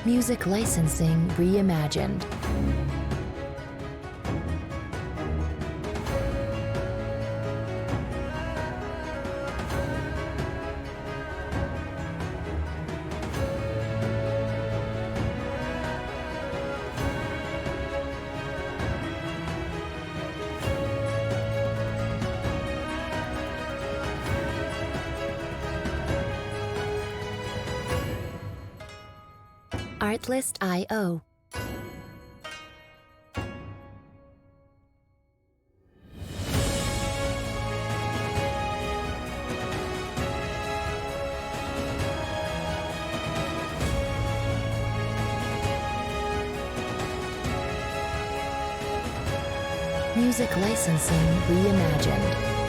Music licensing reimagined. Artlist.io. Music licensing reimagined.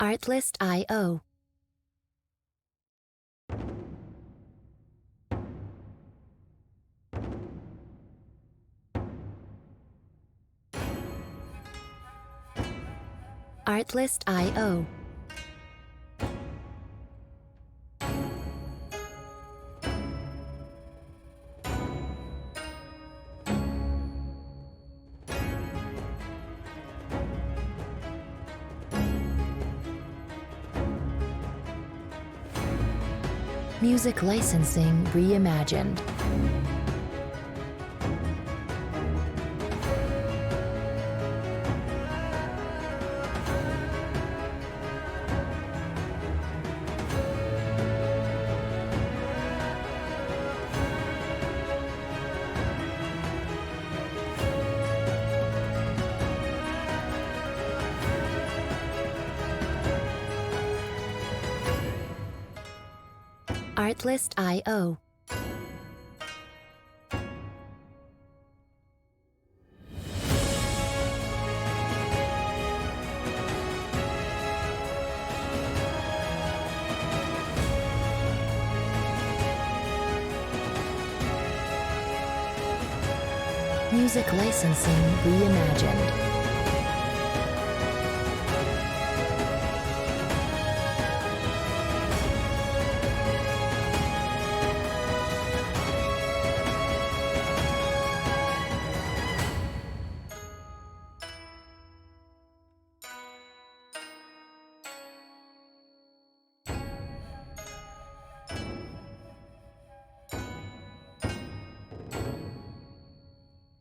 Artlist.io. Artlist.io. Music licensing reimagined. Artlist.io. Music licensing reimagined.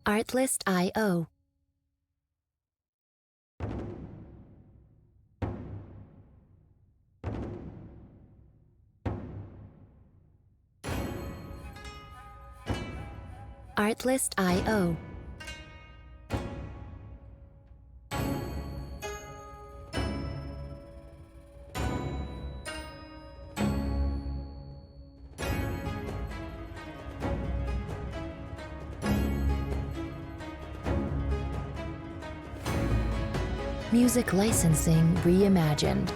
Artlist.io. Artlist.io. Music licensing reimagined.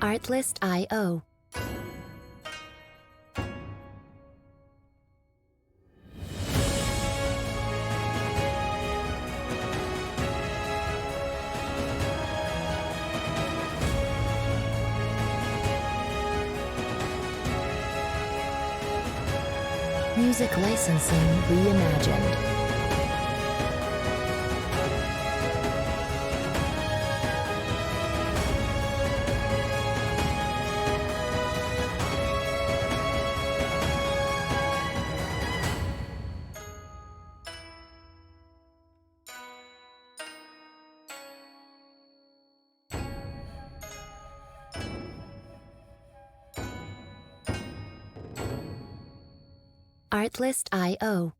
Artlist.io. Music licensing reimagined. Artlist.io.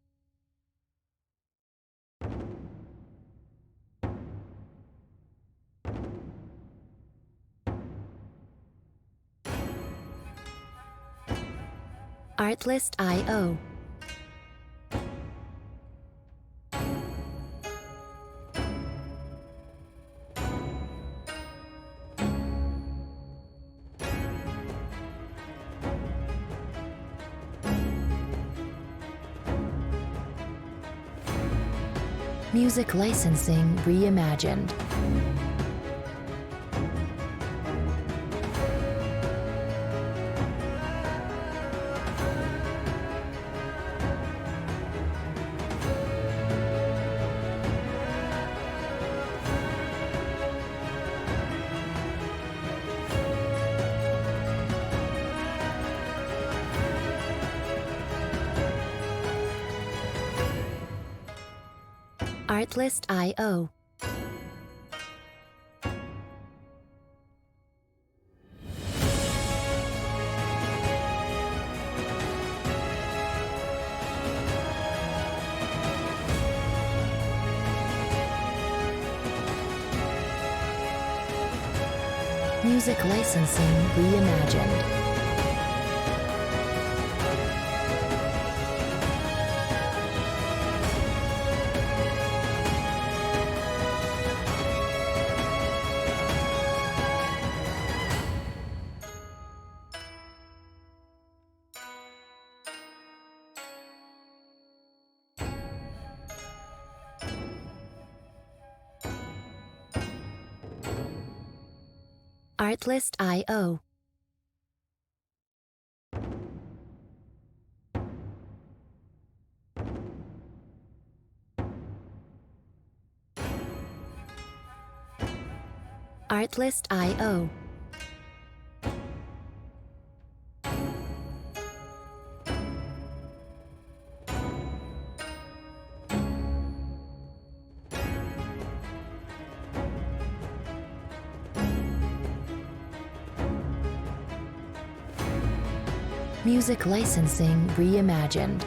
Artlist.io. Music licensing reimagined. Artlist.io. Music licensing reimagined. Artlist.io. Artlist.io. Music licensing reimagined.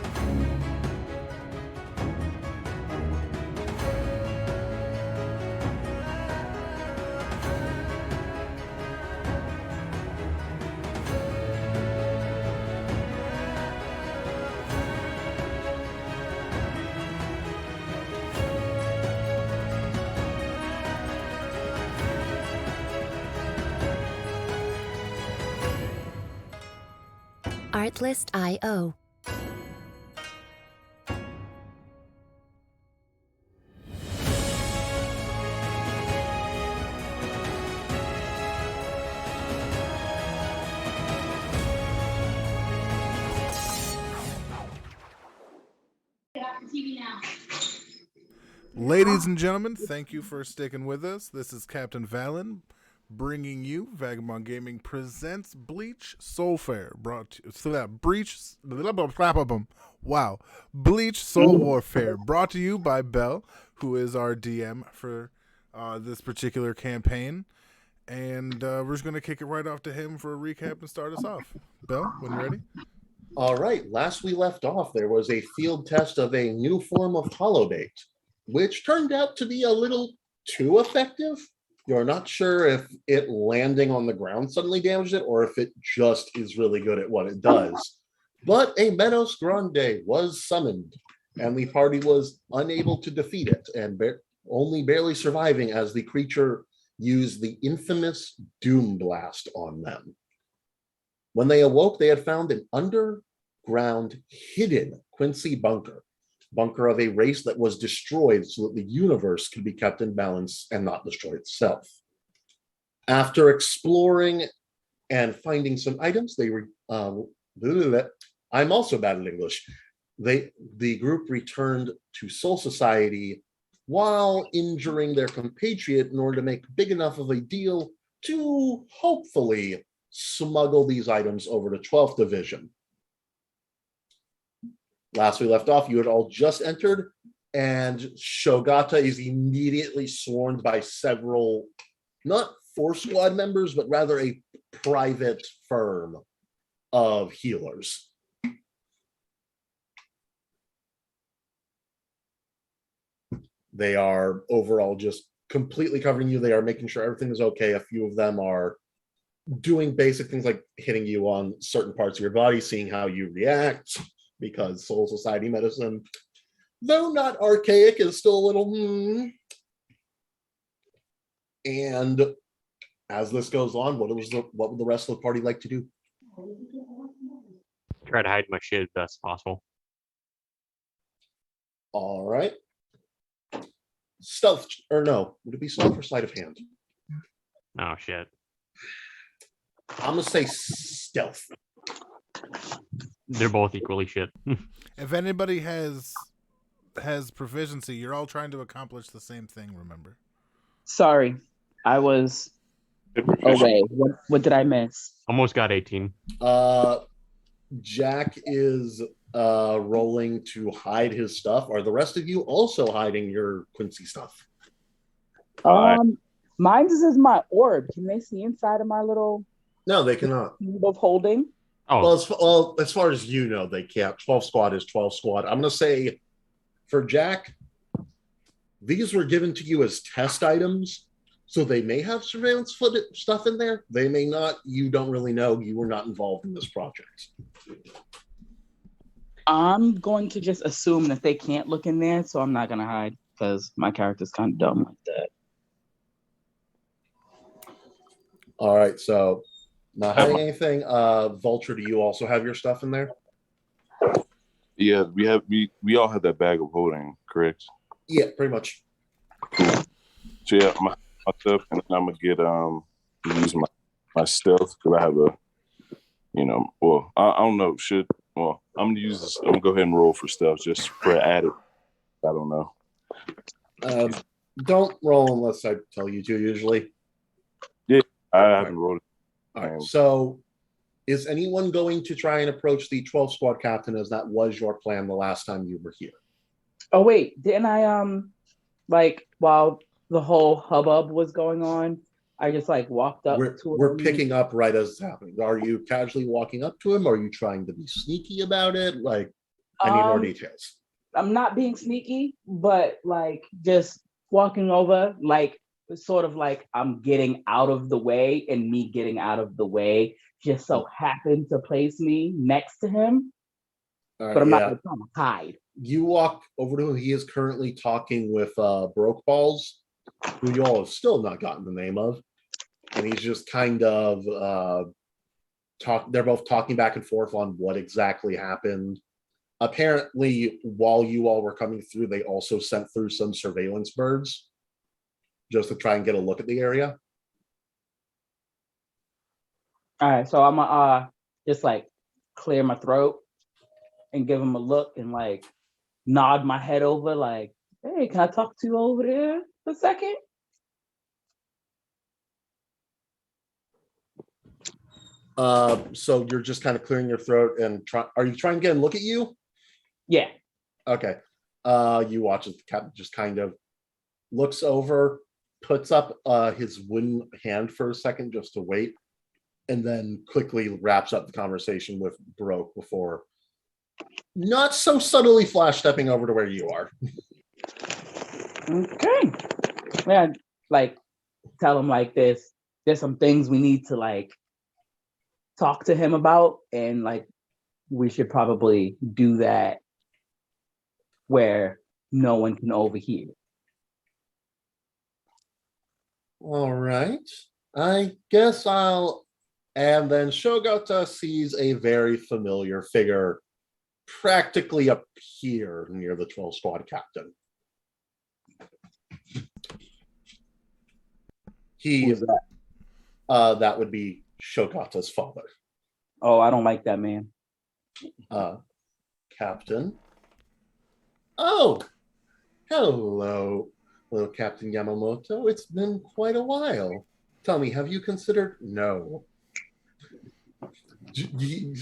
Artlist.io. Ladies and gentlemen, thank you for sticking with us. This is Captain Valen bringing you Vagabond Gaming presents Bleach Soul Fair, brought to Bleach Soul Warfare, brought to you by Bell, who is our DM for this particular campaign. And we're just going to kick it right off to him for a recap and start us off. Bell, when you're ready. All right, last we left off, there was a field test of a new form of holobait, which turned out to be a little too effective. You're not sure if it landing on the ground suddenly damaged it or if it just is really good at what it does. But a Menos Grande was summoned, and the party was unable to defeat it, and only barely surviving as the creature used the infamous Doom Blast on them. When they awoke, they had found an underground hidden Quincy bunker of a race that was destroyed so that the universe could be kept in balance and not destroy itself. After exploring and finding some items, I'm also bad at English. The group returned to Soul Society while injuring their compatriot in order to make big enough of a deal to hopefully smuggle these items over to 12th Division. Last we left off, you had all just entered, and Shogata is immediately swarmed by several, not Force Squad members, but rather a private firm of healers. They are overall just completely covering you. They are making sure everything is okay. A few of them are doing basic things like hitting you on certain parts of your body, seeing how you react, because Soul Society medicine, though not archaic, is still a little And as this goes on, what would the rest of the party like to do? Try to hide my shit as best possible. All right. Stealth, or no, would it be stealth or sleight of hand? Oh shit. I'm gonna say stealth. They're both equally shit. If anybody has proficiency, you're all trying to accomplish the same thing, remember? Sorry, I was away. What did I miss? Almost got 18. Jack is rolling to hide his stuff. Are the rest of you also hiding your Quincy stuff? Mine is my orb. Can they see inside of my little No, they cannot. cube of holding? Oh, Well, as far as you know, they can't. 12 squad is 12 squad. I'm going to say for Jack, these were given to you as test items, so they may have surveillance footage stuff in there. They may not. You don't really know. You were not involved in this project. I'm going to just assume that they can't look in there, so I'm not going to hide because my character's kind of dumb like that. All right, so not hiding anything. Vulture, do you also have your stuff in there? Yeah, we all have that bag of holding, correct? Yeah, pretty much. So yeah, my stuff, and then I'm gonna get use my stealth because I have a, I don't know, I'm gonna use this. I'm gonna go ahead and roll for stealth just for added. I don't know. Don't roll unless I tell you to. Usually, I haven't rolled. all right. So, is anyone going to try and approach the 12 squad captain, as that was your plan the last time you were here? Oh wait, didn't I while the whole hubbub was going on, I just walked up to him? We're picking up right as it's happening. Are you casually walking up to him? Or are you trying to be sneaky about it? I need more details. I'm not being sneaky, but just walking over, sort of I'm getting out of the way, and me getting out of the way just so happened to place me next to him. All right, but I'm not trying to hide. You walk over to him. He is currently talking with Broke Balls, who you all have still not gotten the name of. And he's just kind of they're both talking back and forth on what exactly happened. Apparently, while you all were coming through, they also sent through some surveillance birds just to try and get a look at the area. All right, so I'm gonna just clear my throat and give him a look and nod my head over hey, can I talk to you over there for a second? So you're just kind of clearing your throat and are you trying to get him to look at you? Yeah. Okay. You watch as the captain just kind of looks over, puts up his wooden hand for a second just to wait, and then quickly wraps up the conversation with Broke before not so subtly flash stepping over to where you are. Okay. Yeah, tell him there's some things we need to talk to him about, and we should probably do that where no one can overhear. All right. I guess I'll. And then Shogata sees a very familiar figure practically appear near the 12 squad captain. Who is that? That would be Shogata's father. Oh, I don't like that man. Captain. Oh, hello, little Captain Yamamoto. It's been quite a while. Tell me, have you considered? No.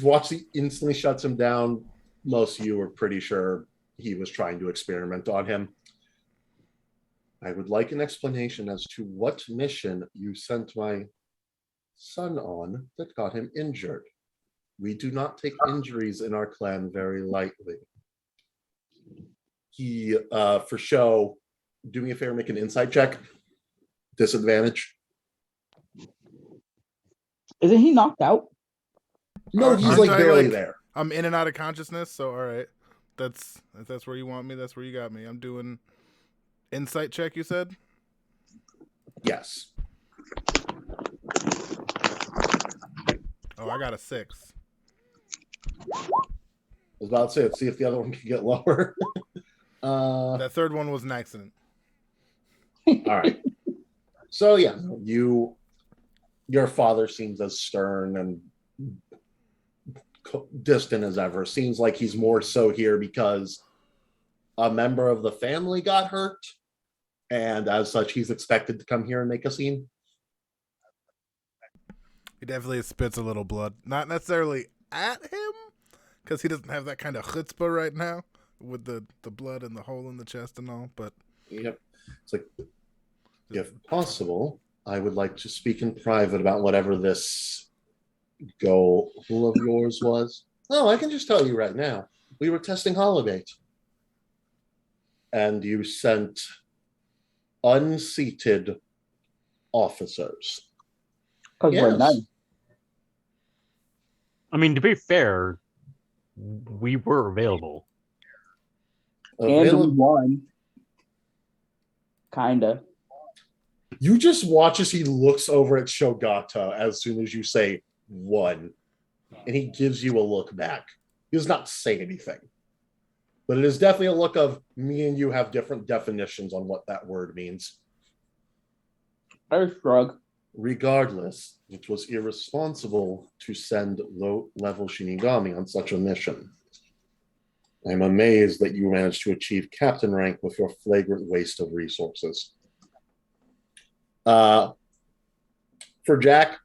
Watch, he instantly shuts him down. Most of you were pretty sure he was trying to experiment on him. I would like an explanation as to what mission you sent my son on that got him injured. We do not take injuries in our clan very lightly. He, for show, do me a favor, make an insight check. Disadvantage. Isn't he knocked out? No, he's Aren't like I, barely like- there. I'm in and out of consciousness, so all right. If that's where you want me, that's where you got me. I'm doing insight check, you said? Yes. Oh, I got a 6. I was about to say, let's see if the other one can get lower. All That third one was an accident. right. So yeah, your father seems as stern and distant as ever. Seems like he's more so here because a member of the family got hurt, and as such, he's expected to come here and make a scene. He definitely spits a little blood. Not necessarily at him, because he doesn't have that kind of chutzpah right now with the blood and the hole in the chest and all, but... Yep. It's like, if possible, I would like to speak in private about whatever this goal of yours was. Oh, I can just tell you right now. We were testing Hologate. And you sent unseated officers. Because we're Yes. nice. I mean, to be fair, we were available. And we Available. won. Kinda. You just watch as he looks over at Shogata as soon as you say one, and he gives you a look back. He does not say anything, but it is definitely a look of me and you have different definitions on what that word means. First shrug. Regardless, it was irresponsible to send low-level Shinigami on such a mission. I'm amazed that you managed to achieve captain rank with your flagrant waste of resources. For Jack,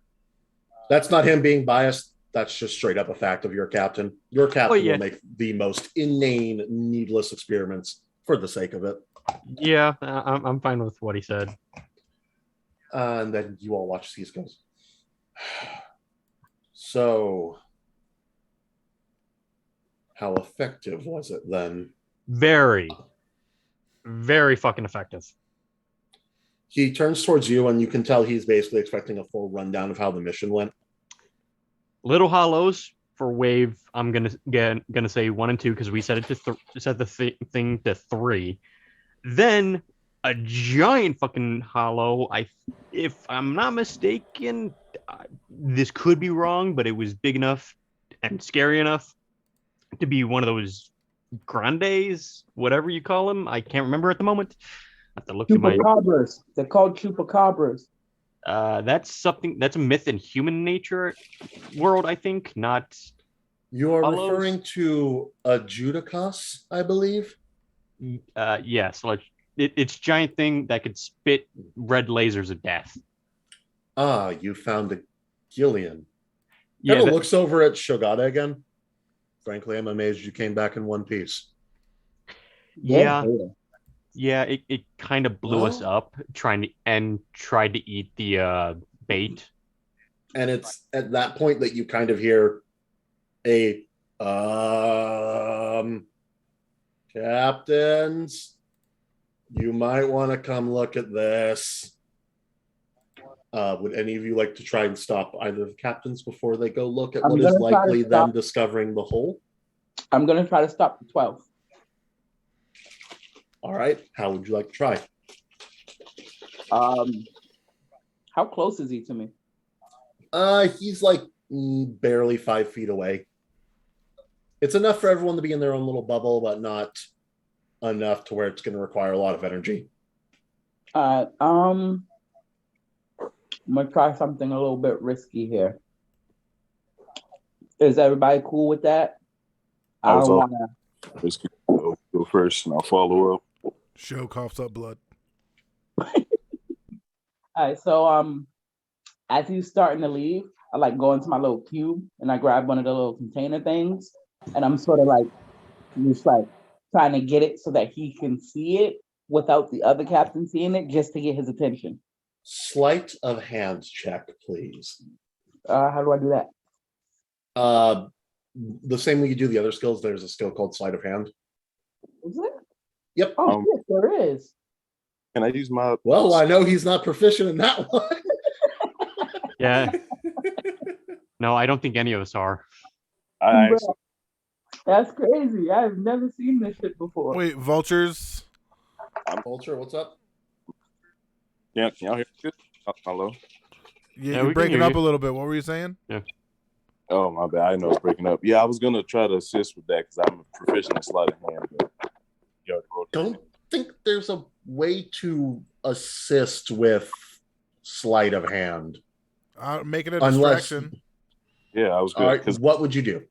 that's not him being biased. That's just straight up a fact of your captain. Your captain yeah. will make the most inane, needless experiments for the sake of it. Yeah, I'm fine with what he said. And then you all watch as he goes. So, how effective was it then? Very, very fucking effective. He turns towards you, and you can tell he's basically expecting a full rundown of how the mission went. Little hollows for wave. I'm gonna say 1 and 2 because we set it to set the thing to 3. Then a giant fucking hollow. If I'm not mistaken, this could be wrong, but it was big enough and scary enough to be one of those grandes, whatever you call them. I can't remember at the moment. I have to look at my. Chupacabras. They're called chupacabras. That's a myth in human nature world, I think, not. You are Hollows? referring to a Judicas, I believe. Yes, like it's giant thing that could spit red lasers of death. Ah, you found a Gillian. Yeah, Kind of looks over at Shogata again. Frankly, I'm amazed you came back in one piece. yeah. It kind of blew us Well- up tried to eat the bait. And it's at that point that you kind of hear a captains, you might want to come look at this. Would any of you like to try and stop either of the captains before they go look at I'm what is gonna try to likely them stop. discovering the hole? I'm going to try to stop the 12. All right. How would you like to try? How close is he to me? He's like barely 5 feet away. It's enough for everyone to be in their own little bubble, but not enough to where it's going to require a lot of energy. I'm going to try something a little bit risky here. Is everybody cool with that? I was don't all- want to. Let's go first, and I'll follow up. Show coughs up blood. All right, so as he's starting to leave, I like go into my little cube and I grab one of the little container things, and I'm sort of like just like trying to get it so that he can see it without the other captain seeing it, just to get his attention. Sleight of hand check, please. How do I do that? The same way you do the other skills, there's a skill called sleight of hand. Is it? Yep. Oh, shit, there is. Can I use my? Well, I know he's not proficient in that one. Yeah. No, I don't think any of us are. I Bro, actually, that's crazy. I've never seen this shit before. Wait, vultures. Vulture, what's up? can y'all hear me? Hello. Yeah, Yeah, you're we can breaking hear up you. a little bit. What were you saying? Oh my bad. I know it's breaking up. Yeah, I was gonna try to assist with that because I'm a proficient in sleight of hand. But Don't think there's a way to assist with sleight of hand. Make it a Unless, distraction. yeah, I was all good right, because what would you do?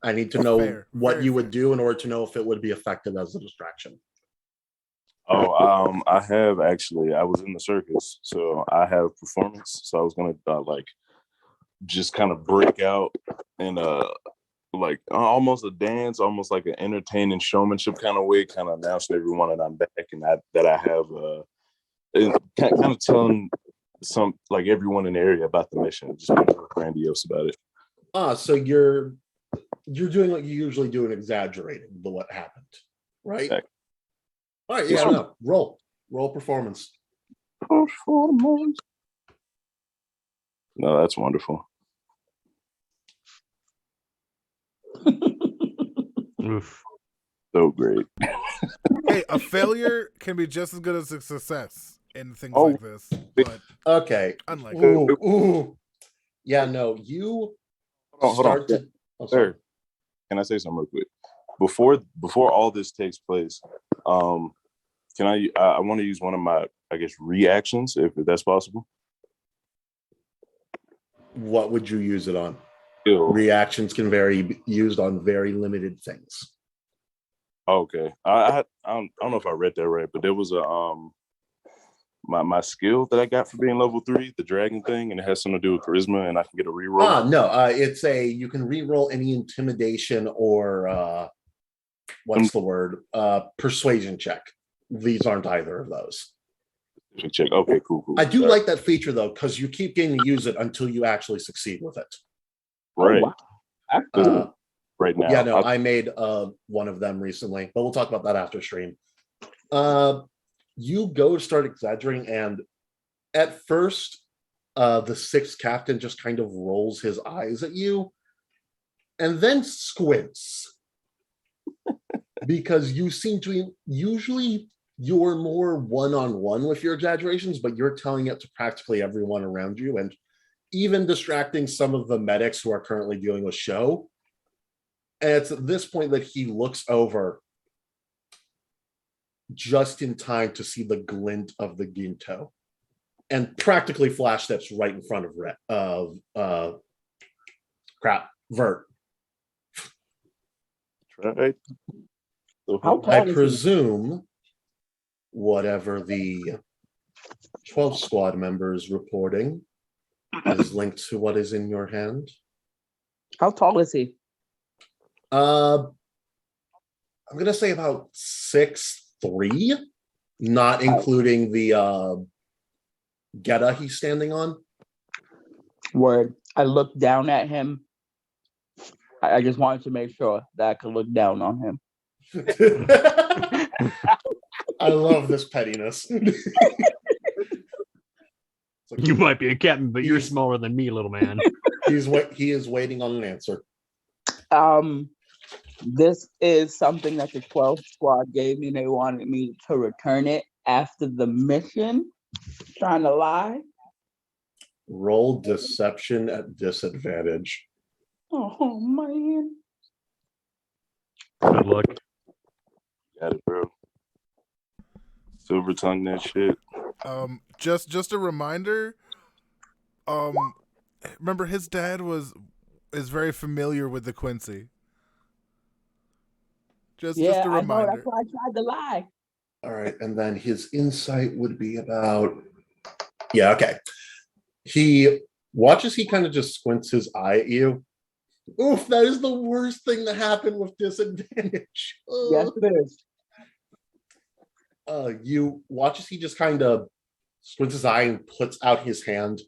I need to know Fair, what very you would fair. do in order to know if it would be effective as a distraction. I have actually. I was in the circus, so I have performance. So I was gonna like just kind of break out and like almost a dance, almost like an entertaining showmanship kind of way, kind of announce to everyone that I'm back and that I have kind of telling some like everyone in the area about the mission, just being grandiose about it. So you're doing what you usually do and exaggerating the what happened, right? Exactly. All right, yeah, no. Roll performance. Performance. No, that's wonderful. Oof. So great. Hey, a failure can be just as good as a success in things Oh. like this. But Okay. unlike Ooh. Yeah, no, you Hold on. start to. Oh, sorry. Sir, can I say something real quick? Before all this takes place, can I want to use one of my, I guess, reactions, if that's possible. What would you use it on? Ew. Reactions can be used on very limited things. Okay. I don't know if I read that right, but there was a my skill that I got for being level 3, the dragon thing, and it has something to do with charisma, and I can get a reroll. No, it's you can reroll any intimidation or what's the word? Persuasion check. These aren't either of those. Check. Okay, cool. I do like that feature though, because you keep getting to use it until you actually succeed with it. Right. Oh, wow. Right now. Yeah, no, I made one of them recently, but we'll talk about that after stream. You go to start exaggerating, and at first, the 6th captain just kind of rolls his eyes at you and then squints because you seem to usually you're more one-on-one with your exaggerations, but you're telling it to practically everyone around you and even distracting some of the medics who are currently dealing with show. And it's at this point that he looks over just in time to see the glint of the Ginto and practically flash steps right in front of Vert. Right. How I tall is he? presume whatever the 12 squad members reporting is linked to what is in your hand. How tall is he? I'm gonna say about 6'3", not including the Geta he's standing on. Word. I looked down at him. I just wanted to make sure that I could look down on him. I love this pettiness. Like, You might be a captain, but you're He's- smaller than me, little man. he is waiting on an answer. This is something that the 12 squad gave me. They wanted me to return it after the mission. Trying to lie. Roll deception at disadvantage. Oh man. Good luck. Got it, bro. Silver tongue that shit. Just a reminder. Remember his dad is very familiar with the Quincy. Just a I know. reminder. That's why I tried to lie. All right, and then his insight would be about. Yeah, okay. He watches. He kind of just squints his eye at you. Oof! That is the worst thing that happened with disadvantage. Yes, it is. You watch as he just kind of squints his eye and puts out his hand.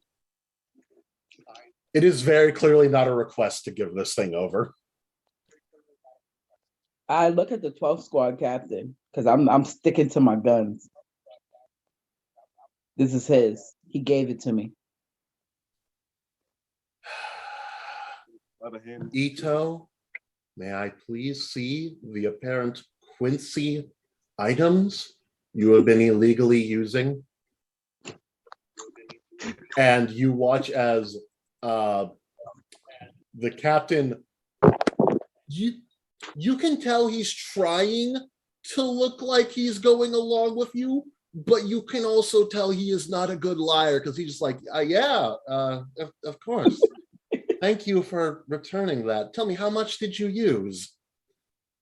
It is very clearly not a request to give this thing over. I look at the 12 squad captain because I'm sticking to my guns. This is his. He gave it to me. Ito, may I please see the apparent Quincy items you have been illegally using? And you watch as the captain, you can tell he's trying to look like he's going along with you, but you can also tell he is not a good liar because he's just like, of course. Thank you for returning that. Tell me, how much did you use?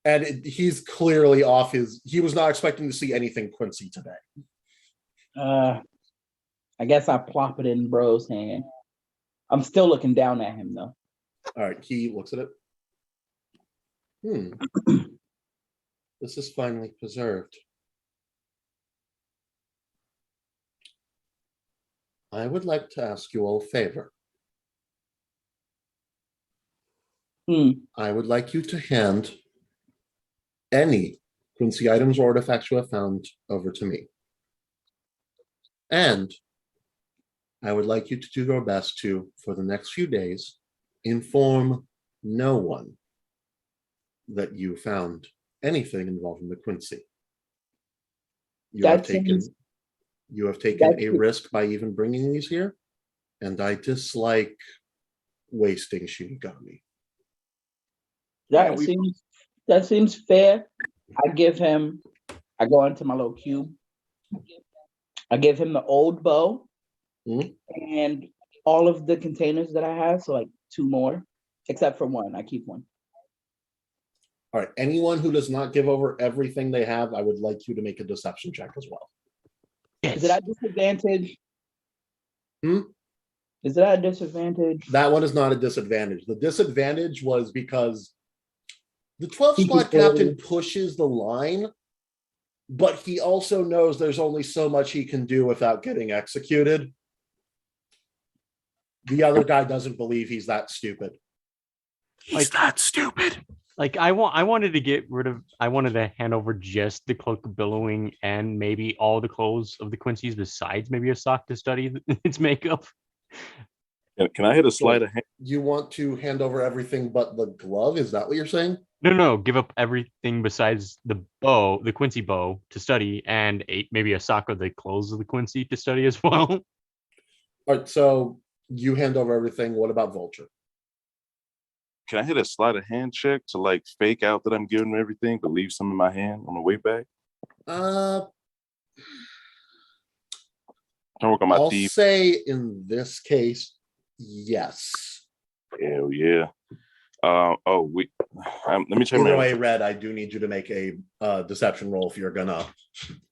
And he's clearly off he was not expecting to see anything Quincy today. I guess I plop it in bro's hand. I'm still looking down at him though. All right, he looks at it. This is finely preserved. I would like to ask you all a favor. I would like you to hand any Quincy items or artifacts you have found over to me. And I would like you to do your best to, for the next few days, inform no one that you found anything involving the Quincy. You have taken a risk by even bringing these here, and I dislike wasting Shinigami. That seems fair. I go into my little cube. I give him the old bow and all of the containers that I have. So like 2 more, except for one. I keep one. All right. Anyone who does not give over everything they have, I would like you to make a deception check as well. Yes. Is it at disadvantage? Is it at a disadvantage? That one is not a disadvantage. The disadvantage was because the 12 squad captain pushes the line, but he also knows there's only so much he can do without getting executed. The other guy doesn't believe he's that stupid. He's that stupid. Like I wanted to hand over just the cloak of billowing and maybe all the clothes of the Quincy's besides maybe a sock to study its makeup. Can I hit a sleight of hand? You want to hand over everything but the glove? Is that what you're saying? No. Give up everything besides the bow, the Quincy bow, to study, and maybe a sock of the clothes of the Quincy to study as well. All right, so you hand over everything. What about Vulture? Can I hit a sleight of hand check to like fake out that I'm giving him everything, but leave some in my hand on the way back? I'll work on my teeth. Say in this case, yes. Hell yeah. Let me check. Either way, Red, I do need you to make a deception roll if you're gonna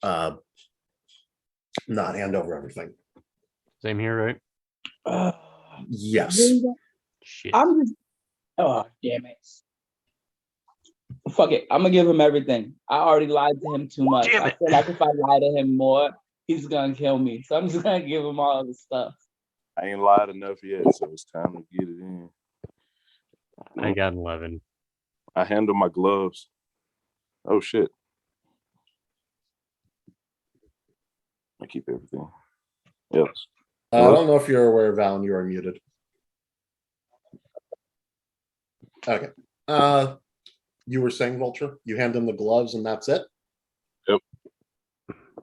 not hand over everything. Same here, right? Yes. Shit. Oh, damn it. Fuck it. I'm gonna give him everything. I already lied to him too much. I feel like if I lie to him more, he's gonna kill me. So I'm just gonna give him all the stuff. I ain't lied enough yet, so it's time to get it in. I got 11. I handle my gloves. Oh shit. I keep everything. Yes. I don't know if you're aware, Valen, you are muted. Okay. You were saying, Vulture, you hand him the gloves and that's it? Yep.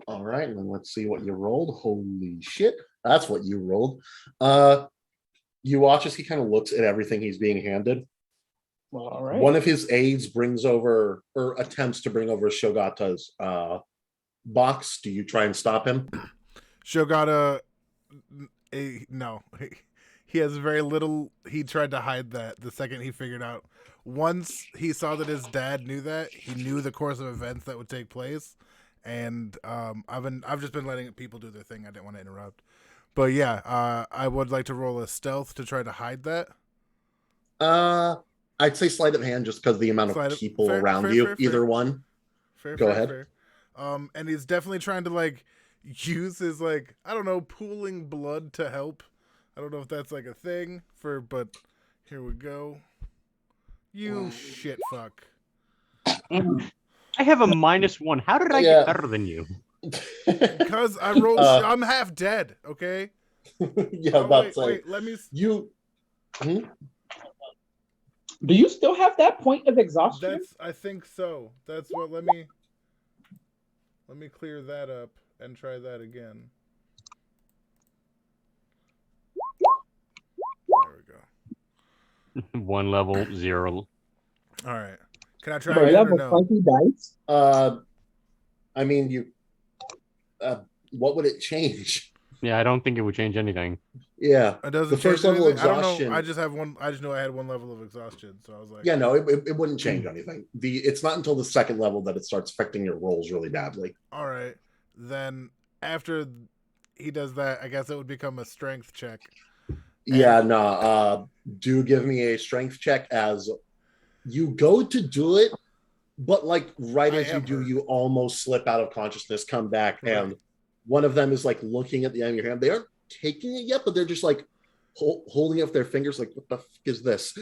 All right, and then let's see what you rolled. Holy shit. That's what you rolled. You watch as he kind of looks at everything he's being handed. Well, all right. One of his aides brings over or attempts to bring over Shogata's box. Do you try and stop him? Shogata, no. He has very little. He tried to hide that the second he figured out. Once he saw that his dad knew that, he knew the course of events that would take place. And I've just been letting people do their thing. I didn't want to interrupt. But yeah, I would like to roll a stealth to try to hide that. I'd say sleight of hand just because the amount of people around you. Either one. Go ahead. And he's definitely trying to like use his like, I don't know, pooling blood to help. I don't know if that's like a thing but here we go. You shit fuck. I have a -1. How did I get better than you? Because I rolled. I'm half dead. Okay. Yeah, Oh, about to say wait. Let me. you. Do you still have that point of exhaustion? I think so. That's what. Let me clear that up and try that again. There we go. 1 level, 0. All right. Can I try Bro, again that or was no? funky dice. I mean, you. What would it change? Yeah, I don't think it would change anything. Yeah, It doesn't. the first change level of anything? I don't exhaustion. know. I just have one. I just know I had 1 level of exhaustion, so I was like, Yeah, no, it wouldn't change anything. It's not until the second level that it starts affecting your rolls really badly. all right. Then after he does that, I guess it would become a strength check. Yeah, no. Do give me a strength check as you go to do it, but like right as you do, hurt. you almost slip out of consciousness, come back, Right. and one of them is like looking at the end of your hand. They aren't taking it yet, but they're just like holding up their fingers, like, what the fuck is this?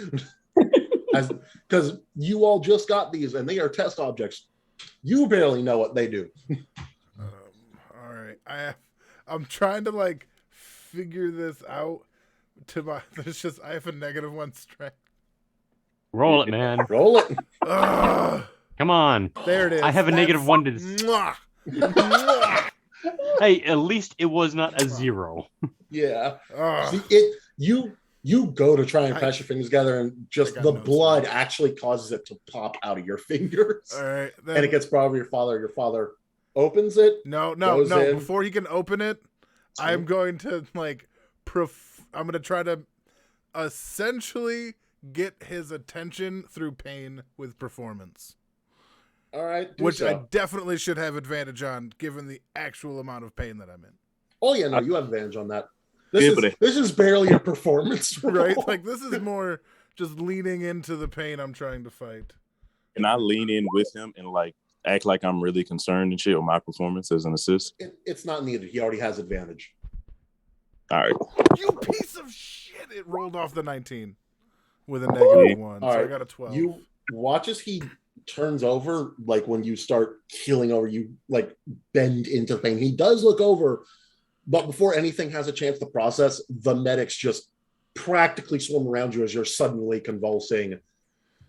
Because you all just got these, and they are test objects. You barely know what they do. All right. I'm trying to like figure this out. There's just I have a -1 strength. Roll it, man. Roll it. Come on. There it is. I have a -1 to. Mwah. Hey, at least it was not a 0. Yeah. See, you go to try and press your fingers together, and just the blood actually causes it to pop out of your fingers. All right. Then, And it gets brought over your father. Your father opens it. No. in. Before he can open it, I'm going to like I'm going to try to essentially get his attention through pain with performance. All right. Which I definitely should have advantage on, given the actual amount of pain that I'm in. Oh yeah, no, you have advantage on that. This is barely a performance roll. Right? Like this is more just leaning into the pain I'm trying to fight. Can I lean in with him and like act like I'm really concerned and shit with my performance as an assist? It's not needed. He already has advantage. All right. You piece of shit! It rolled off the 19 with a -1, All so right. I got a 12. You watch as he turns over, like when you start keeling over, you like bend into pain. He does look over, but before anything has a chance to process, the medics just practically swarm around you as you're suddenly convulsing.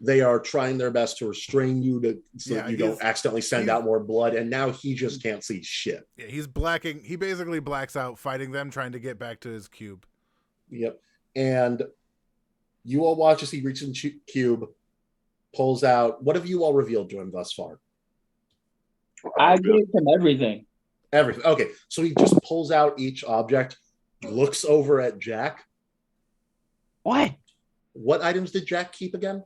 They are trying their best to restrain you so that you don't accidentally send out more blood, and now he just can't see shit. Yeah, he's blacking. He basically blacks out fighting them, trying to get back to his cube. Yep. And you all watch as he reaches the cube, pulls out. What have you all revealed to him thus far? I gave him everything. Everything. Okay, so he just pulls out each object, looks over at Jack. What? What items did Jack keep again?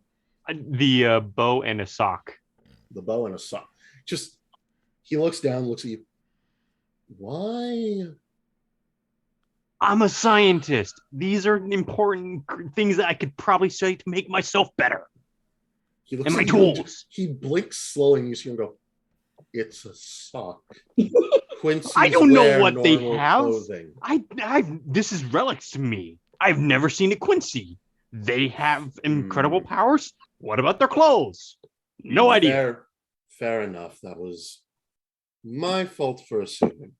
The bow and a sock. The bow and a sock. Just, he looks down, looks at you. Why? I'm a scientist. These are important things that I could probably say to make myself better. He looks and my at you, tools. He blinks slowly, and you see him go, it's a sock. Quincy's I don't know wear what they normal have. clothing. This is relics to me. I've never seen a Quincy. They have incredible powers. What about their clothes? No idea. Fair enough. That was my fault for assuming.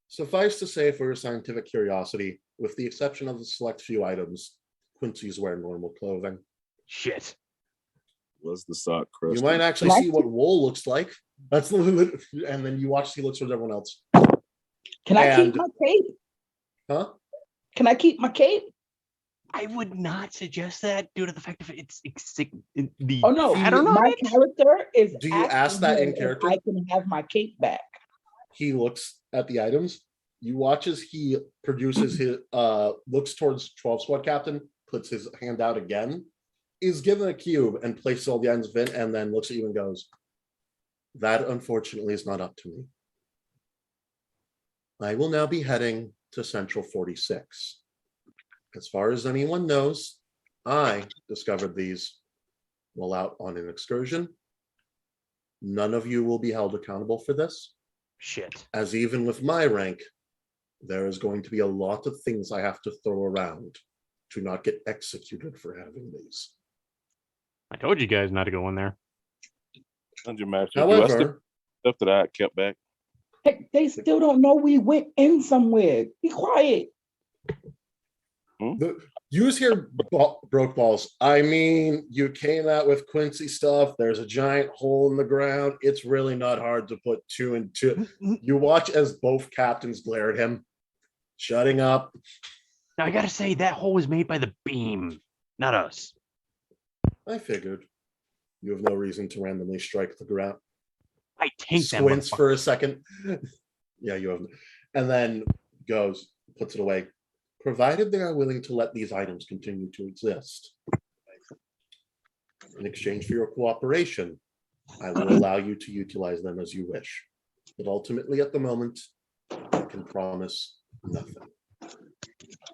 Suffice to say, for your scientific curiosity, with the exception of the select few items, Quincy's wear normal clothing. Shit. Was the sock crusty? You might actually see what wool looks like. That's and then you watch. He looks at everyone else. Can I keep my cape? Huh? Can I keep my cape? I would not suggest that due to the fact that it's the Oh no, pattern on my it. character is. Do you ask that in character? I can have my cape back. He looks at the items. You watch as he produces his looks towards 12 squad captain, puts his hand out again, is given a cube and places all the items in, and then looks at you and goes, "That unfortunately is not up to me. I will now be heading to Central 46. As far as anyone knows, I discovered these while out on an excursion. None of you will be held accountable for this. Shit. As even with my rank, there is going to be a lot of things I have to throw around to not get executed for having these. I told you guys not to go in there. However, stuff that I kept back. Heck, they still don't know we went in somewhere. Be quiet. Use here broke balls. I mean, you came out with Quincy stuff. There's a giant hole in the ground. It's really not hard to put 2 and 2. You watch as both captains glare at him, shutting up. Now I gotta say that hole was made by the beam, not us. I figured. You have no reason to randomly strike the ground. I tanked that Squints motherfucker. for a second. Yeah, you have. And then goes, puts it away. Provided they are willing to let these items continue to exist. In exchange for your cooperation, I will allow you to utilize them as you wish. But ultimately, at the moment, I can promise nothing.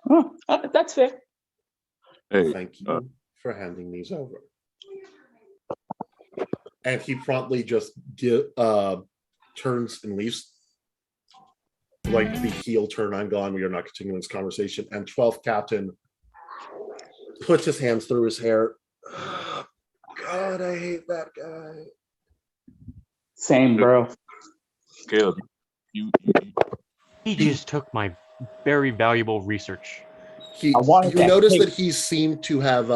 Oh, that's fair. Hey, Thank you for handing these over. And he promptly just turns and leaves. Like the heel turn, I'm gone. We are not continuing this conversation. And 12th Captain puts his hands through his hair. God, I hate that guy. Same, bro. Caleb, you He just took my very valuable research. You wanted that notice cake. that he seemed to have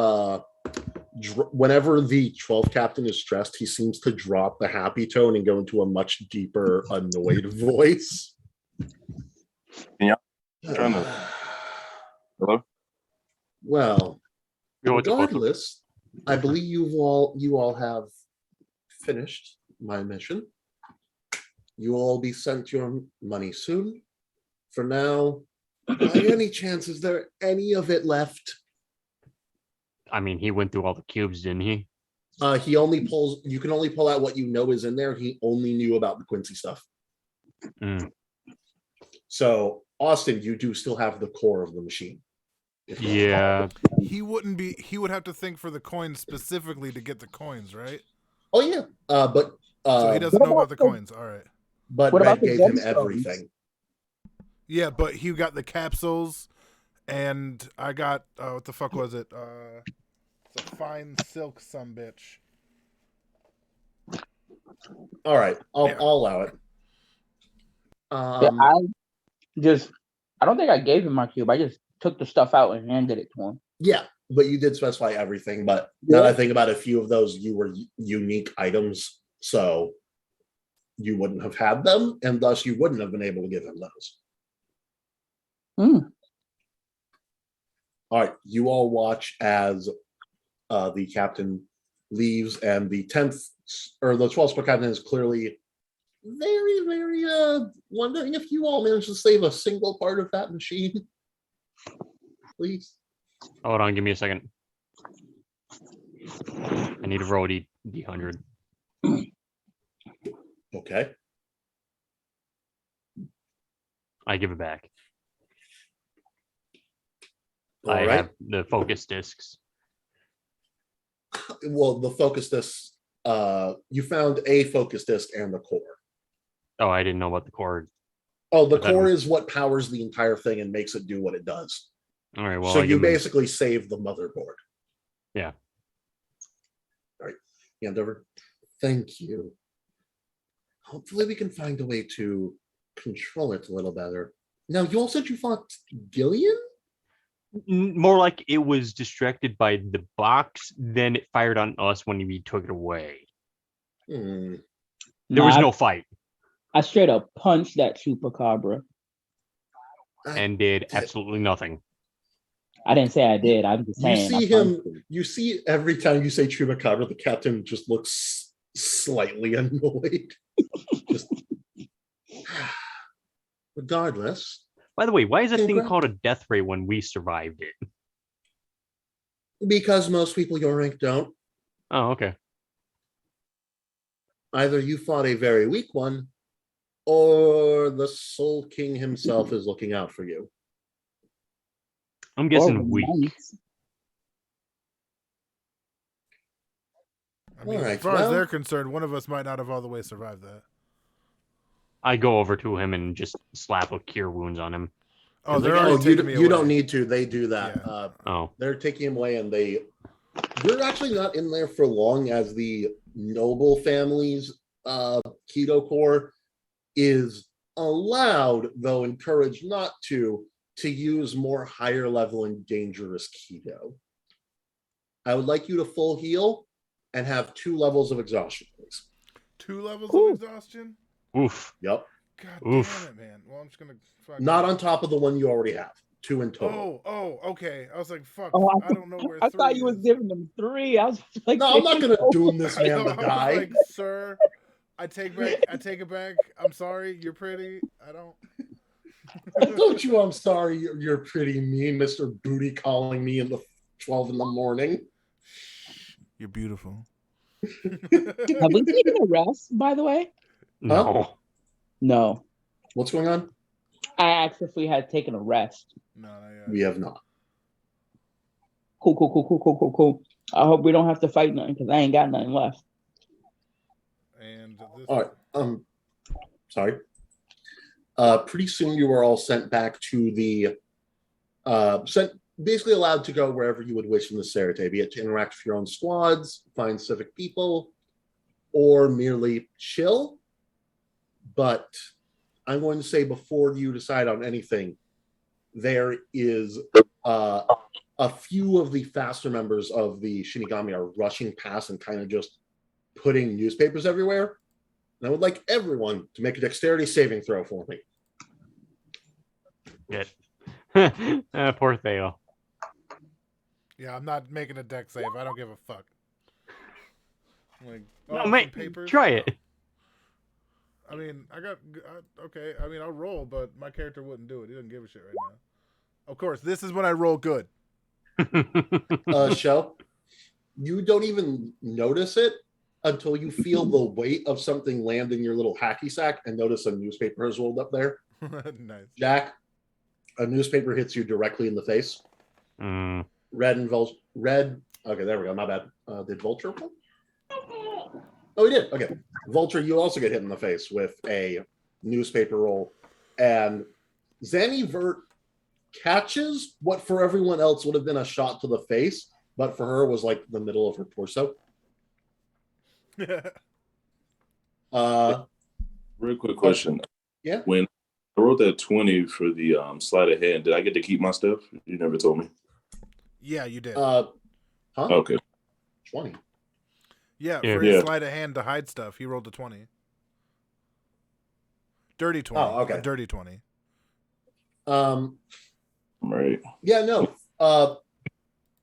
whenever the 12th Captain is stressed, he seems to drop the happy tone and go into a much deeper, annoyed voice. trying to. Hello? Well, You know what the fuck? regardless, I believe you all have finished my mission. You will all be sent your money soon. For now, by any chance, is there any of it left? I mean, he went through all the cubes, didn't he? He only pulls. You can only pull out what you know is in there. He only knew about the Quincy stuff. Mm. So, Austin, you do still have the core of the machine. Yeah. He wouldn't be. He would have to think for the coins specifically to get the coins, right? Oh yeah, but So he doesn't know about the coins. All right. But What about Red the gave him gemstones? everything. Yeah, but he got the capsules, and I got what the fuck was it? It's a fine silk sumbitch. All right, I'll Yeah. allow it. Yeah, I don't think I gave him my cube. I just took the stuff out and handed it to him. Yeah, but you did specify everything. But now that I think about it, a few of those you were unique items, so you wouldn't have had them, and thus you wouldn't have been able to give him those. All right, you all watch as the captain leaves, and the 10th or the 12th captain is clearly very, very wondering if you all managed to save a single part of that machine. Please. Hold on, give me a second. I need to roll D100. Okay. I give it back. All I right. have the focus discs. Well, the focus disc, you found a focus disc and the core. Oh, I didn't know about the cord. Oh, the But that core was- is what powers the entire thing and makes it do what it does. All right, well, So I you give him- basically save the motherboard. Yeah. All right. Hand over. Thank you. Hopefully we can find a way to control it a little better. Now, you all said you fought Gillian? More like it was distracted by the box, then it fired on us when we took it away. Hmm. There was no fight I straight up punched that chupacabra. and did absolutely nothing. I didn't say I did. I'm just You saying. see him, you see every time you say Chupacabra, the captain just looks slightly annoyed. Just, regardless, By the way, why is that thing Congrats. called a death ray when we survived it? because most people your rank don't, Oh, okay. either you fought a very weak one, or the Soul King himself is looking out for you. I'm guessing weak. I mean, All right, as far as well- they're concerned, one of us might not have all the way survived that. I go over to him and just slap a cure wounds on him. Oh, they're Oh, already you, taking me you away. don't need to. They do that. Yeah. Oh, They're taking him away, and you're actually not in there for long, as the noble family's keto core is allowed, though encouraged not to use more higher level and dangerous keto. I would like you to full heal and have 2 levels of exhaustion, please. 2 levels Ooh. of exhaustion? Oof. Yep. God Oof. damn it, man. Well, I'm just going to Not on top of the one you already have. 2 in total. Oh, okay. I was like, fuck. Oh, I don't know where I 3 thought you was is. giving them 3. I was like, No, I'm not going to doom this I man know, to I was die. like, sir, I take it back. I'm sorry. You're pretty. I don't. Don't you? I'm sorry. You're pretty mean, Mr. Booty, calling me in the 12 in the morning. You're beautiful. Have we taken a rest, by the way? No. No. What's going on? I asked if we had taken a rest. No, not yet. We have not. Cool. I hope we don't have to fight nothing because I ain't got nothing left. And this. All right. Sorry. Pretty soon you are all sent back to the basically allowed to go wherever you would wish in the Serite, be it to interact with your own squads, find civic people, or merely chill. But I'm going to say before you decide on anything, there is a few of the faster members of the Shinigami are rushing past and kind of just putting newspapers everywhere. And I would like everyone to make a dexterity saving throw for me. Good. Poor Theo. Yeah, I'm not making a deck save. I don't give a fuck. I'm like, No, some mate, papers? try it. I mean, okay. I mean, I'll roll, but my character wouldn't do it. He doesn't give a shit right now. Of course, this is when I roll good. Shell, you don't even notice it until you feel the weight of something land in your little hacky sack and notice a newspaper has rolled up there. Nice. Jack, a newspaper hits you directly in the face. Mm. Red and Vulture. Red. Okay, there we go. My bad. Did Vulture roll? Oh, he did. Okay. Vulture, you also get hit in the face with a newspaper roll. And Zanny catches what for everyone else would have been a shot to the face, but for her was like the middle of her torso. Real quick question. Yeah. When I wrote that 20 for the sleight of hand, did I get to keep my stuff? You never told me. Yeah, you did. Okay. 20. Yeah, Yeah. for his sleight of hand to hide stuff, he rolled a 20. Dirty 20. Oh, okay. A dirty 20. Right. Yeah, no.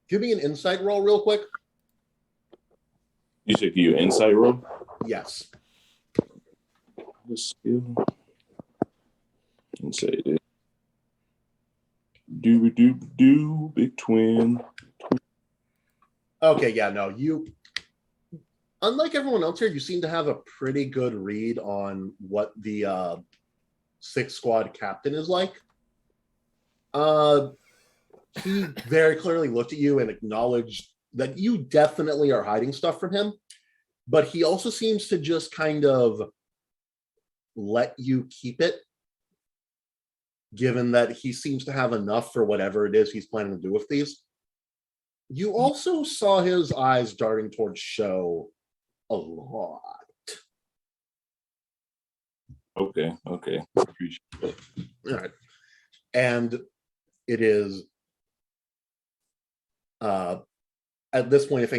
Give me an insight roll real quick. You should give you an insight roll? Yes. The skill. Insight it. Do, big twin. Okay, yeah, no, unlike everyone else here, you seem to have a pretty good read on what the 6 squad captain is like. He very clearly looked at you and acknowledged that you definitely are hiding stuff from him, but he also seems to just kind of let you keep it, given that he seems to have enough for whatever it is he's planning to do with these. You also saw his eyes darting towards Sho a lot. Okay. Appreciate it. All right. And it is at this point, would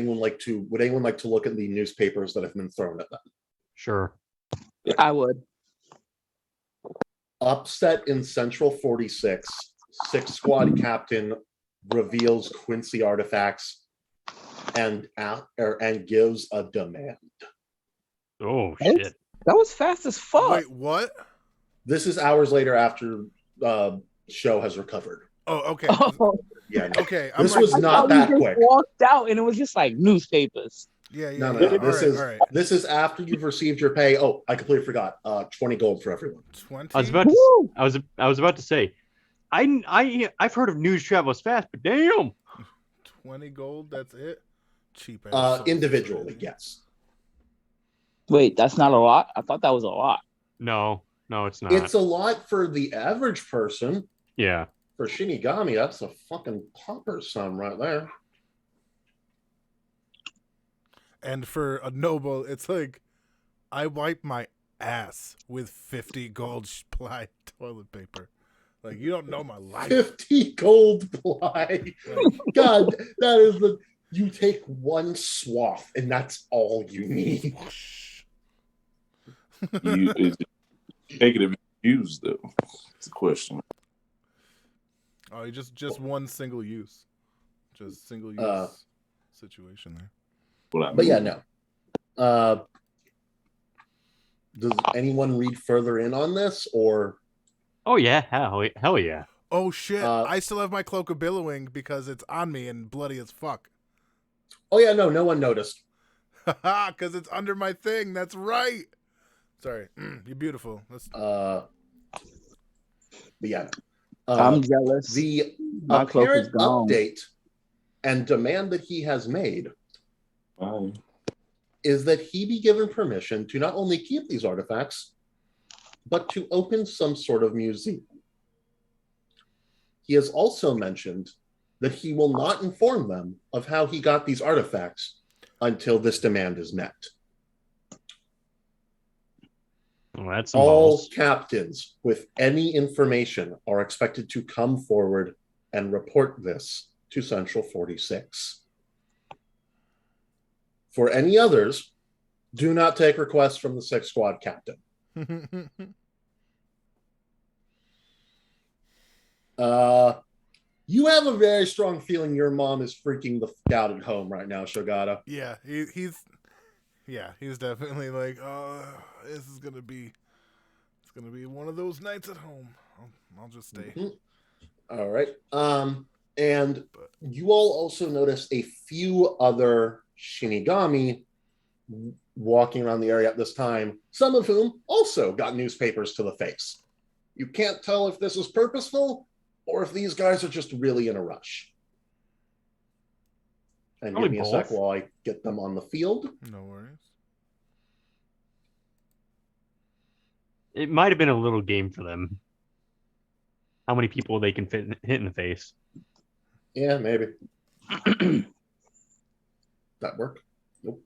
anyone like to look at the newspapers that have been thrown at them? Sure. I would. Upset in Central 46, 6 squad captain reveals Quincy artifacts and gives a demand. Oh, What? shit. That was fast as fuck. Wait, what? This is hours later after Sho has recovered. Oh, okay. Oh, Yeah, no. Okay. This right. was I not thought we that just quick. walked out and it was just like newspapers. Yeah. No. All right. This is after you've received your pay. Oh, I completely forgot. 20 gold for everyone. 20? I was about to. Woo! I was about to say, I've heard of news travels fast, but damn. 20 gold, that's it? Cheap ass. Individually, yes. Wait, that's not a lot? I thought that was a lot. No, it's not. It's a lot for the average person. Yeah. For Shinigami, that's a fucking pauper sum right there. And for a noble, it's like I wipe my ass with 50 gold ply toilet paper. Like, you don't know my life. 50 gold ply. Like, God, that is the. You take one swath, and that's all you need. You take it if you use though. It's a question. Oh, just one single use. Just single use situation there. But yeah, no. Does anyone read further in on this, or? Oh yeah, hell yeah. Oh shit! I still have my cloak of billowing because it's on me and bloody as fuck. Oh yeah, no one noticed. Haha, because it's under my thing. That's right. Sorry, you're beautiful. But yeah, I'm jealous. the My cloak is apparent gone. update and demand that he has made is that he be given permission to not only keep these artifacts, but to open some sort of museum. He has also mentioned that he will not inform them of how he got these artifacts until this demand is met. Well, that's some All balls. captains with any information are expected to come forward and report this to Central 46. For any others, do not take requests from the 6th Squad captain. You have a very strong feeling your mom is freaking the fuck out at home right now, Shogata. Yeah, he's definitely like, this is gonna be one of those nights at home. I'll just stay. Mm-hmm. All right. And you all also notice a few other Shinigami walking around the area at this time, some of whom also got newspapers to the face. You can't tell if this is purposeful or if these guys are just really in a rush. And Probably give me a both. sec while I get them on the field. No worries. It might have been a little game for them. How many people they can hit in the face? Yeah, maybe. That work? Nope.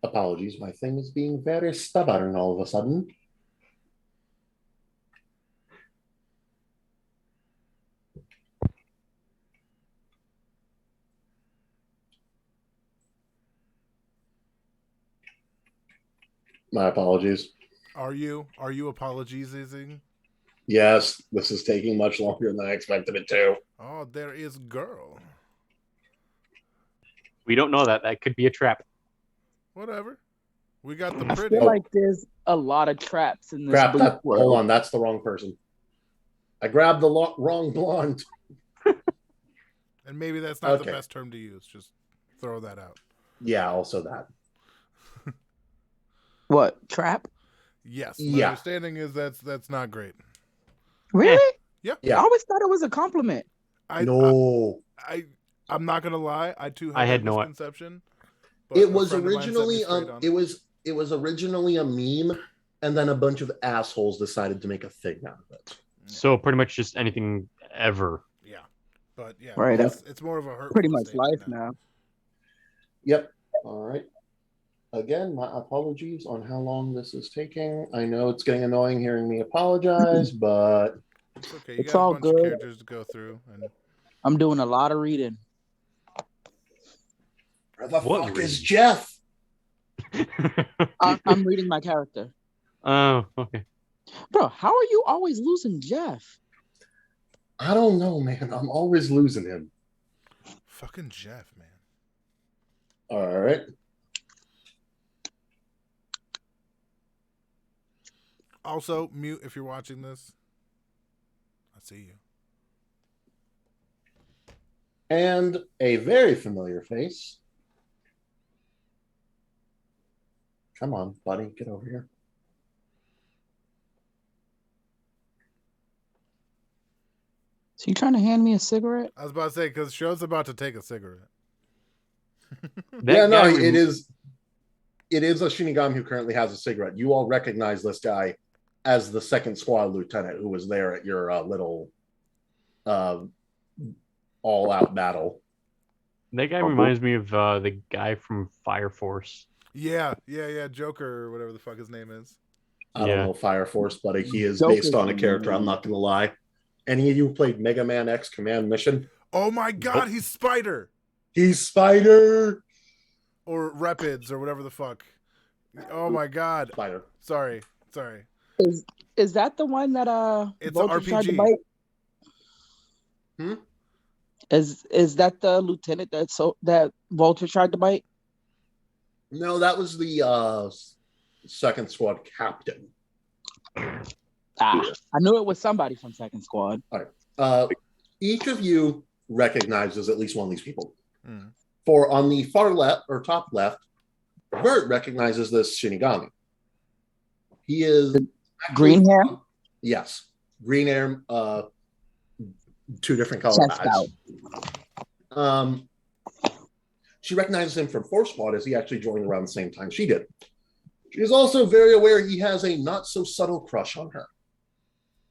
Apologies, my thing is being very stubborn all of a sudden. My apologies. Are you apologizing? Yes, this is taking much longer than I expected it to. Oh, there is girl. We don't know that. That could be a trap. Whatever. We got the I pretty. feel like there's a lot of traps in this Crap, Bleach world. hold on, that's the wrong person. I grabbed the wrong blonde. And maybe that's not the best term to use. Just throw that out. Yeah, also that. What, trap? Yes. My understanding is that's not great. Really? Yeah. I always thought it was a compliment. No. I'm not gonna lie. I too I had that no misconception. It was originally it was originally a meme, and then a bunch of assholes decided to make a thing out of it. So pretty much just anything ever. Yeah, but yeah, right. It's more of a hurtful pretty much life now. Yep. All right. Again, my apologies on how long this is taking. I know it's getting annoying hearing me apologize, but it's okay. You it's got all a bunch good. of characters to go through, and I'm doing a lot of reading. Where the fuck is Jeff? I'm reading my character. Oh, okay. Bro, how are you always losing Jeff? I don't know, man. I'm always losing him. Fucking Jeff, man. All right. Also, mute if you're watching this. I see you. And a very familiar face. Come on, buddy, get over here. So you trying to hand me a cigarette? I was about to say, because Show's about to take a cigarette. It is a Shinigami who currently has a cigarette. You all recognize this guy as the 2nd Squad lieutenant who was there at your little all-out battle. That guy Oh, reminds me of the guy from Fire Force. Yeah, Joker or whatever the fuck his name is. I don't Yeah. know Fire Force, but he is Joker's based on a the character. I'm name. not going to lie. Any of you played Mega Man X Command Mission? Oh my god, he's Spider He's Spider. or Rapids or whatever the fuck. Oh my god. Spider. Sorry. Is that the one that It's Vulture an tried to RPG. bite? Hmm? Is that the lieutenant that Vulture tried to bite? No, that was the second squad captain. I knew it was somebody from Second Squad. Each of you recognizes at least one of these people. Mm. For on the far left or top left, Bert recognizes this Shinigami. He is Green hair? Yes, green hair, two different color Chest eyes. She recognizes him from Force Squad as he actually joined around the same time she did. She is also very aware he has a not so subtle crush on her,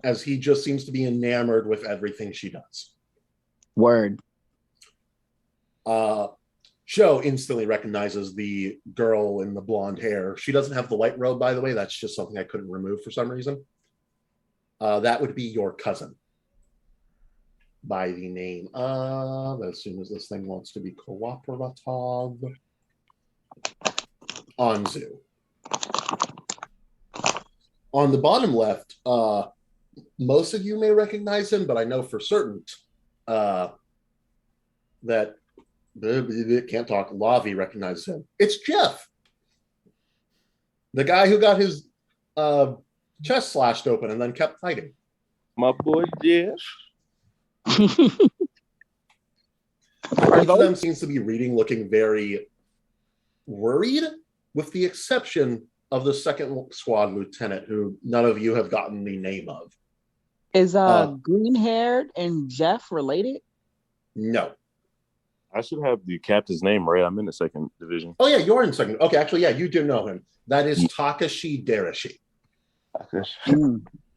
as he just seems to be enamored with everything she does. Word. Sho instantly recognizes the girl in the blonde hair. She doesn't have the white robe, by the way. That's just something I couldn't remove for some reason. That would be your cousin by the name of, as soon as this thing wants to be cooperative, Anzu. On the bottom left, most of you may recognize him, but I know for certain that can't talk. Lavi recognizes him. It's Jeff, the guy who got his chest slashed open and then kept fighting. My boy Jeff. Each of them seems to be reading, looking very worried, with the exception of the second squad lieutenant, who none of you have gotten the name of. Is green haired and Jeff related? No. I should have the captain's name right. I'm in the second division. Oh yeah, you're in second. Okay, actually, yeah, you do know him. That is Takashi Darashi.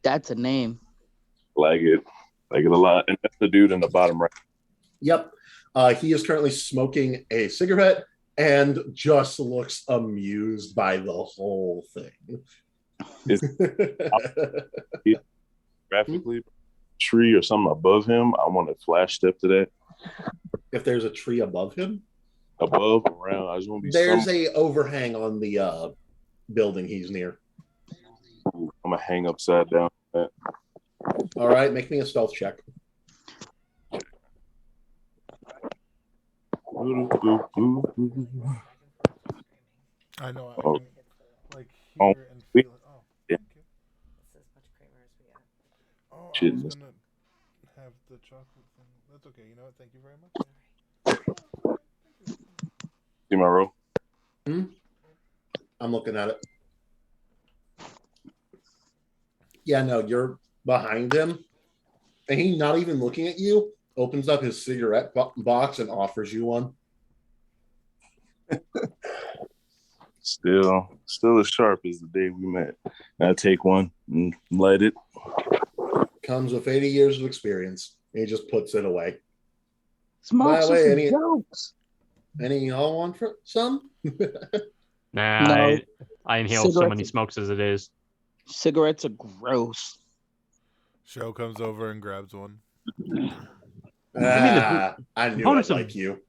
That's a name. Like it a lot. And that's the dude in the bottom right. Yep. He is currently smoking a cigarette and just looks amused by the whole thing. Graphically, tree or something above him. I want to flash step to that. If there's a tree above him, Above, around, I just want to be. there's a overhang on the building he's near. I'm gonna hang upside down. All right, make me a stealth check. I know. I Oh. can, like Oh, hear and feel it. Oh, yeah. thank you. It's as much creamer as we got. Oh, I Shit. was gonna have the chocolate thing. That's okay. You know what? Thank you very much. See my roll? I'm looking at it. Yeah, no, you're behind him, and he's not even looking at you. Opens up his cigarette box and offers you one. Still as sharp as the day we met. I take one and light it. Comes with 80 years of experience. And he just puts it away. Smokes By the way, some any- jokes. Any y'all want for some? Nah, No. I inhale so Cigarettes- many smokes as it is. Cigarettes are gross. Show comes over and grabs one. I knew I'd components of- like you.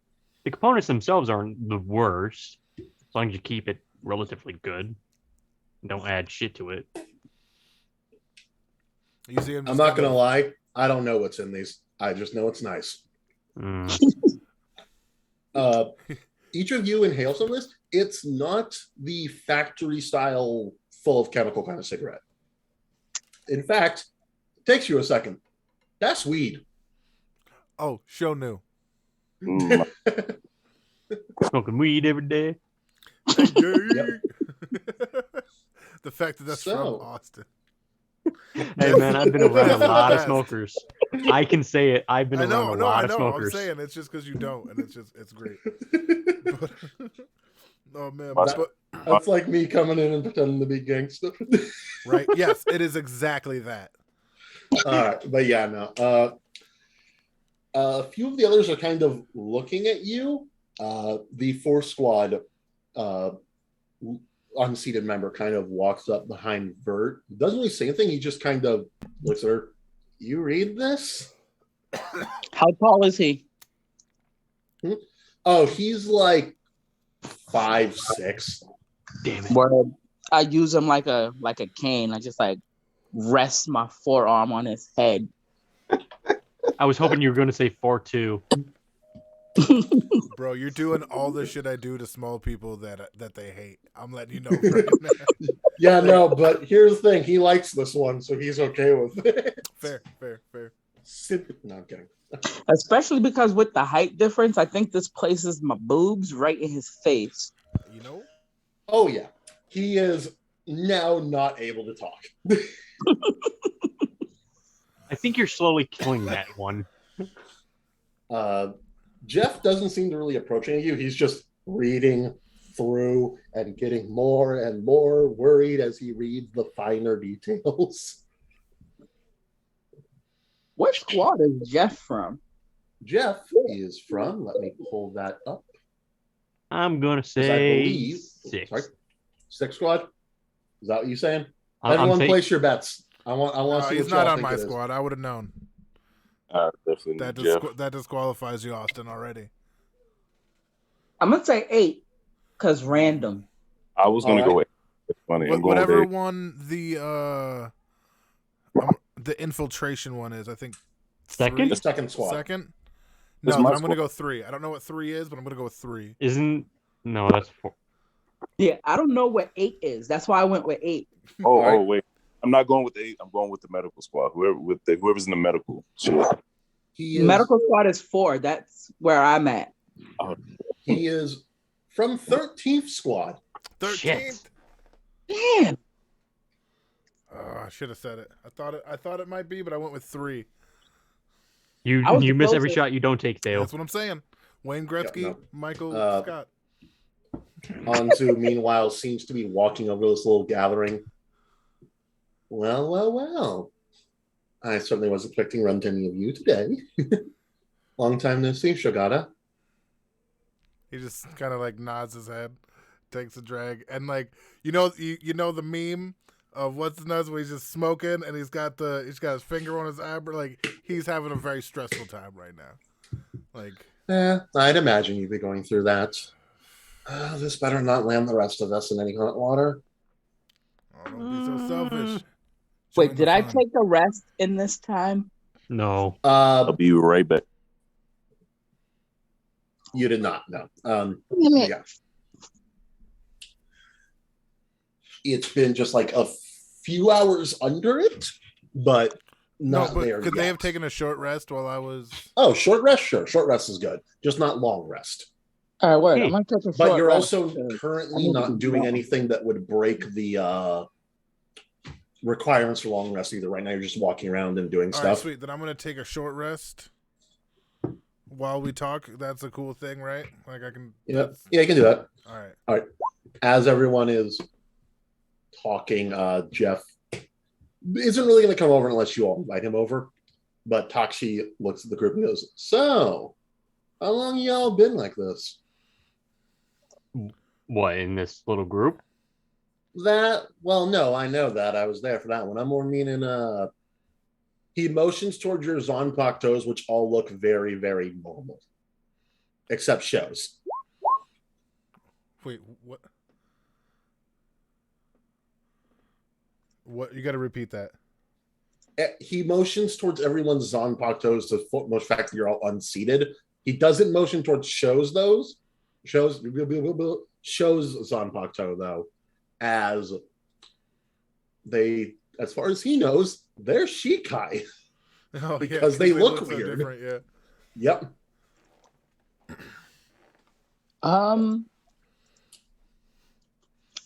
The components themselves aren't the worst, as long as you keep it relatively good. Don't add shit to it. You see him. I'm not gonna lie. I don't know what's in these. I just know it's nice. Mm. Each of you inhale some of this. It's not the factory style, full of chemical kind of cigarette. In fact, it takes you a second. That's weed. Oh, Show knew. Mm, Smoking weed every day. Yep. The fact that that's So- from Austin. Hey man, I've been around a lot of Yes. smokers. I can say it. I've been I around know, a no, lot I of know. smokers. I'm saying it's just because you don't, and it's great. But, oh man, That- but That's like me coming in and pretending to be gangster. right? Yes, it is exactly that. All right, but yeah, no. A few of the others are kind of looking at you. The fourth squad unseated member kind of walks up behind Vert. Doesn't really say anything. He just kind of looks at her. You read this? How tall is he? Oh, he's like 5'6". Damn it. Word. I use him like a cane. I just like rest my forearm on his head. I was hoping you were going to say 4'2". Bro, you're doing all the shit I do to small people that they hate. I'm letting you know right now. Yeah, no, but here's the thing. He likes this one, so he's okay with it. Fair. No, I'm kidding. Especially because with the height difference, I think this places my boobs right in his face. You know? Oh, yeah. He is now not able to talk. I think you're slowly killing that one. Jeff doesn't seem to really approach any of you. He's just reading through and getting more and more worried as he reads the finer details. What squad is Jeff from? Jeff is from, let me pull that up. I'm going to 'cause say I believe, 6. sorry, 6 squad? Is that what you're saying? I'm Everyone saying- place your bets. I want to see He's what not y'all on think my it is. squad. I would have known. Definitely That Jeff. that disqualifies you, Austin, already. I'm gonna say 8 because random. I was gonna All right. go with. It's funny. I'm going Whatever with one the infiltration one is, I think. Second? The second squad. Second? It's No, my then I'm going to squad. go 3. I don't know what 3 is, but I'm going to go with 3. No, that's 4. Yeah, I don't know what 8 is. That's why I went with 8. Oh, All right. wait. I'm not going with the 8. I'm going with the medical squad. Whoever's in the medical shit. He is, Medical squad is 4. That's where I'm at. he is from 13th squad. 13th. Damn. Oh, I should have said it. I thought it might be, but I went with 3. You I was miss the every closest. shot you don't take, Dale. That's what I'm saying. Wayne Gretzky, Yeah, no. Michael Scott. Anzu, meanwhile, seems to be walking over this little gathering. Well. I certainly wasn't expecting to run into any of you today. Long time no see, Shogata. He just kind of like nods his head, takes a drag, and like you know the meme of what's the nuts where he's just smoking and he's got his finger on his eyebrow, like he's having a very stressful time right now. Like, I'd imagine you'd be going through that. This better not land the rest of us in any hot water. oh, don't be so selfish. Wait, Join did the I fun. take a rest in this time? No. I'll be right back. You did not, no. Damn it. Yeah. It's been just like a few hours under it, but No, not but there could yet. they have taken a short rest while I was? Oh, short rest? Sure. Short rest is good. Just not long rest. All right, word. Hey, I'm gonna take a But short you're rest. also I currently need to not do doing that. anything that would break the requirements for long rest either. Right now, you're just walking around and doing All right, stuff. sweet. Then I'm gonna take a short rest while we talk. That's a cool thing, right? Like I can. Yeah, that's- yeah, you can do that. All right. As everyone is talking, Jeff isn't really going to come over unless you all invite him over. But Takshi looks at the group and goes, "So, how long y'all been like this?" What, in this little group? Well, no, I know that. I was there for that one. I'm more meaning, he motions towards your Zonpak toes, which all look very, very normal. Except shows. Wait, what? What? You got to repeat that. He motions towards everyone's Zonpak toes to most fact that you're all unseated. He doesn't motion towards shows Zonpak toe though, as far as he knows, they're Shikai. Oh, Because they look so weird. different, yeah. Yep.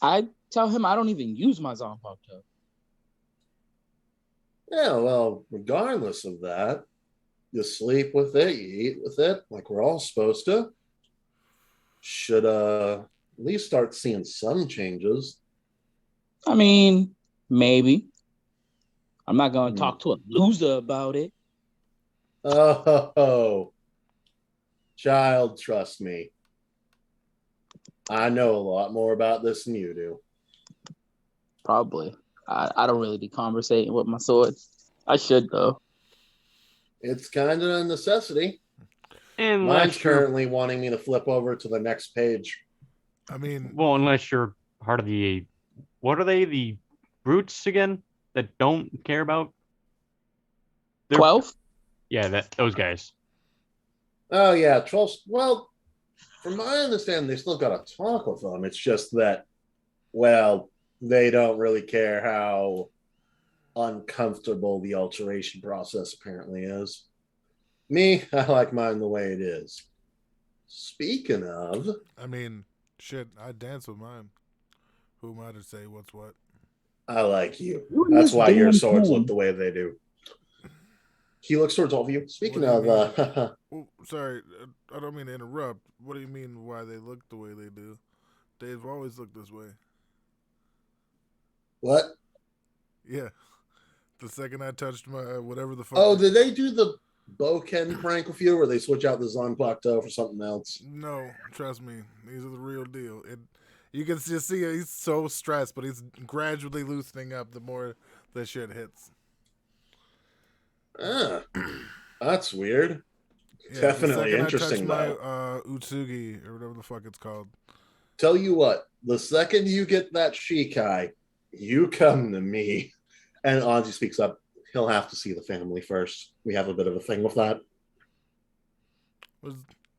I tell him I don't even use my Zonpop toe. Yeah, well, regardless of that, you sleep with it, you eat with it, like we're all supposed to. Should at least start seeing some changes. I mean, maybe. I'm not gonna talk to a loser about it. Oh, child, trust me. I know a lot more about this than you do. Probably. I don't really be conversating with my sword. I should though. It's kind of a necessity. Unless Mine's you're currently wanting me to flip over to the next page. I mean, well, unless you're part of the what are they? The brutes again that don't care about. They're 12? yeah, those guys. Oh, yeah, 12. Well, from my understanding, they still got to talk with them. It's just that, well, they don't really care how uncomfortable the alteration process apparently is. Me, I like mine the way it is. Speaking of, I mean, shit. I dance with mine. Who am I to say what's what? I like you. You in That's this why your damn swords look thing. the way they do. He looks towards all of you. Speaking What do you of, Oh, sorry, I don't mean to interrupt. What do you mean why they look the way they do? They've always looked this way. what? Yeah. The second I touched my whatever the fuck. Oh, did they do the Boken prank with you where they switch out the Zanpakuto for something else? No, trust me. These are the real deal. You can just see he's so stressed, but he's gradually loosening up the more the shit hits. Ah, that's weird. Yeah, the Definitely second I touch interesting, my though. Utsugi or whatever the fuck it's called. Tell you what, the second you get that Shikai, you come to me. And Anji speaks up. He'll have to see the family first. We have a bit of a thing with that.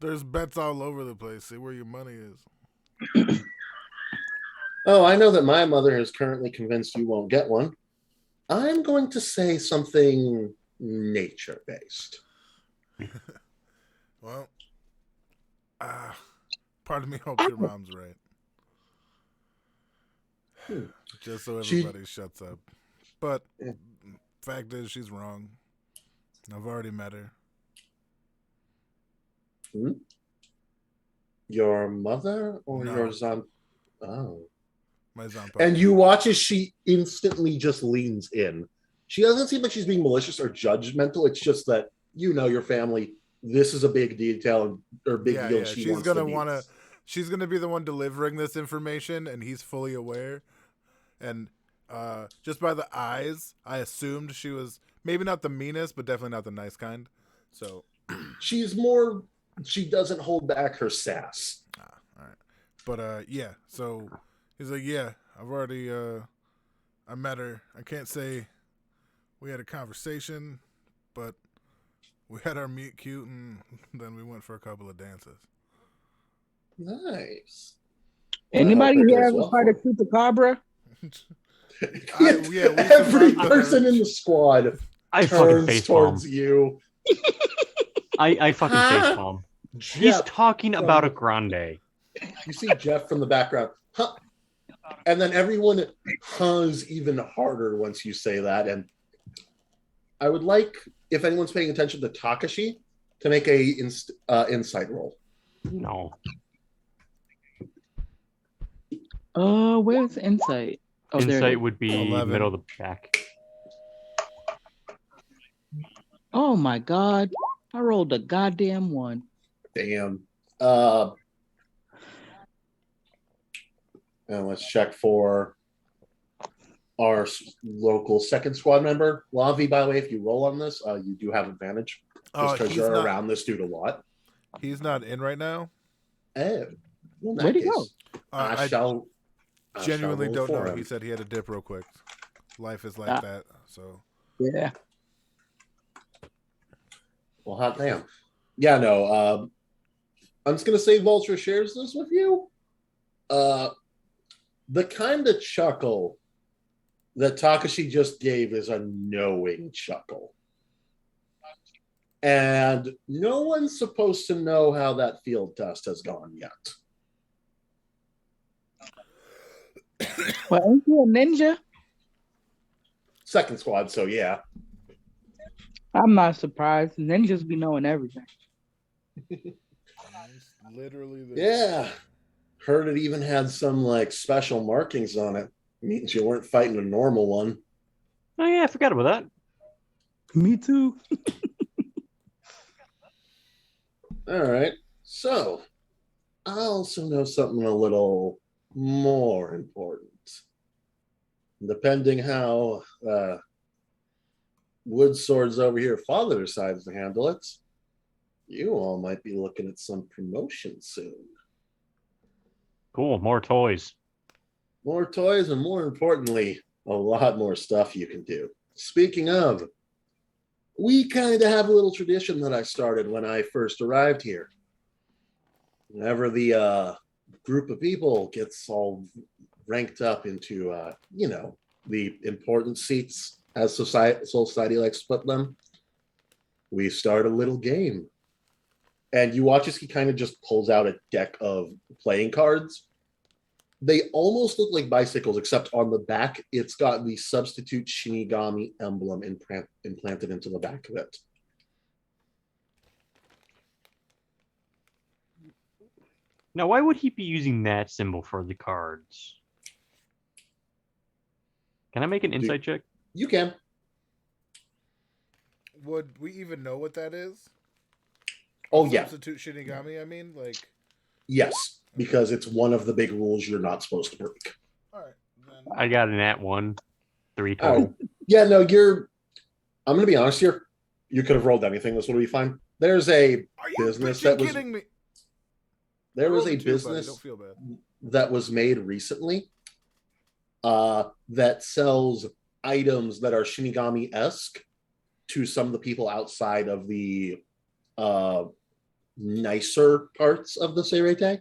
There's bets all over the place. See where your money is. Oh, I know that my mother is currently convinced you won't get one. I'm going to say something nature based. Well, part of me hopes your mom's right. Just so everybody shuts up. But fact is, she's wrong. I've already met her. Your mother or No. your Zan? Oh. My Zanpakuto. And you watch as she instantly just leans in. She doesn't seem like she's being malicious or judgmental. It's just that you know your family. This is a big detail or big deal. Yeah. She She's wants gonna to meet. wanna. She's gonna be the one delivering this information, and he's fully aware. And just by the eyes, I assumed she was maybe not the meanest, but definitely not the nice kind. So She's more. She doesn't hold back her sass. all right. But yeah. So he's like, yeah, I've already I met her. I can't say we had a conversation, but we had our meet cute, and then we went for a couple of dances. Nice. Anybody I hope it here goes ever well tried to for shoot the Cobra? We Every survived the person hurt. in the squad I fucking turns face towards palm. you. I fucking Huh? face palm. He's Jeff talking from- about a grande. You see Jeff from the background. Huh. And then everyone huns even harder once you say that. And I would like, if anyone's paying attention to Takashi, to make a insight roll. No. Where's insight? Oh, there it Insight is. would be 11. middle of the pack. Oh my god. I rolled a goddamn one. Damn. And let's check for our local second squad member. Lavi, by the way, if you roll on this, you do have advantage. Just because He's you're not- around this dude a lot. He's not in right now. Oh, well, in that Where'd he case, go? I shall Genuinely roll don't for know. him. He said he had to dip real quick. Life is like Ah. that. So Yeah. Well, hot damn. Yeah, no. I'm just gonna say Vulture shares this with you. The kind of chuckle that Takashi just gave is a knowing chuckle. And no one's supposed to know how that field test has gone yet. Well, ain't you a ninja? Second squad, so yeah. I'm not surprised. Ninjas be knowing everything. literally, Yeah. Heard it even had some like special markings on it. Means you weren't fighting a normal one. Oh yeah, I forgot about that. Me too. All right. So I also know something a little more important. Depending how Wood Swords over here father decides to handle it, you all might be looking at some promotion soon. Cool, more toys. More toys, and more importantly, a lot more stuff you can do. Speaking of, we kind of have a little tradition that I started when I first arrived here. Whenever the group of people gets all ranked up into, the important seats as society likes to put them, we start a little game. And you watch as he kind of just pulls out a deck of playing cards. They almost look like bicycles, except on the back, it's got the substitute Shinigami emblem implanted into the back of it. Now, why would he be using that symbol for the cards? Can I make an insight check? You can. Would we even know what that is? Oh, yeah. Substitute Shinigami, I mean? Like, Yes, because it's one of the big rules you're not supposed to break. all right. Then, I got an at 1, 3 All total. right. Yeah, no, I'm going to be honest here. You could have rolled anything. This would be fine. There's a are you business bitching that was kidding me? there I was rolled a a 2, buddy. business Don't feel bad. that was made recently that sells items that are Shinigami-esque to some of the people outside of the nicer parts of the Seirete.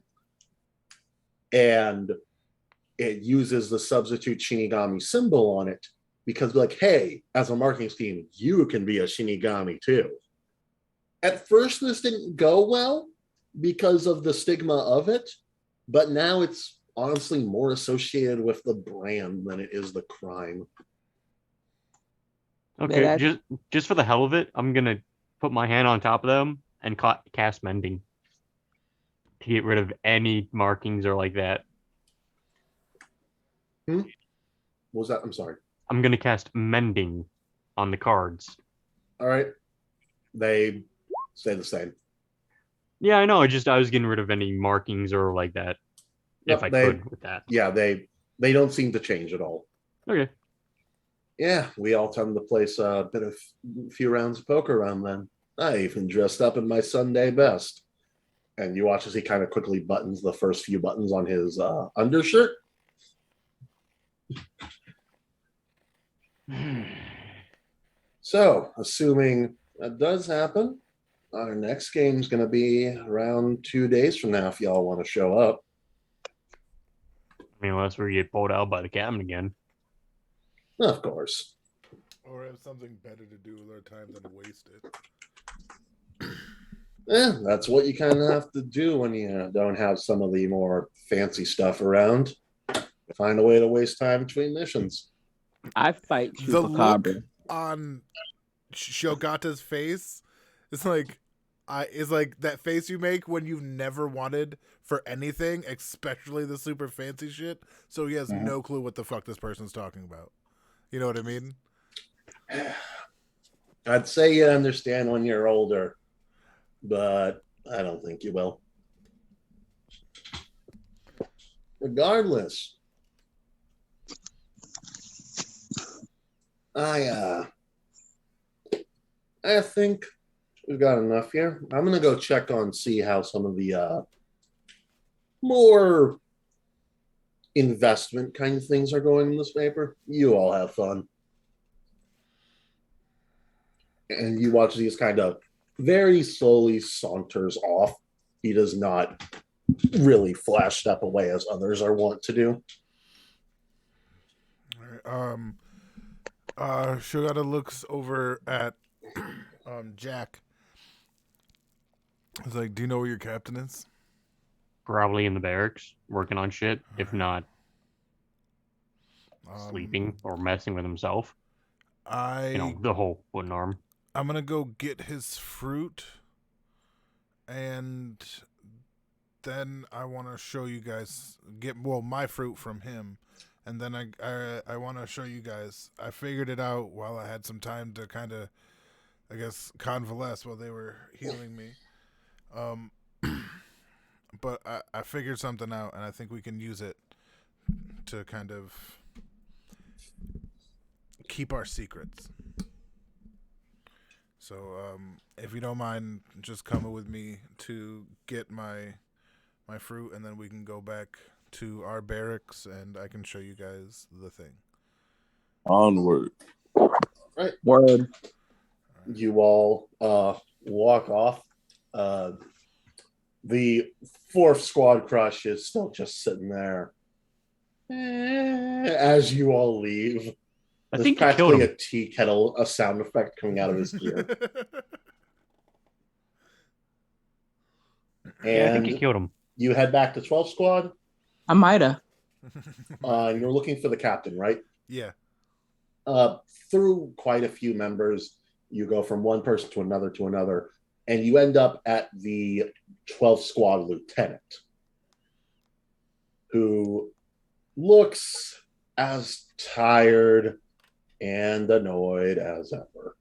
And it uses the substitute Shinigami symbol on it because, like, hey, as a marketing scheme, you can be a Shinigami too. At first, this didn't go well because of the stigma of it, but now it's honestly more associated with the brand than it is the crime. Okay, Yeah, just for the hell of it, I'm gonna put my hand on top of them and cast mending to get rid of any markings or like that. What was that? I'm sorry. I'm gonna cast mending on the cards. All right. They stay the same. Yeah, I know. I was getting rid of any markings or like that, if I could with that. Yeah, they don't seem to change at all. Okay. Yeah, we all time to place a few rounds of poker around then. I even dressed up in my Sunday best. And you watch as he kind of quickly buttons the first few buttons on his undershirt. So, assuming that does happen, our next game is going to be around 2 days from now if y'all want to show up. I mean, unless we get pulled out by the captain again. Of course. Or have something better to do with our time than to waste it. That's what you kind of have to do when you don't have some of the more fancy stuff around. Find a way to waste time between missions. I fight The look Chupacabra. on Shogata's face is like that face you make when you've never wanted for anything, especially the super fancy shit. So he has no clue what the fuck this person's talking about. You know what I mean? I'd say you understand when you're older, but I don't think you will. Regardless, I think we've got enough here. I'm gonna go check on see how some of the more investment kind of things are going in this paper. You all have fun. And you watch these kind of very slowly saunters off. He does not really flash step away as others are wont to do. All right. Shogata looks over at Jack. He's like, "Do you know where your captain is?" Probably in the barracks, working on shit. If not, sleeping or messing with himself. The whole wooden arm. I'm gonna go get his fruit, and then I want to show you guys my fruit from him, and then I want to show you guys. I figured it out while I had some time to kind of, I guess, convalesce while they were healing me. Um, but I figured something out, and I think we can use it to kind of keep our secrets. So, if you don't mind, just coming with me to get my fruit, and then we can go back to our barracks, and I can show you guys the thing. Onward. Word. You all walk off. The fourth squad crush is still just sitting there. As you all leave, I there's think you killed practically him. a tea kettle, a sound effect coming out of his ear. Yeah, I think you And killed him. you head back to 12 squad, I might have. and you're looking for the captain, right? Yeah. Through quite a few members, you go from one person to another, and you end up at the 12th squad lieutenant, who looks as tired and annoyed as ever.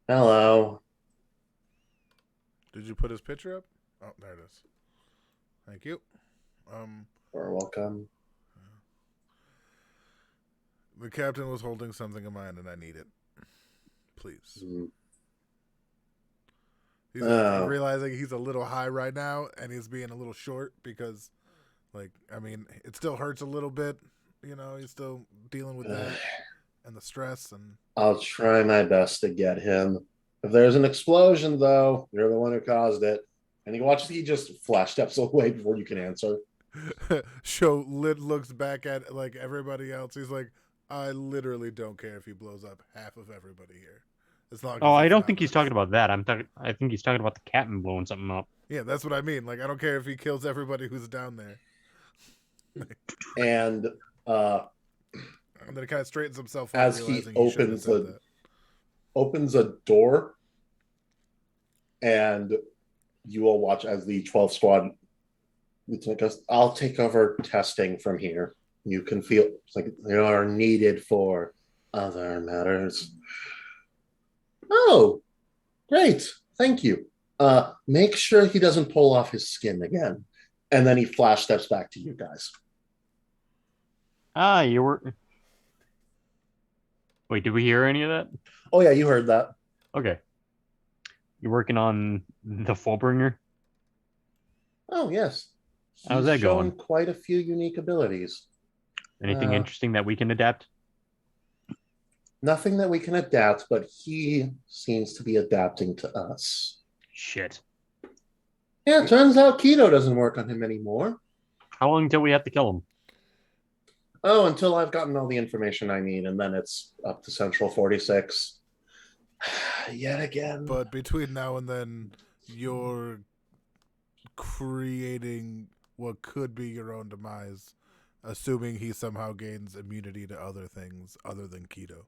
Hello. Did you put his picture up? Oh, there it is. Thank you. You're welcome. The captain was holding something in mine, and I need it. Please. He's realizing he's a little high right now, and he's being a little short because, like, I mean, it still hurts a little bit. You know, he's still dealing with that and the stress. And I'll try my best to get him. If there's an explosion, though, you're the one who caused it. And he just flash steps away before you can answer. looks back at like everybody else. He's like, I literally don't care if he blows up half of everybody here. As long Oh, as I don't not think he's us. talking about that. I think he's talking about the captain blowing something up. Yeah, that's what I mean. Like, I don't care if he kills everybody who's down there. And then it kind of straightens himself up, as he realizing he shouldn't have said that. opens a door, and you all watch as the 12th squad lieutenant goes, I'll take over testing from here. You can feel like they are needed for other matters. Oh, great. Thank you. Make sure he doesn't pull off his skin again. And then he flash steps back to you guys. Ah, you were. Wait, did we hear any of that? Oh, yeah, you heard that. Okay. You're working on the Fullbringer? Oh, yes. How's He's that shown going? quite a few unique abilities. Anything interesting that we can adapt? Nothing that we can adapt, but he seems to be adapting to us. Shit. Yeah, it turns out keto doesn't work on him anymore. How long till we have to kill him? Oh, until I've gotten all the information I need, and then it's up to Central 46. Yet again. But between now and then, you're creating what could be your own demise, assuming he somehow gains immunity to other things other than keto.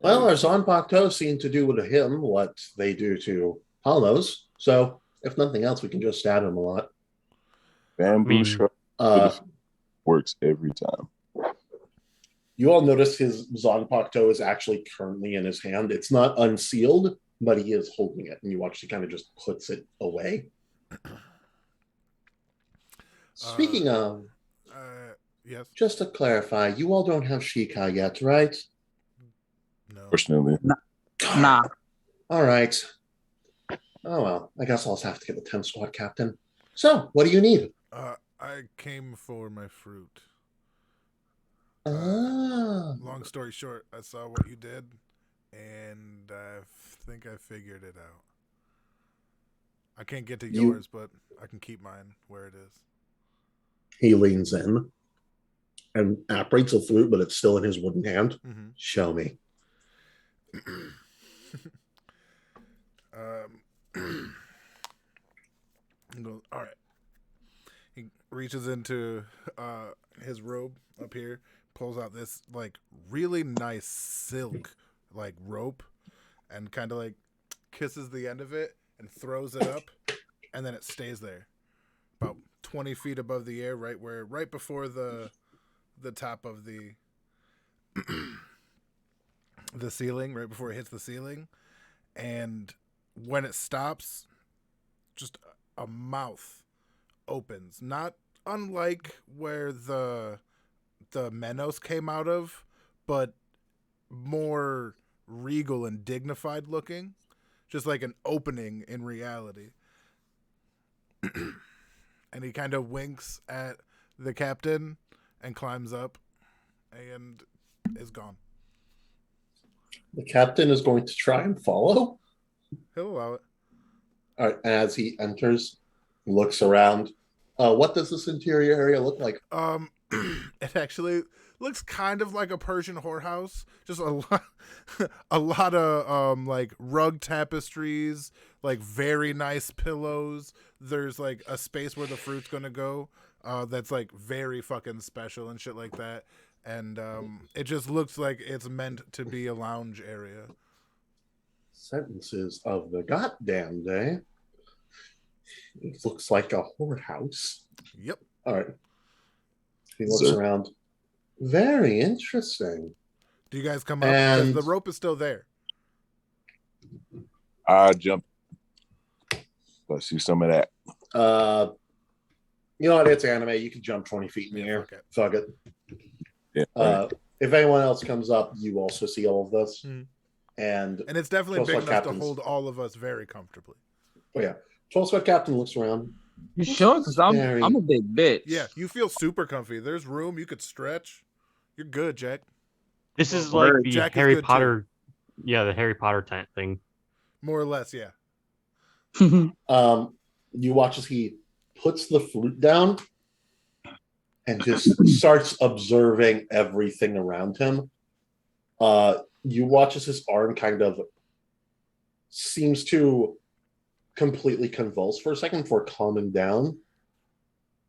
Well, our Zanpakuto seem to do to him what they do to Hollows. So, if nothing else, we can just stab him a lot. Bamboo shot works every time. You all notice his Zanpakuto is actually currently in his hand. It's not unsealed, but he is holding it, and you watch he kind of just puts it away. Speaking of, yes. Just to clarify, you all don't have Shika yet, right? No. Unfortunately. Nah. All right. Oh, well, I guess I'll just have to get the 10 squad captain. So, what do you need? I came for my fruit. Ah. Long story short, I saw what you did, and I think I figured it out. I can't get to yours, but I can keep mine where it is. He leans in and operates a flute, but it's still in his wooden hand. Mm-hmm. Show me. He goes, all right. He reaches into his robe up here, pulls out this like really nice silk like rope, and kind of like kisses the end of it and throws it up, and then it stays there, about 20 feet above the air, right before the top of the the ceiling, right before it hits the ceiling. And when it stops, just a mouth opens, not unlike where the Menos came out of, but more regal and dignified looking, just like an opening in reality. And he kind of winks at the captain and climbs up and is gone. The captain is going to try and follow. He'll allow it. All right, as he enters, he looks around. What does this interior area look like? It actually looks kind of like a Persian whorehouse. Just a lot of like rug tapestries, like very nice pillows. There's like a space where the fruit's gonna go. That's like very fucking special and shit like that. And it just looks like it's meant to be a lounge area. Sentences of the goddamn day. It looks like a whorehouse. Yep. All right. He looks Sir. around. Very interesting. Do you guys come up? Because And the rope is still there. I jump. Let's see some of that. you know what? It's anime. You can jump 20 feet in the air. Fuck it. Fuck it. Yeah. Right. If anyone else comes up, you also see all of this. Mhm. And And it's definitely 12 big Sweat enough Captains. to hold all of us very comfortably. Oh yeah, 12 Sweat Captain looks around. You sure? Because I'm a big bitch. Yeah, you feel super comfy. There's room. You could stretch. You're good, Jack. This is Well, like the Jack is Harry good, too. Potter. Yeah, the Harry Potter tent thing. More or less, yeah. You watch as he puts the flute down and just starts observing everything around him. You watch as his arm kind of seems to completely convulse for a second before calming down.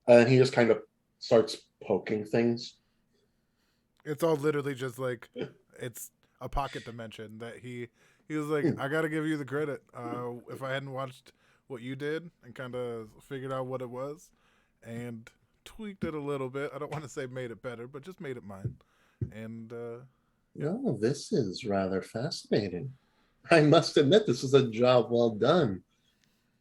And he just kind of starts poking things. It's all literally just like, it's a pocket dimension that he was like, I got to give you the credit. If I hadn't watched what you did and kind of figured out what it was and tweaked it a little bit, I don't want to say made it better, but just made it mine. And No, this is rather fascinating. I must admit, this is a job well done.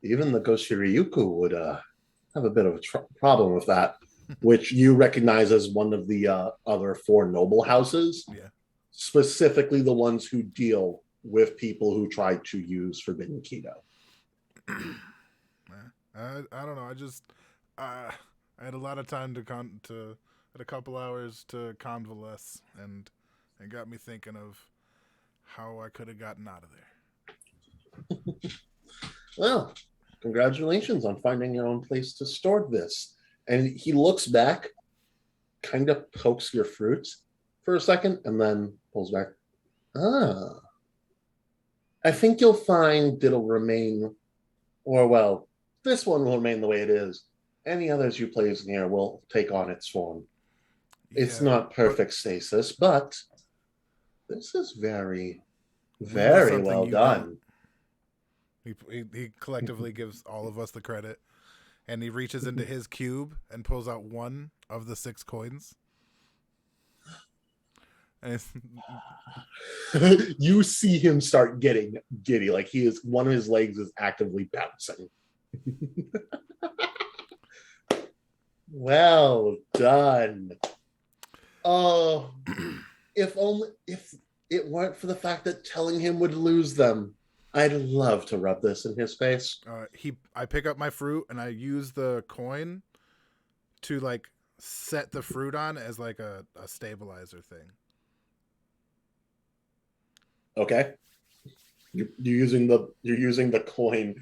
Even the Goshiryuku would have a bit of a problem with that, which you recognize as one of the other four noble houses. Yeah. Specifically the ones who deal with people who try to use forbidden keto. I don't know. I just I had a lot of time had a couple hours to convalesce, and it got me thinking of how I could have gotten out of there. Well, congratulations on finding your own place to store this. And he looks back, kind of pokes your fruit for a second, and then pulls back. I think you'll find it'll remain, or well, this one will remain the way it is. Any others you place in here will take on its form. It's Yeah, not perfect stasis, but this is very, know very something well you done. He collectively gives all of us the credit, and he reaches into his cube and pulls out one of the 6 coins. And You see him start getting giddy, like he is one of his legs is actively bouncing. Well done. Oh, if it weren't for the fact that telling him would lose them, I'd love to rub this in his face. I pick up my fruit and I use the coin to like set the fruit on as like a stabilizer thing. Okay, you're using the coin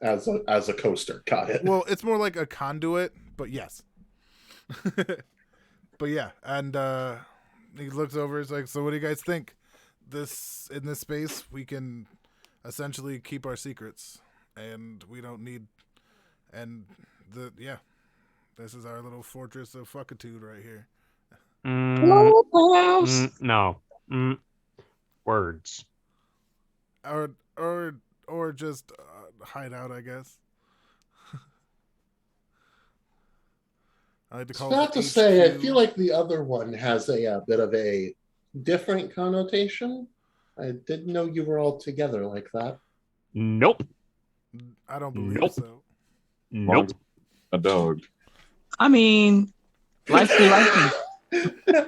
as a coaster. Got it. Well, it's more like a conduit, but yes. But yeah, and he looks over. He's like, "So, what do you guys think? In this space, we can essentially keep our secrets, and we don't need. And this is our little fortress of fuckitude right here. No. Words. Or just hide out, I guess. I like to call Not it to HQ. say, I feel like the other one has a bit of a different connotation. I didn't know you were all together like that. Nope. I don't believe Nope. so. Nope. A dog. I mean, life's be life.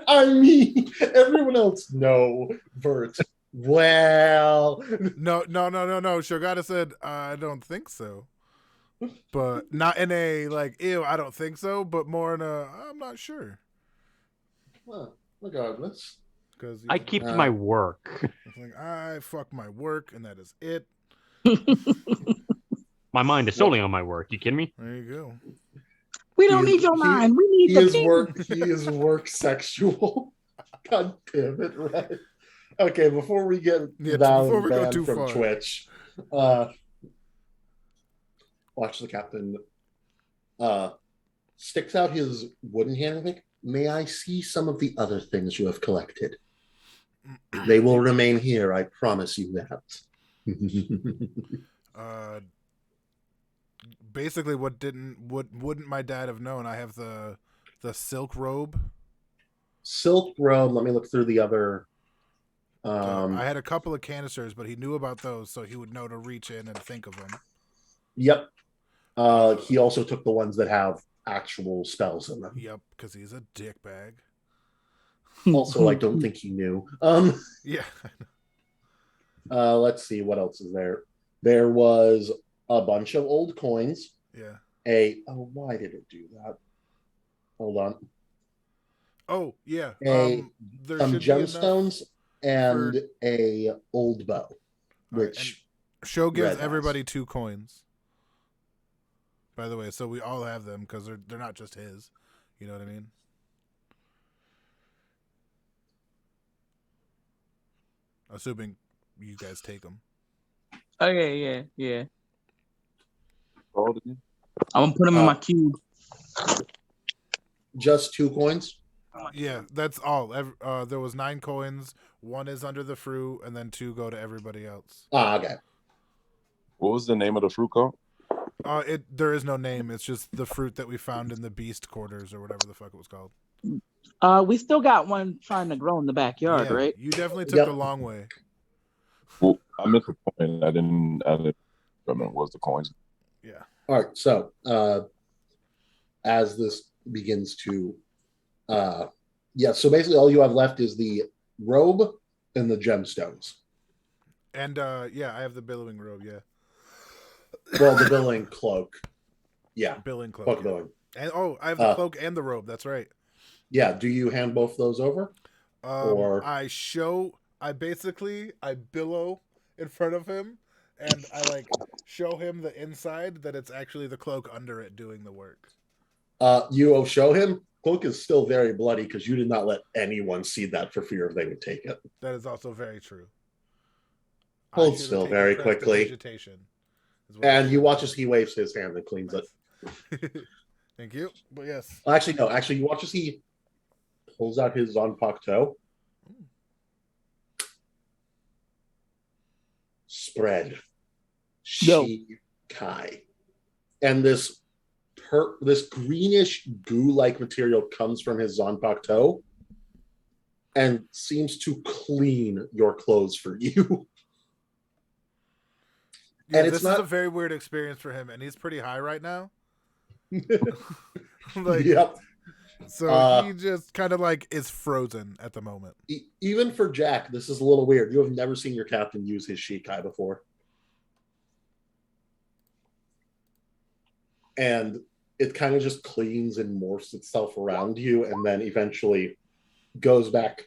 I mean, everyone else, no, Vert. Well, No. Shogata said, I don't think so. But not in a, like, ew, I don't think so, but more in a, I'm not sure. well, regardless. Because I keep to my work. it's like, I fuck my work, and that is it. My mind is solely on my work. You kidding me? There you go. We don't need your mind. We need He the is ping. work. He is work sexual. God damn it! Right. Okay, before we get before we go banned too from far. Twitch, watch the captain sticks out his wooden hand and think, may I see some of the other things you have collected? They will remain here, I promise you that. Basically, wouldn't my dad have known? I have the silk robe. Silk robe. Let me look through the other. I had a couple of canisters, but he knew about those, so he would know to reach in and think of them. Yep. He also took the ones that have actual spells in them. Yep, because he's a dickbag. Also, I don't think he knew. Yeah. Let's see what else is there. There was a bunch of old coins. Yeah. Why did it do that? Hold on. Oh yeah. There some gemstones and a old bow, which Show gives everybody 2 coins. By the way, so we all have them because they're not just his. You know what I mean? Assuming you guys take them. Okay, yeah. I'm gonna put them in my cube. Just 2 coins? Yeah, that's all. There was 9 coins. 1 is under the fruit, and then 2 go to everybody else. Okay. What was the name of the fruit called? There is no name. It's just the fruit that we found in the beast quarters or whatever the fuck it was called. We still got one trying to grow in the backyard, right? You definitely took the long way. Well, I meant the coin. I didn't remember what was the coins. Yeah. All right. So, as this begins to, so basically all you have left is the robe and the gemstones. And I have the billowing robe. Yeah. Well, the billowing cloak. Yeah. Billing cloak. Cloak billowing. And I have the cloak and the robe. That's right. Yeah. Do you hand both those over? Or I billow in front of him, and I show him the inside that it's actually the cloak under it doing the work. You will show him. Cloak is still very bloody because you did not let anyone see that for fear they would take it. That is also very true. Hold still very quickly. And you watch as he waves his hand and cleans it. Thank you. But yes. Actually, no. Actually, you watch as he pulls out his Zanpakuto. Spread. Shikai. And this greenish goo-like material comes from his Zanpakuto and seems to clean your clothes for you. Yeah, and this is a very weird experience for him, and he's pretty high right now. Yep. So he just kind of is frozen at the moment. Even for Jack, this is a little weird. You have never seen your captain use his Shikai before. And it kind of just cleans and morphs itself around you and then eventually goes back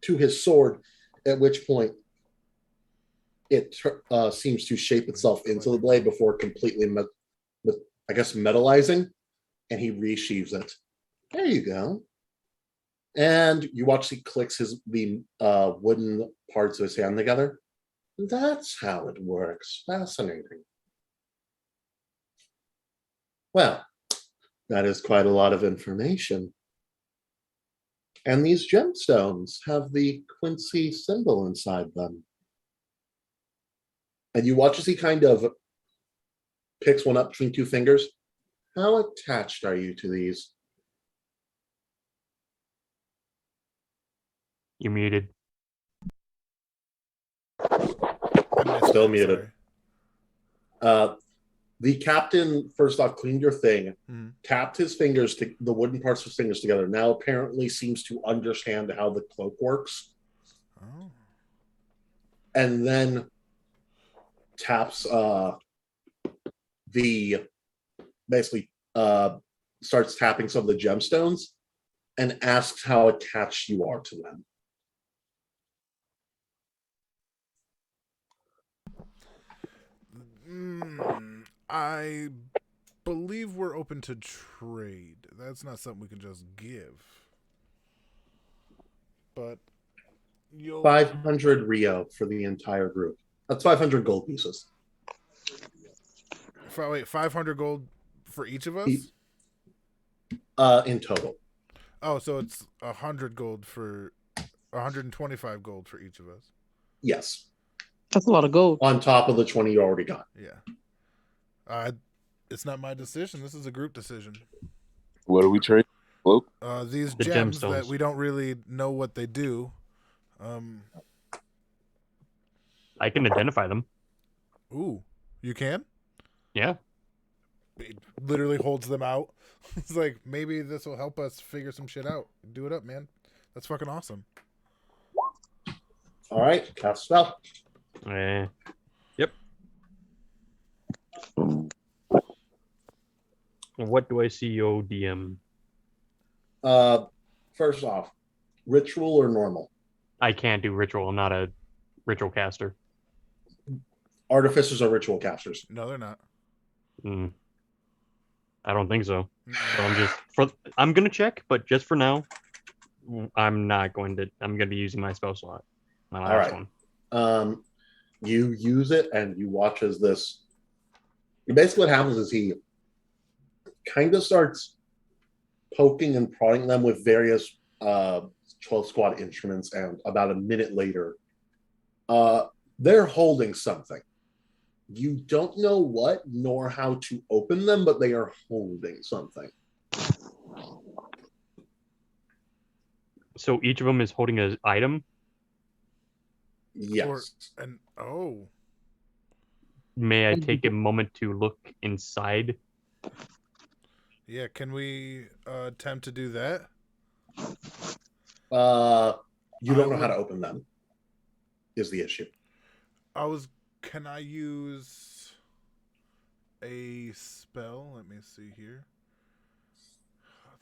to his sword, at which point it seems to shape itself into the blade before completely, metallizing, and he resheaves it. There you go. And you watch he clicks the wooden parts of his hand together. That's how it works. Fascinating. Well, that is quite a lot of information. And these gemstones have the Quincy symbol inside them. And you watch as he kind of picks one up between 2 fingers. How attached are you to these? You're muted. Still muted. The captain first off cleaned your thing, Mhm. tapped his fingers to the wooden parts of his fingers together. Now apparently seems to understand how the cloak works, Oh. and then taps the basically starts tapping some of the gemstones and asks how attached you are to them. I believe we're open to trade. That's not something we can just give. But you'll 500 Rio for the entire group. That's 500 gold pieces. wait, 500 gold for each of us? In total. Oh, so it's 100 gold for 125 gold for each of us. Yes. That's a lot of gold. On top of the 20 you already got. Yeah. It's not my decision. This is a group decision. What do we trade? Cloak? These The gems gemstones. that we don't really know what they do. I can identify them. Ooh, you can? Yeah. It literally holds them out. It's like, maybe this will help us figure some shit out. Do it up, man. That's fucking awesome. All right, cast spell. Yep. What do I see, ODM? First off, ritual or normal? I can't do ritual. I'm not a ritual caster. Artificers are ritual casters. No, they're not. I don't think so. So I'm gonna check, but just for now, I'm not going to. I'm gonna be using my spell slot. My last one. You use it and you watch as this. Basically, what happens is he kind of starts poking and prodding them with various 12 squad instruments, and about a minute later, they're holding something. You don't know what nor how to open them, but they are holding something. So each of them is holding an item. Yes. May I take a moment to look inside? Yeah, can we attempt to do that? You don't know how to open them, is the issue. Can I use a spell? Let me see here.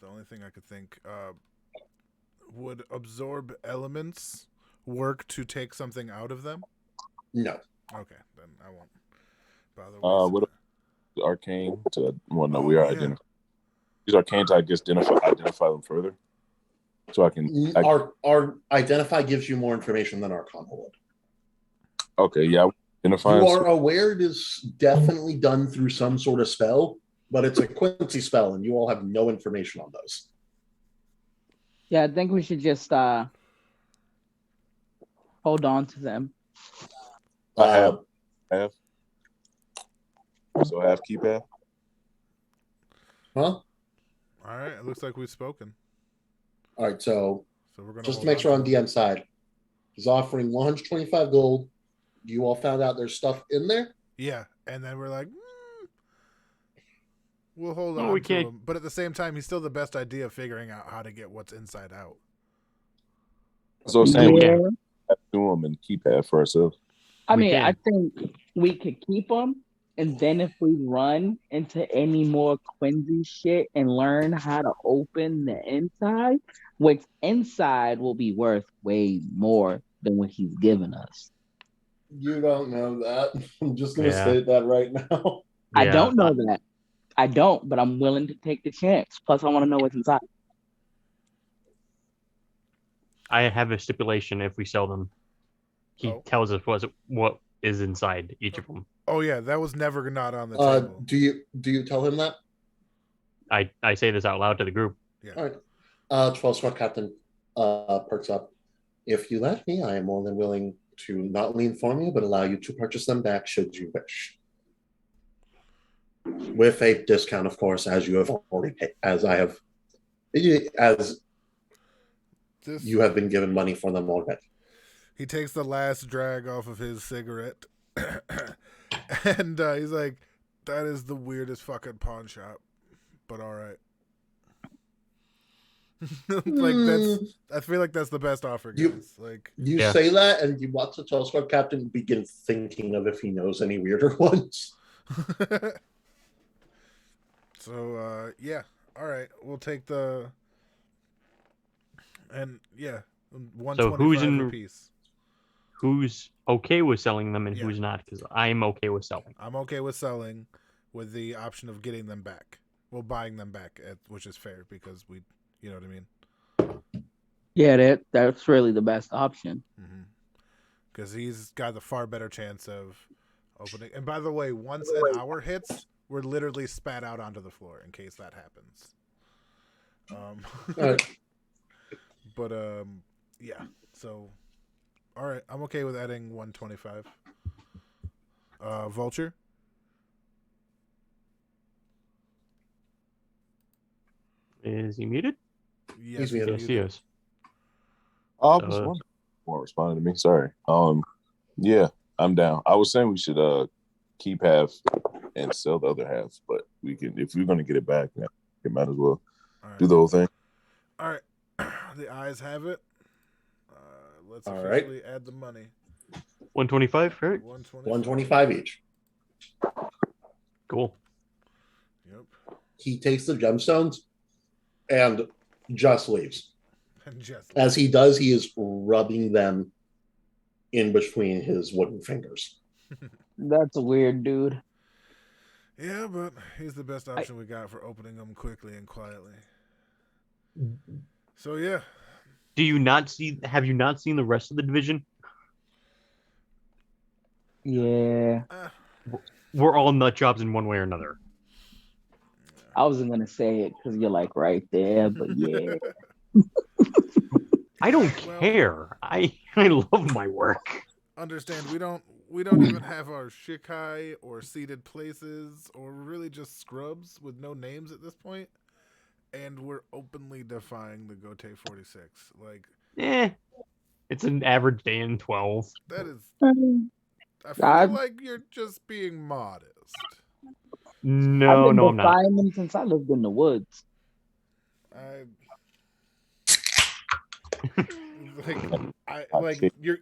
The only thing I could think, would absorb elements work to take something out of them? No. Okay, then I won't bother. What arcane to? Well, no, we are identifying. Use arcane to, I guess, identify them further. So I can. Our identify gives you more information than Arcana would. Okay, yeah. Identify. You are aware it is definitely done through some sort of spell, but it's a Quincy spell, and you all have no information on those. Yeah, I think we should just hold on to them. I have. So I have keep half. Huh? All right, it looks like we've spoken. All right, so we're gonna just to make sure on DM side, he's offering 125 gold. You all found out there's stuff in there? Yeah, and then we're like, we'll hold on to him. But at the same time, he's still the best idea of figuring out how to get what's inside out. So saying we can do them and keep half for ourselves. I think we could keep them, and then if we run into any more Quincy shit and learn how to open the inside, what's inside will be worth way more than what he's given us. You don't know that. I'm just going to state that right now. I don't know that. I don't, but I'm willing to take the chance. Plus, I want to know what's inside. I have a stipulation if we sell them. He tells us what is inside each of them. Oh yeah, that was never not on the table. Do you tell him that? I say this out loud to the group. Yeah. All right. 12 squad captain perks up. If you let me, I am more than willing to not only inform you, but allow you to purchase them back should you wish. With a discount, of course, as you have already paid, you have been given money for them already. He takes the last drag off of his cigarette, and he's like, That is the weirdest fucking pawn shop, but all right. Like that's. I feel like that's the best offer, You- guys. Like, You Yeah. say that, and you watch the telescope captain begin thinking of if he knows any weirder ones. so yeah, all right. We'll take the and yeah, So who's 125 in? apiece. Who's okay with selling them and Yeah. who's not? Because I'm okay with selling. I'm okay with selling, with the option of getting them back. Well, buying them back, which is fair because we, you know what I mean. Yeah, that's really the best option. Because he's got the far better chance of opening. And by the way, once an hour hits, we're literally spat out onto the floor in case that happens. Uh, But yeah. So, all right, I'm okay with adding 125. Vulture. Is he muted? Yes, He's muted. Yes, he is. I was wondering. Won't respond to me. Sorry. Yeah, I'm down. I was saying we should keep half and sell the other half, but we can if we're gonna get it back, we might as well All right. do the whole thing. All right. The eyes have it. Let's All right. officially add the money. 125, right? 125 each. Cool. Yep. He takes the gemstones and just leaves. And just As he does, he is rubbing them in between his wooden fingers. That's a weird dude. yeah, but he's the best option we got for opening them quickly and quietly. So yeah, Do you not see? Have you not seen the rest of the division? Yeah. We're all nut jobs in one way or another. I wasn't gonna say it because you're like right there, but yeah. I don't Well- care. I love my work. understand we don't even have our shikai or seated places or really just scrubs with no names at this point, and we're openly defying the Gote 46. Like It's an average day in 12. that is. I've I feel I've- like you're just being modest. No, been no, I'm not. defying them since I lived in the woods. I like you're.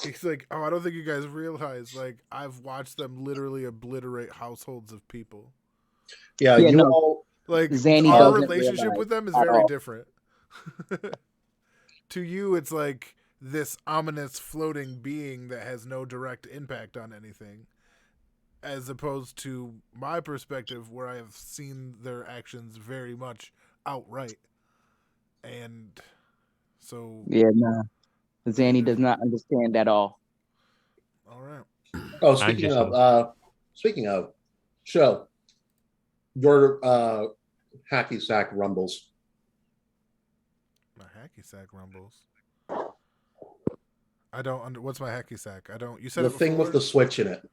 He's like, oh, I don't think you guys realize. Like, I've watched them literally obliterate households of people. Yeah, Yeah, you no. all. Like, Zanny our doesn't relationship realize with them is at very all. different. To you, it's like this ominous floating being that has no direct impact on anything, as opposed to my perspective, where I have seen their actions very much outright. And so, Yeah, nah. Zanny does not understand at all. all right. Oh, just- speaking of, show your hacky sack rumbles. My hacky sack rumbles. I don't what's my hacky sack? I don't. You said The it thing with before? the switch in it.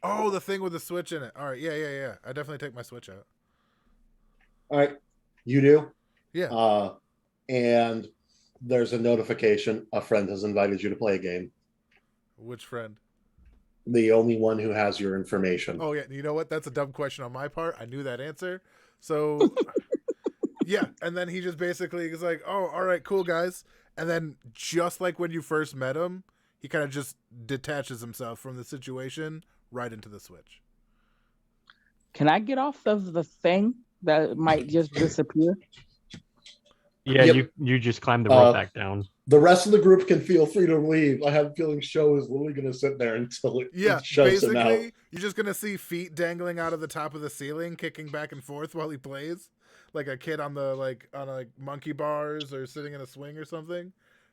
Oh, the thing with the switch in it. All right, yeah. I definitely take my switch out. All right, you do. Yeah. And there's a notification. A friend has invited you to play a game. Which friend? The only one who has your information. Oh yeah. You know what? That's a dumb question on my part. I knew that answer. So yeah. And then he just basically is like, "Oh, all right, cool, guys." And then just like when you first met him, he kind of just detaches himself from the situation right into the switch. Can I get off of the thing that might just disappear? Yeah, Yep. you just climb the rope back down. The rest of the group can feel free to leave. I have a feeling Show is literally going to sit there until it Yeah, shoves him out. basically, you're just gonna see feet dangling out of the top of the ceiling, kicking back and forth while he plays, like a kid on monkey bars or sitting in a swing or something,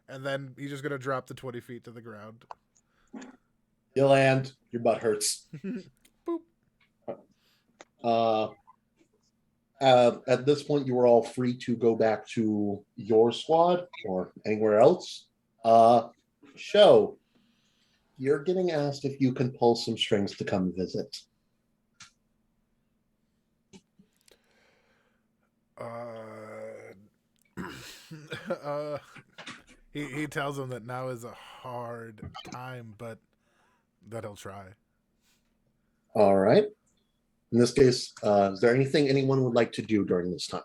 and then he's just gonna drop the 20 feet to the ground. You land, your butt hurts. Boop. At this point, you are all free to go back to your squad or anywhere else. Show, you're getting asked if you can pull some strings to come visit. He tells him that now is a hard time, but that he'll try. All right. In this case, is there anything anyone would like to do during this time?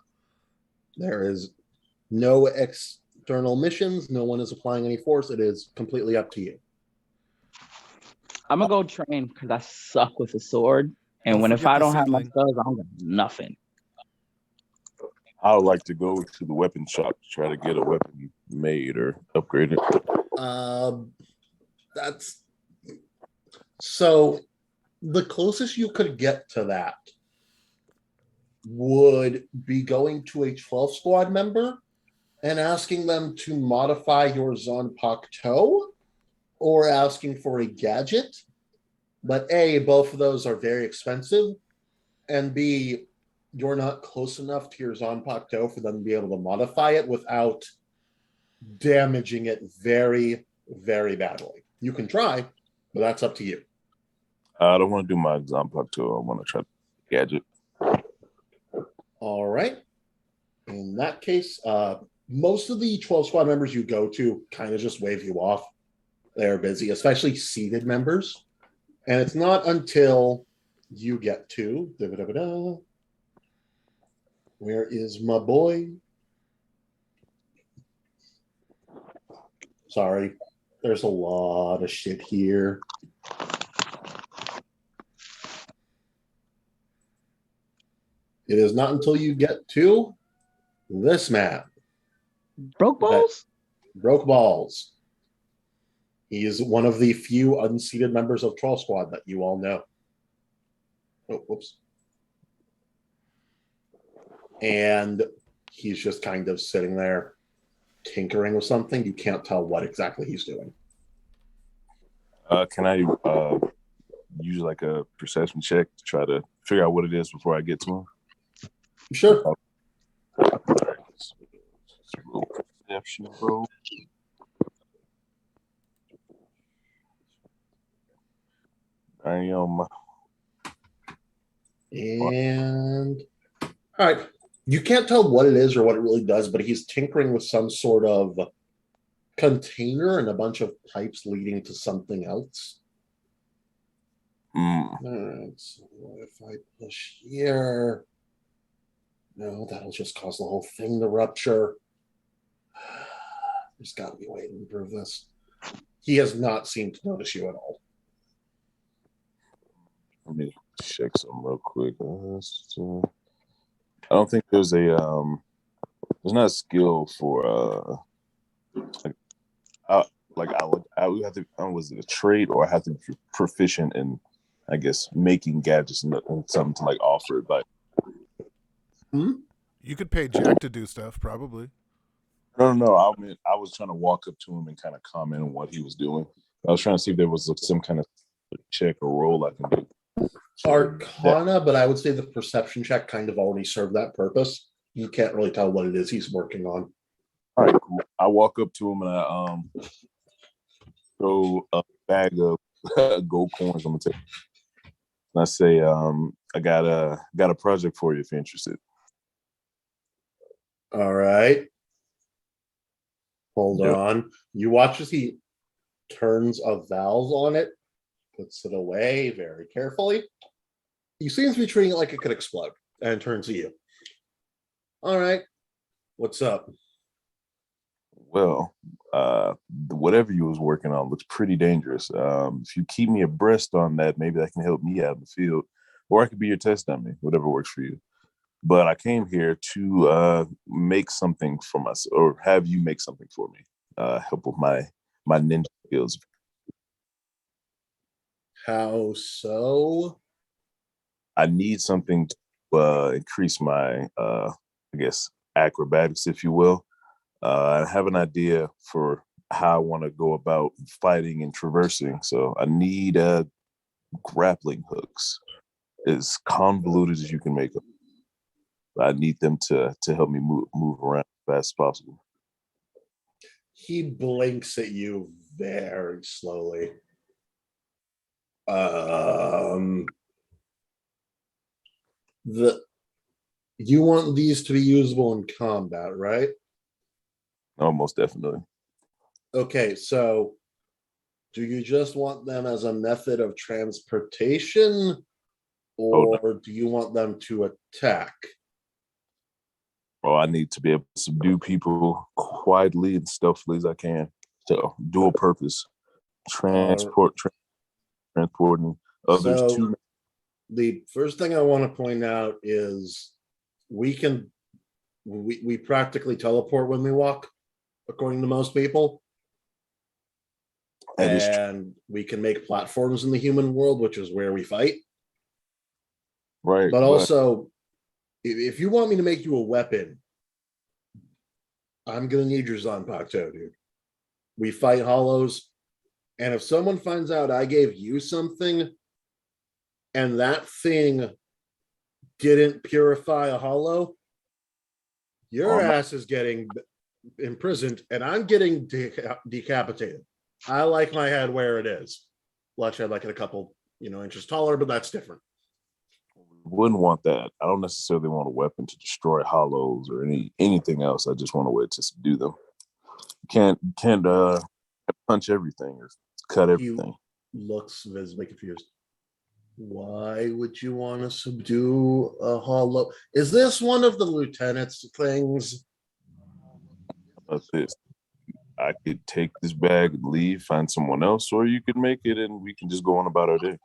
There is no external missions. No one is applying any force. It is completely up to you. I'm gonna go train because I suck with a sword. And Don't if forget I the don't have my seedling. spells, I don't got nothing. I would like to go to the weapon shop to try to get a weapon made or upgraded. That's so the closest you could get to that would be going to a 12 squad member and asking them to modify your Zanpakuto or asking for a gadget. But A, both of those are very expensive. And B, you're not close enough to your Zanpakuto for them to be able to modify it without damaging it very, very badly. You can try, but that's up to you. I don't want to do my Zanpakuto. I want to try the gadget. All right. In that case, most of the 12 squad members you go to kind of just wave you off. They're busy, especially seated members. And it's not until you get to where is my boy? Sorry, there's a lot of shit here. It is not until you get to this map. Broke balls? Broke Balls. He is one of the few unseated members of Troll Squad that you all know. Oh, whoops. And he's just kind of sitting there tinkering with something. You can't tell what exactly he's doing. Can I use like a perception check to try to figure out what it is before I get to him? Sure. Perception, bro. I am. And all right. You can't tell what it is or what it really does, but he's tinkering with some sort of container and a bunch of pipes leading to something else. All right. So what if I push here? No, that'll just cause the whole thing to rupture. There's got to be a way to improve this. He has not seemed to notice you at all. Let me check something real quick. I don't think there's a there's not a skill for I would have to, was it a trade or I have to be proficient in, I guess, making gadgets and something to like offer it, but You could pay Jack to do stuff, probably. no. I mean, I was trying to walk up to him and kind of comment on what he was doing. I was trying to see if there was some kind of check or roll I can do. Arcana, but I would say the perception check kind of already served that purpose. You can't really tell what it is he's working on. All right, cool. I walk up to him and I throw a bag of gold coins on the table. And I say, I got a project for you if you're interested. All right. Hold Yep. on. You watch as he turns a valve on it, puts it away very carefully. He seems to be treating it like it could explode and turns to you. All right. What's up? Well, whatever you was working on looks pretty dangerous. If you keep me abreast on that, maybe that can help me out in the field, or I could be your test dummy, whatever works for you. But I came here to make something for myself, or have you make something for me. Help with my ninja skills. How so? I need something to increase my, I guess, acrobatics, if you will. I have an idea for how I want to go about fighting and traversing. So I need grappling hooks, as convoluted as you can make them. I need them to help me move around as fast as possible. He blinks at you very slowly. You want these to be usable in combat, right? Oh, most definitely. Okay, so do you just want them as a method of transportation, or do you want them to attack? Well, I need to be able to subdue people quietly and stealthily as I can. So, dual purpose, transporting others So to. the first thing I want to point out is we practically teleport when we walk, according to most people. And we can make platforms in the human world, which is where we fight. Right. But also, if you want me to make you a weapon, I'm going to need your Zanpakuto, dude. We fight hollows. And if someone finds out I gave you something and that thing didn't purify a hollow, your ass is getting imprisoned and I'm getting decapitated. I like my head where it is. Well, actually, I'd like it a couple, inches taller, but that's different. Wouldn't want that. I don't necessarily want a weapon to destroy hollows or anything else. I just want a way to subdue them. Can't punch everything or cut everything. He looks visibly confused. Why would you want to subdue a hollow? Is this one of the lieutenant's things? About this, I could take this bag and leave, find someone else, or you could make it and we can just go on about our day.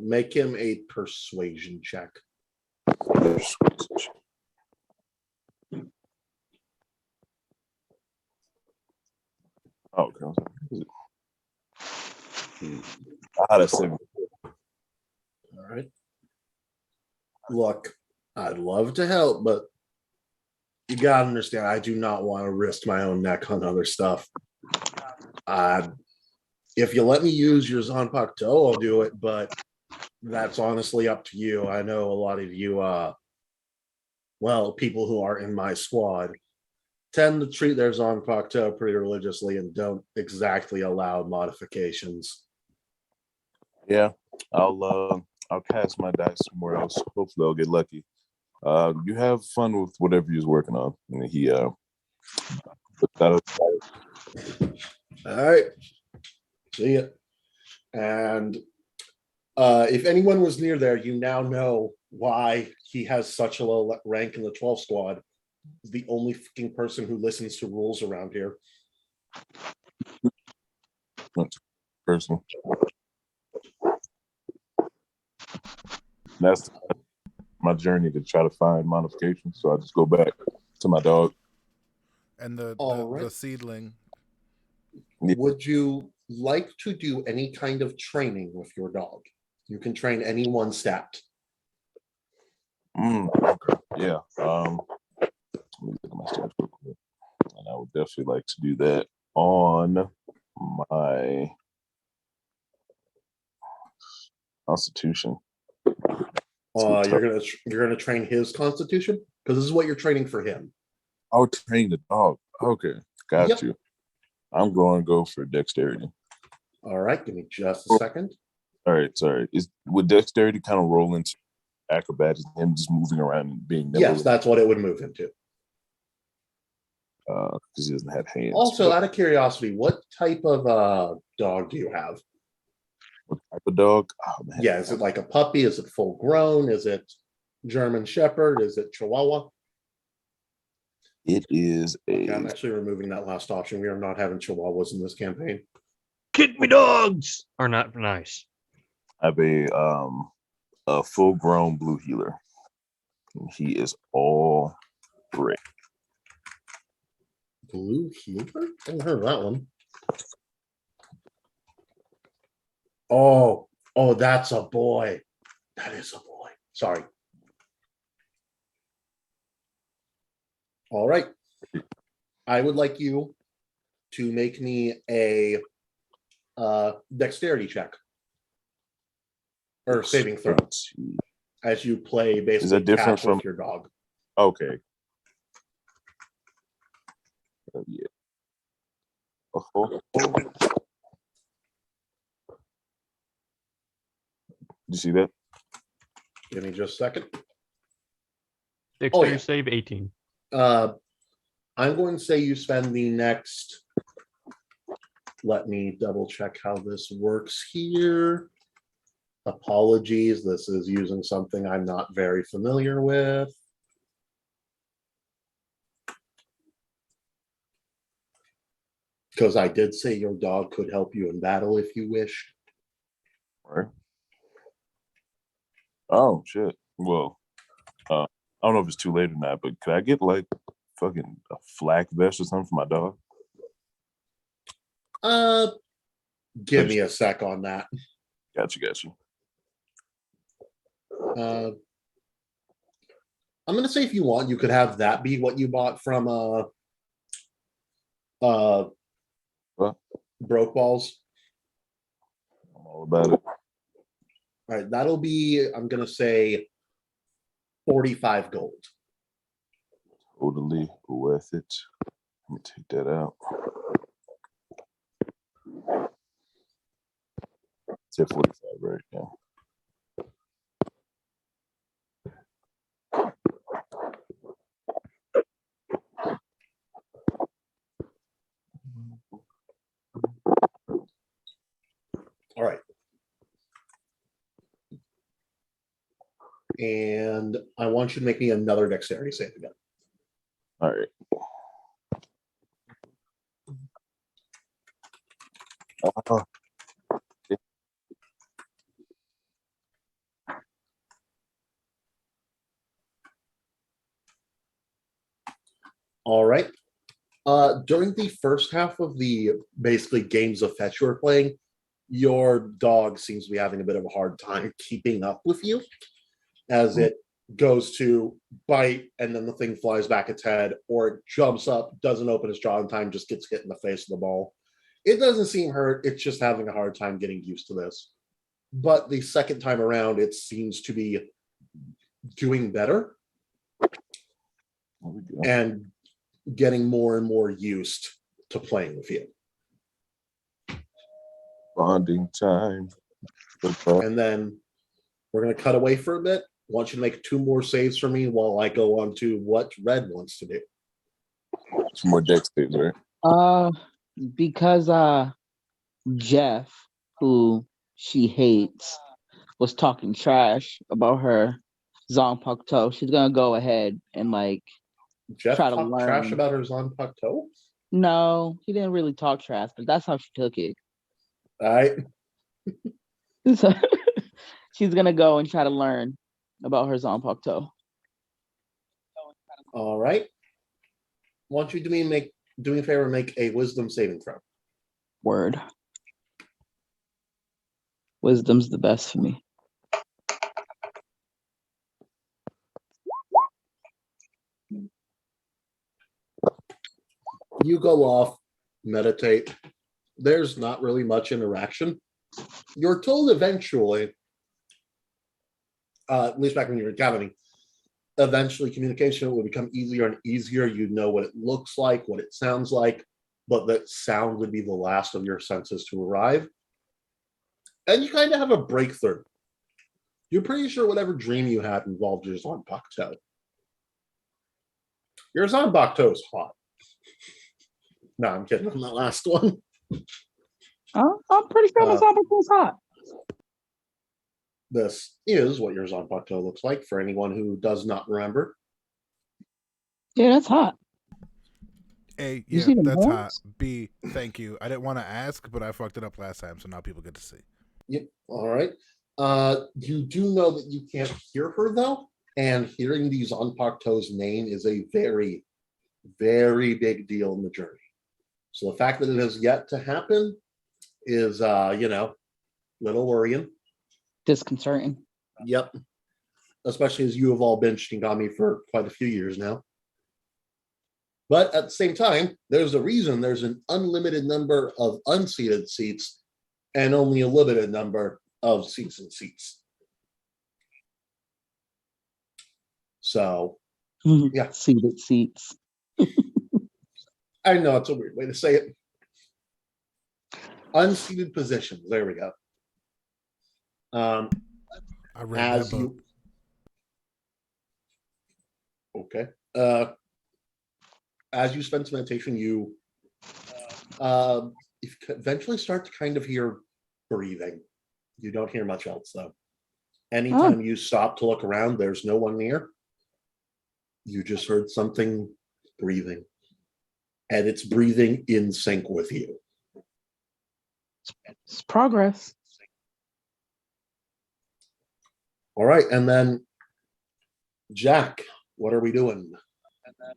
Make him a persuasion check. Oh, okay. I had a 7. All right. Look, I'd love to help, but you gotta understand, I do not want to risk my own neck on other stuff. If you let me use your Zanpakuto, I'll do it, but that's honestly up to you. I know a lot of you, people who are in my squad tend to treat their Zanpakuto pretty religiously and don't exactly allow modifications. Yeah, I'll cast my dice somewhere else. Hopefully, I'll get lucky. You have fun with whatever you're working on. And he All right. See ya. And if anyone was near there, you now know why he has such a low rank in the 12 squad. He's the only fucking person who listens to rules around here. person. That's my journey to try to find modifications. So I just go back to my dog. And the right. seedling. Would you like to do any kind of training with your dog? You can train any one stat. Okay. Yeah. Let me look at my stats real quick. And I would definitely like to do that on my Constitution. You're gonna train his Constitution, because this is what you're training for him. I'll train the dog. Okay, got you. I'm going to go for dexterity. All right, give me just a second. All right, sorry. Would dexterity kind of roll into acrobatics, him just moving around and being nimble? Yes, that's what it would move into. Because he doesn't have hands. Also, out of curiosity, what type of dog do you have? What type of dog? Oh, man. Yeah, is it like a puppy? Is it full grown? Is it German Shepherd? Is it Chihuahua? It is a. Okay, I'm actually removing that last option. We are not having Chihuahuas in this campaign. Kick me dogs are not nice. I have a full-grown blue healer. And he is all brick. Blue healer? I haven't heard of that one. Oh, that's a boy. That is a boy. Sorry. All right. I would like you to make me a dexterity check. Or saving throw. As you play basically is that different from your dog. Okay. Yeah. Oh. You see that? Give me just a second. Dexterity save 18. I'm going to say you spend the next. Let me double check how this works here. Apologies, this is using something I'm not very familiar with. Because I did say your dog could help you in battle if you wished. Right. Oh shit. Well, I don't know if it's too late or not, but could I get like fucking a flak vest or something for my dog? Give me a sec on that. Gotcha. I'm gonna say if you want, you could have that be what you bought from What? Broke Balls. I'm all about it. All right, that'll be, I'm gonna say 45 gold. Totally worth it. Let me take that out. It's at 45, right? Yeah. All right. And I want you to make me another dexterity save again. All right. All right. During the first half of the basically games of fetch you were playing, your dog seems to be having a bit of a hard time keeping up with you as it goes to bite and then the thing flies back its head, or it jumps up, doesn't open its jaw in time, just gets hit in the face of the ball. It doesn't seem hurt. It's just having a hard time getting used to this. But the second time around, it seems to be doing better and getting more and more used to playing with you. Bonding time. And then we're going to cut away for a bit. I want you to make 2 more saves for me while I go on to what Red wants to do. Some more dex saves, right? Because Jeff, who she hates, was talking trash about her Zanpakuto, she's gonna go ahead and like Jeff try to talked trash learn. about her Zanpakuto? No, he didn't really talk trash, but that's how she took it. All right. So she's gonna go and try to learn about her Zanpakuto. All right. I want you to do me a favor and make a wisdom saving throw. Word. Wisdom's the best for me. You go off, meditate. There's not really much interaction. You're told eventually, at least back when you were in Academy, eventually communication will become easier and easier. You know what it looks like, what it sounds like, but that sound would be the last of your senses to arrive. And you kind of have a breakthrough. You're pretty sure whatever dream you had involved your Zanpakuto. Your Zanpakuto is hot. No, I'm kidding on that last one. I'm pretty sure my Zanpakuto's hot. This is what your Zanpakuto looks like for anyone who does not remember. Yeah, that's hot. A, You yeah, see the that's horns? hot. B, thank you. I didn't want to ask, but I fucked it up last time, so now people get to see. Yep. All right. You do know that you can't hear her though, and hearing the Zanpakuto's name is a very, very big deal in the journey. So the fact that it has yet to happen is, little worrying. Disconcerting. Yep. Especially as you have all been Shinigami for quite a few years now. But at the same time, there's a reason there's an unlimited number of unseated seats and only a limited number of season seats. So, yeah. Seated seats. I know it's a weird way to say it. Unseated positions. There we go. I read that book. Okay. As you spend some meditation, you eventually start to kind of hear breathing You don't hear much else, though. Anytime you stop to look around, there's no one near. You just heard something breathing. And it's breathing in sync with you. It's progress. All right, and then Jack, what are we doing?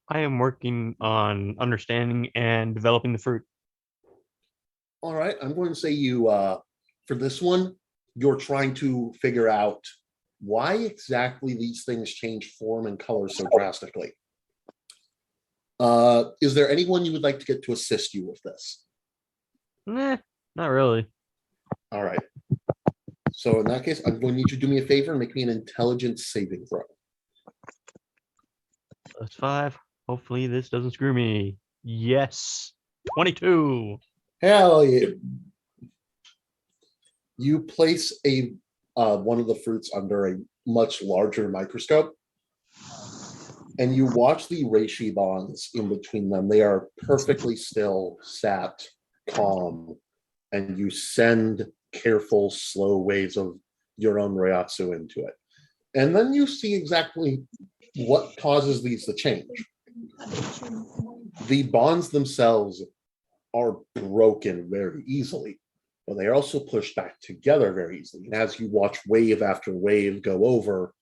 I am working on understanding and developing the fruit. All right, I'm going to say you, for this one, you're trying to figure out why exactly these things change form and color so drastically. Is there anyone you would like to get to assist you with this? Nah, not really. All right. So in that case, I'm going to need you to do me a favor and make me an intelligence saving throw. +5. Hopefully this doesn't screw me. Yes. 22. Hell yeah. You place a one of the fruits under a much larger microscope, and you watch the reishi bonds in between them. They are perfectly still, sat, calm, and you send careful, slow waves of your own Ryatsu into it. And then you see exactly what causes these to change. The bonds themselves are broken very easily, but they are also pushed back together very easily. And as you watch wave after wave go over,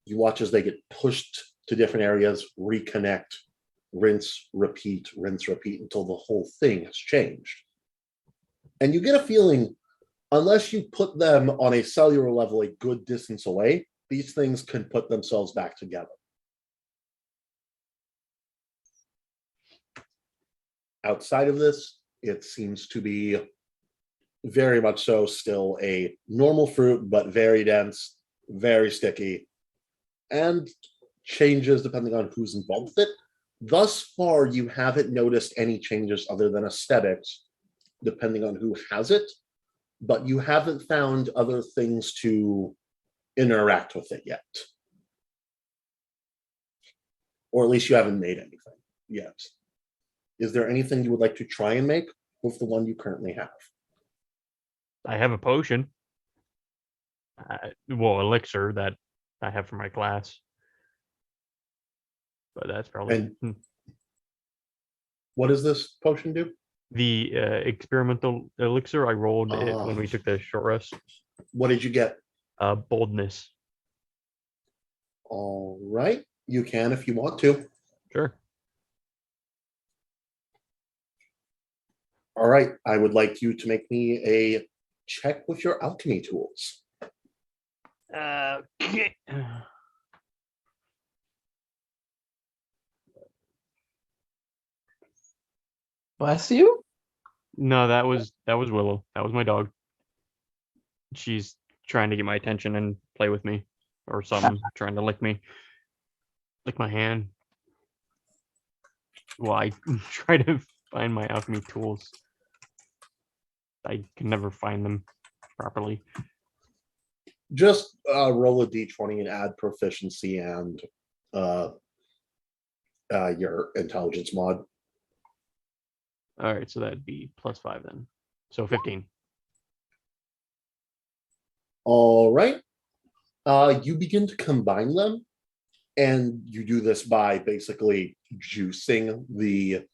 you watch as they get pushed to different areas, reconnect, rinse, repeat until the whole thing has changed. And you get a feeling, unless you put them on a cellular level a good distance away, these things can put themselves back together. Outside of this, it seems to be very much so still a normal fruit, but very dense, very sticky, and changes depending on who's involved with it. Thus far, you haven't noticed any changes other than aesthetics, depending on who has it, but you haven't found other things to interact with it yet. Or at least you haven't made anything yet. Is there anything you would like to try and make with the one you currently have? I have a potion. Well, elixir that I have for my class. But that's probably And what does this potion do? the experimental elixir. I rolled it when we took the short rest. What did you get? Boldness. All right. You can if you want to. Sure. All right. I would like you to make me a check with your alchemy tools. Okay. Bless you. No, that was Willow. That was my dog. She's trying to get my attention and play with me, or something. Trying to lick me, lick my hand. Well, I try to find my alchemy tools. I can never find them properly. Just roll a d20 and add proficiency and your intelligence mod. All right, so that'd be +5 then. So 15. All right. You begin to combine them, and you do this by basically juicing the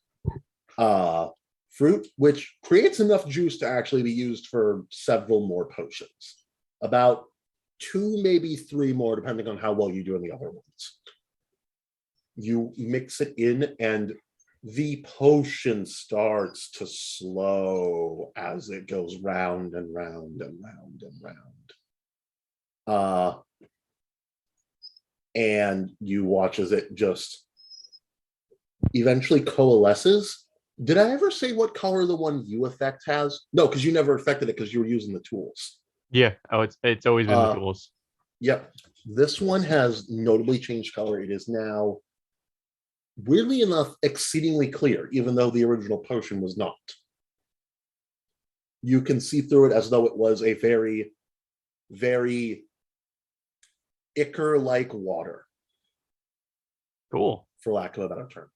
fruit, which creates enough juice to actually be used for several more potions. About 2, maybe 3 more, depending on how well you do in the other ones. You mix it in, and the potion starts to slow as it goes round and round and round and round. And you watch as it just eventually coalesces. Did I ever say what color the one you effect has? No, because you never affected it because you were using the tools. Yeah. Oh, it's always been the tools. Yep. This one has notably changed color. It is now, weirdly enough, exceedingly clear, even though the original potion was not. You can see through it as though it was a very, very ichor-like water. Cool. For lack of a better term.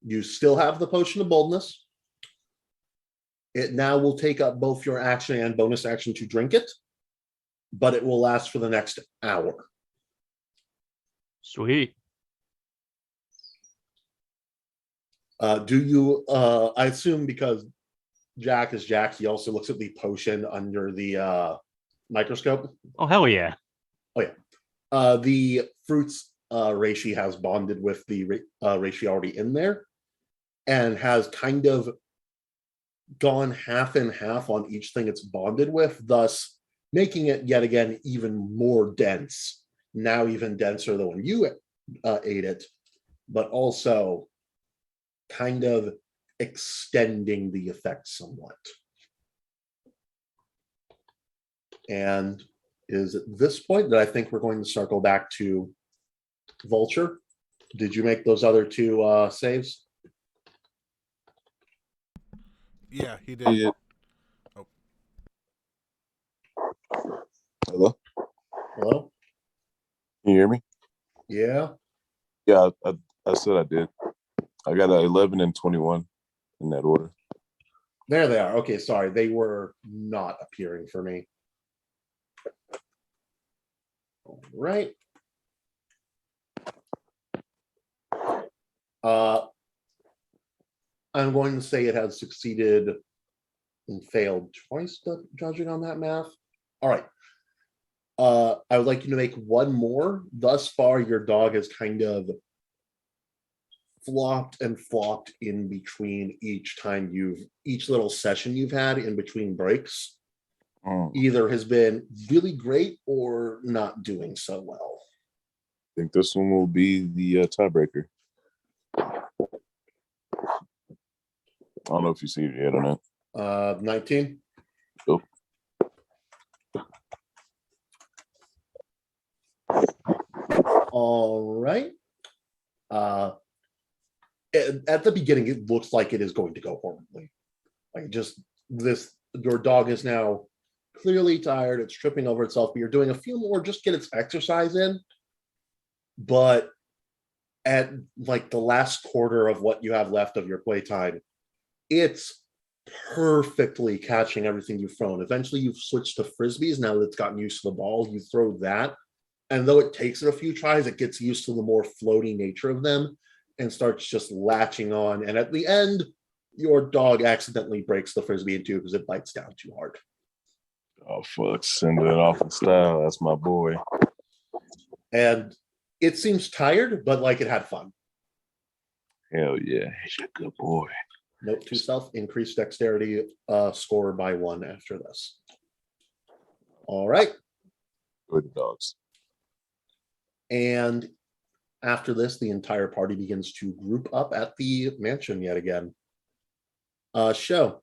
You still have the potion of boldness. It now will take up both your action and bonus action to drink it, but it will last for the next hour. Sweet. Do you, I assume because Jack is Jack, he also looks at the potion under the microscope. Oh, hell yeah. The fruits Reishi has bonded with the Reishi already in there and has kind of gone half and half on each thing it's bonded with, thus making it yet again even more dense. Now even denser than when you ate it, but also kind of extending the effect somewhat. And it is at this point that I think we're going to circle back to Vulture. Did you make those other two saves? Yeah, he did. Yeah. Oh. Hello? Hello? Can you hear me? Yeah. Yeah, I said I did. I got 11 and 21 in that order. There they are. Okay, sorry. They were not appearing for me. All right. I'm going to say it has succeeded and failed twice, judging on that math. All right. I would like you to make one more. Thus far, your dog has kind of flopped and flopped in between each little session you've had in between breaks. Either has been really great or not doing so well. I think this one will be the tiebreaker. I don't know if you see it yet or not. 19. Cool. All right. At the beginning, it looks like it is going to go horribly. Like just this, your dog is now clearly tired. It's tripping over itself, but you're doing a few more, just get its exercise in. But at like the last quarter of what you have left of your playtime, it's perfectly catching everything you've thrown. Eventually, you've switched to frisbees. Now that it's gotten used to the ball, you throw that. And though it takes it a few tries, it gets used to the more floaty nature of them and starts just latching on. And at the end, your dog accidentally breaks the frisbee in two because it bites down too hard. Oh, fuck. Send it off in style. That's my boy. And it seems tired, but like it had fun. Hell yeah. He's a good boy. Note to self, increase dexterity score by 1 after this. All right. Good dogs. And after this, the entire party begins to group up at the mansion yet again. Show,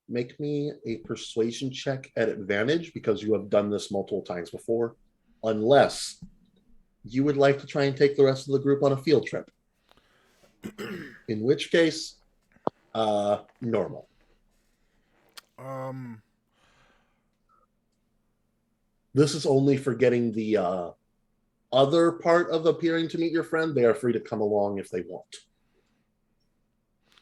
make me a persuasion check at advantage because you have done this multiple times before, unless you would like to try and take the rest of the group on a field trip. In which case, normal. This is only for getting the other part of appearing to meet your friend. They are free to come along if they want.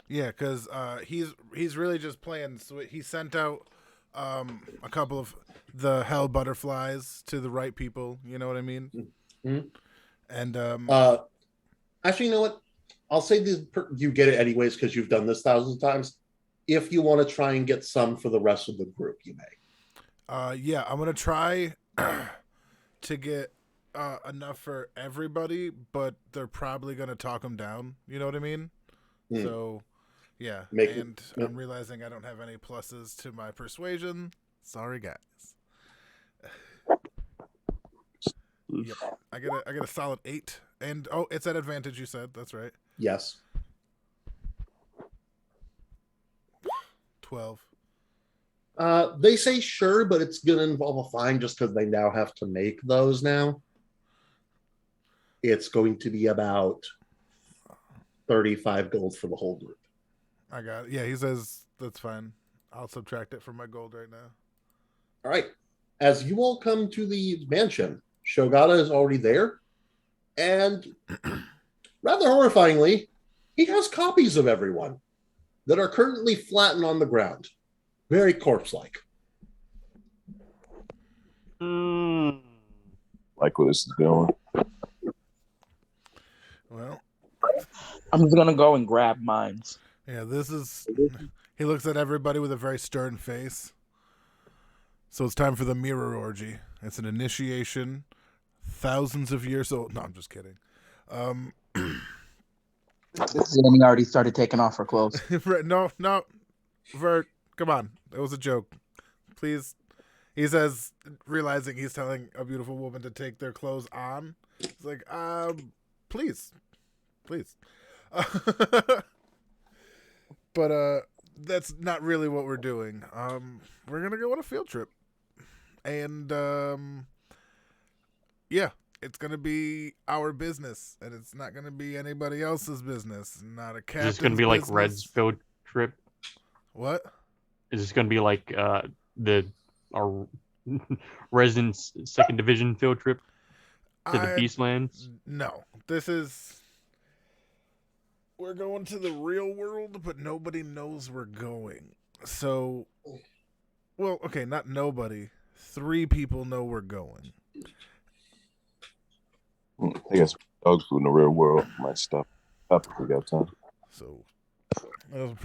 Yeah, because he's really just playing. So he sent out a couple of the hell butterflies to the right people. You know what I mean? Mm-hmm. And actually, you know what? I'll say this: you get it anyways because you've done this thousands of times. If you want to try and get some for the rest of the group, you may. Yeah, I'm gonna try to get enough for everybody, but they're probably gonna talk them down. You know what I mean? So, yeah. I'm realizing I don't have any pluses to my persuasion. Sorry, guys. Yep, I get a solid 8, and it's at advantage. You said that's right. Yes. 12. They say sure, but it's going to involve a fine just because they now have to make those now. It's going to be about 35 gold for the whole group. I got it. Yeah, he says that's fine. I'll subtract it from my gold right now. All right. As you all come to the mansion, Shogata is already there. And rather horrifyingly, he has copies of everyone that are currently flattened on the ground. Very corpse-like. Mm. Like where this is going. Well, I'm just gonna go and grab mines. yeah, this is. He looks at everybody with a very stern face. So it's time for the mirror orgy. It's an initiation, thousands of years old. No, I'm just kidding. Sammy already started taking off her clothes. No, Vert, come on. That was a joke. Please. He says, realizing he's telling a beautiful woman to take their clothes on. He's like, please. But that's not really what we're doing. We're gonna go on a field trip. And yeah, it's gonna be our business, and it's not gonna be anybody else's business. Not a Is captain's this gonna be like business. Red's field trip? What? Is this gonna be like our residents second division field trip to the Beastlands? No, this is. We're going to the real world, but nobody knows we're going. So, well, okay, not nobody. 3 people know we're going. I guess dog food in the real world might stop if we got time. So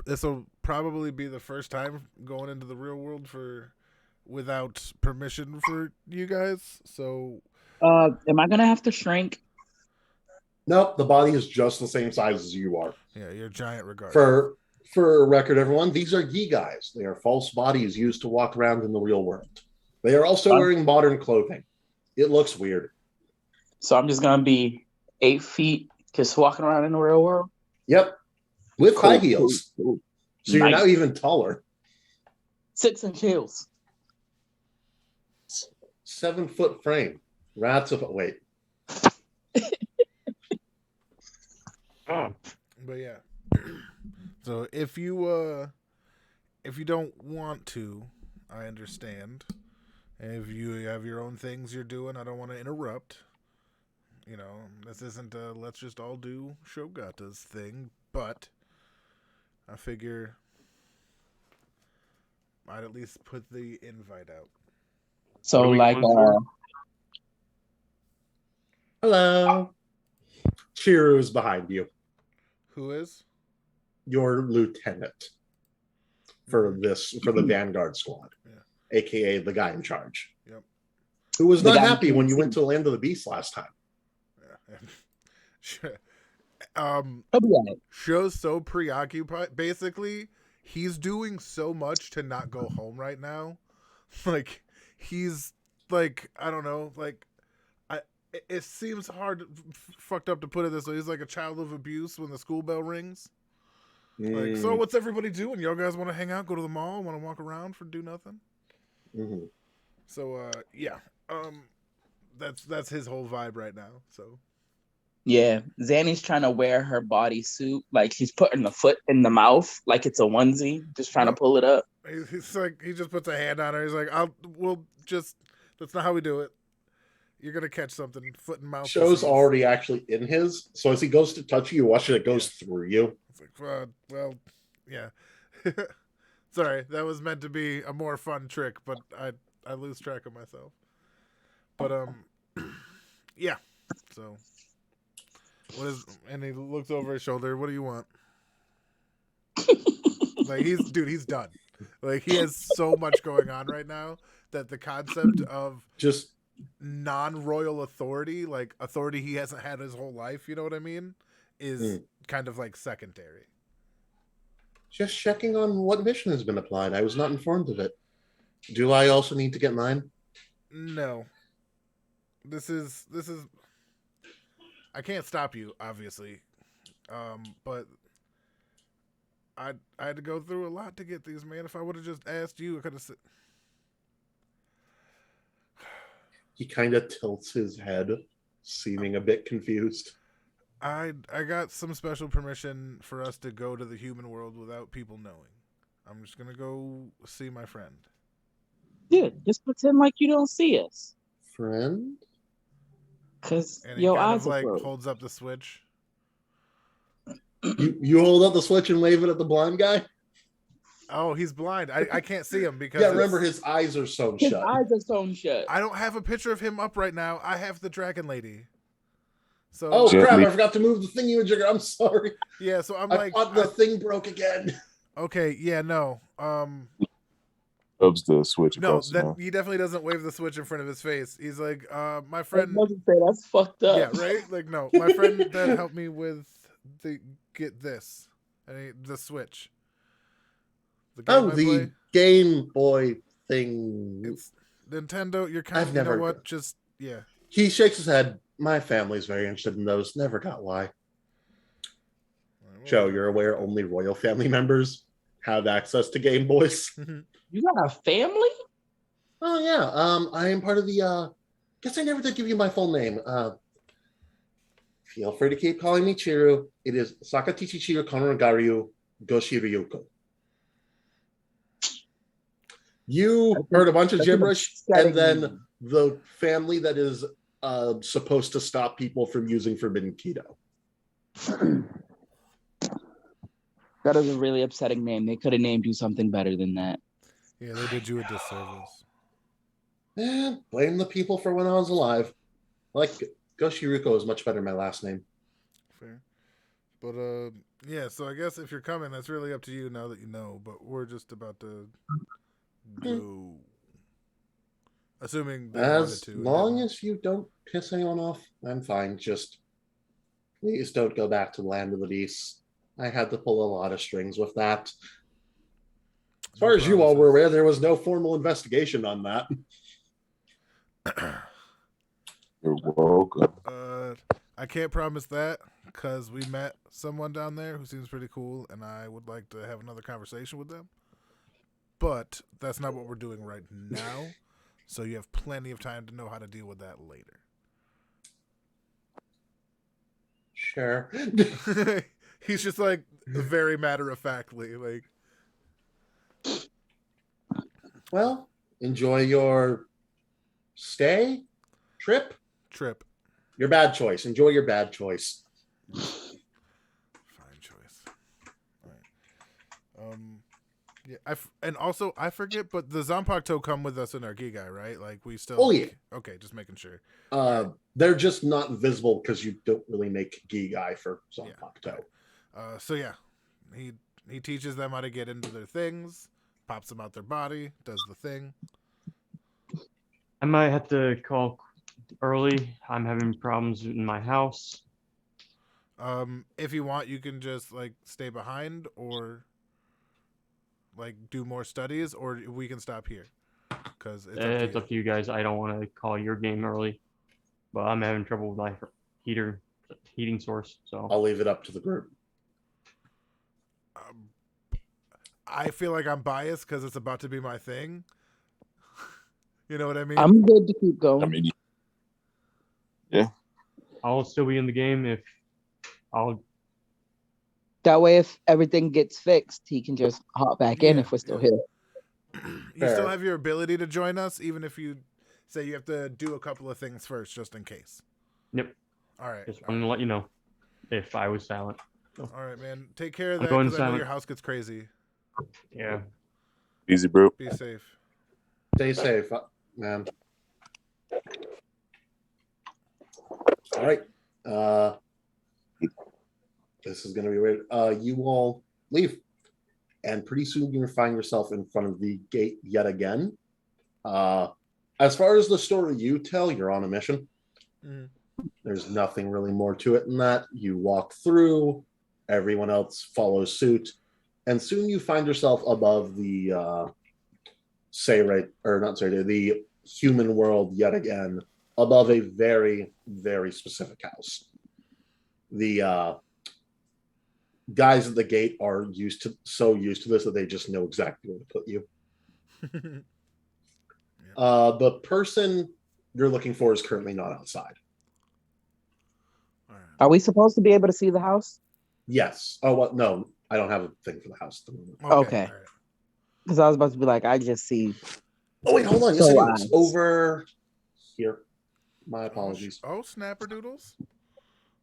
this will probably be the first time going into the real world without permission for you guys. So Am I gonna have to shrink? Nope, the body is just the same size as you are. yeah, you're giant regardless. For record, everyone, these are Yi guys. They are false bodies used to walk around in the real world. They are also wearing modern clothing. It looks weird. So I'm just gonna be 8 feet, just walking around in the real world. Yep, with Cool, high heels. cool. So you're Nice. now even taller. 6-inch heels. 7-foot frame. Rats of wait. Oh, But yeah. So if you don't want to, I understand. If you have your own things you're doing, I don't want to interrupt. You know, this isn't a let's just all do Shogata's thing, but I figure I'd at least put the invite out. So What are we like going through? Hello. Chiru's behind you. Who is? Your lieutenant for the Vanguard squad, Yeah. aka the guy in charge. Yep. Who was The not guy in happy when you charge. went to Land of the Beast last time. Yeah. I'll be on it. Show's so preoccupied. Basically, he's doing so much to not go home right now. Like, he's like, I don't know, like, it seems hard, fucked up to put it this way. He's like a child of abuse when the school bell rings. Like, so what's everybody doing? Y'all guys want to hang out, go to the mall, want to walk around for do nothing? Mhm. So, yeah, that's his whole vibe right now. So, Yeah, Zanny's trying to wear her bodysuit, like she's putting the foot in the mouth, like it's a onesie, just trying to pull it up. he's like, he just puts a hand on her. He's like, that's not how we do it. You're gonna catch something, foot and mouth. Show's disease. already actually in his, so as he goes to touch you, you watch it, it goes through you. It's like, well, yeah. Sorry, that was meant to be a more fun trick, but I lose track of myself. But yeah. So, and he looks over his shoulder. What do you want? Like he's done. Like he has so much going on right now that the concept of Just non-royal authority, like authority he hasn't had his whole life, you know what I mean, is kind of like secondary. Just checking on what mission has been applied. I was not informed of it. Do I also need to get mine? No. This is I can't stop you, obviously. But I had to go through a lot to get these, man. If I would have just asked you, I could have said. He kind of tilts his head, seeming a bit confused. I got some special permission for us to go to the human world without people knowing. I'm just gonna go see my friend. Yeah, just pretend like you don't see us, Friend? cause And he your kind eyes of are like closed. holds up the switch. You hold up the switch and wave it at the blind guy? Oh, he's blind. I can't see him because Yeah, remember his eyes are sewn His shut. eyes are sewn shut. I don't have a picture of him up right now. I have the dragon lady. So Oh crap! Gently. I forgot to move the thingy-majigger. I'm sorry. yeah, so I'm I like, thought the thing broke again. okay, yeah, no, Rubs the switch no, across the that mouth. he definitely doesn't wave the switch in front of his face. He's like, my I was friend. about to say that's fucked up. Yeah, right. Like, no, my friend that helped me with get this, the switch. The game Oh, I the play. Game Boy thing. It's Nintendo. You're kind I've of, you know never- what? Just yeah. He shakes his head. My family's very interested in those. Never got why. Joe, you're aware only royal family members have access to Game Boys. You got a family? Oh yeah. I am part of the. Guess I never did give you my full name. Feel free to keep calling me Chiru. It is Sakatichi Chiru Konogaryu Goshiryuko. You heard a bunch of That's an gibberish, upsetting and then name. the family that is supposed to stop people from using forbidden keto. That is a really upsetting name. They could have named you something better than that. Yeah, they did you a disservice. Blame the people for when I was alive. Like Goshiruko is much better than my last name. Fair. But yeah. So I guess if you're coming, that's really up to you now that you know. But we're just about to go. Assuming they wanted As to. and long didn't. as you don't piss anyone off, I'm fine. Just please don't go back to the land of the beasts. I had to pull a lot of strings with that. As far No as you all were promises. aware, there was no formal investigation on that. You're welcome. I can't promise that because we met someone down there who seems pretty cool, and I would like to have another conversation with them. But that's not what we're doing right now. So you have plenty of time to know how to deal with that later. Sure. He's just like very matter of factly, like. Well, enjoy your trip. Trip. Your bad choice. Enjoy your bad choice. Fine choice. All right. Yeah. And also I forget, but the Zanpakuto come with us in our Gigai, right? Like we still. Oh, yeah. Okay, just making sure. They're just not visible because you don't really make Gigai for Zanpakuto. So yeah, he teaches them how to get into their things, pops them out their body, does the thing. I might have to call early. I'm having problems in my house. If you want, you can just like stay behind or like do more studies, or we can stop here. Because It's up to you guys. I don't want to call your game early, but I'm having trouble with my heating source. So I'll leave it up to the group. I feel like I'm biased because it's about to be my thing. You know what I mean? I'm good to keep going. I mean, I'll still be in the game if I'll. That way, if everything gets fixed, he can just hop back in Yeah, if we're still yeah. here. You still Fair. have your ability to join us, even if you say you have to do a couple of things first, just in case. Yep. All right. Just wanted to let you know if I was silent. All right, man. Take care of I'm that going because I know silent. your house gets crazy. Yeah. easy, bro. Be safe. Stay safe, man. All right. This is going to be weird. You all leave, and pretty soon you're going to find yourself in front of the gate yet again. As far as the story you tell, you're on a mission. Mhm. There's nothing really more to it than that. You walk through, everyone else follows suit, and soon you find yourself above the the human world yet again, above a very, very specific house. The guys at the gate are so used to this that they just know exactly where to put you. The person you're looking for is currently not outside. All right. Are we supposed to be able to see the house? Yes. Oh, what? No, I don't have a thing for the house at the moment. Okay. all right. Because I was about to be like, I just see. Oh, wait, hold on. Yes, So I do. It's eyes. over here. My apologies. Oh, snapperdoodles.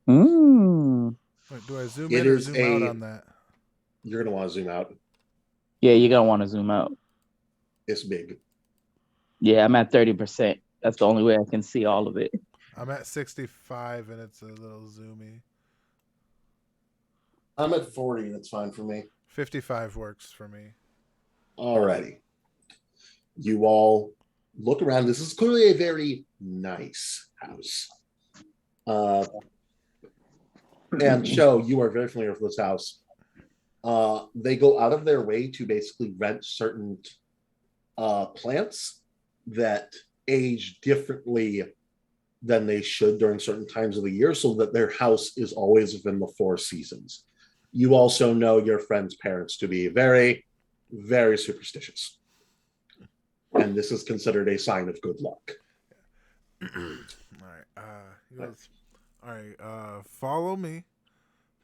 Mm. Wait, do I zoom It in or is zoom out a- on that? You're going to want to zoom out. Yeah, you're gonna want to zoom out. It's big. Yeah, I'm at 30%. That's the only way I can see all of it. I'm at 65 and it's a little zoomy. I'm at 40 and it's fine for me. 55 works for me. Alrighty. You all look around. This is clearly a very nice house. And Show, you are very familiar with this house. They go out of their way to basically rent certain plants that age differently than they should during certain times of the year, so that their house is always within the 4 seasons. You also know your friend's parents to be very, very superstitious. And this is considered a sign of good luck. All right. He goes, all right. Follow me,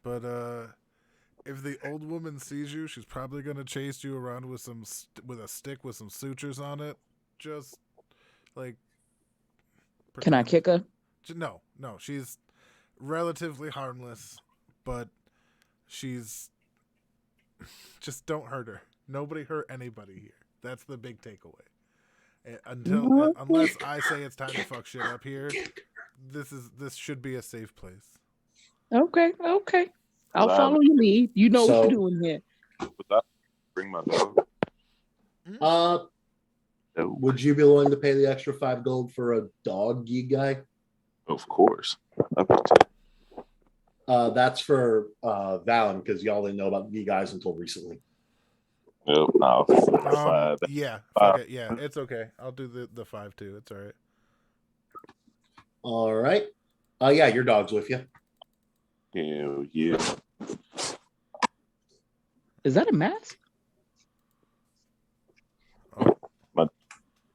but if the old woman sees you, she's probably gonna chase you around with with a stick with some sutures on it. Just like. Can I kick her? No. She's relatively harmless, but she's just don't hurt her. Nobody hurt anybody here. That's the big takeaway. Unless I say it's time to fuck shit up here, this should be a safe place. Okay. I'll follow your lead. You know what you're doing here. Bring my dog. Would you be willing to pay the extra 5 gold for a doggy guy? Of course. That's for Valen, because y'all didn't know about you guys until recently. Nope, no. 5. Yeah, fuck it. Yeah, it's okay. I'll do the 5 too. It's all right. All right. Yeah, your dog's with you. Hell yeah. Is that a mask? My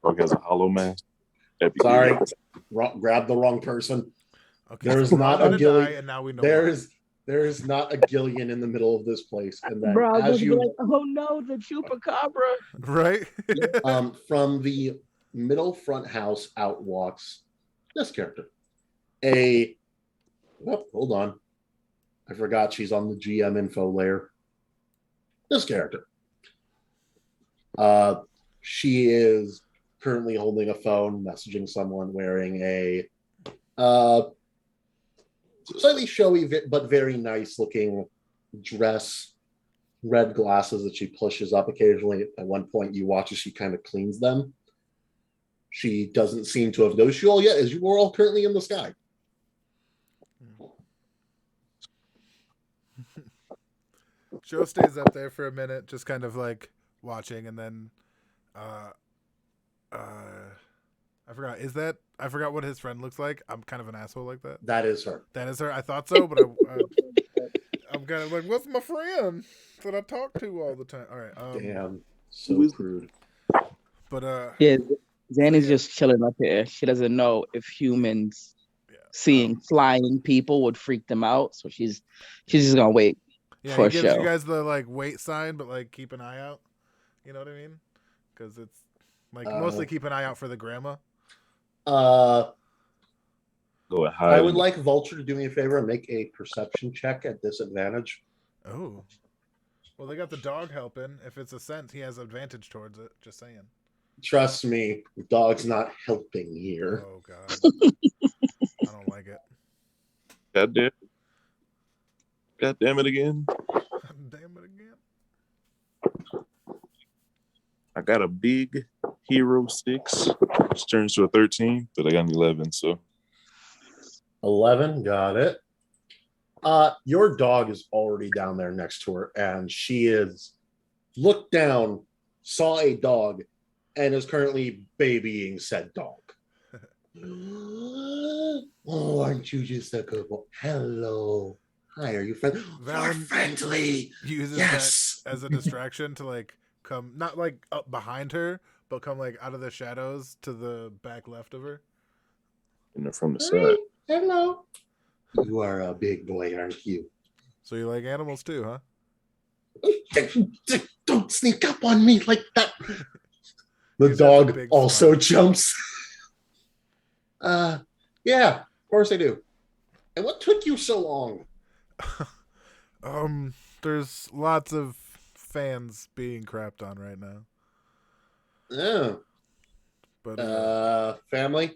dog has a hollow mask. Sorry, grab the wrong person. Okay, There's so not a Gillian. and now we know there is not a Gillian in the middle of this place. And then Bro, as you like, oh no, the chupacabra. right? from the middle front house out walks this character. Hold on. I forgot she's on the GM info layer. This character. She is currently holding a phone, messaging someone, wearing a slightly showy but very nice looking dress, red glasses that she pushes up occasionally. At one point you watch as she kind of cleans them. She doesn't seem to have noticed you all yet, as you are all currently in the sky. Joe stays up there for a minute, just kind of like watching, and then I forgot what his friend looks like. I'm kind of an asshole like that. That is her. I thought so, but I'm kind of like, what's my friend that I talk to all the time? All right. Damn, so crude. But yeah, Zanny's just chilling up here. She doesn't know if humans seeing flying people would freak them out, so she's just gonna wait for a he gives show. you guys the like wait sign, but like keep an eye out. You know what I mean? Because it's like mostly keep an eye out for the grandma. Go ahead. I would like Vulture to do me a favor and make a perception check at disadvantage. Oh. Well, they got the dog helping. If it's a scent, he has advantage towards it. Just saying. Trust me, the dog's not helping here. Oh, God. I don't like it. God damn it again. Damn it again. I got a big hero 6, which turns to a 13, but I got an 11, so. 11, got it. Your dog is already down there next to her, and she is looked down, saw a dog, and is currently babying said dog. Oh, aren't you just a good boy? Hello. Hi, are you friendly? You're friendly. Uses that as a distraction to like come, not like up behind her, but come like out of the shadows to the back left of her. And from the side. Hello. You are a big boy, aren't you? So you like animals too, huh? Don't sneak up on me like that. The dog also jumps. Yeah, of course I do. And what took you so long? There's lots of fans being crapped on right now. Yeah. But Family.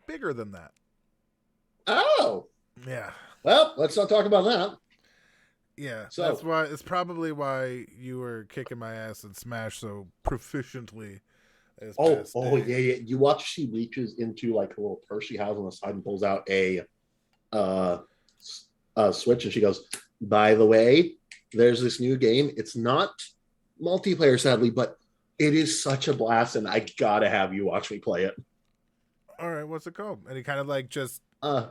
bigger than that. Oh. Yeah. Well, let's not talk about that. Yeah, So- that's why. It's probably why you were kicking my ass in Smash so proficiently. This past day. Yeah. You watch she reaches into like a little purse she has on the side and pulls out a Switch, and she goes, "By the way, there's this new game. It's not multiplayer, sadly, but it is such a blast, and I gotta have you watch me play it." All right, what's it called? And he kind of like just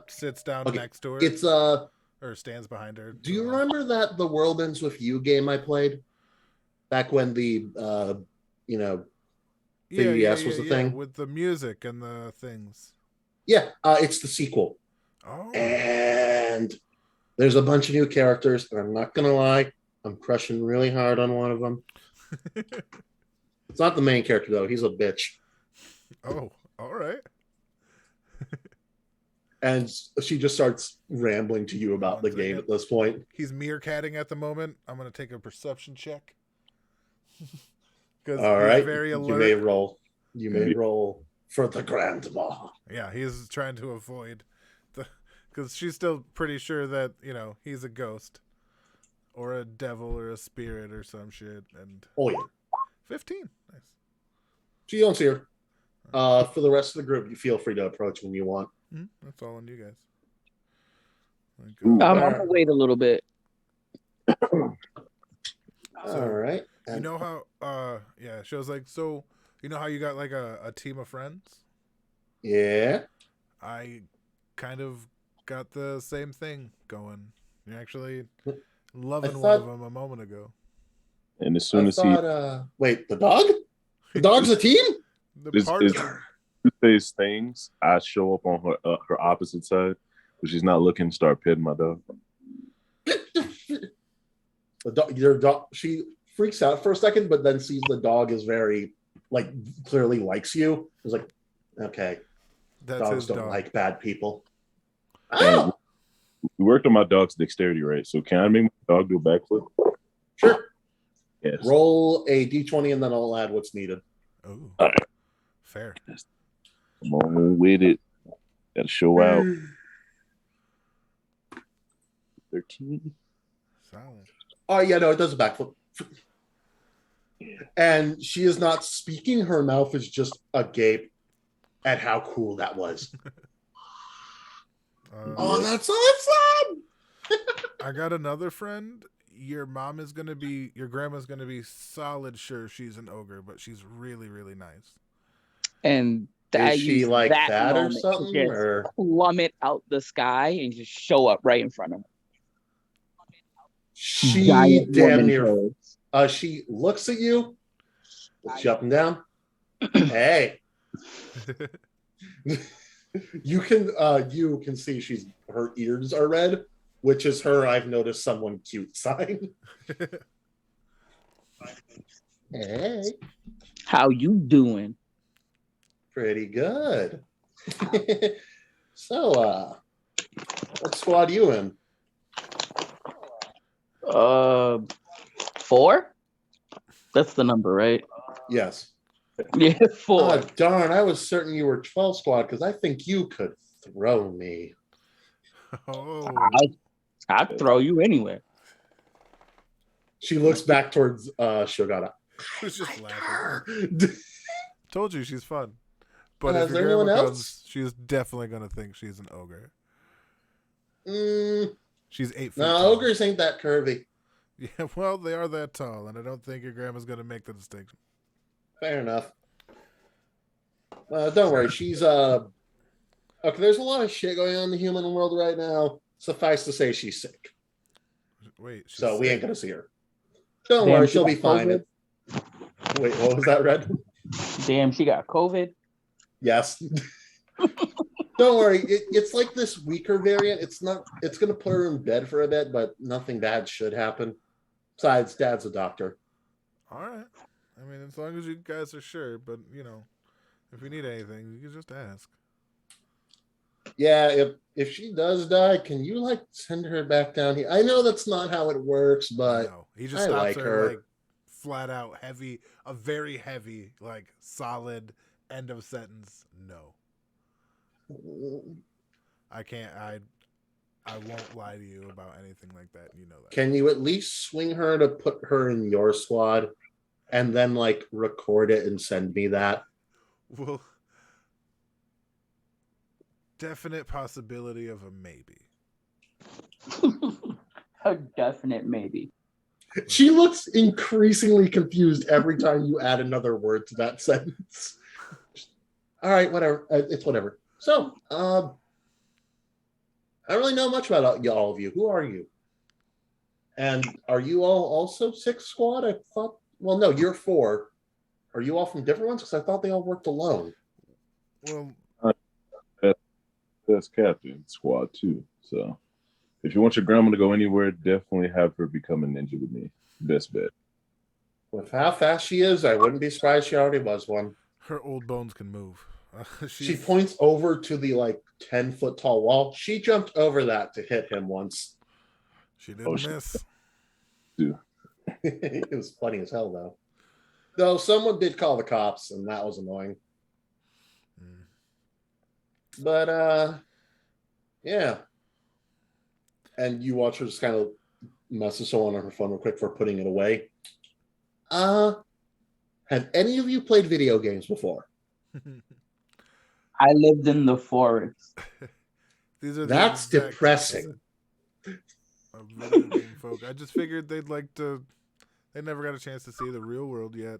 sits down Okay, next to her. it's or stands behind her. Do you remember that The World Ends With You game I played back when the 3DS was the thing with the music and the things? Yeah, it's the sequel. Oh, And there's a bunch of new characters, and I'm not gonna lie, I'm crushing really hard on one of them. It's not the main character though; he's a bitch. Oh, all right. And she just starts rambling to you about the game at this point. He's meerkatting at the moment. I'm gonna take a perception check. Because All he's right, very alert. You may roll for the grandma. Yeah, he's trying to avoid because she's still pretty sure that he's a ghost or a devil or a spirit or some shit. And Oh yeah, 15. Nice. She don't see her. For the rest of the group, you feel free to approach when you want. That's all on you guys. I'm gonna wait a little bit. All right. You know how she was like, so you know how you got like a team of friends? Yeah. I kind of got the same thing going. You're actually loving one of them a moment ago. And as soon as wait, the dog? The dog's a team? Says things, I show up on her opposite side, but she's not looking. Start petting my dog. Your dog. She freaks out for a second, but then sees the dog is very clearly likes you. It's like, okay, dogs don't like bad people. Oh! We worked on my dog's dexterity, right? So can I make my dog do a backflip? Sure. Yes. Roll a d20 and then I'll add what's needed. Oh, all right. Fair. Come on with it. Gotta show out. 13. Solid. Oh yeah, no, it does a backflip. And she is not speaking. Her mouth is just agape at how cool that was. Oh, that's awesome! I got another friend. Your grandma's gonna be solid sure she's an ogre, but she's really, really nice. And is she like that or to something? just Or plummet out the sky and just show up right in front of her. She Giant damn near. pose. She looks at you, looks you up and down. Hey, you can see her ears are red, which is her "I've noticed someone cute" sign. Hey, how you doing? Pretty good. So, what squad are you in? 4? That's the number, right? Yes. Yeah, 4. Oh, darn, I was certain you were 12 squad because I think you could throw me. Oh, I'd throw you anywhere. She looks back towards Shogata. who's just laughing. Told you she's fun. But Is if there your anyone grandma else? comes, she's definitely gonna think she's an ogre. She's 8 feet No, tall. ogres ain't that curvy. Yeah, well, they are that tall, and I don't think your grandma's gonna make the distinction. Fair enough. Don't worry, she's okay. There's a lot of shit going on in the human world right now. Suffice to say, she's sick. Wait, So we sick? ain't gonna see her. Don't Damn, worry, she she'll got be fine. COVID? Wait, what was that, Red? Damn, she got COVID. Yes. Don't worry, it's like this weaker variant. It's gonna put her in bed for a bit, but nothing bad should happen. Besides, Dad's a doctor. All right. I mean, as long as you guys are sure, but if you need anything, you can just ask. Yeah, if she does die, can you like send her back down here? I know that's not how it works, but No, he just I stops like her her. like flat out heavy, a very heavy, like solid end of sentence. No, I can't. I won't lie to you about anything like that. You know that. Can you at least swing her to put her in your squad and then like record it and send me that? Well, definite possibility of a maybe. A definite maybe. She looks increasingly confused every time you add another word to that sentence. All right, whatever. It's whatever. So, I don't really know much about all of you. Who are you? And are you all also six squad? I thought. Well, no, you're four. Are you all from different ones? Because I thought they all worked alone. Well, That's Captain Squad too. So if you want your grandma to go anywhere, definitely have her become a ninja with me. Best bet. With how fast she is, I wouldn't be surprised she already was one. her old bones can move. She points over to the like 10-foot tall wall. She jumped over that to hit him once. She didn't she- miss. It was funny as hell though. Though someone did call the cops, and that was annoying. Mm. But yeah. And you watch her just kind of message someone on her phone real quick for putting it away. Have any of you played video games before? I lived in the forest. These are the That's exact depressing. of video game folk. I just figured they'd like to. They never got a chance to see the real world yet.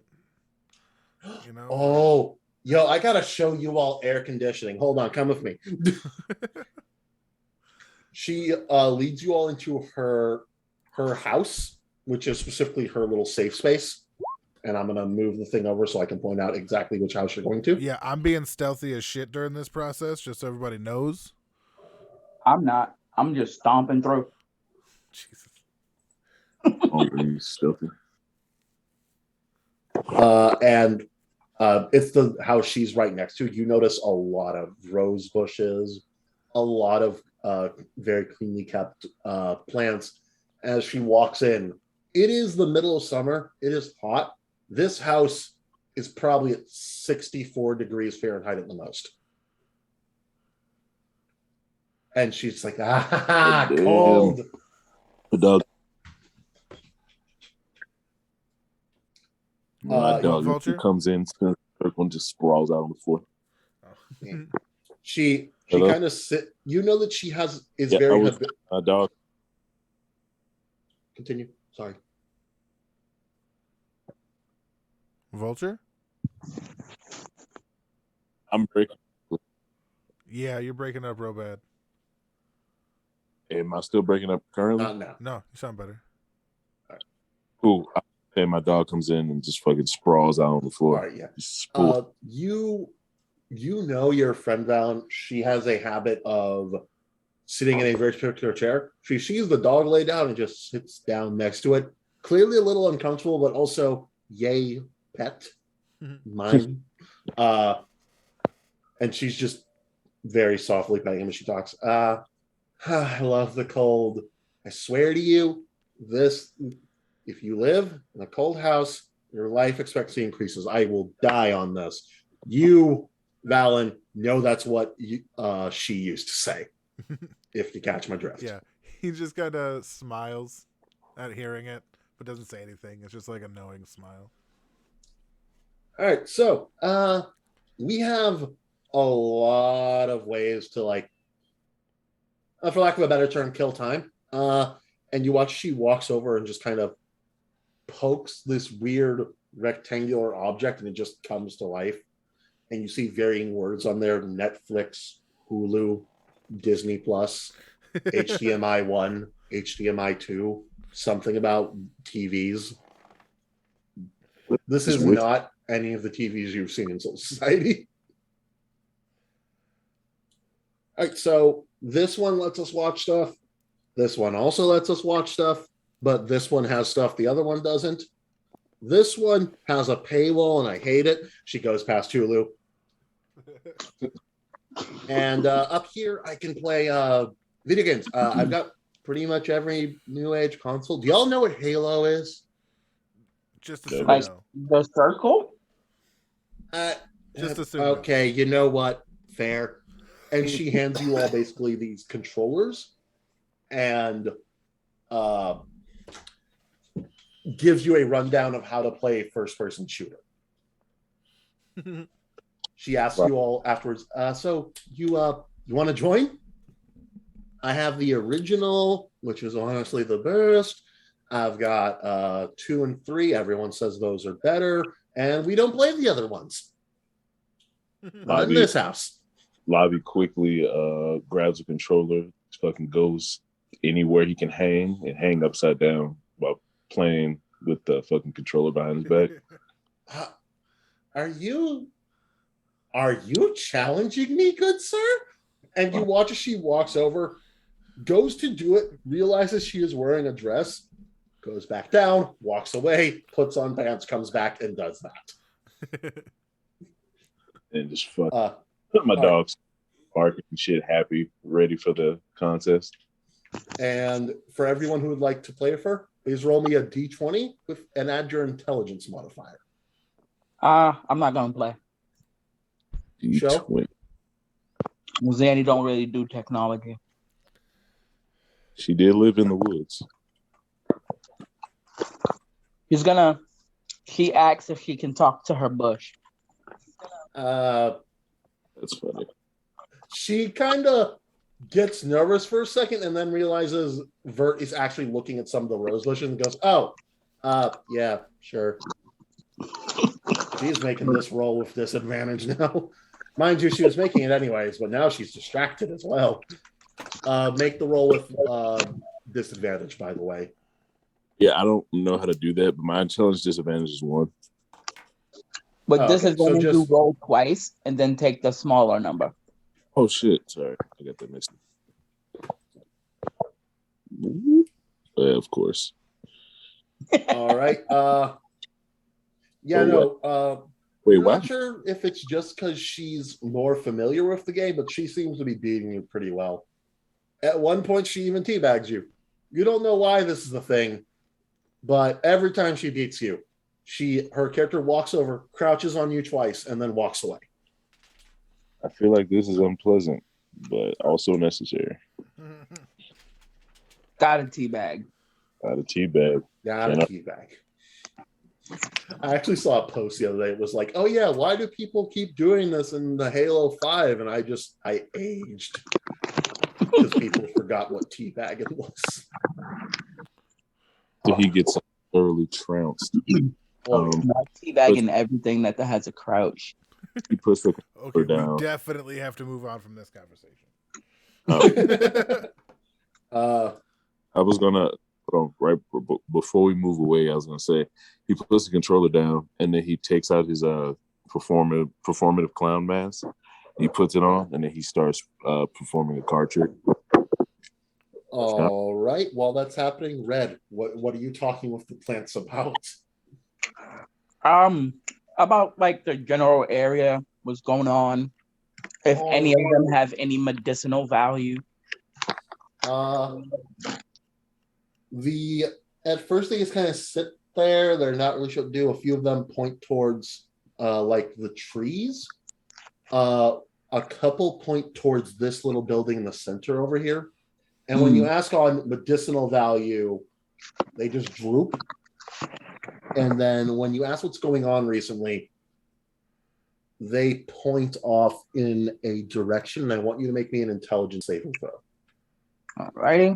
You know. Oh, yo, I gotta show you all air conditioning. Hold on, come with me. She leads you all into her house, which is specifically her little safe space. And I'm gonna move the thing over so I can point out exactly which house you're going to. Yeah, I'm being stealthy as shit during this process, just so everybody knows. I'm not. I'm just stomping through. Jesus. Oh, you stealthy. And it's the house she's right next to. You notice a lot of rose bushes, a lot of very cleanly kept plants. As she walks in, it is the middle of summer. It is hot. This house is probably at 64 degrees Fahrenheit at the most. And she's like, Damn. cold. The dog. My dog Vulture? comes in, spins a circle, and just sprawls out on the floor. Yeah. She Hello? kind of sit. You know that she is Yeah, very. my dog. Continue. Sorry. Vulture? I'm breaking. Yeah, you're breaking up real bad. Am I still breaking up currently? Not now. No, you sound better. Cool. And my dog comes in and just fucking sprawls out on the All floor. right. Yeah. Spool. You know your friend Val. She has a habit of sitting in a very particular chair. She sees the dog lay down and just sits down next to it. Clearly a little uncomfortable, but also yay pet mine. And she's just very softly petting him as she talks. I love the cold. I swear to you, if you live in a cold house, your life expectancy increases. I will die on this. You, Valen, know that's what she used to say. If you catch my drift. Yeah, he just kind of smiles at hearing it, but doesn't say anything. It's just like a knowing smile. All right, so we have a lot of ways to, like, for lack of a better term, kill time. And you watch she walks over and just kind of pokes this weird rectangular object, and it just comes to life. And you see varying words on there: Netflix, Hulu, Disney Plus, HDMI 1, HDMI 2, something about TVs. This is not any of the TVs you've seen in Soul Society. All right, so this one lets us watch stuff. This one also lets us watch stuff, but this one has stuff the other one doesn't. This one has a paywall, and I hate it. She goes past Hulu. And up here, I can play video games. I've got pretty much every new age console. Do y'all know what Halo is? Just assume Like no. the circle. Just assume no. Okay, you know what? Fair. And she hands you all basically these controllers and gives you a rundown of how to play a first-person shooter. She asks you all afterwards, so you want to join? I have the original, which is honestly the best. I've got 2 and 3. Everyone says those are better, and we don't play the other ones. Not in this house. Lobby quickly grabs a controller, fucking goes anywhere he can hang and hang upside down while playing with the fucking controller behind his back. Are you challenging me, good sir? And you watch as she walks over, goes to do it, realizes she is wearing a dress, goes back down, walks away, puts on pants, comes back, and does that. And just fuck. My dog's barking and shit, happy, ready for the contest. And for everyone who would like to play with her, please roll me a d20 and add your intelligence modifier. I'm not gonna play. Show? Zanny don't really do technology. She did live in the woods. She asks if she can talk to her bush. That's funny. She kind of gets nervous for a second and then realizes Vert is actually looking at some of the rose bushes and goes, yeah, sure. She's making this roll with disadvantage now. Mind you, she was making it anyways, but now she's distracted as well. Make the roll with disadvantage, by the way. Yeah, I don't know how to do that, but my intelligence disadvantage is 1. But this is when you roll twice and then take the smaller number. Oh shit! Sorry, I got that mixed up. Of course. All right. Yeah, no. Wait, I'm what? not sure if it's just because she's more familiar with the game, but she seems to be beating you pretty well. At one point, she even teabags you. You don't know why this is the thing, but every time she beats you, her character walks over, crouches on you twice, and then walks away. I feel like this is unpleasant, but also necessary. Got a teabag. Got a teabag. Got a teabag. I actually saw a post the other day. It was like, oh yeah, why do people keep doing this in the Halo 5? And I aged because people forgot what teabagging was. So he gets thoroughly trounced. Teabagging everything that has a crouch. He puts the okay, down. We definitely have to move on from this conversation. I was gonna right before we move away. I was gonna say he puts the controller down and then he takes out his performative clown mask. He puts it on and then he starts performing a card trick. All right. While that's happening, Red, what are you talking with the plants about? About like the general area, what's going on, if any of them have any medicinal value. At first they just kind of sit there. They're not really sure what to do. A few of them point towards like the trees. A couple point towards this little building in the center over here. And when you ask on medicinal value, they just droop. And then when you ask what's going on recently, they point off in a direction. And I want you to make me an intelligence saving throw. All righty.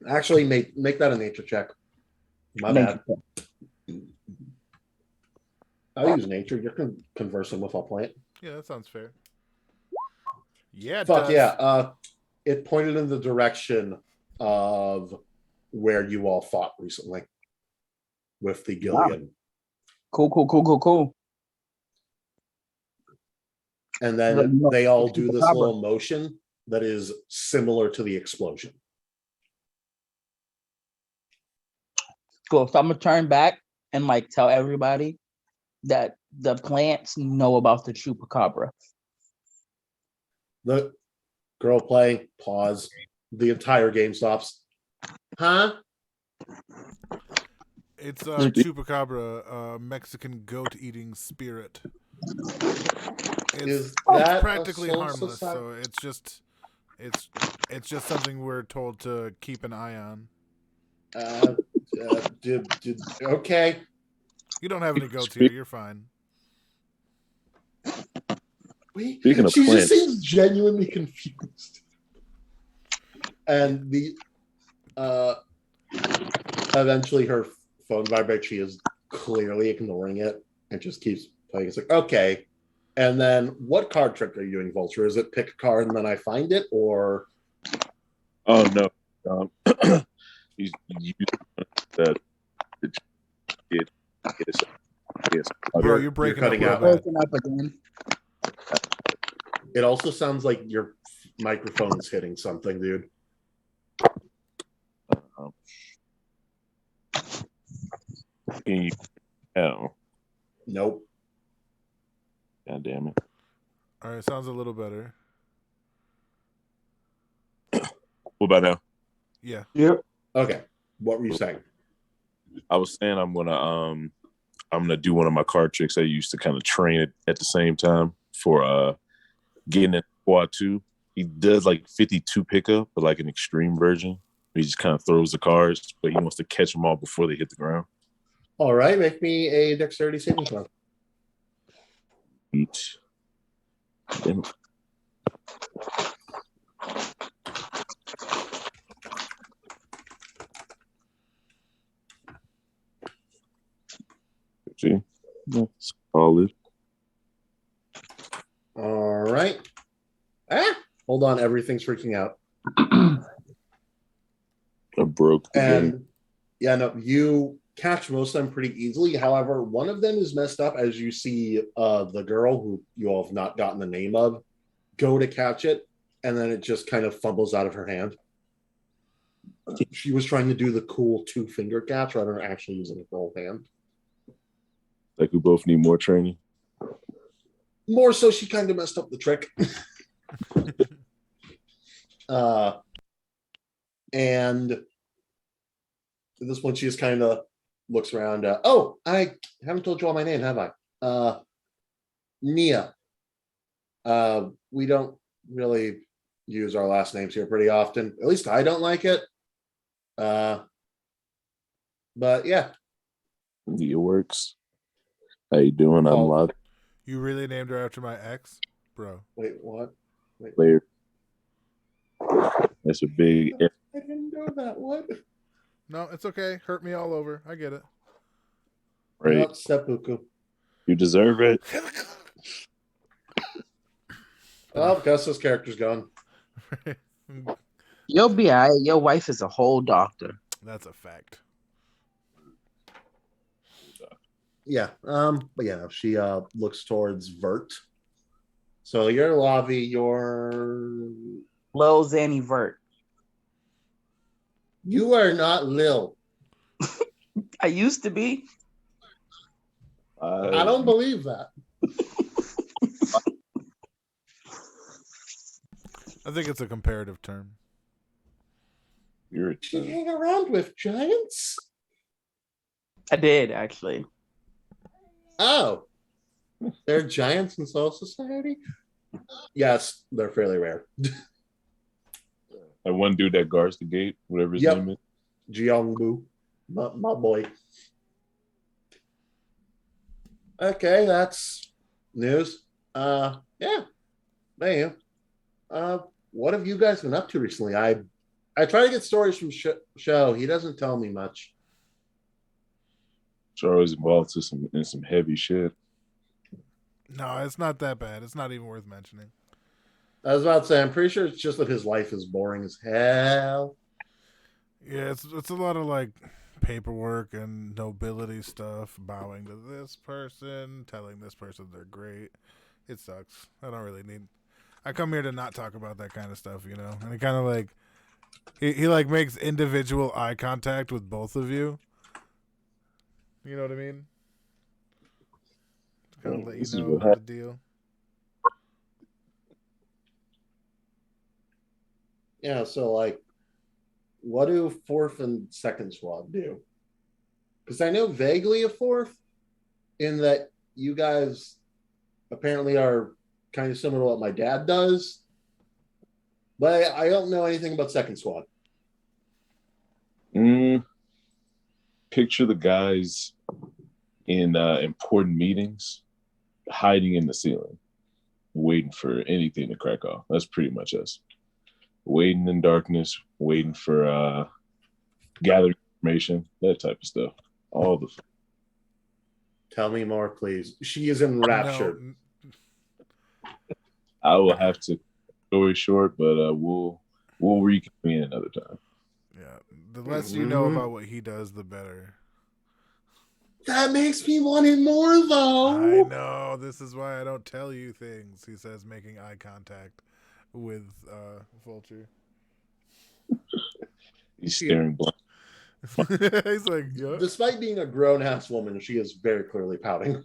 Actually, make that a nature check. My bad. I'll use nature. You're conversing with a plant. Yeah, that sounds fair. Yeah, fuck yeah. It pointed in the direction of where you all fought recently with the Gilead. Wow. Cool. And then they all do this little motion that is similar to the explosion. Cool. So I'm gonna turn back and like tell everybody that the plants know about the chupacabra. The girl playing, pause. The entire game stops. Huh? It's chupacabra, Mexican goat-eating spirit. Is It's that practically a soul harmless, society? so it's just something we're told to keep an eye on. Okay. You don't have any goats here. You're fine. Speaking of She plants, just seems genuinely confused. And eventually her phone vibrates. She is clearly ignoring it and just keeps playing. It's like, okay. And then what card trick are you doing, Vulture? Is it pick a card and then I find it, or? oh no, you that it yes, Bro, you're breaking up cutting real out. bad. Open up again. It also sounds like your microphone is hitting something, dude. Can you? Oh, Nope. god damn it! All right, sounds a little better. What about now? Yeah. Yep. Okay. What were you saying? I was saying I'm gonna do one of my card tricks I used to kind of train it at the same time for getting in quad 2. He does like 52 pickup, but like an extreme version. He just kind of throws the cards, but he wants to catch them all before they hit the ground. All right, make me a dexterity saving throw. Each. Damn it. See, that's solid. All right. Hold on, everything's freaking out. I broke the game. And yeah, no, you catch most of them pretty easily. However, one of them is messed up as you see the girl who you all have not gotten the name of go to catch it, and then it just kind of fumbles out of her hand. She was trying to do the cool 2-finger catch rather than actually using her whole hand. Like we both need more training. More so, she kind of messed up the trick. And at this point, she just kind of looks around. Oh, I haven't told you all my name, have I? Nia. We don't really use our last names here pretty often. At least I don't like it. But yeah. It works. How you doing? I'm live. You really named her after my ex? Bro. Wait, what? Wait. Player. That's a big. I didn't know that. What? No, it's okay. Hurt me all over. I get it. Right. Not seppuku. You deserve it. Oh, Gus's character's gone. You'll be all right. Your wife is a whole doctor. That's a fact. Yeah. But yeah, she looks towards Vert. So you're Lavi, you're Lil Zanny Vert. you are not Lil. I used to be. I don't believe that. I think it's a comparative term. You're Did you hang around with giants? I did actually. Oh. They're giants in Soul Society? Yes, they're fairly rare. that one dude that guards the gate, whatever his Yep. name is. Jiangbu. My boy. Okay, that's news. Yeah. Man. What have you guys been up to recently? I try to get stories from Show. He doesn't tell me much. Charles involved in some heavy shit. No, it's not that bad. It's not even worth mentioning. I was about to say, I'm pretty sure it's just that his life is boring as hell. Yeah, it's a lot of like paperwork and nobility stuff, bowing to this person, telling this person they're great. It sucks. I don't really need. I come here to not talk about that kind of stuff, you know. And he kind of like he like makes individual eye contact with both of you. You know what I mean? kind of let you This is know what the happened. deal. Yeah, so like, what do fourth and second squad do? Because I know vaguely of fourth, in that you guys apparently are kind of similar to what my dad does, but I don't know anything about second squad. Picture the guys in important meetings hiding in the ceiling, waiting for anything to crack off. That's pretty much us. Waiting in darkness, waiting for gathering information, that type of stuff. All the Tell me more, please. She is enraptured. No, I will have to story short, but we'll reconvene another time. yeah. The less you know about what he does, the better. That makes me want it more, I though. know. This is why I don't tell you things. He says, making eye contact with Vulture. He's staring blank. He's like, yeah. Despite being a grown ass woman, she is very clearly pouting.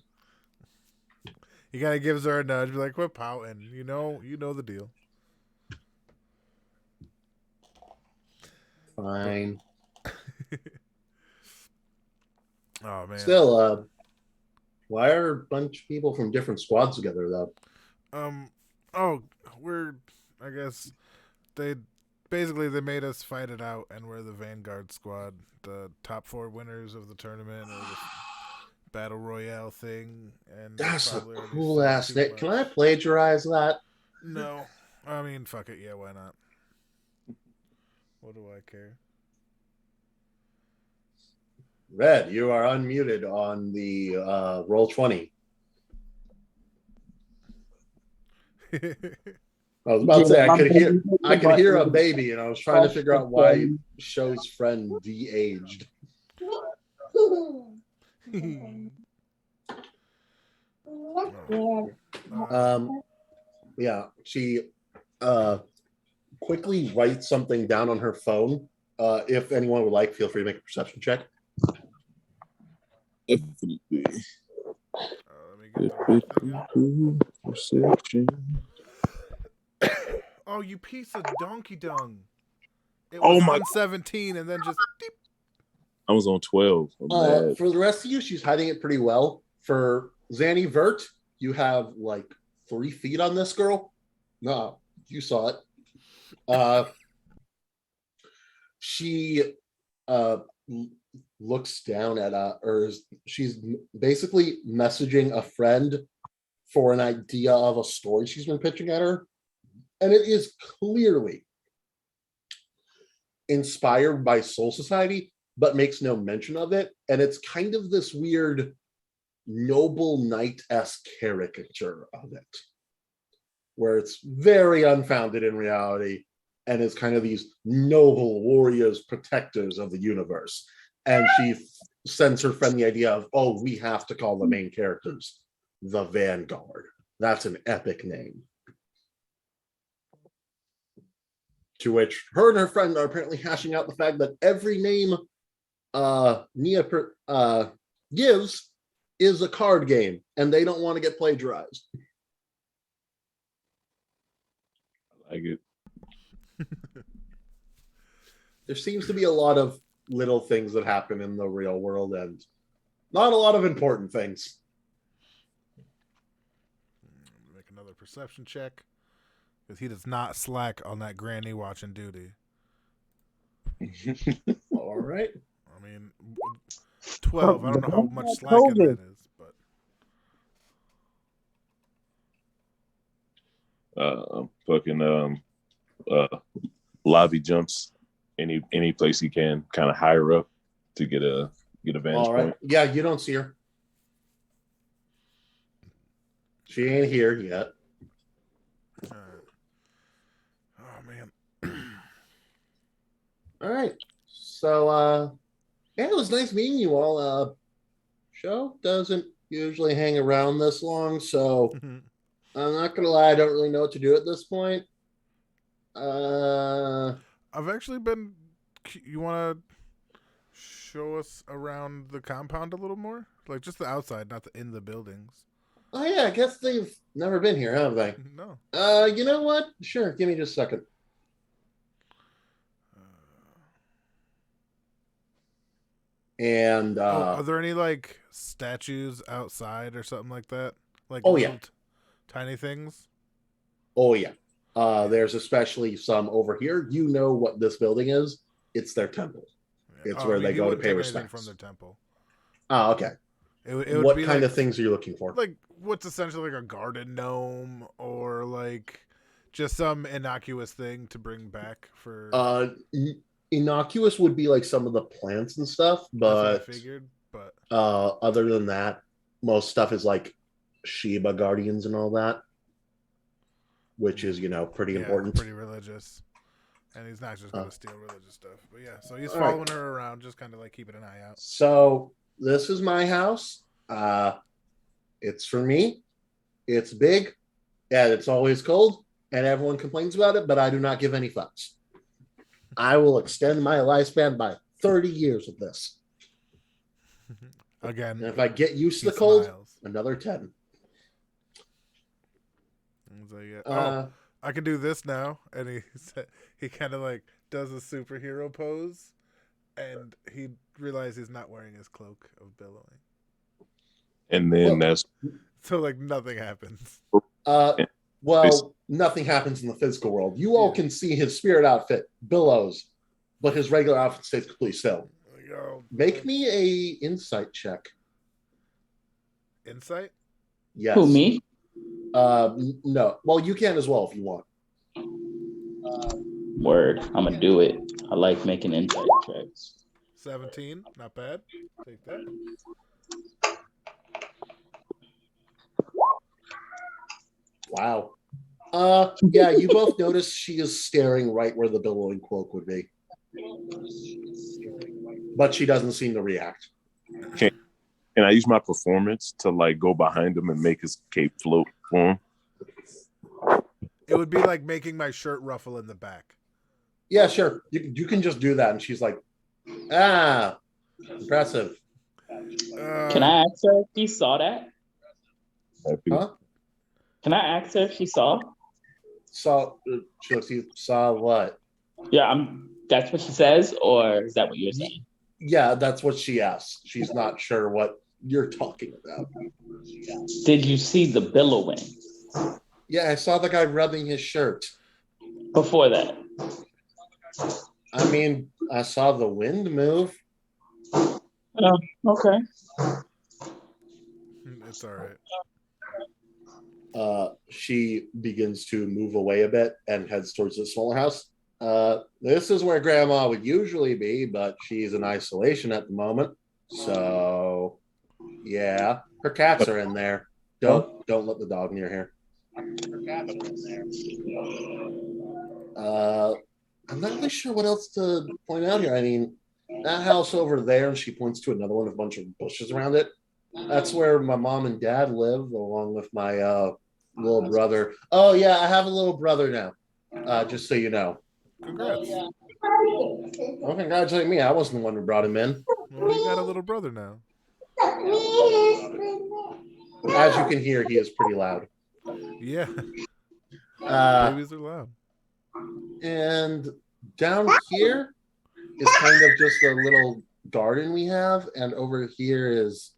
He kind of gives her a nudge, be like, "Quit pouting. You know the deal." Fine. Oh man. Still, why are a bunch of people from different squads together, though? Oh, I guess they made us fight it out, and we're the Vanguard squad, the top 4 winners of the tournament or the battle royale thing. And That's a probably already cool said ass too name. much. Can I plagiarize that? No, I mean, fuck it. Yeah, why not? What do I care? Red, you are unmuted on the roll 20. I was about to say I could hear a baby, and I was trying to figure out why Show's friend de-aged. Yeah, she quickly writes something down on her phone. If anyone would like, feel free to make a perception check. Definitely. Let me get the thing up. Perception. Oh, you piece of donkey dung! It Oh was my- on 17, and then just deep. I was on 12. For the rest of you, she's hiding it pretty well. For Zanny Vert, you have like 3 feet on this girl. No, you saw it. She looks down at or she's basically messaging a friend for an idea of a story she's been pitching at her, and it is clearly inspired by Soul Society, but makes no mention of it. And it's kind of this weird noble knight-esque caricature of it, where it's very unfounded in reality, and is kind of these noble warriors, protectors of the universe. And she sends her friend the idea of, oh, we have to call the main characters the Vanguard. That's an epic name. To which her and her friend are apparently hashing out the fact that every name Nia gives is a card game, and they don't want to get plagiarized. I like it. There seems to be a lot of little things that happen in the real world, and not a lot of important things. Make another perception check, because he does not slack on that granny watching duty. All right. I mean, 12. I don't know how much slacking that is, but Fucking lobby jumps any place he can, kind of higher up to get a vantage All right. point. Yeah, you don't see her. She ain't here yet. all right. Oh man. All right. So yeah, it was nice meeting you all. Show doesn't usually hang around this long, so I'm not gonna lie, I don't really know what to do at this point. I've actually been. You want to show us around the compound a little more, like just the outside, not the in the buildings. Oh yeah, I guess they've never been here, have they? No. You know what? Sure, give me just a second. And Are there any like statues outside or something like that? Like Oh, little yeah. tiny things? oh yeah. There's especially some over here. You know what this building is? It's their temple. Yeah. It's I where mean, they he go to wouldn't pay take anything from respects. their temple. Oh, okay. It would What be kind like of things are you looking for? like what's essentially like a garden gnome or like just some innocuous thing to bring back for. Innocuous would be like some of the plants and stuff, That's what I but figured, but other than that, most stuff is like Shiba guardians and all that, which is pretty important. pretty religious. And he's not just Uh, gonna steal religious stuff. But yeah, so he's all right. following her around, just kind of like keeping an eye out. So this is my house. It's for me. It's big, and it's always cold, and everyone complains about it, but I do not give any fucks. I will extend my lifespan by 30 years of this. Again, And if I get used to he the cold, smiles. another 10. He's like, yeah. Uh, I can do this now. And he kind of like does a superhero pose, and he realizes he's not wearing his cloak of billowing. And then Well- that's So like nothing happens. well, nothing happens in the physical world. You all can see his spirit outfit billows, but his regular outfit stays completely still. Like, oh, Make me a insight check. insight. Yes. Who, me? No. Well, you can as well if you want. Word. I'm gonna do it. I like making insight checks. 17, not bad. Take that. Wow. Yeah, you both notice she is staring right where the billowing cloak would be. But she doesn't seem to react. and I use my performance to like go behind him and make his cape float for him. It would be like making my shirt ruffle in the back. Yeah, sure. You can just do that. And she's like, impressive. Can I ask her if she saw that? Huh? Can I ask her if she saw? Saw, she looks, you saw what? Yeah, that's what she says, or is that what you're saying? Yeah, that's what she asks. She's not sure what you're talking about. Did you see the billowing Yeah, I saw the guy rubbing his shirt. before that? I mean, I saw the wind move. Oh, okay. It's all right. She begins to move away a bit and heads towards the smaller house. This is where Grandma would usually be, but she's in isolation at the moment. So, yeah, her cats are in there. Don't let the dog near here. Her cats are in there. I'm not really sure what else to point out here. I mean, that house over there, and she points to another one with a bunch of bushes around it. That's where my mom and dad live, along with my little brother. Oh, yeah, I have a little brother now, just so you know. Congrats. Well, congratulate me. I wasn't the one who brought him in. Well, you got a little brother now. As you can hear, he is pretty loud. Yeah. Babies are loud. And down here is kind of just a little garden we have, and over here is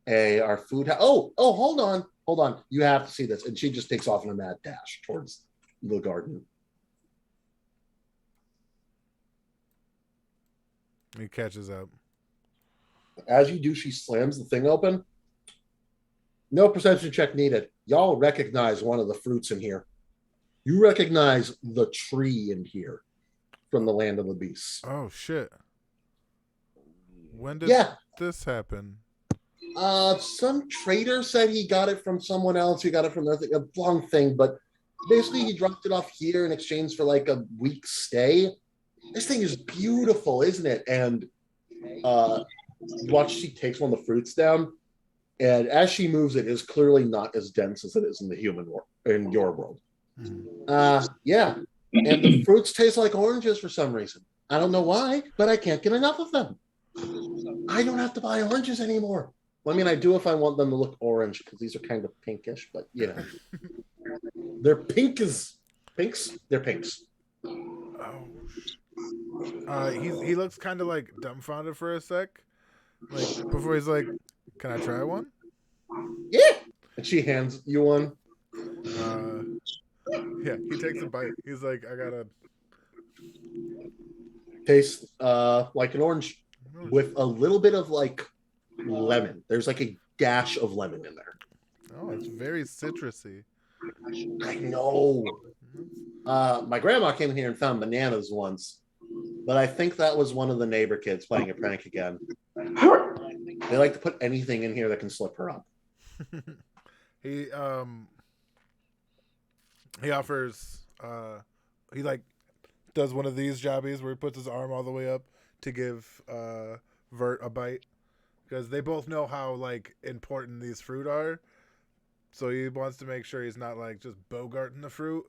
our food house. Oh, hold on. You have to see this. And she just takes off in a mad dash towards the garden. He catches up. As you do, she slams the thing open. No perception check needed. Y'all recognize one of the fruits in here. You recognize the tree in here from the land of the beasts. Oh shit! When did this happen? Some trader said he got it from someone else. He got it from a long thing, but basically he dropped it off here in exchange for like a week's stay. This thing is beautiful, isn't it? And watch, she takes one of the fruits down, and as she moves, it is clearly not as dense as it is in the human world, in your world. Yeah, and the fruits taste like oranges for some reason. I don't know why, but I can't get enough of them. I don't have to buy oranges anymore. Well, I mean, I do if I want them to look orange because these are kind of pinkish, but you know, they're pinks. They're pinks. Oh. He looks kind of like dumbfounded for a sec, like before he's like, "Can I try one?" Yeah. And she hands you one. Yeah, he takes a bite. He's like, "I gotta." Tastes like an orange with a little bit of like lemon. There's like a dash of lemon in there. Oh, it's very citrusy. I know. My grandma came in here and found bananas once, but I think that was one of the neighbor kids playing a prank again. They like to put anything in here that can slip her up. He offers he like does one of these jobbies where he puts his arm all the way up to give Vert a bite because they both know how like important these fruit are. So he wants to make sure he's not like just bogarting the fruit,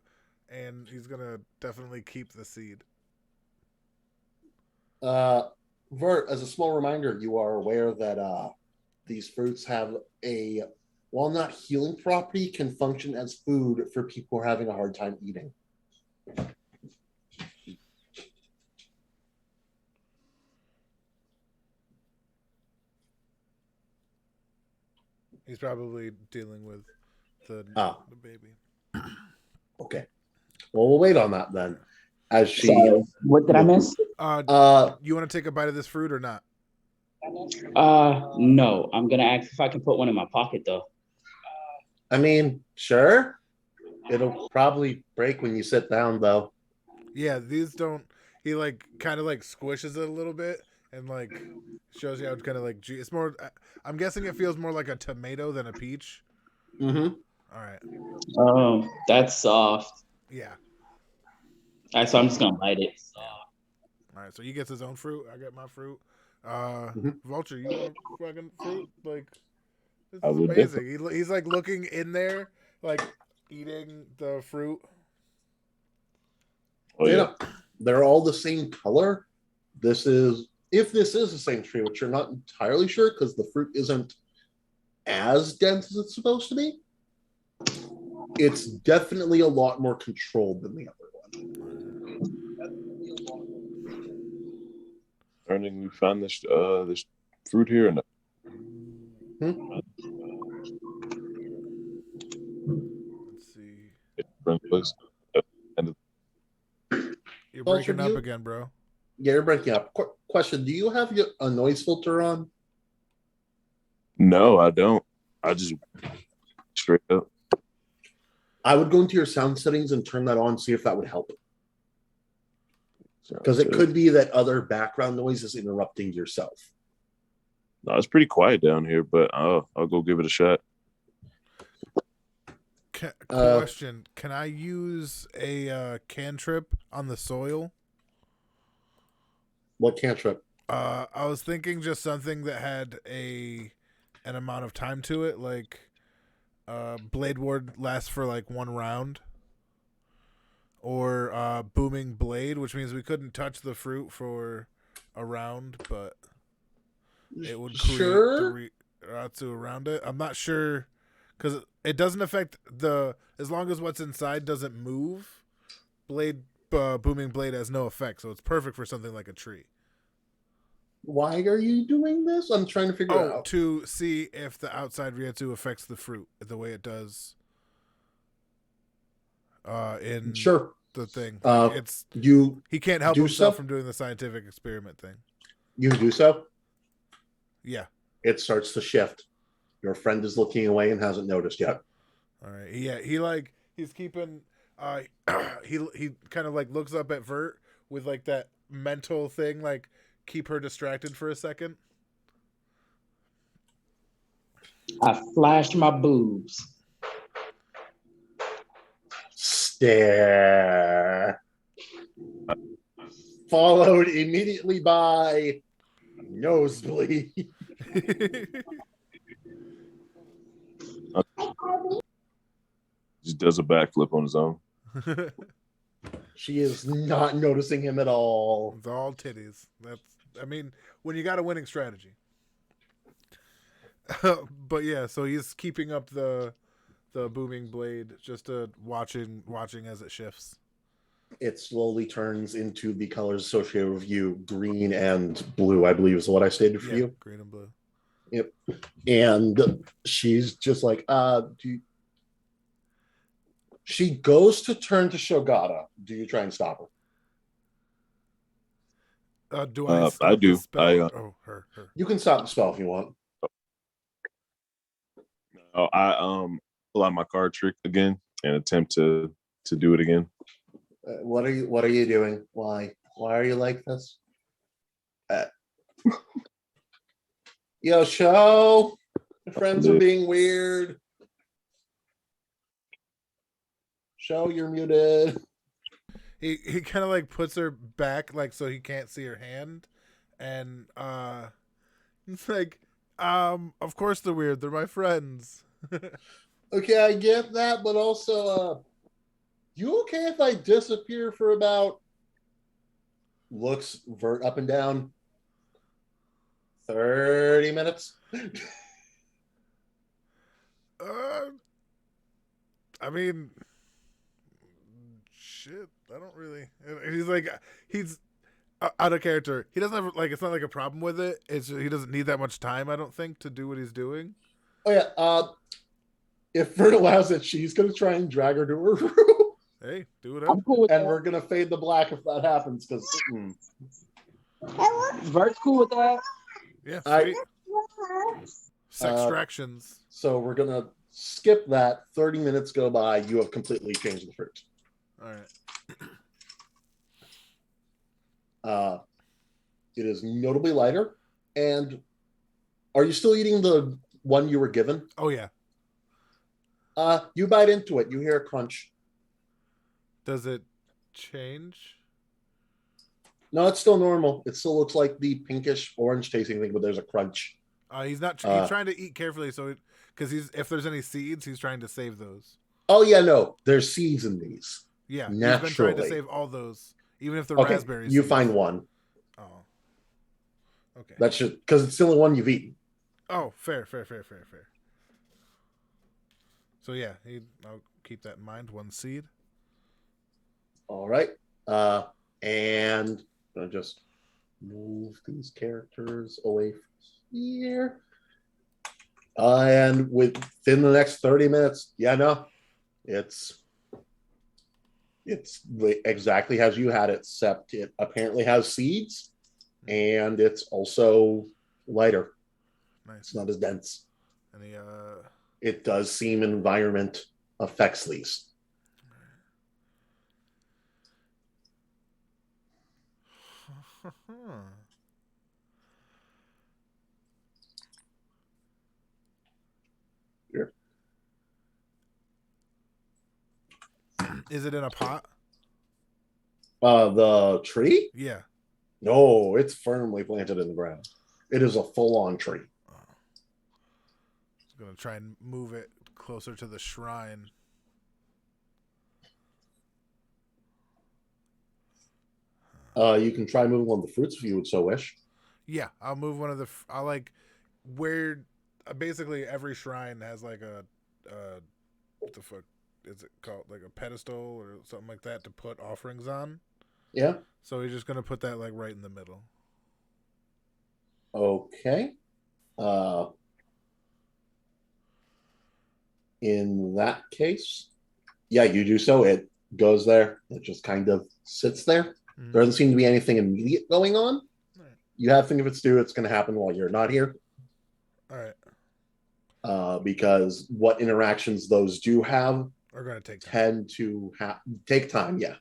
and he's gonna definitely keep the seed. Vert, as a small reminder, you are aware that these fruits have a, while not healing property, can function as food for people who are having a hard time eating. He's probably dealing with the baby. Okay. Well, we'll wait on that then. As she, Sorry, what did I miss? You want to take a bite of this fruit or not? No. I'm gonna ask if I can put one in my pocket though. I mean, sure. It'll probably break when you sit down, though. Yeah, these don't. He like kind of like squishes it a little bit and like shows you how it's kind of like. It's more. I'm guessing it feels more like a tomato than a peach. Mm-hmm. All right. Oh, that's soft. Yeah. All right, so I'm just gonna bite it. All right. So he gets his own fruit. I get my fruit. Mm-hmm. Vulture, you want a fucking fruit? Like, this I is would amazing. He's like looking in there, like eating the fruit. Oh yeah. They're all the same color. This is, if this is the same tree, which you're not entirely sure because the fruit isn't as dense as it's supposed to be. It's definitely a lot more controlled than the other one. Learning we found this this fruit here and Let's see. different place. You're Vulture, breaking up again, bro. Yeah, you're breaking up. Question: do you have a noise filter on? No, I don't. I just straight up. I would go into your sound settings and turn that on, see if that would help. Because it could be that other background noise is interrupting yourself. No, it's pretty quiet down here, but I'll go give it a shot. Question: can I use a cantrip on the soil? What cantrip? I was thinking just something that had an amount of time to it, like Blade Ward lasts for like 1 round, or Booming Blade, which means we couldn't touch the fruit for a round, but it would create the Ratsu around it. I'm not sure because it doesn't affect as long as what's inside doesn't move. Booming Blade has no effect, so it's perfect for something like a tree. Why are you doing this? I'm trying to figure out. To see if the outside Ryatsu affects the fruit the way it does in the thing. Like he can't help himself from doing the scientific experiment thing. You do so? Yeah. It starts to shift. Your friend is looking away and hasn't noticed yet. All right. Yeah, he's keeping he kind of like looks up at Vert with like that mental thing, like keep her distracted for a second. I flashed my boobs. Stare. Followed immediately by nosebleed. Just does a backflip on his own. She is not noticing him at all. It's all titties. When you got a winning strategy. But yeah, so he's keeping up the booming blade, just watching as it shifts. It slowly turns into the colors associated with you, green and blue, I believe is what I stated for Yeah, you. green and blue. Yep. And she's just like, she goes to turn to Shogata. Do you try and stop her? Do I I stop do. the spell? Oh, her. You can stop the spell if you want. I pull out my card trick again and attempt to do it again. What are you doing? Why are you like this? Yo, show. Your friends are being weird. Show, you're muted. He kind of like puts her back, like, so he can't see her hand, and it's like, of course they're weird. They're my friends. Okay, I get that, but also, you okay if I disappear for about, looks Vert up and down, 30 minutes? I mean, shit. I don't really. He's like, he's out of character. He doesn't have like. It's not like a problem with it. It's just, he doesn't need that much time. I don't think to do what he's doing. Oh yeah. If Vert allows it, she's gonna try and drag her to her room. Hey, do it I'm up. cool with And that. we're gonna fade the black if that happens, because Vert's cool with that. Yeah, I- sweet. Sextractions. so we're gonna skip that. 30 minutes go by. You have completely changed the fruit. All right. It is notably lighter. And are you still eating the one you were given? Oh yeah. You bite into it. You hear a crunch. Does it change? No, it's still normal. It still looks like the pinkish orange tasting thing, but there's a crunch. He's not. He's trying to eat carefully, so because if there's any seeds, he's trying to save those. Oh yeah, no, there's seeds in these. Yeah, Naturally. he's been trying to save all those, even if they're Okay, raspberries. you find one. Oh. Okay. That should, because it's the only one you've eaten. Oh, fair. So yeah, I'll keep that in mind. One seed. All right. And I'll just move these characters away from here. And within the next 30 minutes, it's exactly as you had it, except it apparently has seeds, and it's also lighter. Nice. It's not as dense. Any It does seem environment affects these. Here. Is it in a pot? The tree? Yeah. No, it's firmly planted in the ground. It is a full-on tree. Oh. I'm gonna try and move it closer to the shrine. You can try moving one of the fruits if you would so wish. Yeah, I'll move one of the. I like where basically every shrine has like a what the fuck is it called? Like a pedestal or something like that to put offerings on. Yeah. So he's just gonna put that like right in the middle. Okay. In that case, yeah, you do so. It goes there. It just kind of sits there. Mm-hmm. There doesn't seem to be anything immediate going on. Right. You have to think if it's due, it's going to happen while you're not here. All right. Because what interactions those do have Are gonna take time. tend to take time. Yeah.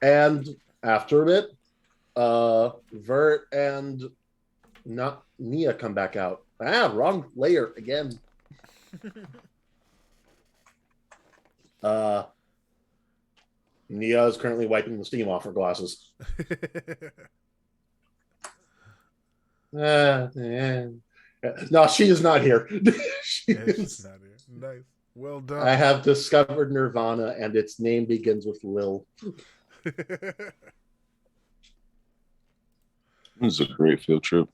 And after a bit, Vert and not Nia come back out. Wrong layer again. Nia is currently wiping the steam off her glasses. No, she is not here. It's not here. Nice. Well done. I have discovered Nirvana, and its name begins with Lil. This is a great field trip.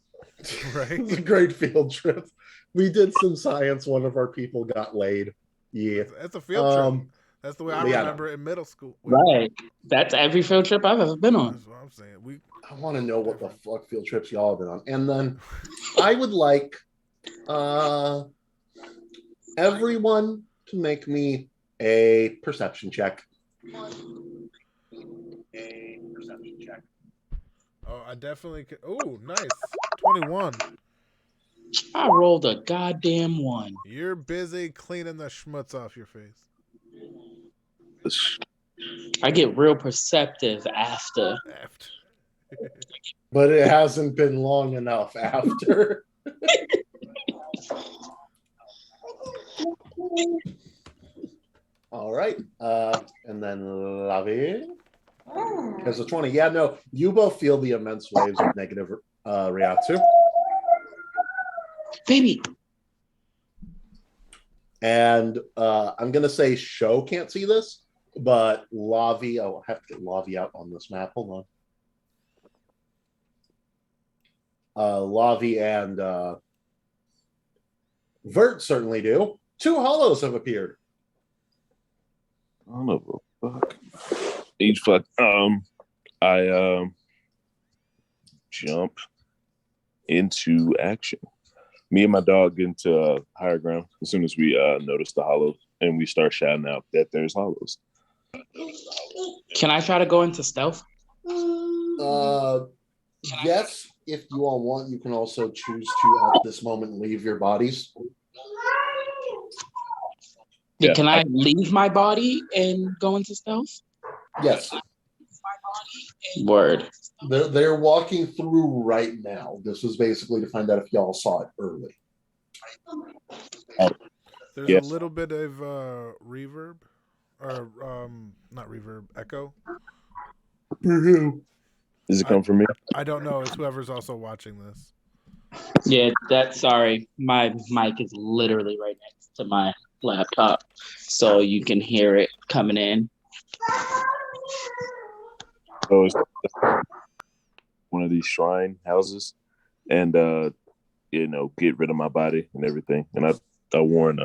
Right. It's a great field trip. We did some science. One of our people got laid. Yeah. That's a field trip. Um, That's the way I yeah. remember it in middle school. Well, Right. That's every field trip I've ever been on. that's what I'm saying. I want to know what the fuck field trips y'all have been on. And then I would like everyone to make me a perception check. Oh, I definitely could. Oh, nice. 21. I rolled a goddamn one. You're busy cleaning the schmutz off your face. I get real perceptive after. But it hasn't been long enough after. All right. And then Lavi has a 20. Yeah, no, you both feel the immense waves of negative Ryatsu. Baby. And I'm going to say Sho can't see this, but Lavi, I'll have to get Lavi out on this map. Hold on. Lavi and Vert certainly do. 2 hollows have appeared. I don't know what the fuck. Each fuck. I jump into action. Me and my dog get into higher ground as soon as we notice the hollow, and we start shouting out that there's hollows. Can I try to go into stealth? Yes, if you all want, you can also choose to at this moment leave your bodies. Yeah. Can I leave my body and go into stealth? Yes. Word. They're walking through right now. This was basically to find out if y'all saw it early. There's Yes. a little bit of reverb, or not reverb, echo. Does it come from me? I don't know. It's whoever's also watching this. Yeah, sorry. My mic is literally right next to my laptop, so you can hear it coming in. So it's one of these shrine houses, and get rid of my body and everything. And I warn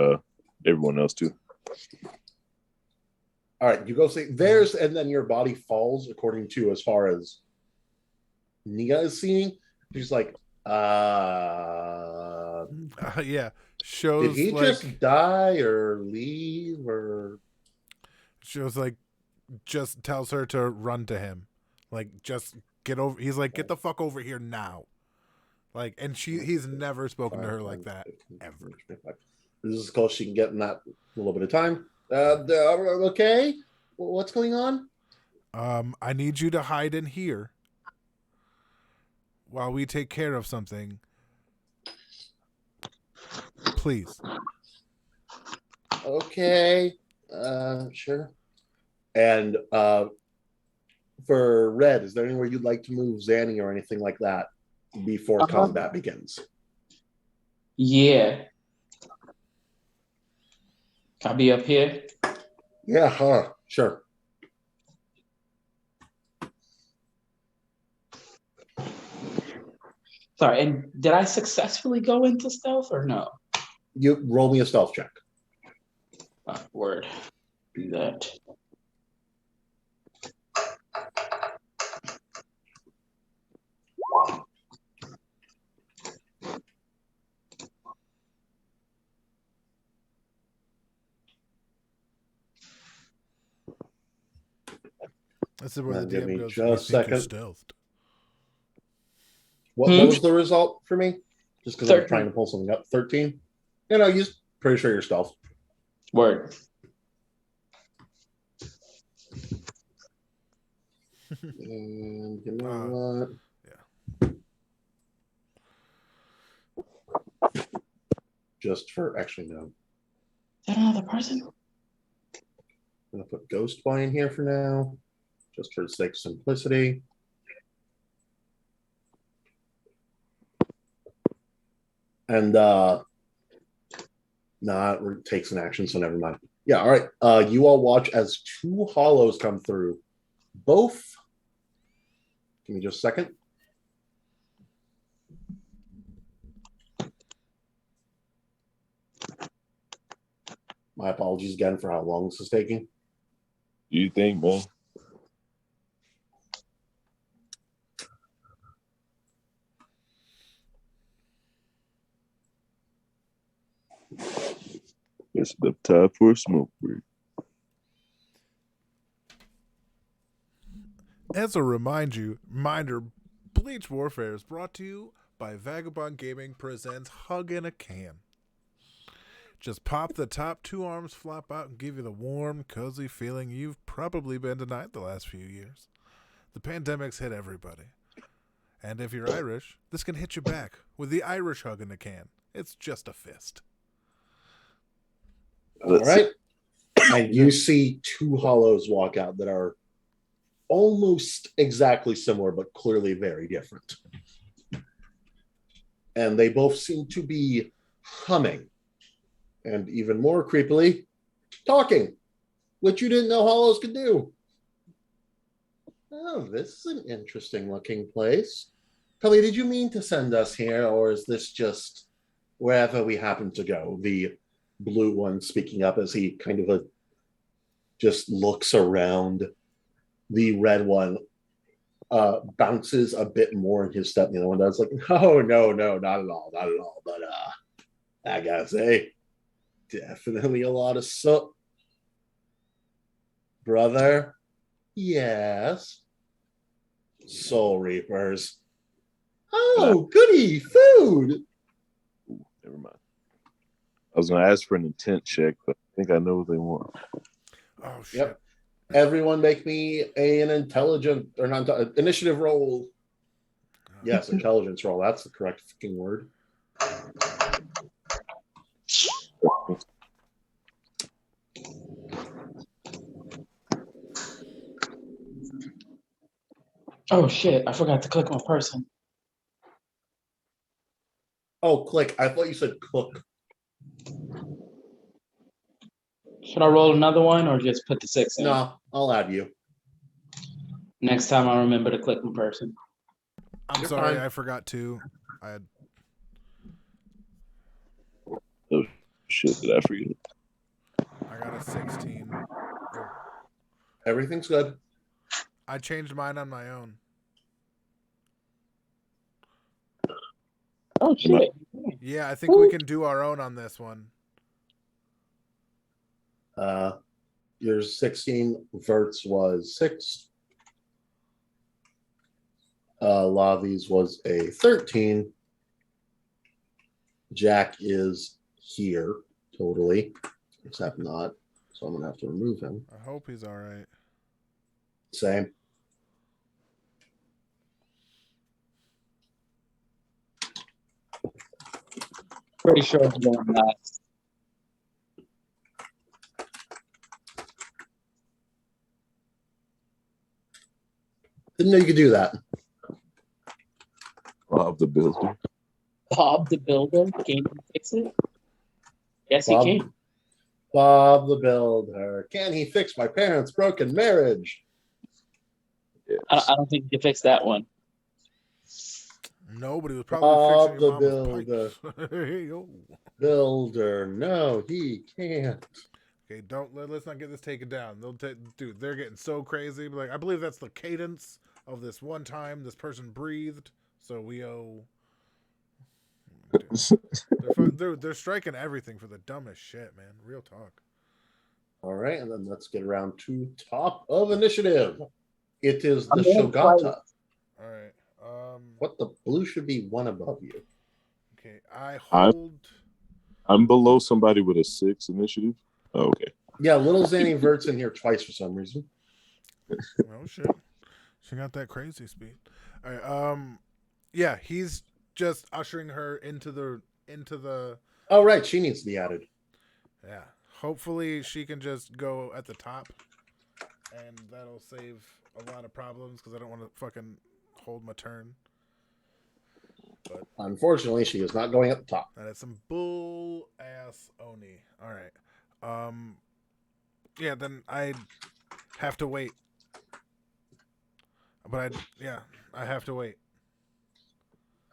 everyone else too. All right, you go see theirs, and then your body falls according to as far as Nia is seeing. She's like, Yeah. Shows did he like just die or leave or? shows like just tells her to run to him, like just get over. He's like, get the fuck over here now. Like, and he's never spoken to her like that ever. This is as close as she can get in that little bit of time. Okay, what's going on? I need you to hide in here while we take care of something. Please. Okay, sure. And for Red, is there anywhere you'd like to move Zanny or anything like that before combat begins? Yeah. Can I be up here? Yeah, sure. Sorry, and did I successfully go into stealth or no? You roll me a stealth check. Word. Do that. This is where the Give me DM goes. just "You a think you're second. stealthed." What was the result for me? Just because I'm 13. trying to pull something up. 13? You're pretty sure you're stealth. Word. And you know what? Yeah. Just for actually no. Is that another person? I'm gonna put Ghost Boy in here for now, just for the sake of simplicity. And it takes an action, so never mind. Yeah, all right. You all watch as 2 hollows come through. Both. Give me just a second. My apologies again for how long this is taking. You think, man? It's the time for a smoke break. As a reminder, Bleach Warfare is brought to you by Vagabond Gaming presents Hug in a Can. Just pop the top 2 arms, flop out, and give you the warm, cozy feeling you've probably been denied the last few years. The pandemic's hit everybody. And if you're Irish, this can hit you back with the Irish Hug in a Can. It's just a fist. All right. And you see 2 hollows walk out that are almost exactly similar, but clearly very different. And they both seem to be humming. And even more creepily, talking, which you didn't know hollows could do. Oh, this is an interesting looking place. Cully, did you mean to send us here, or is this just wherever we happen to go? The blue one speaking up as he kind of just looks around. The red one bounces a bit more in his step. The other one does like, oh, no, not at all. But I gotta say, definitely a lot of soot. Brother, yes. Soul Reapers. Oh, goody, food. Ooh, never mind. I was gonna ask for an intent check, but I think I know what they want. Oh, shit. Yep. Everyone make me an initiative roll. Yes, intelligence roll. That's the correct fucking word. Oh shit! I forgot to click on person. Oh, click. I thought you said cook. Should I roll another one or just put the 6 in? No, I'll add you. Next time I'll remember to click on person. I'm You're sorry, fine. I forgot to. I had... Oh shit! Did I forget? I got a 16. Everything's good. I changed mine on my own. Oh shit! Yeah, I think we can do our own on this one. Your 16 Verts was 6. Lavi's was a 13. Jack is here totally, except not. So I'm gonna have to remove him. I hope he's all right. Same. Pretty sure it's going last. Didn't know you could do that. Bob the Builder. Bob the Builder, can you fix it? Yes, Bob, he can. Bob the Builder. Can he fix my parents' broken marriage? Yes. I don't think you can fix that one. Nobody was probably Bob fixing the your mama's Builder. pipes. Hey, yo. Builder. No, he can't. Okay, let's not get this taken down. Dude, they're getting so crazy. Like, I believe that's the cadence of this one time this person breathed. So we owe. Dude, they're striking everything for the dumbest shit, man. Real talk. All right, and then let's get around to top of initiative. It is the I'm gonna Shogata. All right. What the blue should be one above you. Okay, I hold. I'm below somebody with a 6 initiative. Oh, okay. Yeah, little Zanny Vert's in here twice for some reason. Oh shit, she got that crazy speed. All right. Yeah, he's just ushering her into the. Oh, right, she needs to be added. Yeah. Hopefully she can just go at the top, and that'll save a lot of problems because I don't want to fucking hold my turn. But Unfortunately, she is not going at the top. that is some bull ass Oni. All right. Yeah, then I have to wait. But I have to wait.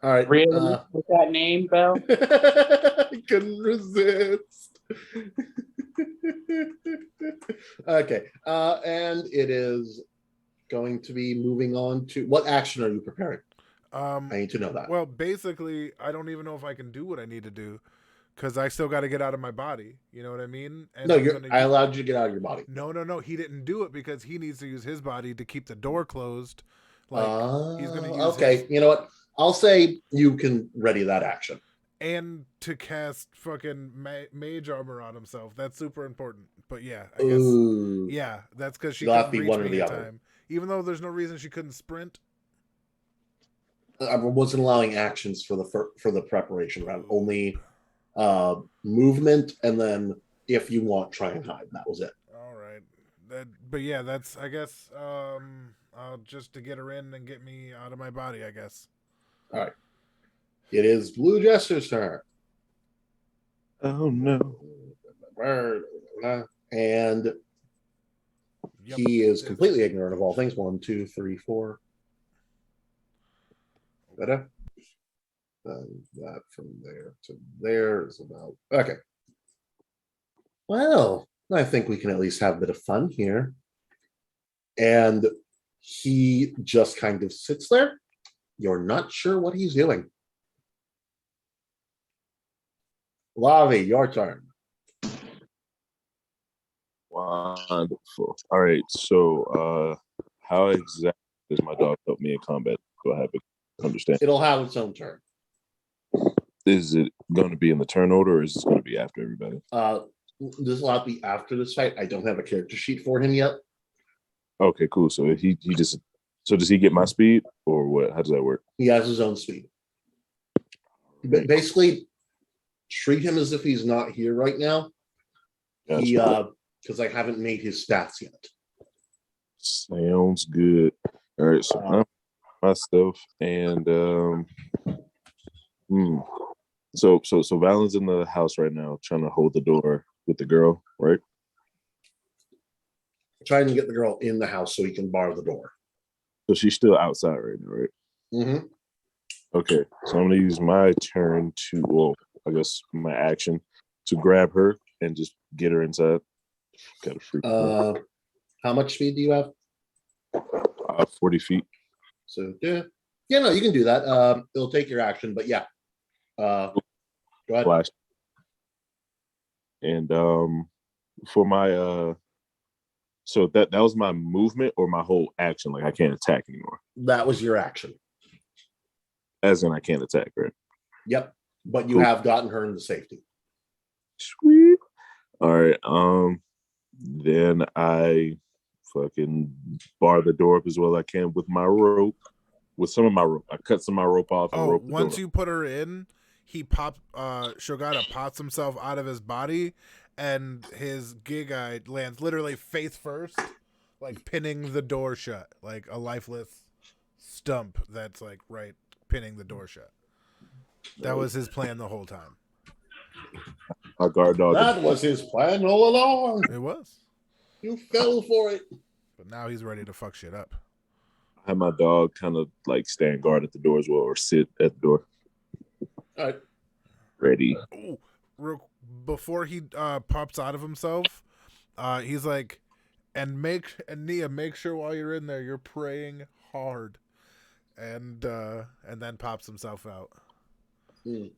All right. Really? With that name, Bell? I couldn't resist. Okay. And it is going to be moving on to what action are you preparing? I need to know that. Well, basically, I don't even know if I can do what I need to do because I still got to get out of my body. You know what I mean? And No, I'm I allowed you to get out of your body. No. He didn't do it because he needs to use his body to keep the door closed. Like he's going to use okay. You know what? I'll say you can ready that action. And to cast fucking mage armor on himself. That's super important. But yeah, I Ooh. guess. Yeah, that's because she You'll have couldn't to be reach one or me the in other. time. Even though there's no reason she couldn't sprint. I wasn't allowing actions for the preparation round. Only movement, and then if you want, try and hide. That was it. All right. But yeah, that's I guess just to get her in and get me out of my body, I guess. All right. It is Blue Jester's turn. Oh no. And he is completely ignorant of all things. 1, 2, 3, 4. Better. That from there to there is about okay. Well, I think we can at least have a bit of fun here. And he just kind of sits there. You're not sure what he's doing. Lavi, your turn. Wonderful. All right. So, how exactly does my dog help me in combat? Do I have to understand? It'll have its own turn. Is it going to be in the turn order, or is this going to be after everybody? This will have to be after this fight. I don't have a character sheet for him yet. Okay, cool. So he just does he get my speed or what? How does that work? He has his own speed. But basically, treat him as if he's not here right now. Gotcha. He because I haven't made his stats yet. Sounds good. All right, so I'm my stuff and so Valen's in the house right now trying to hold the door with the girl, right? Trying to get the girl in the house so he can bar the door. So she's still outside right now, right? Mm-hmm. Okay, so I'm gonna use my turn to, well, I guess my action to grab her and just get her inside. Got a freak. How much speed do you have? 40 feet. So no, you can do that. It'll take your action, but yeah. Go ahead. Flash. And for my so that was my movement or my whole action. Like I can't attack anymore. That was your action. As in I can't attack, right? Yep. But you have gotten her into safety. Sweet. All right. Then I fucking bar the door up as well as I can with my rope. With some of my rope. I cut some of my rope off and rope the once door. you put her in, Shogata pops himself out of his body and his gig eye lands literally face first, like pinning the door shut, like a lifeless stump that's like right pinning the door shut. That was his plan the whole time. Our guard dog. That was his plan all along. It was. You fell for it. But now he's ready to fuck shit up. I had my dog kind of like stand guard at the door as well, or sit at the door. All right. Ready. Ooh, before he pops out of himself, he's like, Nia, make sure while you're in there you're praying hard, and then pops himself out. All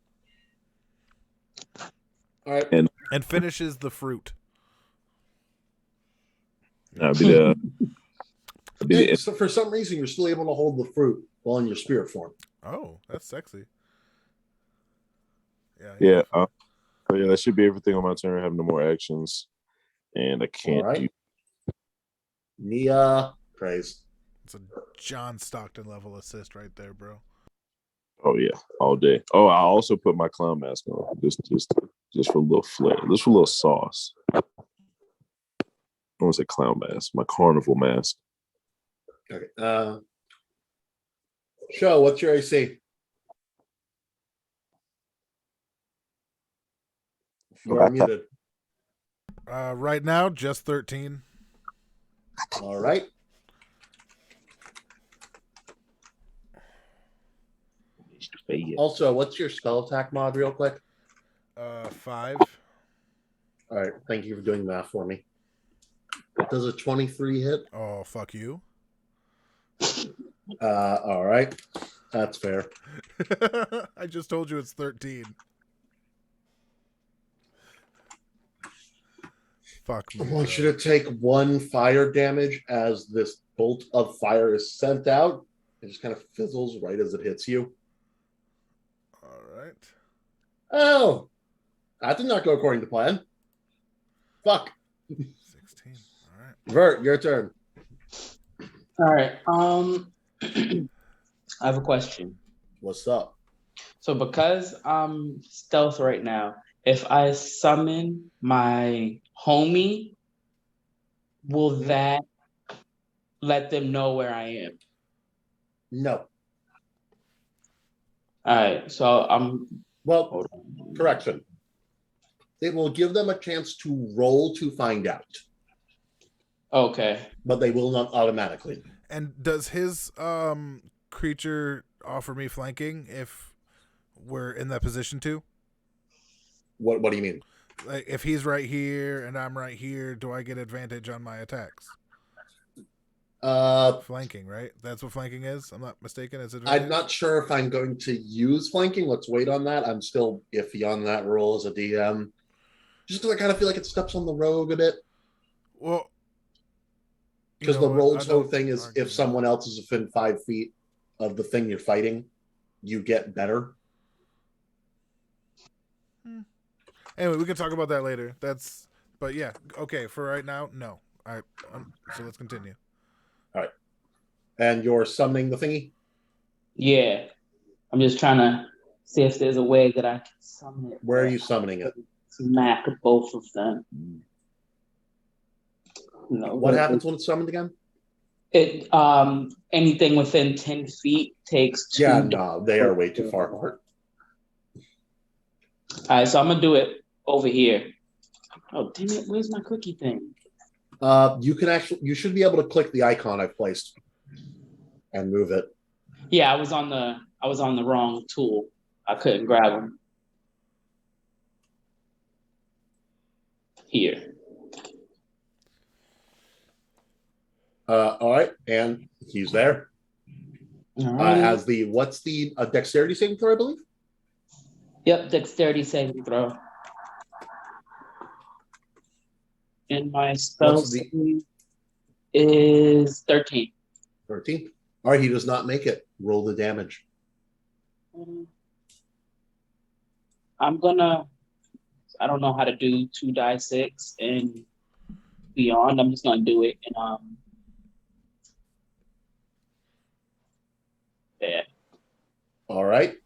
right. And finishes the fruit. So for some reason, you're still able to hold the fruit while in your spirit form. Oh, that's sexy. Yeah. But yeah, that should be everything on my turn. I have no more actions, and I can't do. Nia, praise. It's a John Stockton level assist right there, bro. Oh yeah, all day. Oh, I also put my clown mask on, just for a little flair, just for a little sauce. I want to say clown mask, my carnival mask. Okay. Show, what's your AC? You're muted. Right now, just 13. All right. Also, what's your spell attack mod real quick? 5. All right. Thank you for doing that for me. Does a 23 hit? Oh, fuck you. All right. That's fair. I just told you it's 13. Fuck I me. want bro. you to take 1 fire damage as this bolt of fire is sent out. It just kind of fizzles right as it hits you. All right. Oh, that did not go according to plan. Fuck. 16. All right. Vert, your turn. All right. I have a question. What's up? So because I'm stealth right now, if I summon my homie, will that let them know where I am? No. All right. So Well, hold on. correction. It will give them a chance to roll to find out, Okay. but they will not automatically. And does his creature offer me flanking if we're in that position to? What do you mean? Like if he's right here and I'm right here, do I get advantage on my attacks? Flanking, right? That's what flanking is. I'm not mistaken. Is it? I'm not sure if I'm going to use flanking. Let's wait on that. I'm still iffy on that role as a DM, just because I kind of feel like it steps on the rogue a bit. Well, because the rogue's whole thing is if someone else is within 5 feet of the thing you're fighting, you get better. Anyway, we can talk about that later. But yeah, okay. For right now, no. All right. So let's continue. All right. And you're summoning the thingy? Yeah. I'm just trying to see if there's a way that I can summon it. Where are you summoning it? Smack both of them. No, what happens when it's summoned again? It anything within 10 feet takes 2. Yeah, no, they are way too far apart. All right, so I'm gonna do it over here. Oh damn it! Where's my cookie thing? You should be able to click the icon I've placed and move it. Yeah, I was on the wrong tool. I couldn't grab them. Here. All right, and he's there. As the what's the dexterity saving throw, I believe? Yep, dexterity saving throw. And my spell is 13. 13. All right, he does not make it. Roll the damage. I don't know how to do 2d6 and beyond. I'm just gonna do it and yeah. All right.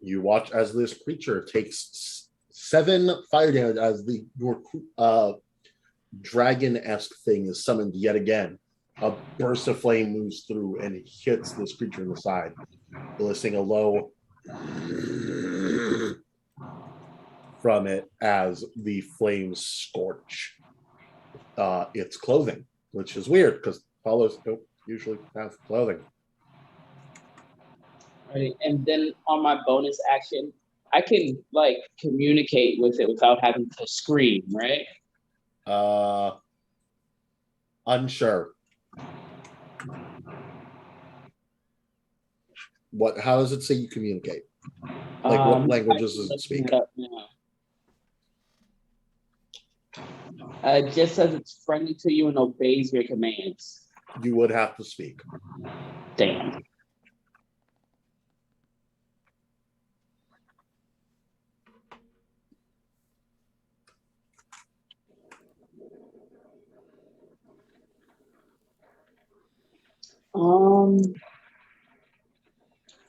You watch as this creature takes 7 fire damage as your dragon-esque thing is summoned yet again. A burst of flame moves through and hits this creature in the side, eliciting a low from it as the flames scorch its clothing, which is weird because follows don't usually have clothing. Right. And then on my bonus action, I can like communicate with it without having to scream, right? Unsure. How does it say you communicate? Like what languages does it speak? It just says it's friendly to you and obeys your commands. You would have to speak. Damn.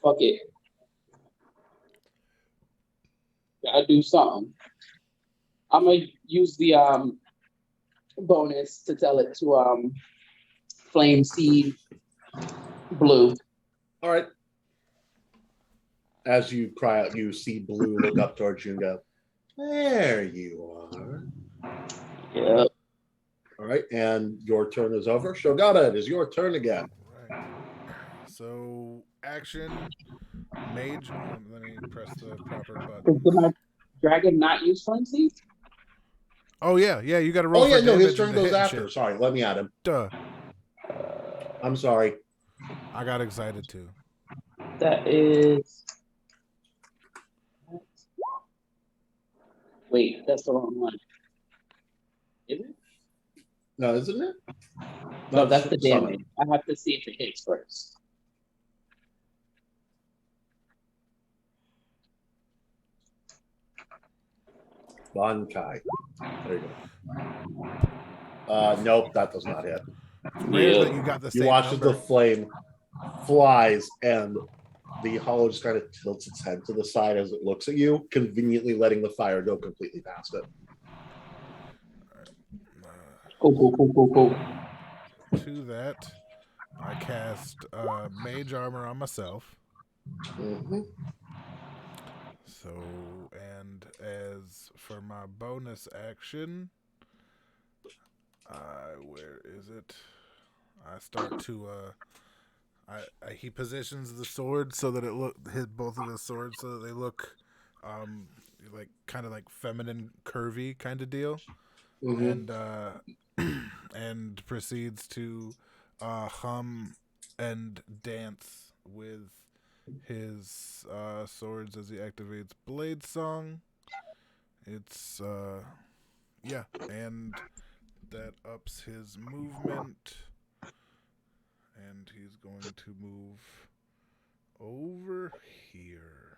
Fuck it. Gotta do something. I'm gonna use the bonus to tell it to flame seed blue. All right. As you cry out, you see Blue look up towards you and go, "There you are." Yep. All right, and your turn is over. Shogata, it is your turn again. Right. So action, mage. Let me press the proper button. Did my dragon not use flame seed? Oh yeah, you got to roll. Oh yeah, for no, his damage turn and to goes hit and after. shit. Sorry, let me add him. Duh. I'm sorry. I got excited too. That is. Wait, that's the wrong one. Is it? No, isn't it? No, that's the summon. damage. I have to see if it hits first. Bankai. There you go. Nope, that does not hit. It's rare that you got the You same watch number. as the flame flies and the hollow just kind of tilts its head to the side as it looks at you, conveniently letting the fire go completely past it. Cool. To that, I cast Mage Armor on myself. Mm-hmm. So, and as for my bonus action, where is it? I start to he positions the sword so that it hit both of his swords so that they look like kind of like feminine, curvy kind of deal, Mm-hmm. and and proceeds to hum and dance with his swords as he activates Blade Song. It's yeah, and that ups his movement, and he's going to move over here.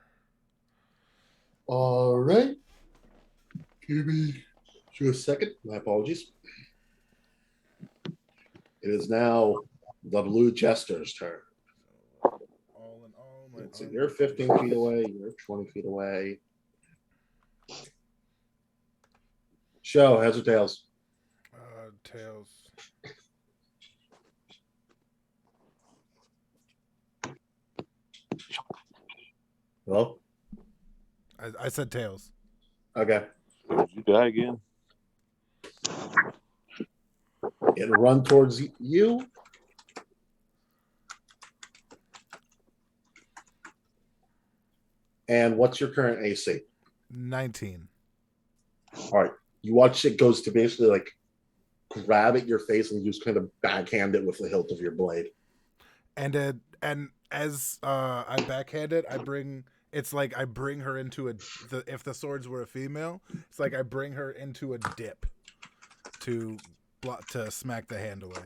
All right. Give me just a second. My apologies. It is now the Blue Jester's turn. All in all, Let's see, you're 15 feet away. You're 20 feet away. Show, heads or tails? Tails. Hello? I said tails. Okay. Did you die again? It'll run towards you. And what's your current AC? 19. All right. You watch it goes to basically like grab at your face and you just kind of backhand it with the hilt of your blade. And as I backhand it, it's like I bring her into if the swords were a female, it's like I bring her into a dip to smack the hand away.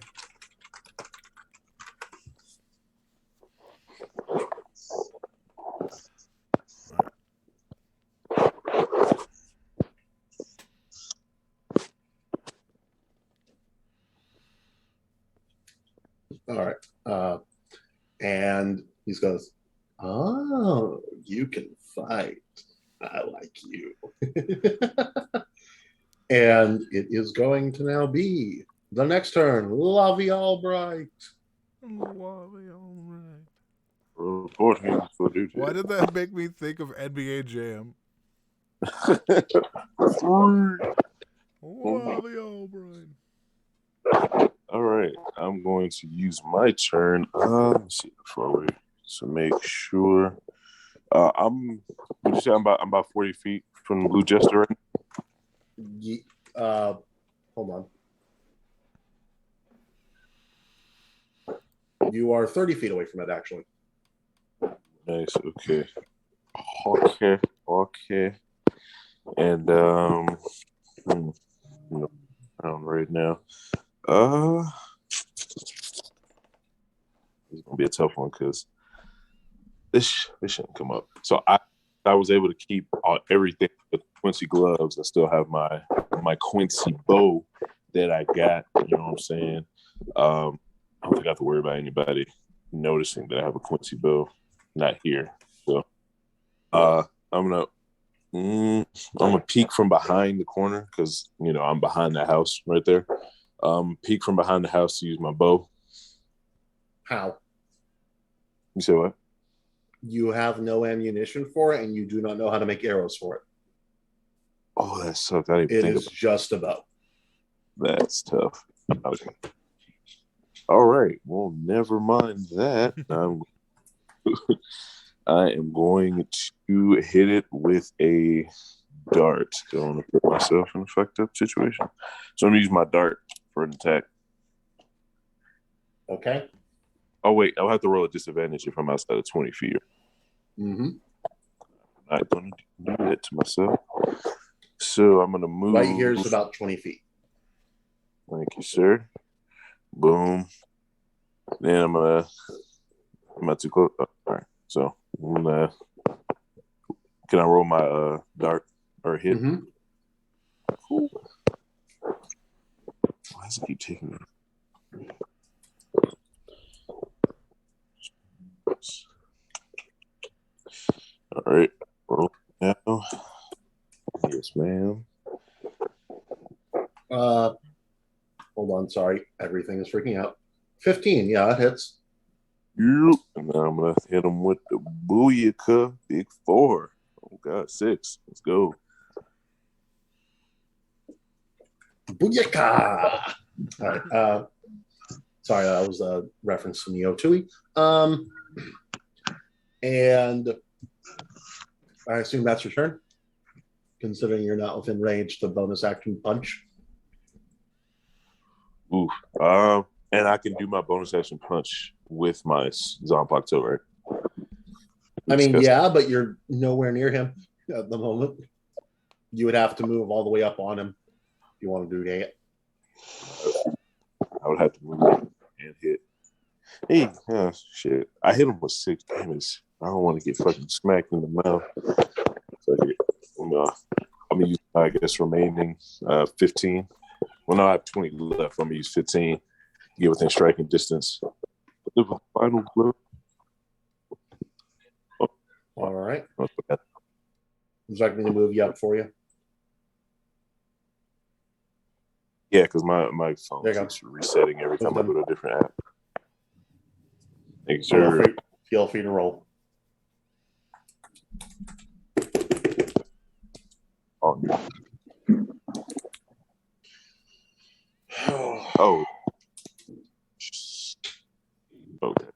All right. And he goes, "Oh, you can fight. I like you." And it is going to now be the next turn. Lovey Albright. Reporting for duty. Why did that make me think of NBA Jam? Wally Albright. All right, I'm going to use my turn. Let me see before we to make sure. Would you say I'm about 40 feet from the Blue Jester? Hold on. You are 30 feet away from it, actually. Nice. Okay. And no, right now. It's gonna be a tough one because this shouldn't come up. So I was able to keep everything with Quincy gloves and still have my Quincy bow that I got. You know what I'm saying? I don't think I have to worry about anybody noticing that I have a Quincy bow not here. So I'm gonna peek from behind the corner because I'm behind the house right there. Peek from behind the house to use my bow. How? You say what? You have no ammunition for it, and you do not know how to make arrows for it. Oh, that sucks. I didn't It think is just a bow. That's tough. Okay. All right. Well, never mind that. I am going to hit it with a dart. Don't want to put myself in a fucked up situation. So I'm gonna use my dart for an attack. Okay. Oh wait, I'll have to roll a disadvantage if I'm outside of 20 feet. Mm-hmm. I'm not gonna do that to myself. So I'm gonna move. Right here is about 20 feet. Thank you, sir. Boom. Then I'm not too close. Oh, all right. So can I roll my dart or hit? Mm-hmm. Cool. Why does it keep taking me? All right. Roll now. Yes, ma'am. Hold on, sorry. Everything is freaking out. 15, yeah, it hits. Yep. And now I'm gonna hit him with the booyaka, big 4. Oh god, 6. Let's go. Booyaka! All right. Sorry, that was a reference to Neo Tui. And I assume that's your turn, considering you're not within range to bonus action punch. Oof. And I can do my bonus action punch with my Zonpakuto, right? I mean, yeah, but you're nowhere near him at the moment. You would have to move all the way up on him if you want to do that. I would have to move and hit. Hey, shit. I hit him with 6 damage. I don't want to get fucking smacked in the mouth. So I'm going to use, I guess, remaining 15. Well, no, I have 20 left. I'm going to use 15. Get within striking distance. The final blow. All right. Is that going to move you up for you? Yeah, because my phone There you keeps resetting every time I go to a different app. Make Feel sure. free to roll. Oh, no. Oh. Okay.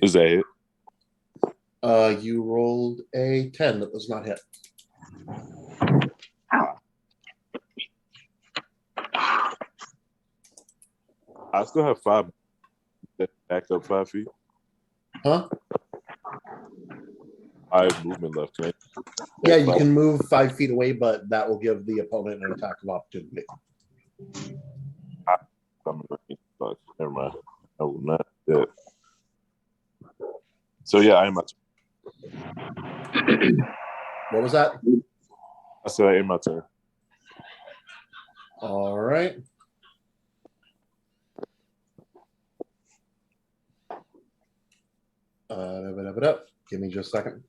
Is that it? You rolled a 10 that does not hit. I still have 5 back up 5 feet. Huh? I have movement left. Can I? Yeah, you can move 5 feet away, but that will give the opponent an attack of opportunity. Never mind. I will not do that. So yeah, I am my turn. What was that? I said I am my turn. All right. Give me just a second.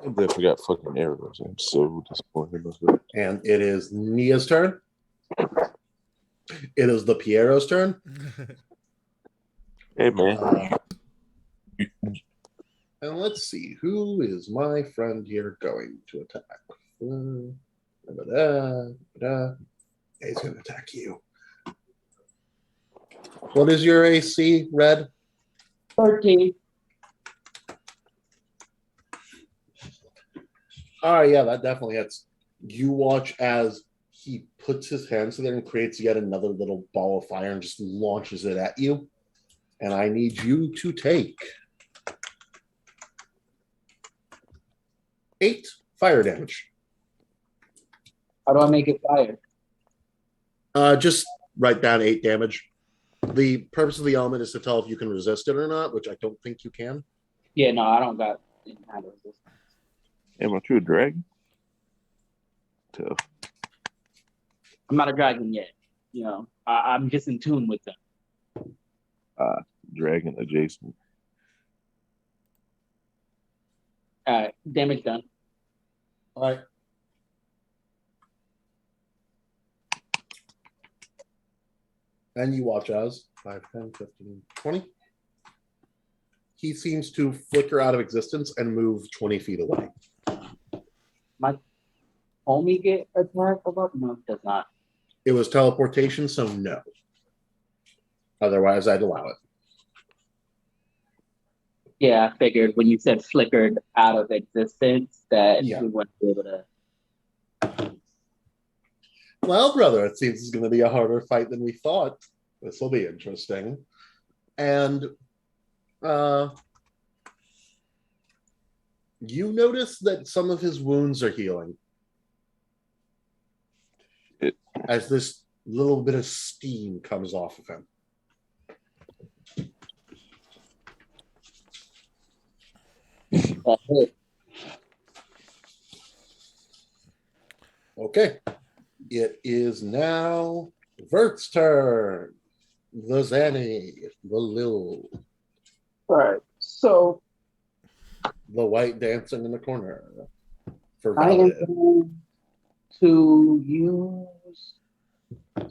I forgot fucking arrows. I'm so disappointed myself. And it is Nia's turn. It is the Piero's turn. Hey man. And let's see, who is my friend here going to attack? He's going to attack you. What is your AC, Red? 13. All right, yeah, that definitely hits. You watch as he puts his hands together and creates yet another little ball of fire and just launches it at you. And I need you to take 8 fire damage. How do I make it fire? Just write down 8 damage. The purpose of the element is to tell if you can resist it or not, which I don't think you can. Yeah, no, I don't got any kind of resistance. Am I true a dragon? Tough. I'm not a dragon yet. You know, I'm just in tune with them. Dragon adjacent. All right, damage done. All right. And you watch as 5, 10, 15, 20. He seems to flicker out of existence and move 20 feet away. My homie get attacked about? No, it does not. It was teleportation, so no. Otherwise, I'd allow it. Yeah, I figured when you said flickered out of existence that Yeah. we wouldn't be able to. Well, brother, it seems it's going to be a harder fight than we thought. This will be interesting. And you notice that some of his wounds are healing. As this little bit of steam comes off of him. Okay. It is now Vert's turn. The Zanny, the Lil, All right. So the white dancing in the corner. For I am Valid. going to use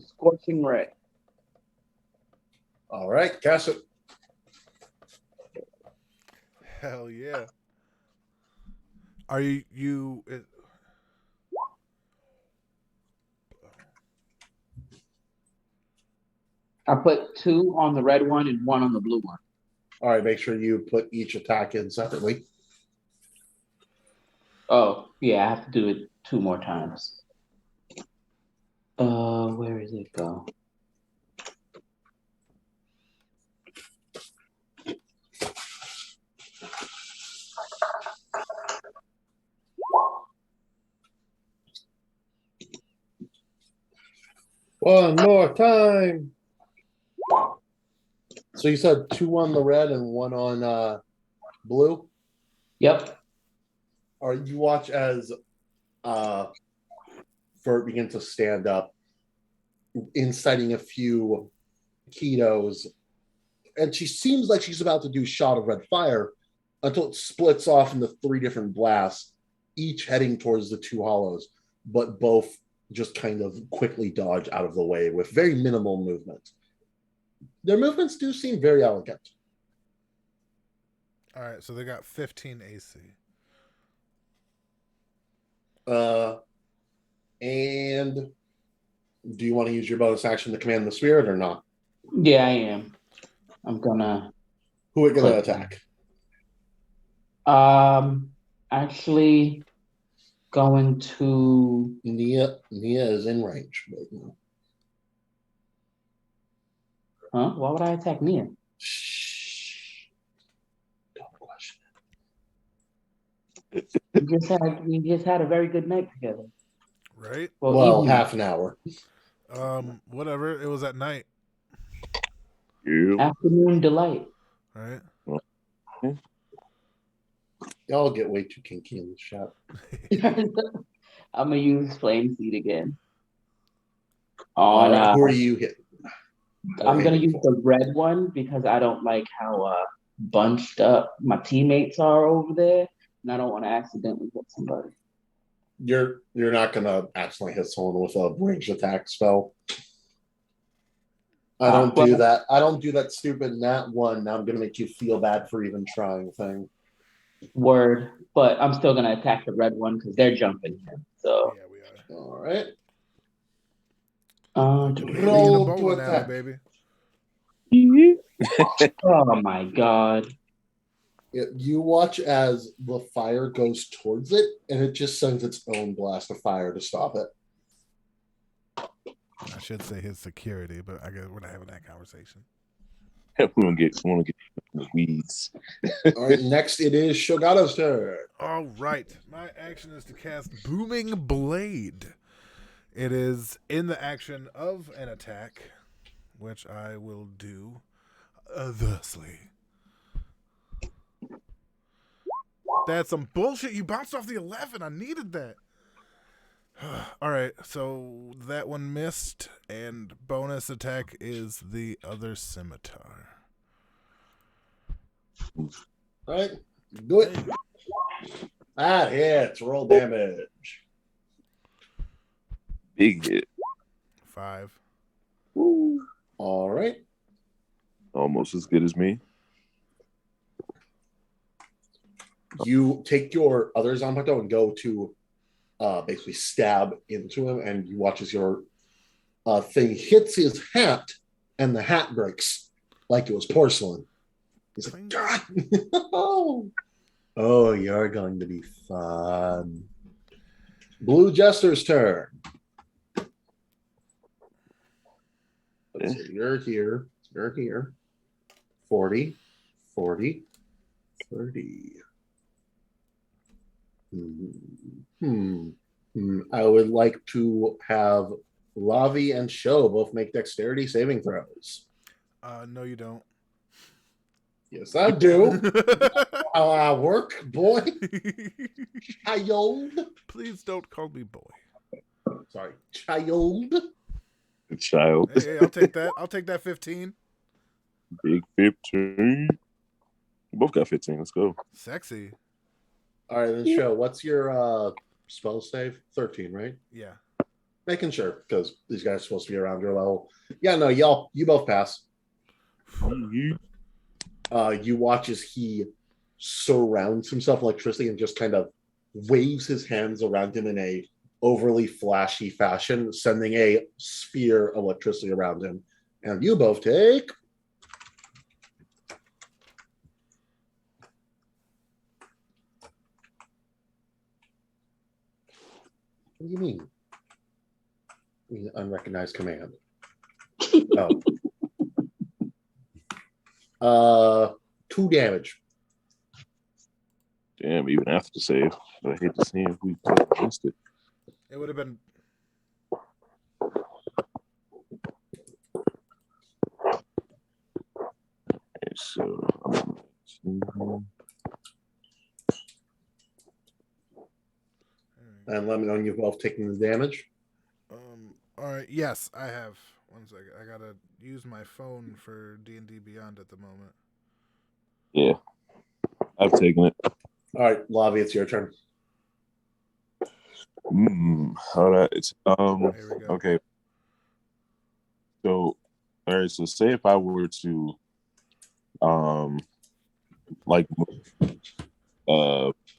Scorching Ray. All right, cast it. Hell yeah. Are you I put 2 on the red one and 1 on the blue one. All right, make sure you put each attack in separately. Oh, yeah, I have to do it 2 more times. Where does it go? One more time. So you said 2 on the red and 1 on blue? Yep. Or you watch as Vert begins to stand up, inciting a few ketos. And she seems like she's about to do shot of red fire until it splits off into 3 different blasts, each heading towards the 2 hollows, but both just kind of quickly dodge out of the way with very minimal movement. Their movements do seem very elegant. all right? So they got 15 AC. And do you want to use your bonus action to command the spirit or not? Yeah, I am. I'm gonna Who are going to attack? actually going to Nia is in range right now. huh? Why would I attack Nia? Shh. Don't question We just had a very good night together. Right? it. Well, evening. half an hour. Whatever. It was at night, You. Afternoon delight. right? Y'all get way too kinky in this shop. I'm gonna use Flame Seed again. All On right, who are you hitting? I'm gonna aiming use for? the red one because I don't like how bunched up my teammates are over there, and I don't want to accidentally hit somebody. You're not gonna accidentally hit someone with a ranged attack spell. I don't do that. I don't do that stupid nat one. Now I'm gonna make you feel bad for even trying thing. Word, but I'm still gonna attack the red one because they're jumping him. So Yeah, we are. All right. Roll Roll to bowling alley, attack. baby. oh my god. You watch as the fire goes towards it, and it just sends its own blast of fire to stop it. I should say his security, but I guess we're not having that conversation. We want to get the weeds. All right, next it is Shogata's turn. All right. My action is to cast Booming Blade. It is in the action of an attack, which I will do thusly. That's some bullshit. You bounced off the 11. I needed that. All right, so that one missed, and bonus attack is the other scimitar. All right, do it. That hits. Roll damage. Big hit. 5. All right. Almost as good as me. You take your other Zanpakuto and go to basically stab into him, and you watch as your a thing hits his hat, and the hat breaks like it was porcelain. He's like, God. Oh, you're going to be fun. Blue Jester's turn. Let's see, you're here. You're here. 40, 40, 30. I would like to have Ravi and Sho both make dexterity saving throws. No, you don't. Yes, I do. How I work, boy. Child. Please don't call me boy. Sorry, child. Child. Hey, I'll take that. I'll take that 15. Big 15. We both got 15. Let's go. Sexy. All right, then Sho, what's your spell save? 13, right? Yeah. Making sure, because these guys are supposed to be around your level. Yeah, no, you both pass. You watch as he surrounds himself with electricity and just kind of waves his hands around him in a overly flashy fashion, sending a sphere of electricity around him. And you both take 'What do you mean? Unrecognized command. Oh. 2 damage. Damn, even after the save. But I hate to see if we missed it. It would have been. Okay, so. And let me know when you've both taken the damage. All right. Yes, I have. One second. I gotta use my phone for D&D Beyond at the moment. Yeah, I've taken it. All right, Lavi, it's your turn. All right. It's Here we go. okay. So, all right. So, say if I were to, like,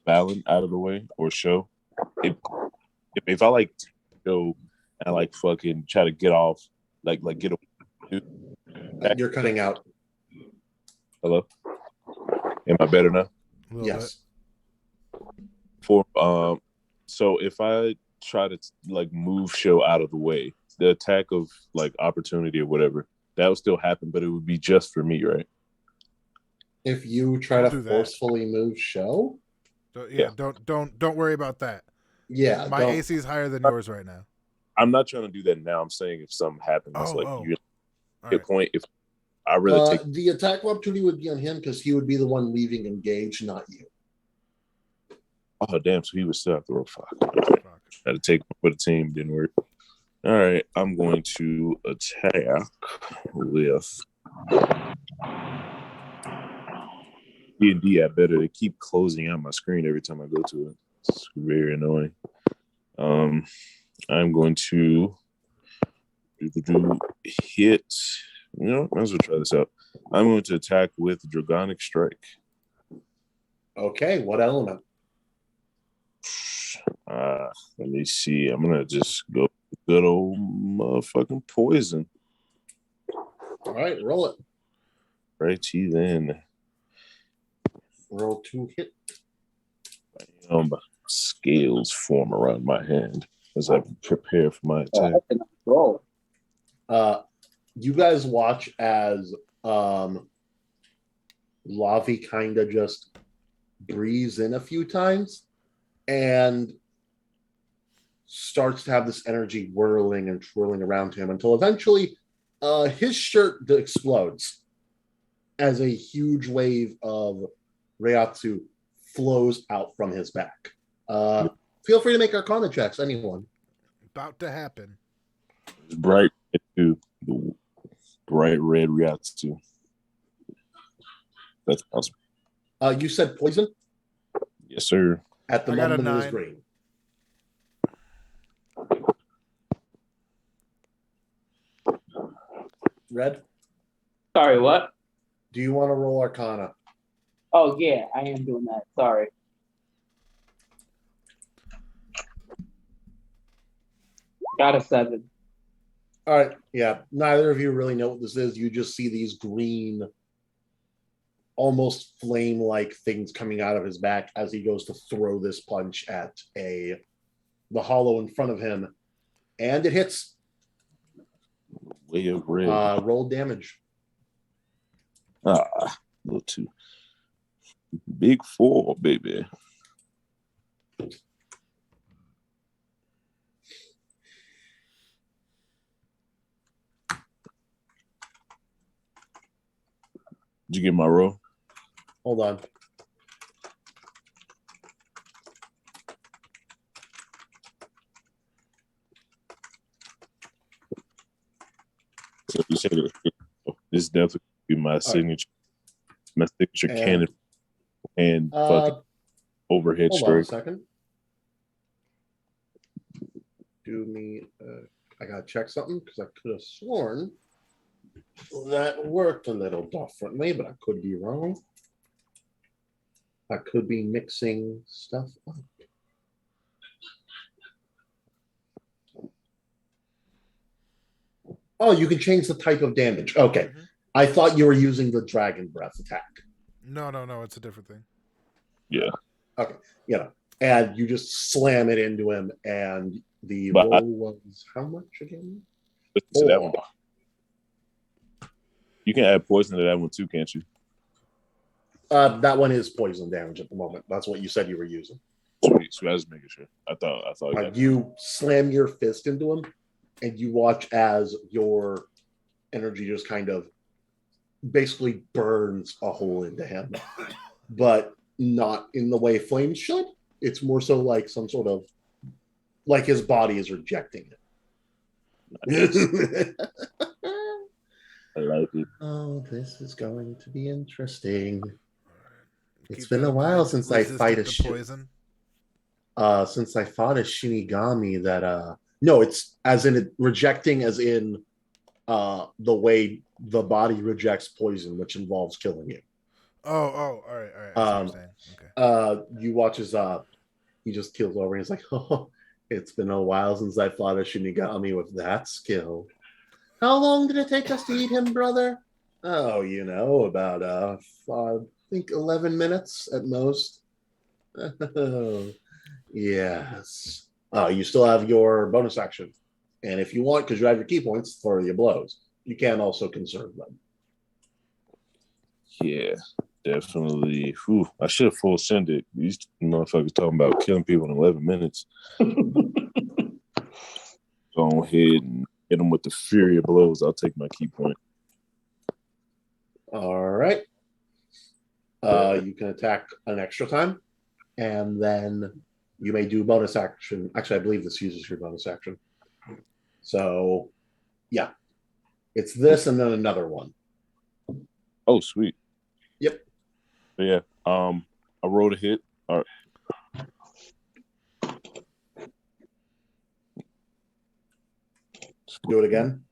Balin out of the way or Show, if I like Show and like fucking try to get off, like get away. You're cutting out. Hello. Am I better now? Yes. So if I try to like move Show out of the way, the attack of like opportunity or whatever, that would still happen, but it would be just for me, right? If you try I'll to do that. forcefully move Show, Yeah. Don't worry about that. yeah, My AC is higher than yours right now. I'm not trying to do that now. I'm saying if something happens, you All get a right. point. If I really take the attack of opportunity would be on him because he would be the one leaving engaged, not you. oh damn, so he was still have to roll. Fuck. Had to take one for the team, didn't work. All right, I'm going to attack with D&D. I better they keep closing out my screen every time I go to it. It's very annoying. I'm going to hit. You know, might as well try this out. I'm going to attack with Dragonic Strike. Okay, what element? Let me see. I'm gonna just go with good old motherfucking poison. All right, roll it. Righty then. Roll 2 hit. Scales form around my hand as I prepare for my attack. Roll. You guys watch as Lavi kind of just breathes in a few times and starts to have this energy whirling and twirling around him until eventually his shirt explodes as a huge wave of Reiatsu flows out from his back. Feel free to make Arcana checks, anyone. About to happen. It's bright too. The bright red Reiatsu. That's awesome. You said poison? Yes, sir. At the I got a moment, it is 9. green. Red, Sorry, what? do you want to roll Arcana? Oh yeah, I am doing that. Sorry. Got a 7. All right. Yeah. Neither of you really know what this is. You just see these green, almost flame-like things coming out of his back as he goes to throw this punch at the hollow in front of him, and it hits. Way of red. Roll damage. A little too big 4, baby. Did you get my roll? Hold on. So you said this definitely be my signature, And, cannon and fucking overhead hold on a straight. second. Do me. I gotta check something because I could have sworn that worked a little differently, but I could be wrong. I could be mixing stuff up. Oh, you can change the type of damage. Okay. I thought you were using the dragon breath attack. No, it's a different thing. Yeah. Okay. And you just slam it into him, and the roll was how much again? To that one. You can add poison to that one too, can't you? That one is poison damage at the moment. That's what you said you were using. Sweet. I was making sure. I thought you slam your fist into him, and you watch as your energy just kind of basically burns a hole into him, but not in the way flames should. It's more so like some sort of like his body is rejecting it. I like it. Oh, this is going to be interesting. It's Keep been that a in while mind. since I fight Resistant to poison. Since I fought a Shinigami that no, it's as in it rejecting as in the way the body rejects poison, which involves killing you. All right. I see what you're saying. Okay. You watch as he just kills over and he's like, oh, it's been a while since I fought a Shinigami with that skill. How long did it take us to eat him, brother? Oh, about I think 11 minutes at most. Oh, yes. You still have your bonus action. And if you want, because you have your key points for your blows, you can also conserve them. Yeah, definitely. Whew, I should have full send it. These motherfuckers talking about killing people in 11 minutes. Go ahead and hit them with the fury of blows. I'll take my key point. All right. You can attack an extra time, and then you may do bonus action. Actually, I believe this uses your bonus action. So, yeah. It's this and then another one. Oh, sweet. Yep. So, yeah. I rolled a hit. All right. Do it again.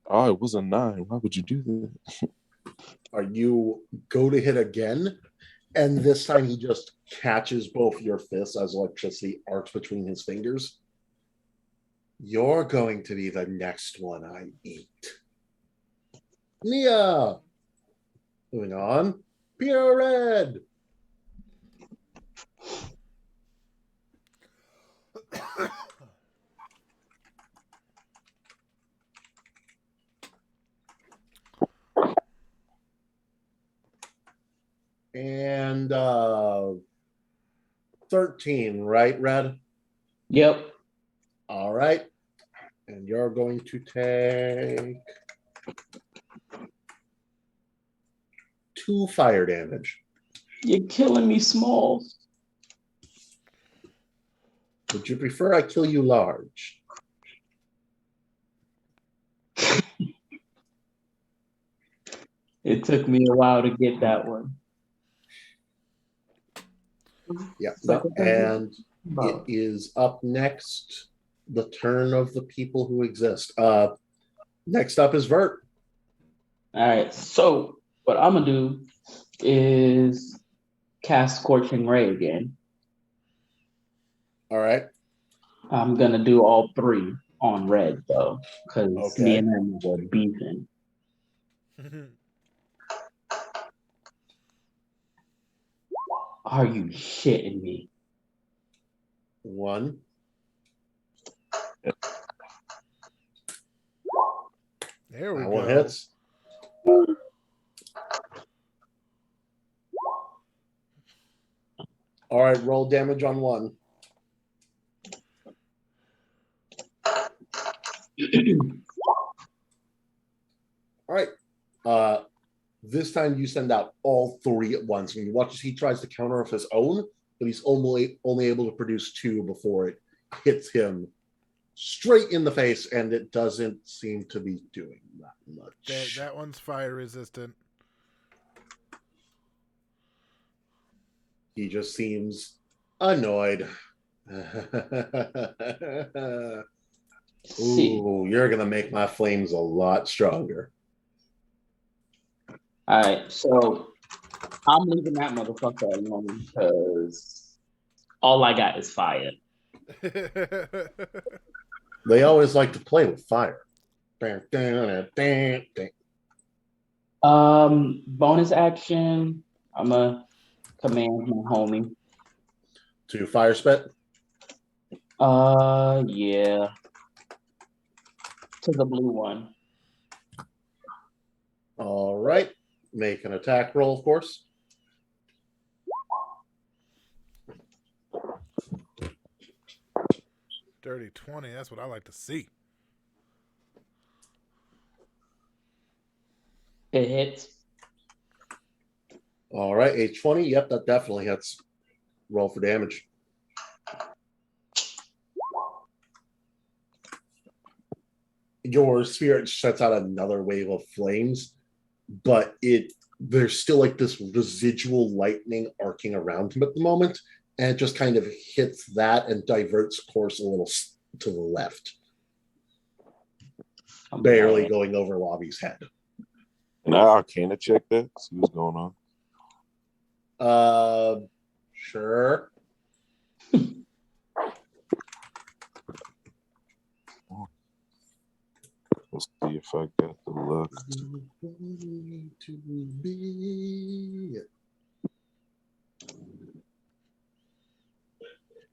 Oh, it was a 9. Why would you do that? You go to hit again, and this time he just catches both your fists as electricity arcs between his fingers. You're going to be the next one I eat. Nia! Moving on. Pure Red! And 13, right, Red? Yep. All right. And you're going to take 2 fire damage. You're killing me small. Would you prefer I kill you large? It took me a while to get that one. Yeah. And it is up next, the turn of the people who exist. Next up is Vert. All right. So what I'm gonna do is cast Scorching Ray again. All right. I'm gonna do all three on red though, because me Okay. and him were beefing. Are you shitting me? 1. There we That go. one hits. All right, roll damage on 1. All right. This time you send out all 3 at once. When you watch as he tries to counter off his own, but he's only able to produce 2 before it hits him straight in the face, and it doesn't seem to be doing that much. That one's fire resistant. He just seems annoyed. See. Ooh, you're gonna make my flames a lot stronger. All right, so I'm leaving that motherfucker alone because all I got is fire. They always like to play with fire. Bonus action. I'm a command my homie. To fire spit. Yeah. To the blue one. All right. Make an attack roll, of course. Dirty 20. That's what I like to see. It hits. All right, a 20. Yep, that definitely hits. Roll for damage. Your spirit sets out another wave of flames, but there's still like this residual lightning arcing around him at the moment, and it just kind of hits that and diverts course a little to the left, barely going over Lobby's head. And I Arcana check that, see what's going on. Sure. Let's see if I got the luck.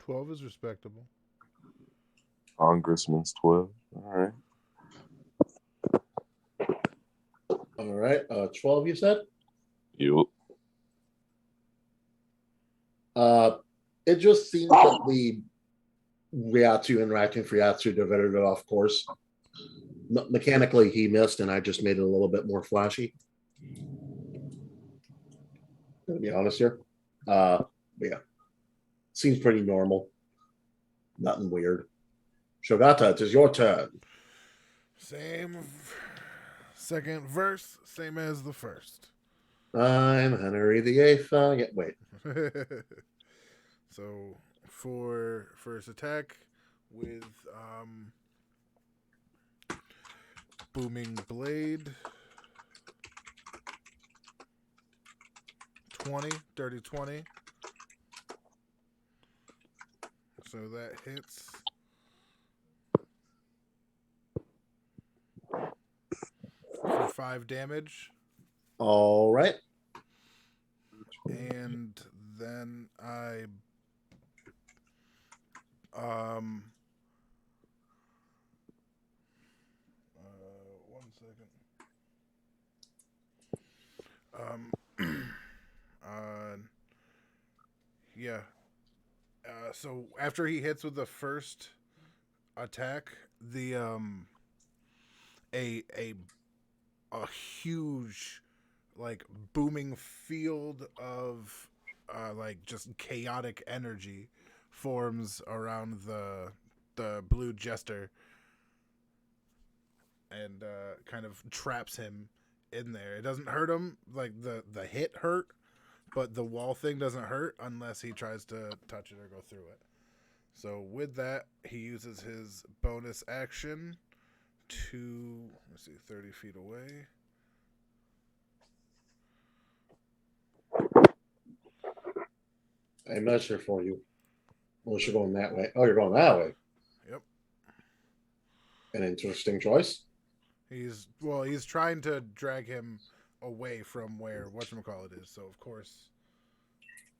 12 is respectable. Congressman's 12. All right. All right. 12, you said? Yup. It just seems that the Ryatsu interacting for Yatsu diverted it off course. Mechanically, he missed, and I just made it a little bit more flashy. To be honest here. But yeah. Seems pretty normal. Nothing weird. Shogata, it is your turn. Same second verse, same as the first. I'm Henry the Eighth. Yeah, wait. So for first attack with booming blade, 20, dirty 20. So that hits. For 5 damage. All right. And then I one second. Yeah. So after he hits with the first attack, the a huge like booming field of like just chaotic energy forms around the blue jester and kind of traps him in there. It doesn't hurt him, like the hit hurt, but the wall thing doesn't hurt unless he tries to touch it or go through it. So with that, he uses his bonus action to, let's see, 30 feet away. I measure for you. Unless you're going that way. Oh, you're going that way. An interesting choice. He's trying to drag him away from where whatchamacallit is. So of course.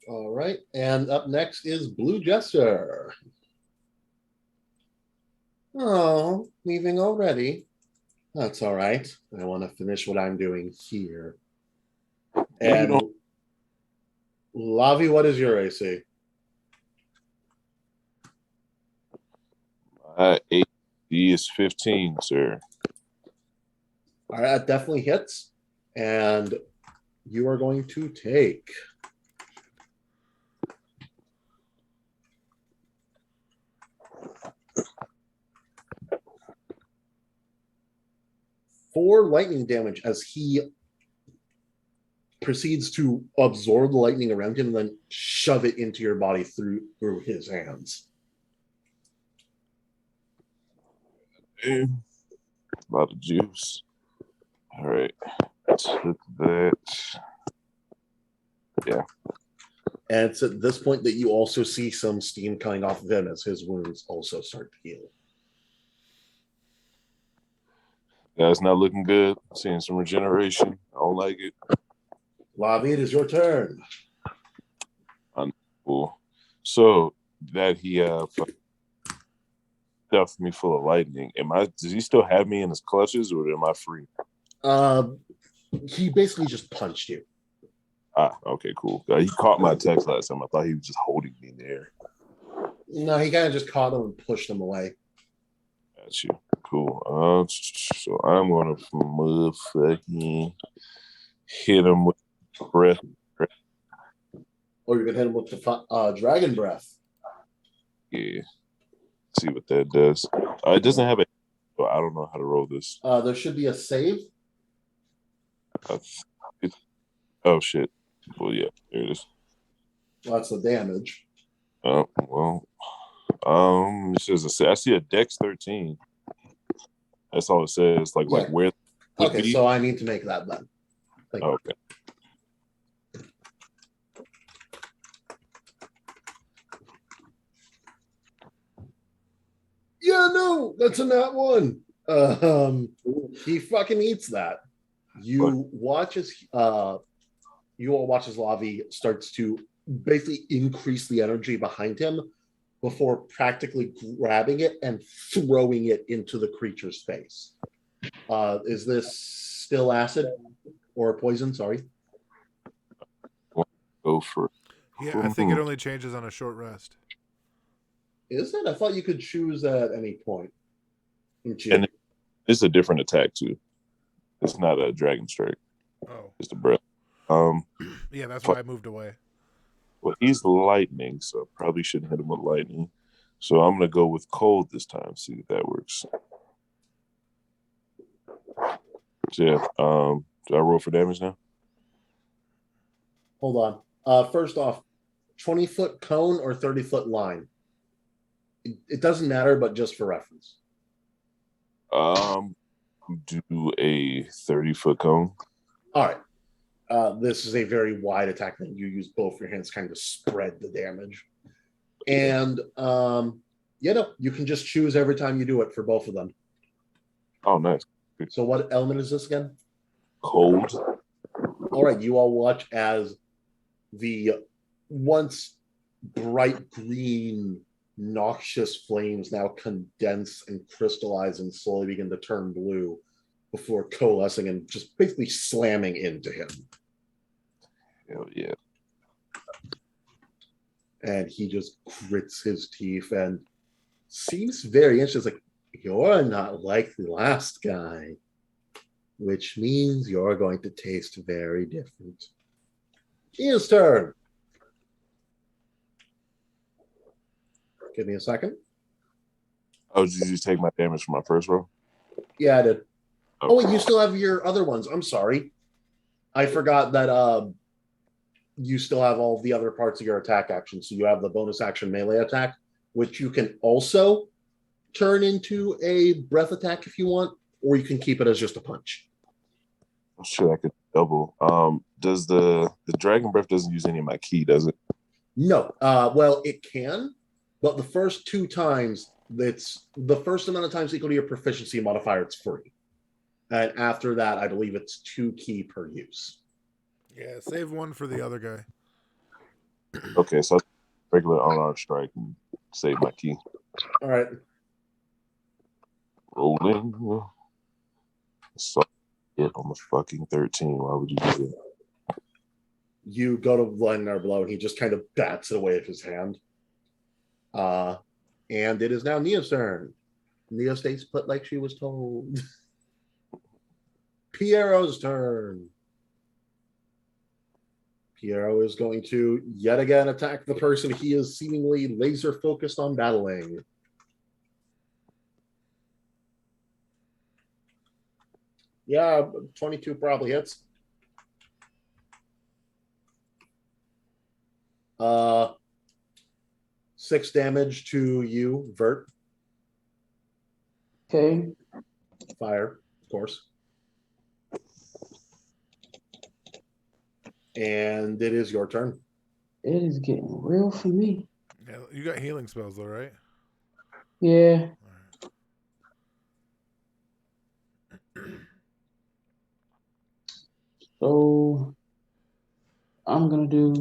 All right. And up next is Blue Jester. Oh, leaving already. That's all right. I want to finish what I'm doing here. And Lavi, what is your AC? My AC is 15, sir. All right, that definitely hits. And you are going to take 4 lightning damage as he proceeds to absorb the lightning around him and then shove it into your body through his hands. A lot of juice. All right. Took that. Yeah. And it's at this point that you also see some steam coming off of him as his wounds also start to heal. That's not looking good. Seeing some regeneration. I don't like it. Lavi, it is your turn. Cool. So that he stuffed me full of lightning. Does he still have me in his clutches, or am I free? He basically just punched you. Okay, cool. He caught my text last time. I thought he was just holding me there. No, he kind of just caught him and pushed him away. Got you. Cool. So I'm gonna motherfucking hit him with breath. Or you're gonna hit him with the dragon breath. Yeah. See what that does. It doesn't have a. So I don't know how to roll this. There should be a save. Oh shit. Well, yeah, there it is. That's the damage. Well, it says I see a Dex 13. That's all it says. Like where? Okay, so I need to make that then. Okay. Yeah, no, that's a nat one. He fucking eats that. You watch as Lavi starts to basically increase the energy behind him before practically grabbing it and throwing it into the creature's face. Is this still acid or poison? Sorry. Go for. Yeah, I think it only changes on a short rest. Is it? I thought you could choose at any point. And it's a different attack too. It's not a dragon strike. Oh, it's the breath. Yeah, that's why I moved away. Well, he's lightning, so I probably shouldn't hit him with lightning. So I'm gonna go with cold this time. See if that works. So yeah. Do I roll for damage now? Hold on. First off, 20-foot cone or 30-foot line? It doesn't matter, but just for reference. Do a 30-foot cone. All right. This is a very wide attack that you use both your hands kind of spread the damage. And you can just choose every time you do it for both of them. Oh, nice. So what element is this again? Cold. All right. You all watch as the once bright green noxious flames now condense and crystallize and slowly begin to turn blue before coalescing and just basically slamming into him. Hell yeah. And he just grits his teeth and seems very anxious, like, you're not like the last guy, which means you're going to taste very different. Ian's turn. Give me a second. Oh, did you take my damage from my first roll? Yeah, I did. Okay. Oh, wait, you still have your other ones. I'm sorry. I forgot that you still have all the other parts of your attack action. So you have the bonus action melee attack, which you can also turn into a breath attack if you want, or you can keep it as just a punch. I'm sure I could double. Does the dragon breath doesn't use any of my key, does it? No. Well, it can, but the first 2 times It's the first amount of times equal to your proficiency modifier, it's free. And after that, I believe it's 2 key per use. Yeah, save one for the other guy. Okay, so regular unarmed strike and save my key. All right. Rolling. So hit on the fucking 13. Why would you do that? You go to land our blow, and he just kind of bats it away with his hand. And it is now Nia's turn. Nia stays put like she was told. Piero's turn. Piero is going to yet again attack the person he is seemingly laser focused on battling. Yeah, 22 probably hits. 6 damage to you, Vert. Okay. Fire, of course. And it is your turn. It is getting real for me. Yeah, you got healing spells though, right? Yeah. So I'm gonna do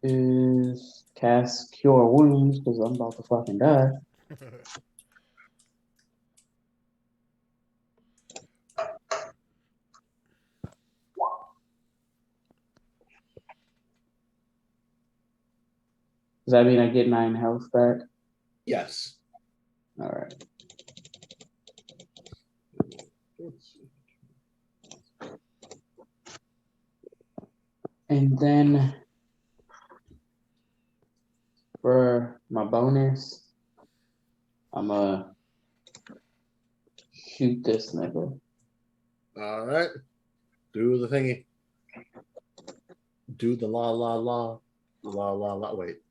is cast Cure Wounds because I'm about to fucking die. Does that mean I get 9 health back? Yes. All right. And then for my bonus, I'm gonna shoot this nigga. All right. Do the thingy. Do the la la la. La la la. Wait.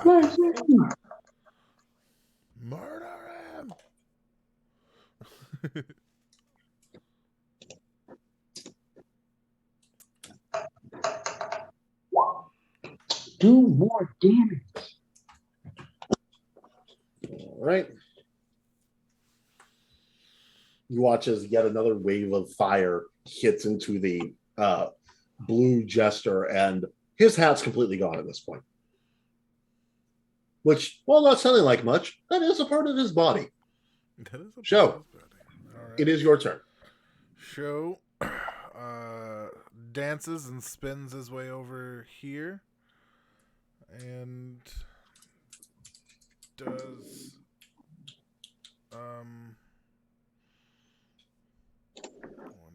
Got him. Murder him. Do more damage. All right. You watch as yet another wave of fire hits into the blue jester, and his hat's completely gone at this point. Which, while not sounding like much, that is a part of his body. That is a Show. All right. It is your turn. Show dances and spins his way over here and does one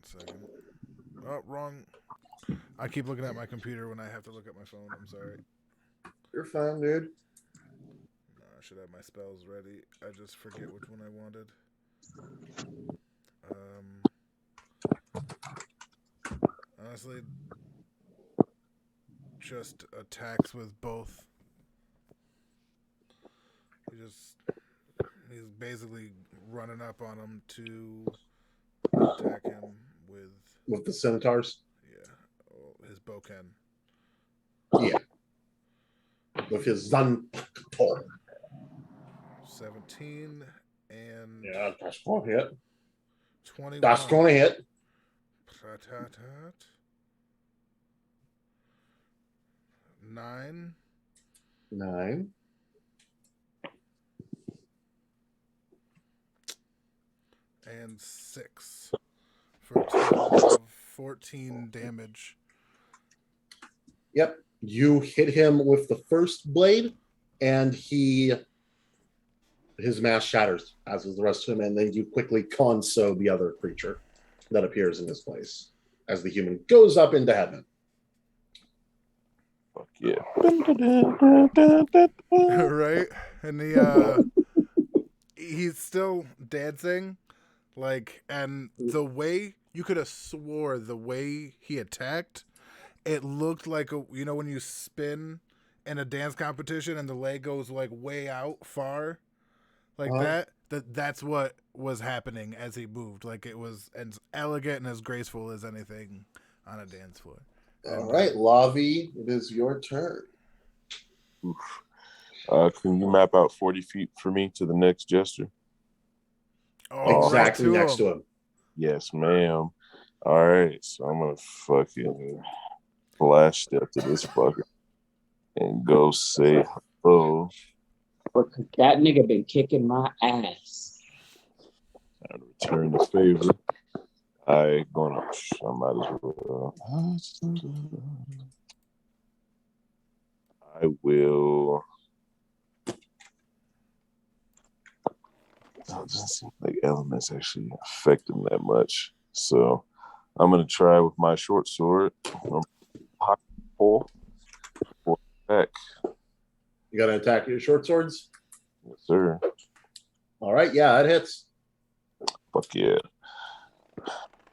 second. Oh, wrong. I keep looking at my computer when I have to look at my phone. I'm sorry. You're fine, dude. I should have my spells ready. I just forget which one I wanted. Honestly, just attacks with both. He's basically running up on him to attack him with the scimitars. Yeah, his boken. Yeah, with his Zantor. 17 and yeah, that's going to hit. 21. That's going to hit. 9. 9. And 6 for a total of 14 damage. Yep. You hit him with the first blade, and his mask shatters, as is the rest of him, and then you quickly conso the other creature that appears in his place as the human goes up into heaven. Fuck yeah. Right? And he's still dancing. And the way you could have swore the way he attacked, it looked like when you spin in a dance competition and the leg goes way out far, that's what was happening as he moved. It was as elegant and as graceful as anything on a dance floor. All right, Lavi, it is your turn. Oof. Can you map out 40 feet for me to the next gesture? Oh, Exactly right to next him. to him. Yes, ma'am. All right, so I'm gonna fucking flash step to this fucker and go say hello. But that nigga been kicking my ass. And return the favor. I might as well. I will. It doesn't seem like elements actually affect them that much. So I'm gonna try with my short sword. Pocket pull back. You got to attack your short swords? Yes, sir. All right, yeah, it hits. Fuck yeah.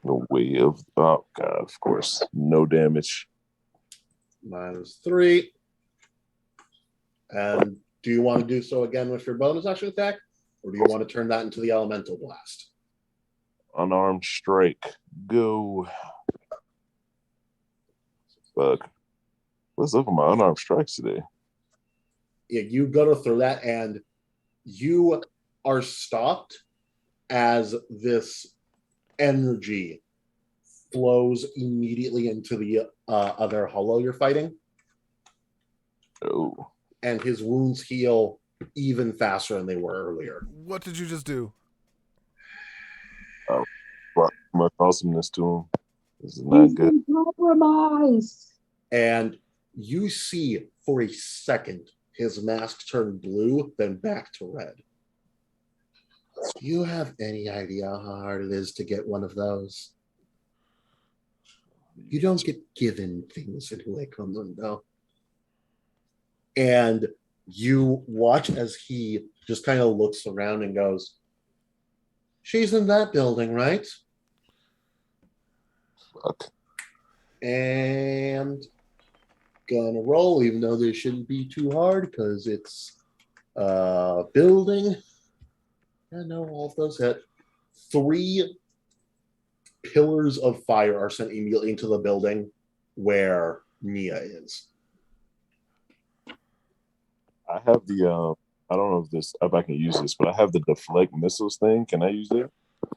No way of. Oh god, of course. No damage. -3. And do you want to do so again with your bonus action attack? Or do you want to turn that into the elemental blast? Unarmed strike. Go. Fuck. Let's look at my unarmed strikes today. Yeah, you go to throw that, and you are stopped as this energy flows immediately into the other hollow you're fighting. Oh. And his wounds heal even faster than they were earlier. What did you just do? Brought much awesomeness to him. This is not good. Compromised. And you see for a second his mask turn blue, then back to red. Do you have any idea how hard it is to get one of those? You don't get given things in Huecomundo. And you watch as he just kind of looks around and goes, "She's in that building, right?" Fuck. And gonna roll, even though this shouldn't be too hard because it's building. I know all of those hit. 3 pillars of fire are sent immediately into the building where Mia is. I have the I don't know if I can use this, but I have the deflect missiles thing. Can I use it?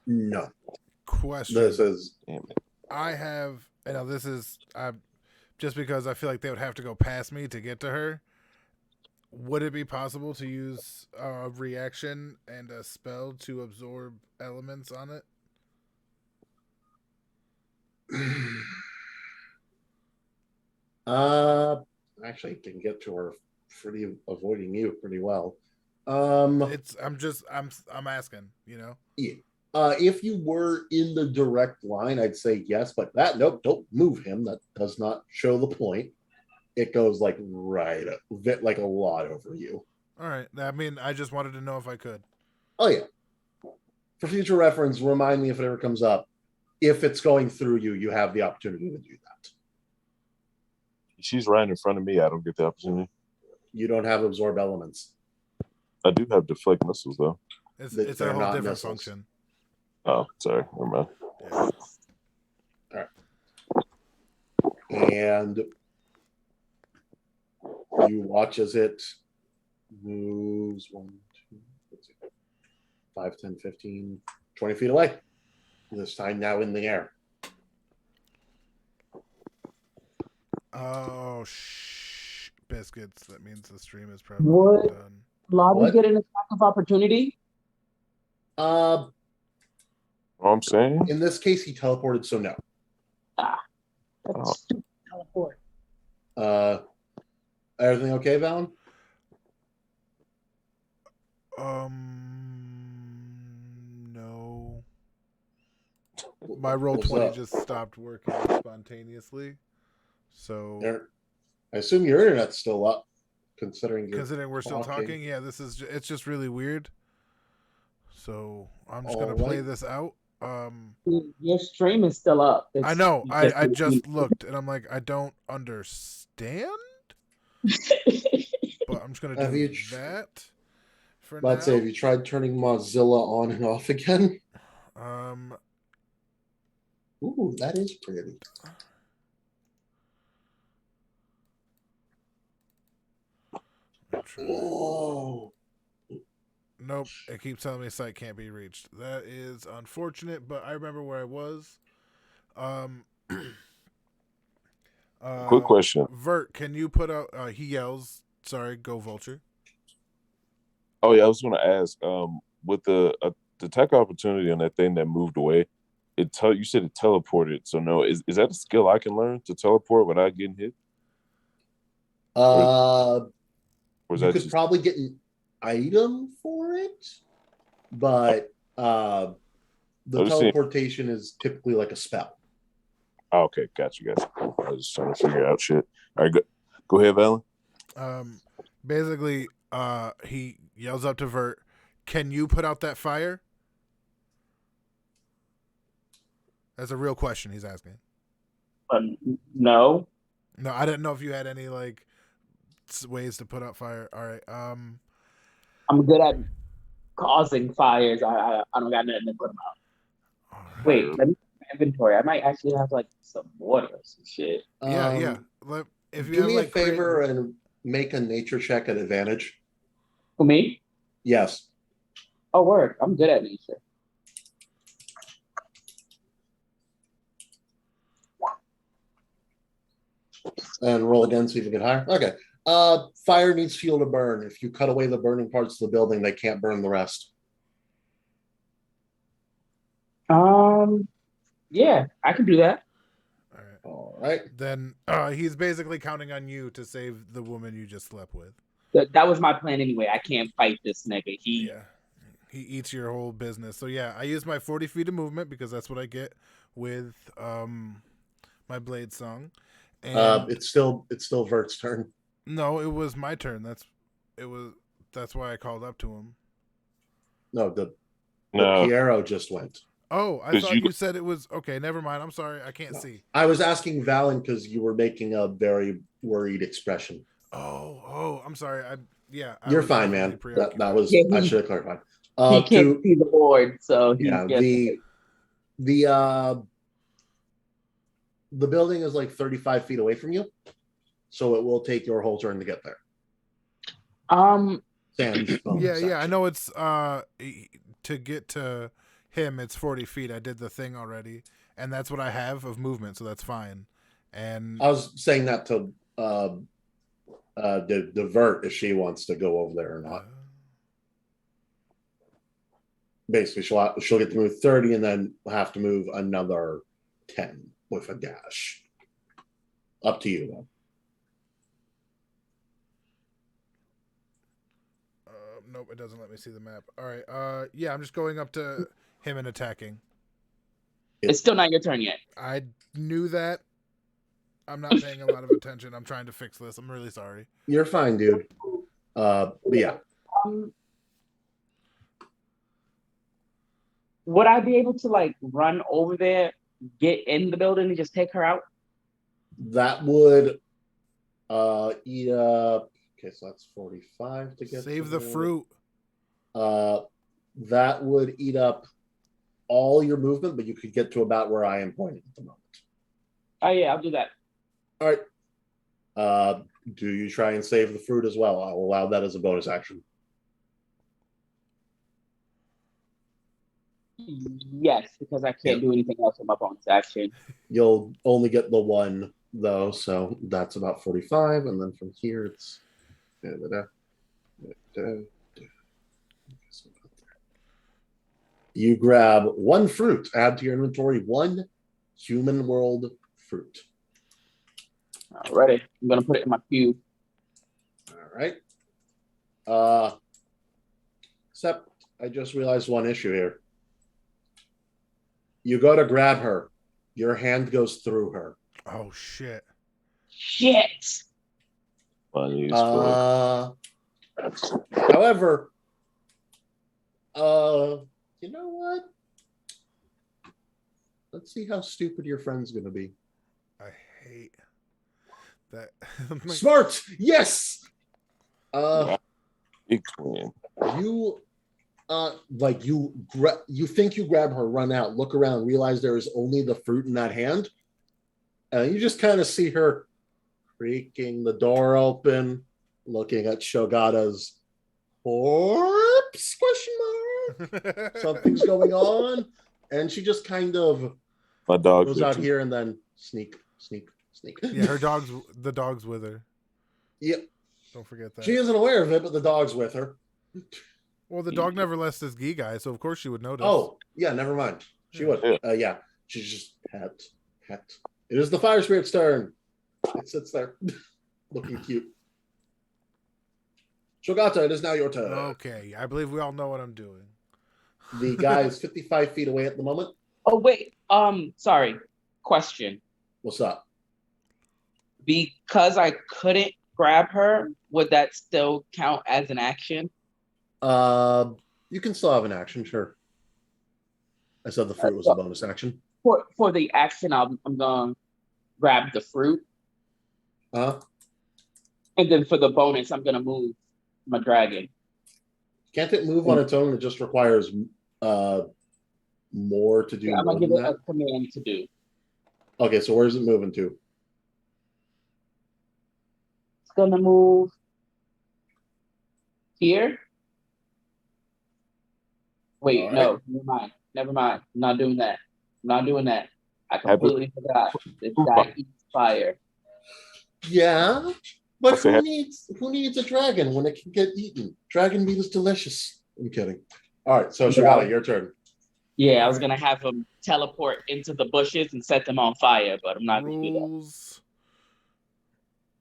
No. Question. This is Damn it. I have, this is just because I feel like they would have to go past me to get to her. Would it be possible to use a reaction and a spell to absorb elements on it? Actually can get to her pretty avoiding you pretty well. I'm asking, Yeah. If you were in the direct line, I'd say yes, but nope, don't move him. That does not show the point. It goes like like a lot over you. All right. I just wanted to know if I could. Oh yeah. For future reference, remind me if it ever comes up. If it's going through you, you have the opportunity to do that. She's right in front of me. I don't get the opportunity. You don't have absorb elements. I do have deflect missiles though. It's a whole different missiles. function. Oh, sorry. Never mind. Yeah. All right. And you watch as it moves 1, 2, 5, 10, 15, 20 feet away. This time now in the air. Oh, biscuits. That means the stream is probably done. Lobby What? get an attack of opportunity? What I'm saying? In this case, he teleported, so no. That's Oh. stupid teleport. Everything okay, Valen? No. My roll What's 20 up? just stopped working spontaneously. So I assume your internet's still up, considering we're still talking, yeah, it's just really weird. So I'm just gonna play this out. Your stream is still up. I know. I just looked and I'm like, I don't understand. But I'm just gonna do that for now. Let's say, have you tried turning Mozilla on and off again? Ooh, that is pretty. capture. Oh. Nope. It keeps telling me site can't be reached. That is unfortunate, but I remember where I was. Quick question. Vert, can you put out? He yells. Sorry, go Vulture. Oh yeah, I was going to ask. With the tech opportunity on that thing that moved away, you said it teleported. So no, is that a skill I can learn to teleport without getting hit? Or is You that could just probably get an item for it, but the I was seeing- teleportation is typically like a spell. Oh, okay, got you. I was just trying to figure out shit. All right, go ahead, Valen. Basically, he yells up to Vert, "Can you put out that fire?" That's a real question he's asking. No. No, I didn't know if you had any like ways to put out fire. All right. I'm good at causing fires. I don't got nothing to put them out. All right. Wait, let me check my inventory. I might actually have like some water or some shit. Yeah. If you Do have, me like, a favor and make a nature check at advantage. For me? Yes. Oh, word. I'm good at nature. And roll again, see if you get higher. Okay. Fire needs fuel to burn. If you cut away the burning parts of the building, they can't burn the rest. Yeah, I can do that. All right. All right. Then he's basically counting on you to save the woman you just slept with. That was my plan anyway. I can't fight this nigga. He eats your whole business. So yeah, I use my 40 feet of movement because that's what I get with my blade song. And It's still Vert's turn. no, it was my turn. That's why I called up to him. No, the Piero just went. Oh, I thought you said it was okay. Never mind. I'm sorry. I can't see. I was asking Valen because you were making a very worried expression. Oh, I'm sorry. You're fine, man. That was I should have clarified. He can't see the board, so the building is like 35 feet away from you, so it will take your whole turn to get there. Sans bonus Yeah. I action. know it's to get to him. It's 40 feet. I did the thing already, and that's what I have of movement, so that's fine. And I was saying that to divert if she wants to go over there or not. Basically, she'll get to move 30 and then have to move another 10 with a dash. Up to you, though. Nope, it doesn't let me see the map. All right. Yeah, I'm just going up to him and attacking. It's still not your turn yet. I knew that. I'm not paying a lot of attention. I'm trying to fix this. I'm really sorry. You're fine, dude. But yeah. Would I be able to like run over there, get in the building, and just take her out? That would eat up. Okay, so that's 45 to get. Save the fruit. That would eat up all your movement, but you could get to about where I am pointing at the moment. Oh yeah, I'll do that. All right. Do you try and save the fruit as well? I'll allow that as a bonus action. Yes, because I can't do anything else with my bonus action. You'll only get the one though, so that's about 45, and then from here it's. You grab one fruit, add to your inventory one human world fruit. Alrighty, I'm gonna put it in my queue. All right. Except I just realized one issue here. You go to grab her, your hand goes through her. Oh shit. Shit. However, you know what? Let's see how stupid your friend's gonna be. I hate that. Smart, yes. Big twin. You you think you grab her, run out, look around, realize there is only the fruit in that hand, and you just kind of see her creaking the door open, looking at Shogata's corpse, question mark. Something's going on. And she just kind of My dog goes out here and then sneak. Yeah, the dog's with her. Yep. Don't forget that. She isn't aware of it, but the dog's with her. Well, the dog never left this Gee guy, so of course she would notice. Oh, yeah, never mind. She Yeah. would. Yeah. She's just pet. It is the fire spirit's turn. It sits there, looking cute. Shogata, it is now your turn. Okay, I believe we all know what I'm doing. The guy is 55 feet away at the moment. Oh wait, sorry. Question. What's up? Because I couldn't grab her, would that still count as an action? You can still have an action, sure. I said the fruit was a bonus action. For the action, I'm gonna grab the fruit, Uh-huh. and then for the bonus, I'm gonna move my dragon. Can't it move on its own? It just requires more to do. Yeah, I'm more gonna give than it that. a command to do. Okay, so where's it moving to? It's gonna move here. Wait, All no, never mind. I'm not doing that. I completely forgot. This guy eats fire. Yeah, but Okay. who needs a dragon when it can get eaten? Dragon meat is delicious. I'm kidding. All right, so Shogata, your turn. Yeah, I was gonna have him teleport into the bushes and set them on fire, but I'm not gonna do that. Rules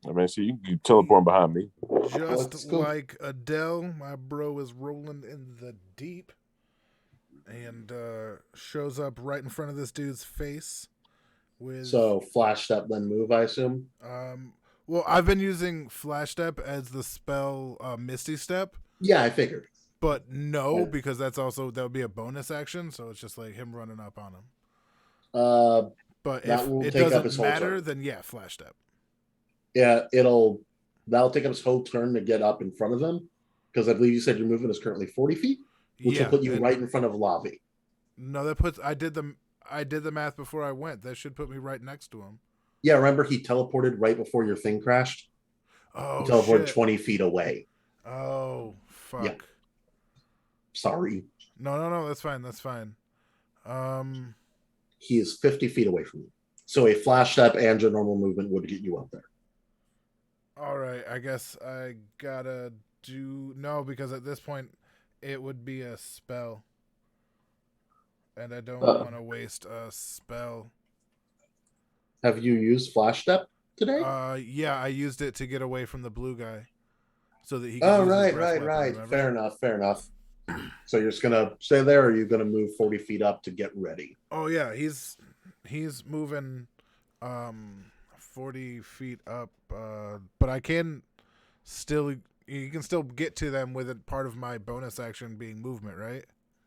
I mean, see, you teleport behind me. just Let's go. like Adele, my bro is rolling in the deep and shows up right in front of this dude's face with So flash step, then move, I assume. well, I've been using Flash Step as the spell Misty Step, Yeah, I figured. but no, Yeah. because that would be a bonus action, so it's just like him running up on him. But That if will it take up doesn't his whole matter, turn. then yeah, Flash Step. Yeah, that'll take up his whole turn to get up in front of them, because I believe you said your movement is currently 40 feet, which will put you and- right in front of Lavi. No, that puts. I did the math before I went. That should put me right next to him. Yeah, remember he teleported right before your thing crashed? Oh, He teleported shit. 20 feet away. Oh, fuck. Yeah. Sorry. No, that's fine. He is 50 feet away from you. So a flash step and your normal movement would get you up there. All right, I guess I gotta do no, because at this point it would be a spell, and I don't want to waste a spell. Have you used flash step today? Yeah, I used it to get away from the blue guy, so that he. Could Oh, use his right. breath weapon, remember? Fair enough. So you're just gonna stay there, or are you gonna move 40 feet up to get ready? Oh yeah, he's moving 40 feet up, but I can still. You can still get to them with it, part of my bonus action being movement, right?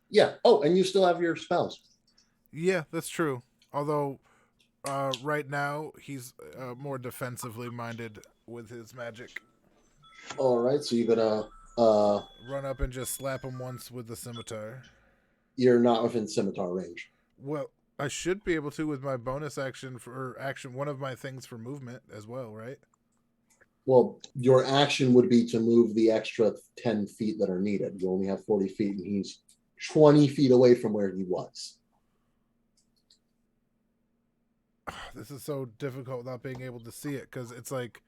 Yeah. Oh, and you still have your spells. Yeah, that's true. Although right now he's more defensively minded with his magic. All right. So you're gonna Run up and just slap him once with the scimitar. you're not within scimitar range. Well, I should be able to with my bonus action one of my things for movement as well, right? Well, your action would be to move the extra 10 feet that are needed. You only have 40 feet, and he's 20 feet away from where he was. This is so difficult without being able to see it, because it's like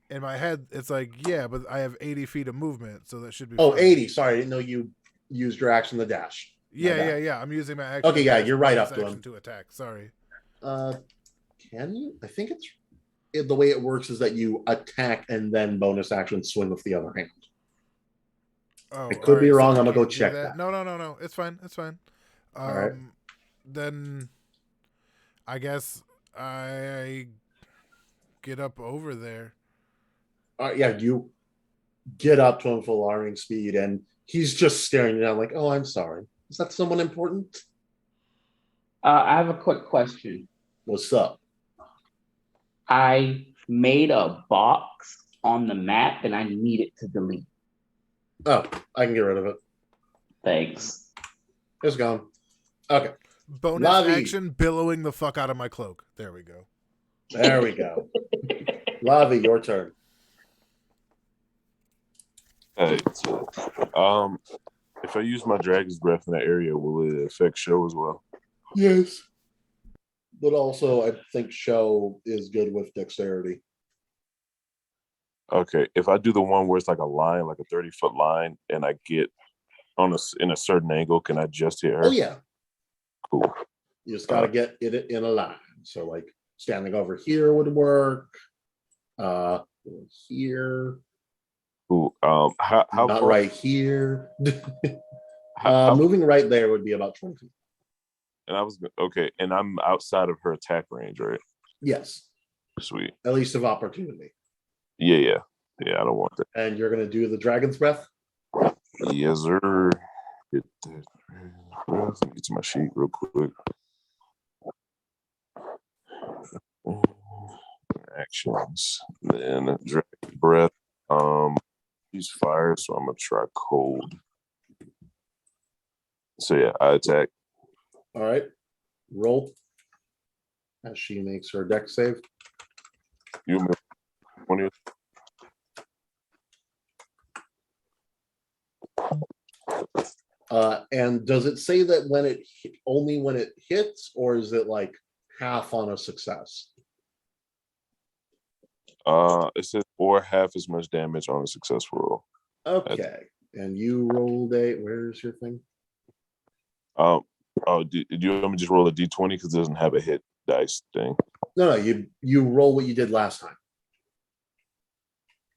in my head it's like, yeah, but I have 80 feet of movement, so that should be Oh, fine. 80. Sorry, I didn't know you used your action to dash. Yeah. I'm using my action. Okay, yeah, as you're right bonus up to action him. to attack. Sorry. Can you? I think the way it works is that you attack and then bonus action swing with the other hand. Oh, I could be alright, wrong. so I I'm gonna go can't do check that. No. It's fine. All right. Then I guess I get up over there. Yeah, you get up to him full alarming speed, and he's just staring you down like, "Oh, I'm sorry. Is that someone important? I have a quick question. What's up?" I made a box on the map and I need it to delete. Oh, I can get rid of it. Thanks. It's gone. Okay, Bonus Lavi. action, billowing the fuck out of my cloak. There we go. there we go. Lavi, your turn. Okay, so, if I use my dragon's breath in that area, will it affect show as well? Yes. But also, I think Show is good with dexterity. Okay, if I do the one where it's like a line, like a 30-foot line, and I get in a certain angle, can I just hit her? Oh, yeah. Cool. You just got to get it in a line. So, like, standing over here would work. Here. Cool. How Not far? right here. How, Moving right there would be about 20 feet. and I was okay, and I'm outside of her attack range, right? Yes. Sweet. At least of opportunity. Yeah. I don't want that. And you're going to do the dragon's breath? Yes, sir. Get that. Let me get to my sheet real quick. Actions. Then dragon breath. Use fire, so I'm gonna try cold. So yeah, I attack. All right. Roll. As she makes her dex save. You 20. And does it say that only when it hits, or is it like half on a success? It says or half as much damage on a successful roll. Okay. And you rolled where's your thing? Do you want me to just roll a d20 because it doesn't have a hit dice thing? No, you roll what you did last time.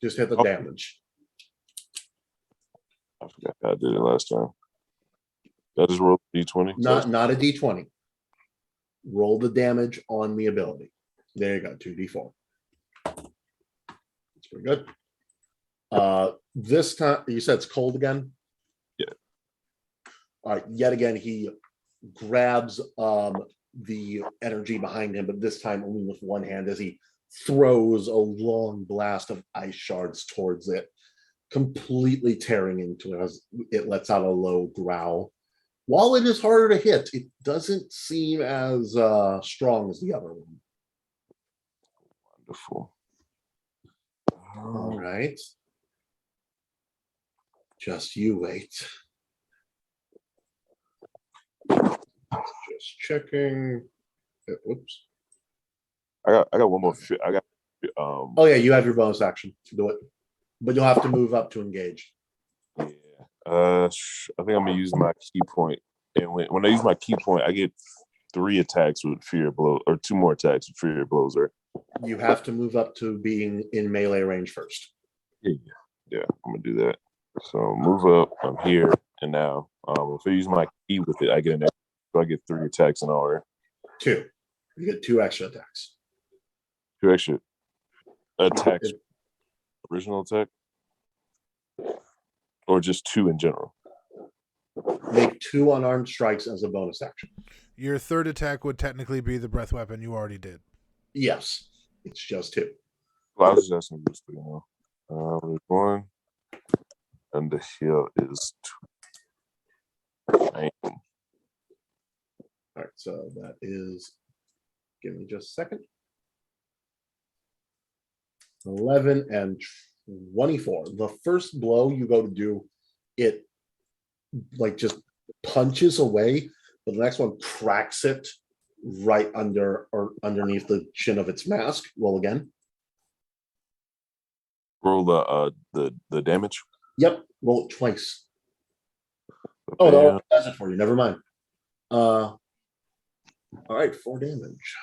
Just hit the damage. I forgot how I did it last time. I just rolled d20. Not a d20. Roll the damage on the ability. There you go, 2d4. That's pretty good. This time you said it's cold again? Yeah. All right, yet again he grabs the energy behind him, but this time only with one hand as he throws a long blast of ice shards towards it, completely tearing into it as it lets out a low growl. While it is harder to hit, it doesn't seem as strong as the other one. Wonderful. All right. Just you wait. Just checking. Oops. I got one more. I got. Oh yeah, you have your bonus action to do it, but you'll have to move up to engage. Yeah. I think I'm gonna use my key point, and when I use my key point, I get 3 attacks with fear blow, or 2 more attacks with fear blows. Right? You have to move up to being in melee range first. Yeah, I'm gonna do that. So move up. I'm here, and now if I use my key with it, I get an extra. So I get 3 attacks in all. Right? 2. You get 2 extra attacks. 2 extra attacks. Original attack, or just 2 in general. Make 2 unarmed strikes as a bonus action. Your third attack would technically be the breath weapon you already did. Yes, it's just 2. Well, I was just asking this, there's 1, and the here is 2. All right, so that is. Give me just a second. 11 and 24. The first blow you go to do, it like just punches away, but the next one cracks it right under or underneath the chin of its mask. Roll again. Roll the damage. Yep, roll it twice. Okay, Oh, that does it for you. Never mind. All right, 4 damage.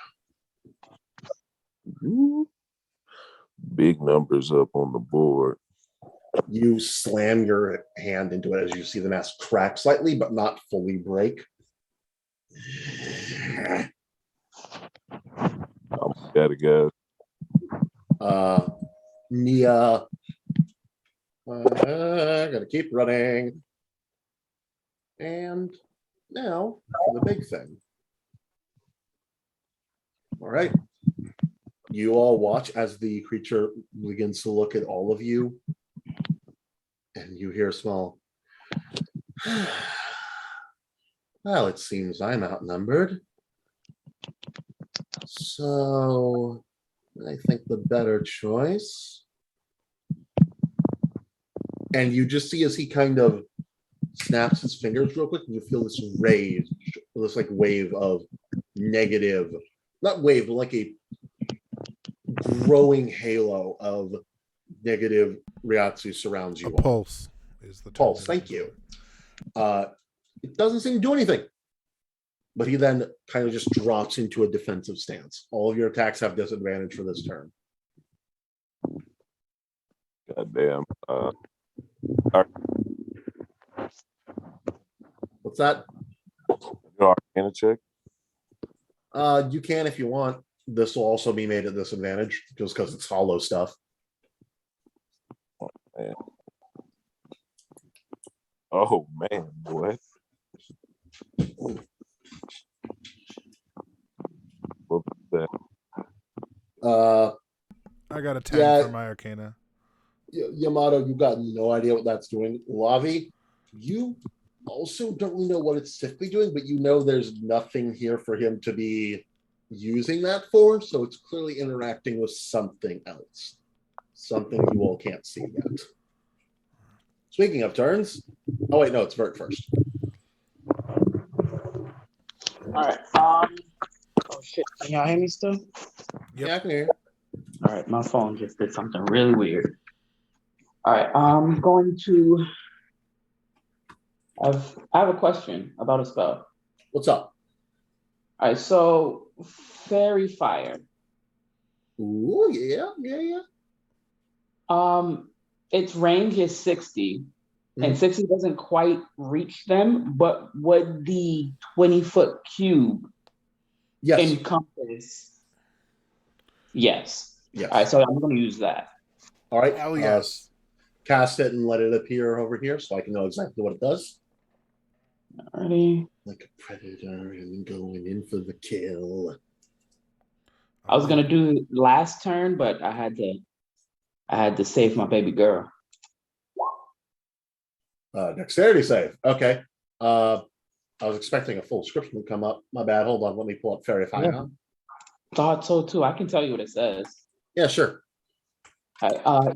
Big numbers up on the board. You slam your hand into it as you see the mask crack slightly, but not fully break. Gotta go. Nia, gotta keep running. And now for the big thing. All right. You all watch as the creature begins to look at all of you. And you hear a small, well, it seems I'm outnumbered. So I think the better choice And you just see as he kind of snaps his fingers real quick, and you feel this rage, this like wave of negative, not wave, but like a growing halo of negative Ryatsu surrounds you. A pulse is the term. Pulse, thank you. It doesn't seem to do anything. But he then kind of just drops into a defensive stance. All of your attacks have disadvantage for this turn. Goddamn. What's that? Your Arcana check? You can if you want. This will also be made at disadvantage just because it's hollow stuff. Man. Oh man, boy. What's that? I got a 10 for my Arcana. Yamato, you got no idea what that's doing. Lavi, you also don't really know what it's specifically doing, but you know there's nothing here for him to be using that for, so it's clearly interacting with something else. Something you all can't see yet. Speaking of turns, oh wait, no, it's Vert first. All right. Oh shit! Can y'all hear me still? Yep. Yeah, I can hear you. All right, my phone just did something really weird. All right, I'm going to. I have a question about a spell. What's up? All right, so fairy fire. Ooh, yeah. Its range is 60, and Mhm. 60 doesn't quite reach them. But would the 20-foot cube Yes. encompass? Yes. Yes. All right, so I'm going to use that. All right. Hell yes. Cast it and let it appear over here so I can know exactly what it does. Alrighty. Like a predator and going in for the kill. I was gonna do it last turn, but I had to save my baby girl. Dexterity save. Okay. I was expecting a full description to come up. My bad. Hold on. Let me pull up Fairy Fire. Yeah. Thought so too. I can tell you what it says. Yeah, sure.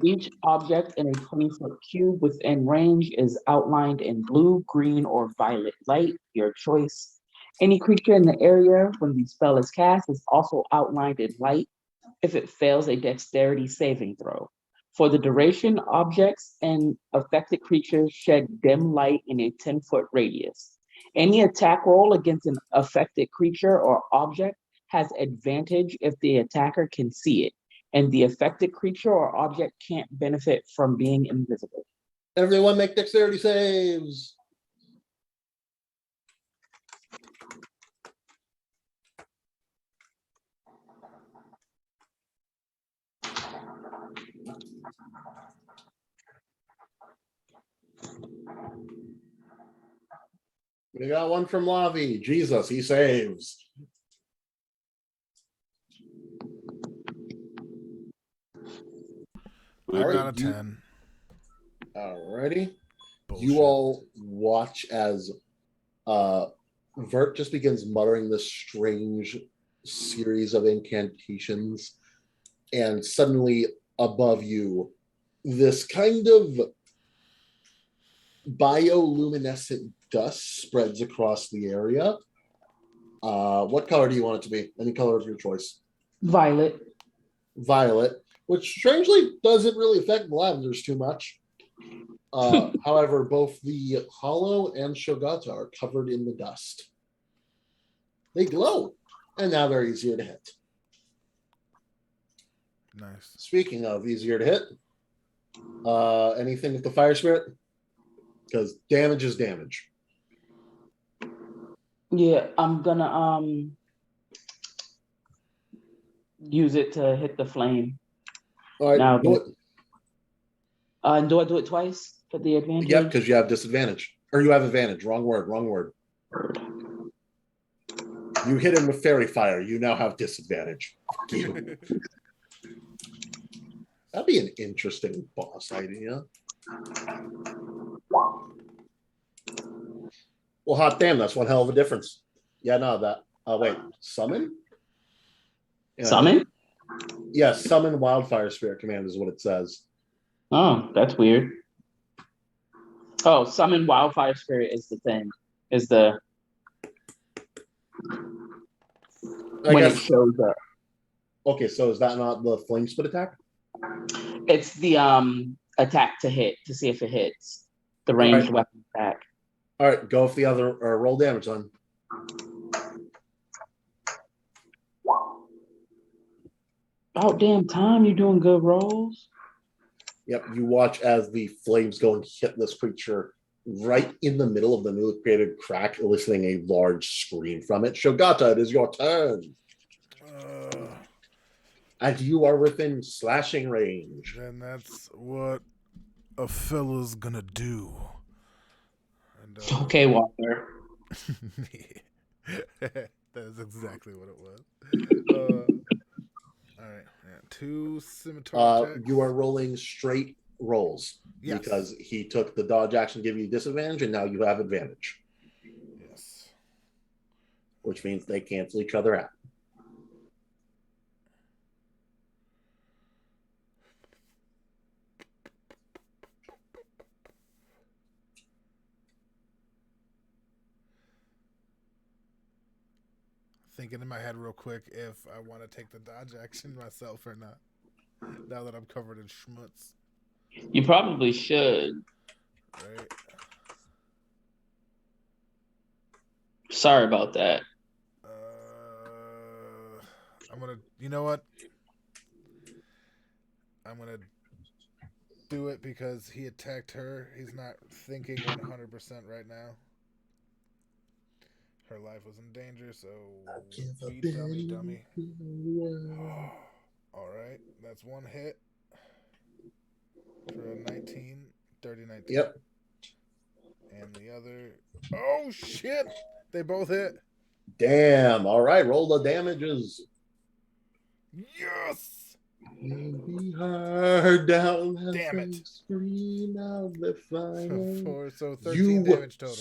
Each object in a 20-foot cube within range is outlined in blue, green, or violet light, your choice. Any creature in the area when the spell is cast is also outlined in light if it fails a dexterity saving throw. For the duration, objects and affected creatures shed dim light in a 10-foot radius. Any attack roll against an affected creature or object has advantage if the attacker can see it, and the affected creature or object can't benefit from being invisible. Everyone make dexterity saves. We got one from Lavi. Jesus, he saves. I All got right, a 10. Alrighty. Bullshit. You all watch as Vert just begins muttering this strange series of incantations, and suddenly above you, this kind of bioluminescent dust spreads across the area. What color do you want it to be? Any color of your choice. Violet. Violet, which strangely doesn't really affect lavenders too much. However, both the hollow and Shogata are covered in the dust. They glow, and now they're easier to hit. Nice. Speaking of easier to hit, anything with the fire spirit? Because damage is damage. Yeah, I'm gonna use it to hit the flame. All right, Now, do it. Do I do it twice for the advantage? Yep, because you have disadvantage. Or you have advantage. Wrong word. You hit him with fairy fire. You now have disadvantage. That'd be an interesting boss idea. Well, hot damn, that's one hell of a difference. Yeah, no, that. Wait, summon? Yeah. Summon? Yes, summon wildfire spirit command is what it says. Oh, that's weird. Oh, summon wildfire spirit is the thing. Is the I when it guess. shows up. Okay, so is that not the flame spit attack? It's the attack to hit to see if it hits. The All ranged right. weapon attack. All right, go with the other or roll damage on. About damn time you're doing good rolls. Yep, you watch as the flames go and hit this creature right in the middle of the newly created crack, eliciting a large scream from it. Shogata, it is your turn. And you are within slashing range. Then that's what a fella's gonna do. And, Okay, Walker. that is exactly what it was. All right, yeah, 2 scimitar attacks. You are rolling straight rolls. Yes. Because he took the dodge action, give you disadvantage, and now you have advantage. Yes. Which means they cancel each other out. Thinking in my head real quick if I want to take the dodge action myself or not. Now that I'm covered in schmutz. You probably should. Right. Sorry about that. I'm gonna. You know what? I'm gonna do it because he attacked her. He's not thinking 100% right now. Her life was in danger, so be dummy. All right, that's one hit for a 19, 30-19. Yep. And the other, oh shit! They both hit. Damn. All right, roll the damages. Yes. Be hard down. Damn it. Scream out the fire. So 13 damage total.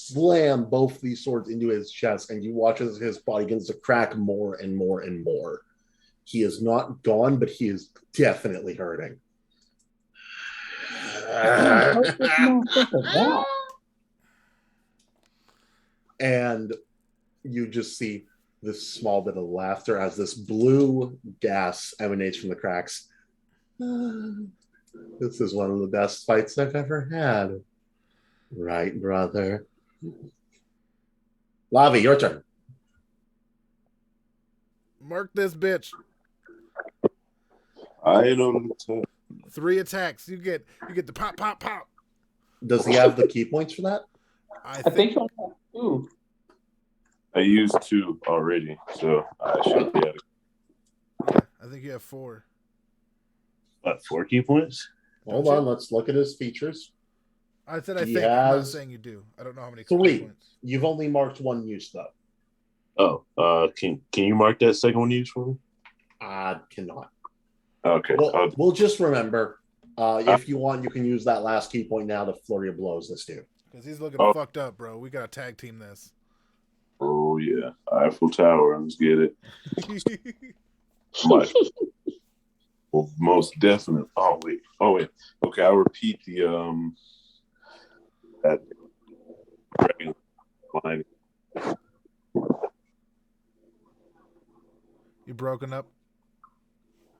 Slam both these swords into his chest, and you watch as his body begins to crack more and more and more. He is not gone, but he is definitely hurting. And you just see this small bit of laughter as this blue gas emanates from the cracks. This is one of the best fights I've ever had. Right, brother? Lavi, your turn. Mark this bitch. I don't. 3 attacks. You get the pop, pop, pop. Does he have the key points for that? I I think you only have 2. I used 2 already, so I should be at yeah, I think you have 4. 4 key points. Hold Don't on, you? let's look at his features. I said I He think. I'm not has saying you do. I don't know how many 3. points. You've only marked 1 use, though. Oh, can you mark that second one used for me? I cannot. Okay. We'll just remember. If you want, you can use that last key point now to flurry of blows this dude. Because he's looking Oh. fucked up, bro. We got to tag team this. Oh yeah, Eiffel Tower. Let's get it. Well, most definitely. Oh wait. Okay, I'll repeat the that dragon line. You broken up?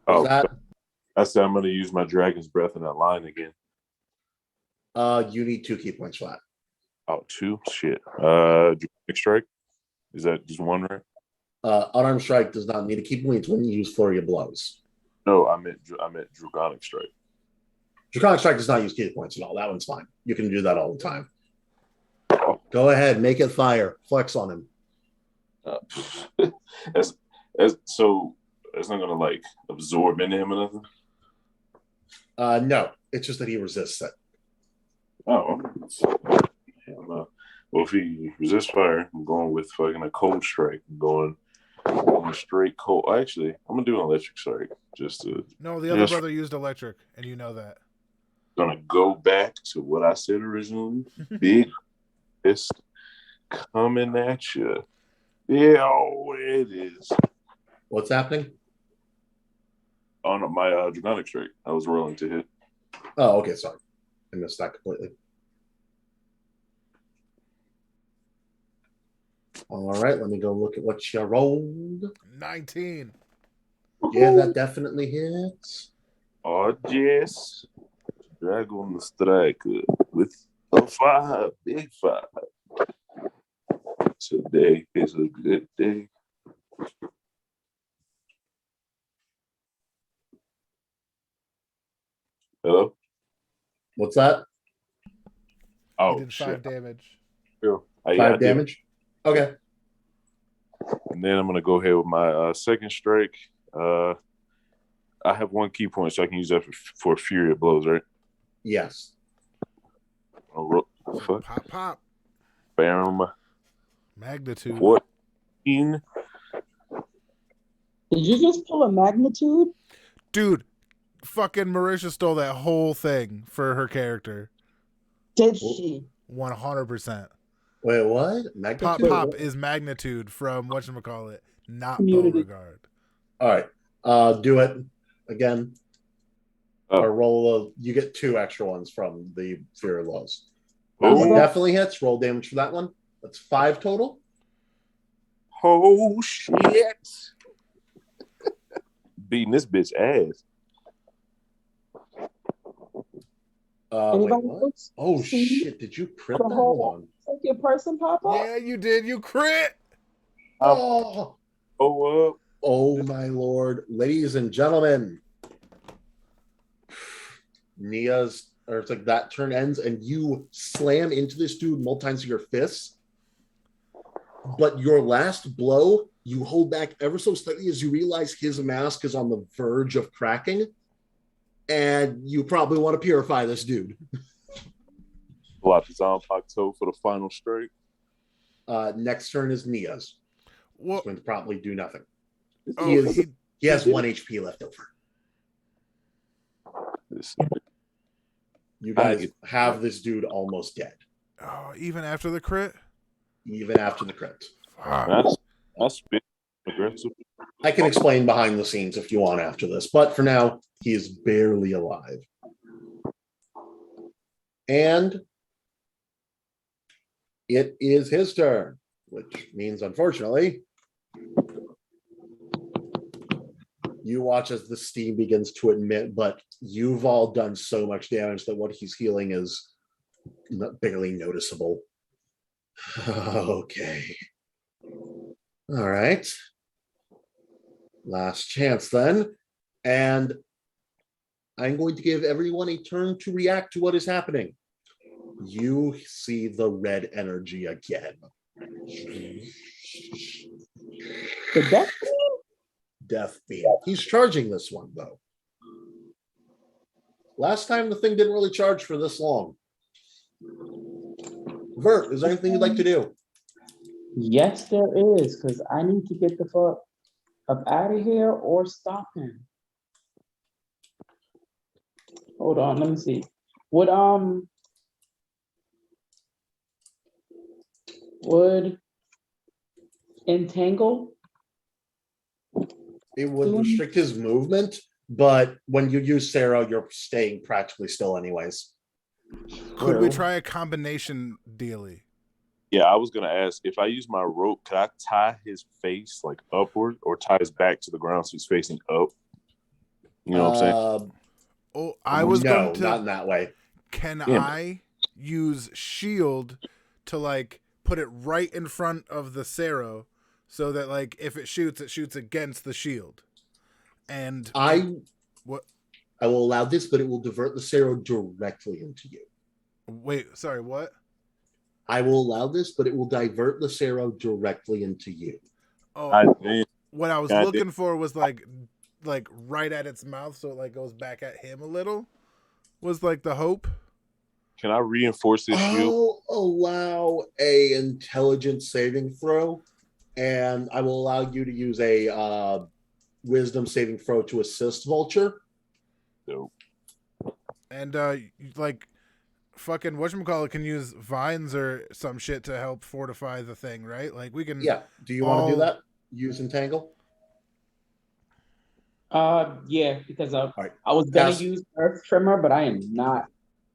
Oh, That I said I'm going to use my dragon's breath in that line again. you need 2 key points for that. Oh, 2? Shit. Dragonic strike. Is that just 1, right? Unarmed strike does not need a key point when you use flurry of blows. No, I meant dragonic strike. Draconic strike does not use key points at all. That one's fine. You can do that all the time. Go ahead, make it fire. Flex on him. So it's not gonna like absorb into him or nothing. No, it's just that he resists it. Oh, well, if he resists fire, I'm going with fucking a cold strike. I'm going a straight cold. Actually, I'm gonna do an electric strike. No, the other brother used electric, and you know that. Gonna go back to what I said originally. Big fist coming at you. Yeah, it is. What's happening? On my dragonic strike, I was rolling to hit. Oh, okay, sorry. I missed that completely. All right, let me go look at what you rolled. 19. Yeah, that definitely hits. Oh, yes. Dragon Striker with a 5, big 5. Today is a good day. Hello? What's that? He Oh, did 5 shit. damage. Yeah, I 5 did. damage? Okay. And then I'm going to go ahead with my second strike. I have 1 key point, so I can use that for Fury of Blows, right? Yes. So pop. Bam. Magnitude. 14. Did you just pull a magnitude? Dude, fucking Marisha stole that whole thing for her character. Did she? 100%. Wait, what? Magnitude? Pop is magnitude from whatchamacallit, not Community. Beauregard. All right. Do it again. Oh. Or roll you get 2 extra ones from the Fear of Lows. That Oh. one definitely hits. Roll damage for that one. That's 5 total. Oh, shit. Beating this bitch ass. Wait, Anybody what? else Oh, see shit. Did you crit the that? Hold whole on. second person pop up? Yeah, you did. You crit. Oh, Oh, oh my lord. Ladies and gentlemen. Nia's, or it's like that turn ends, and you slam into this dude multiple times with your fists. But your last blow, you hold back ever so slightly as you realize his mask is on the verge of cracking. And you probably want to purify this dude. pull out the Zanpakuto for the final strike. Next turn is Nia's. Well, He's going to probably do nothing. oh, He has 1 HP left over. You guys have this dude almost dead. Oh, even after the crit? Even after the crit. Fuck. That's big aggressive. I can explain behind the scenes if you want after this, but for now, he is barely alive. And it is his turn, which means, unfortunately, you watch as the steam begins to emit, but you've all done so much damage that what he's healing is barely noticeable. Okay. All right. Last chance then. And I'm going to give everyone a turn to react to what is happening. You see the red energy again. The death? Death beam. He's charging this one, though. Last time the thing didn't really charge for this long. Vert, is there anything you'd like to do? Yes, there is, because I need to get the fuck up out of here or stop him. Hold on, let me see. Would entangle? It would restrict his movement, but when you use Sarah, you're staying practically still anyways. Could we try a combination dealy? Yeah, I was gonna ask if I use my rope, could I tie his face like upward or tie his back to the ground so he's facing up? You know what I'm saying? Oh, I was going to. Not in that way. Can I use shield to like put it right in front of the Sero so that like if it shoots against the shield? And I will allow this, but it will divert the Sero directly into you. Wait, sorry, what? I will allow this, but it will divert the Sero directly into you. Oh, what I was looking for was like right at its mouth, so it like goes back at him a little. Was like the hope. Can I reinforce this shield? I'll allow a intelligence saving throw, and I will allow you to use a wisdom saving throw to assist Vulture. Dope. And like fucking whatchamacallit can use vines or some shit to help fortify the thing, right? Like we can. Yeah. Do you want to do that? Use entangle. Yeah, because I right. was gonna use Earth Trimmer, but I am not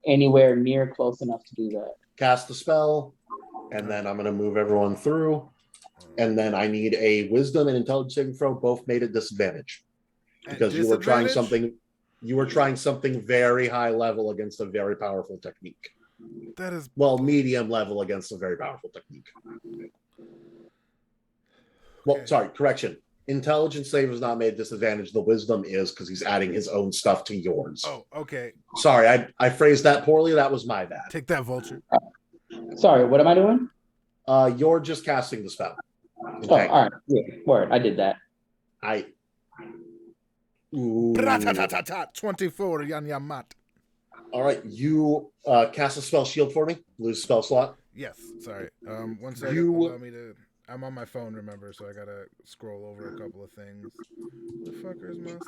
anywhere near close enough to do that. Cast the spell, and then I'm gonna move everyone through. And then I need a wisdom and intelligence saving throw, both made at disadvantage. Because you were trying something very high level against a very powerful technique. That is medium level against a very powerful technique. Well, sorry, correction. Intelligence save is not made at disadvantage. The wisdom is because he's adding his own stuff to yours. Oh, okay. Sorry, I phrased that poorly. That was my bad. Take that, Vulture. Sorry, what am I doing? You're just casting the spell. Oh, all right. Yeah, word. I did that. Ooh. 24, Yanyamat. All right, you cast a spell shield for me. Lose spell slot. Yes, sorry. 1 second. Allow me to. I'm on my phone, remember, so I gotta scroll over a couple of things. The fuckers must.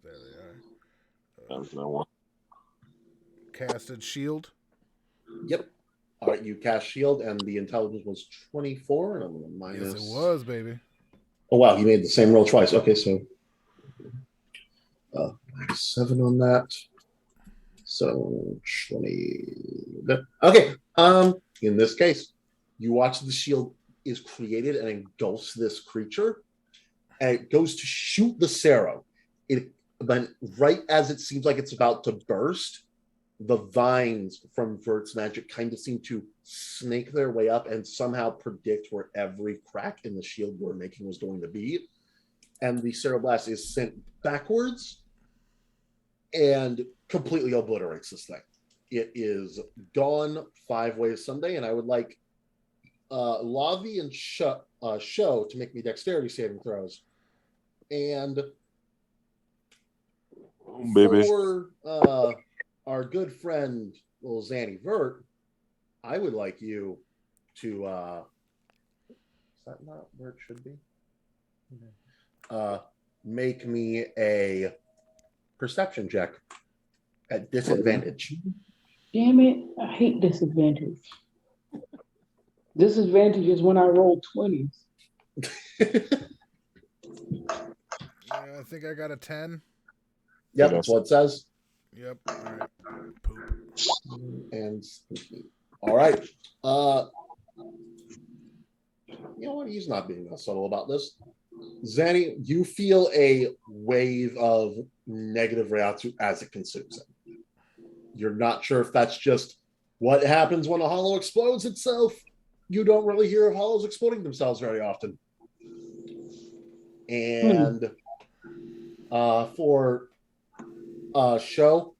There they are. No one. Casted shield. Yep. All right, you cast shield, and the intelligence was 24, and I'm going to minus. Yes, it was, baby. Oh wow, you made the same roll twice. Okay, so -7 on that. So 20. Okay. In this case, you watch the shield is created and engulfs this creature, and it goes to shoot the Sarrow. But right as it seems like it's about to burst, the vines from Vert's magic kind of seem to snake their way up and somehow predict where every crack in the shield we're making was going to be. And the Ceroblast is sent backwards and completely obliterates this thing. It is gone 5 ways someday, and I would like Lavi and Show to make me dexterity saving throws. And for our good friend, little Zanny Vert, I would like you to is that not where it should be? Make me a perception check at disadvantage. Damn it. I hate disadvantage. Disadvantage is when I roll 20s. I think I got a 10. Yep, that's what it says. Yep. All right. Poop. And all right. You know what? He's not being that subtle about this. Zanny, you feel a wave of negative reaction as it consumes it. You're not sure if that's just what happens when a hollow explodes itself. You don't really hear of hollows exploding themselves very often. And for Show,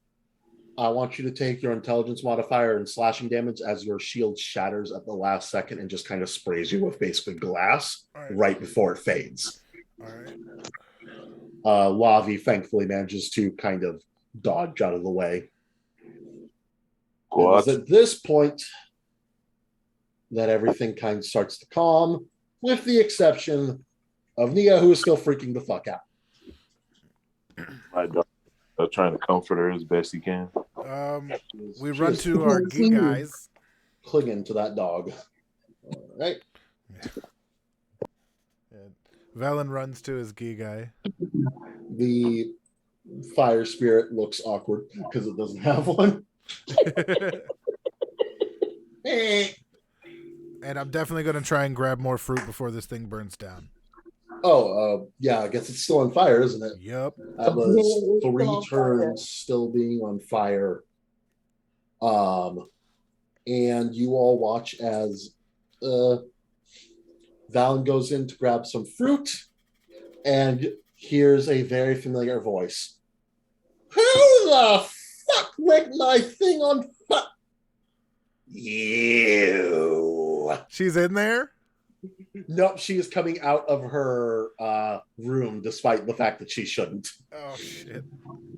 I want you to take your intelligence modifier and slashing damage as your shield shatters at the last second and just kind of sprays you with basically glass right before it fades. All right. Lavi thankfully manages to kind of dodge out of the way. It was at this point that everything kind of starts to calm, with the exception of Nia, who is still freaking the fuck out. My dog trying to comfort her as best he can. We run to our geek guys. Clinging to that dog. All right. Valen runs to his geek guy. The fire spirit looks awkward because it doesn't have one. And I'm definitely going to try and grab more fruit before this thing burns down. Yeah, I guess it's still on fire, isn't it? Yep. That was 3 turns still being on fire. And you all watch as Valen goes in to grab some fruit and hears a very familiar voice. Who the fuck lit my thing on fire? You. She's in there? Nope, she is coming out of her room despite the fact that she shouldn't. Oh, shit.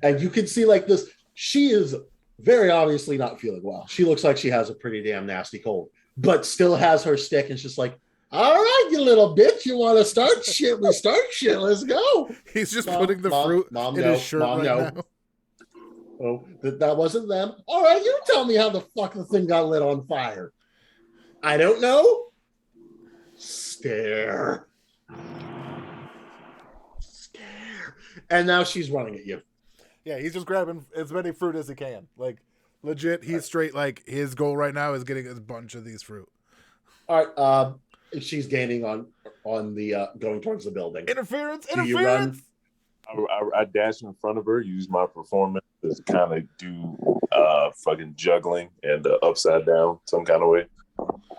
And you can see like this, she is very obviously not feeling well. She looks like she has a pretty damn nasty cold, but still has her stick and it's just like, all right, you little bitch, you want to start shit? We start shit, let's go. He's just putting the fruit in his shirt now. Oh, that wasn't them. All right, you tell me how the fuck the thing got lit on fire. I don't know. Stare. And now she's running at you. Yeah, he's just grabbing as many fruit as he can. Like, legit, he's straight, like, his goal right now is getting a bunch of these fruit. All right. She's gaining on the going towards the building. Interference! Do you run? I dash in front of her, use my performance to kind of do fucking juggling and upside down some kind of way.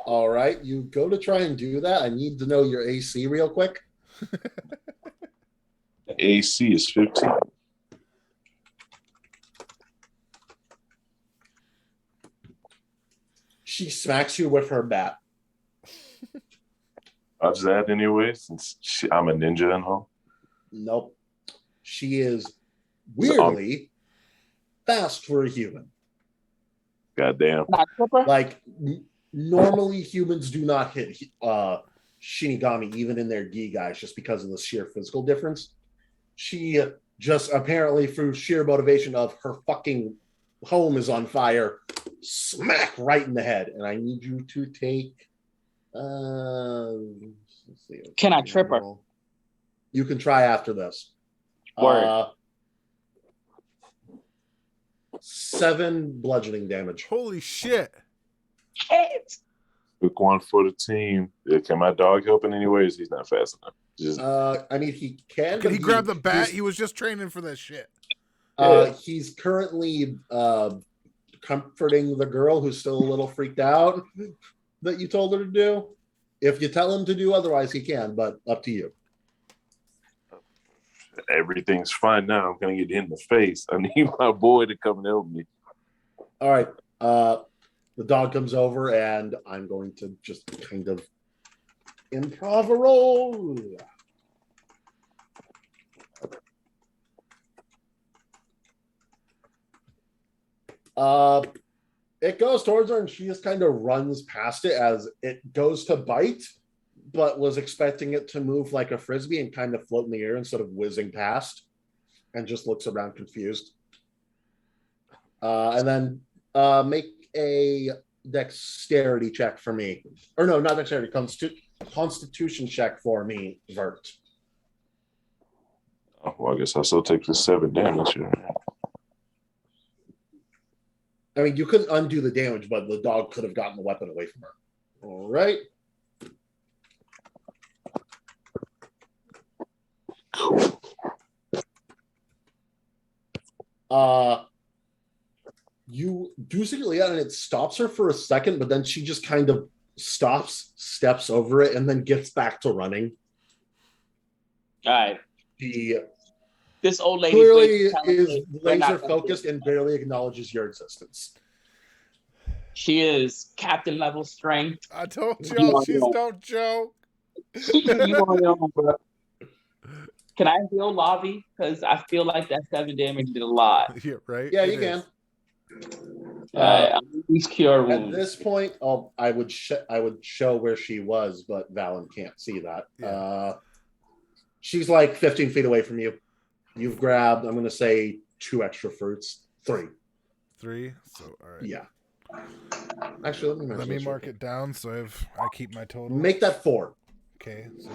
All right. You go to try and do that. I need to know your AC real quick. AC is 15. She smacks you with her bat. I'll just add anyway, since I'm a ninja and all. Nope. She is weirdly fast for a human. Goddamn. Like, normally humans do not hit Shinigami, even in their gi guys, just because of the sheer physical difference. She just apparently, through sheer motivation of her fucking home is on fire, smack right in the head. And I need you to take. Let's see. Can I trip her? You can try after this. Word. 7 bludgeoning damage. Holy shit! Quick one for the team. Can my dog help in any ways? He's not fast enough. Just I mean, he can. Can he grab the bat? He was just training for that shit. He's currently comforting the girl who's still a little freaked out that you told her to do. If you tell him to do otherwise, he can, but up to you. everything's fine now. I'm gonna get hit in the face. I need my boy to come and help me. All right. The dog comes over, and I'm going to just kind of improv a roll. It goes towards her, and she just kind of runs past it as it goes to bite, but was expecting it to move like a frisbee and kind of float in the air instead of whizzing past, and just looks around confused. And then make a dexterity check for me. Or no, not dexterity, constitution check for me, Vert. Oh, well, I guess I still take the 7 damage here. I mean, you couldn't undo the damage, but the dog could have gotten the weapon away from her. All right. Cool. You do secretly out, and it stops her for a second, but then she just kind of stops, steps over it, and then gets back to running. All right. This old lady Clearly is laser focused and barely acknowledges your existence. She is captain level strength. I told y'all she's no joke. Can I heal Lavi? Because I feel like that 7 damage did a lot. Yeah, right? Yeah, you can. These cure wounds. At this point, I would show where she was, but Valen can't see that. Yeah. She's like 15 feet away from you. You've grabbed, I'm going to say 2 extra fruits. 3. 3? So, all right. Yeah. Actually, let me mark it down so I keep my total. Make that 4. Okay, so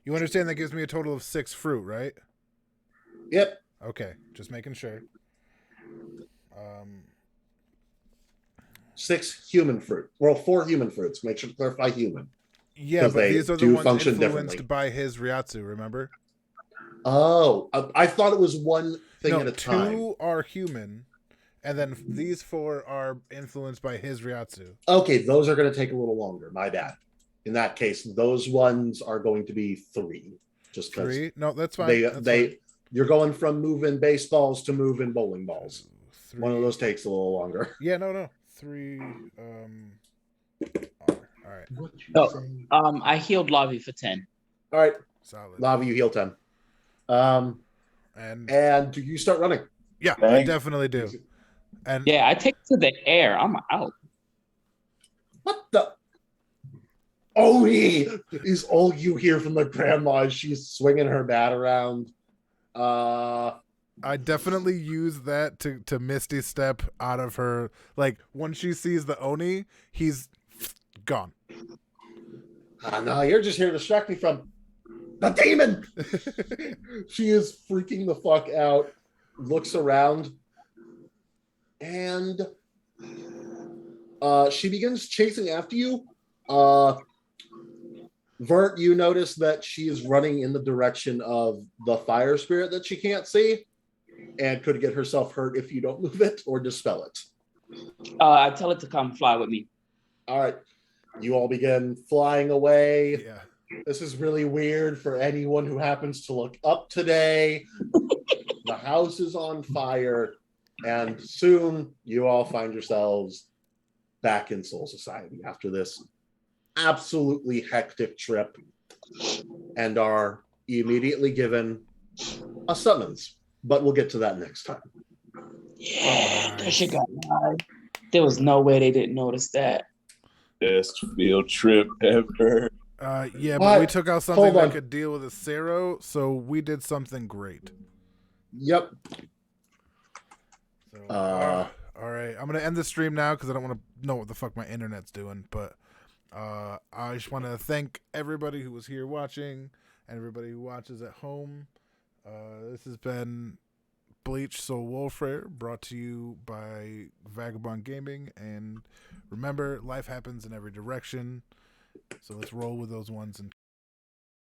you understand that gives me a total of 6 fruit, right? Yep. Okay, just making sure. 6 human fruit. Well, 4 human fruits. Make sure to clarify human. Yeah, but these are the ones influenced by his Ryatsu, remember? Oh, I thought it was one thing at a time. 2 are human, and then these 4 are influenced by his Ryatsu. Okay, those are going to take a little longer. My bad. In that case, those ones are going to be 3. Just 3? No, that's fine. Fine. You're going from moving baseballs to moving bowling balls. 3. One of those takes a little longer. Yeah, no. 3. All right. I healed Lavi for 10. All right. Solid. Lavi, you heal 10. And do you start running? Yeah, I definitely do. And yeah, I take it to the air. I'm out. What the? Oni is all you hear from the grandma as she's swinging her bat around. I definitely use that to Misty Step out of her. Like, when she sees the Oni, he's gone. No, you're just here to distract me from the demon. She is freaking the fuck out, looks around, and she begins chasing after you. Vert, you notice that she is running in the direction of the fire spirit that she can't see and could get herself hurt if you don't move it or dispel it. I tell it to come fly with me. All right. You all begin flying away. Yeah. This is really weird for anyone who happens to look up today. The house is on fire, and soon you all find yourselves back in Soul Society after this absolutely hectic trip and are immediately given a summons. But we'll get to that next time. Yeah, that shit got live. There was no way they didn't notice that. Best field trip ever. Yeah, but we took out something Hold that on. could deal with a Cero, so we did something great. Yep. So, all right, I'm gonna end the stream now because I don't want to know what the fuck my internet's doing. But I just want to thank everybody who was here watching and everybody who watches at home. This has been Bleach Soul Warfare, brought to you by Vagabond Gaming. And remember, life happens in every direction. So let's roll with those ones and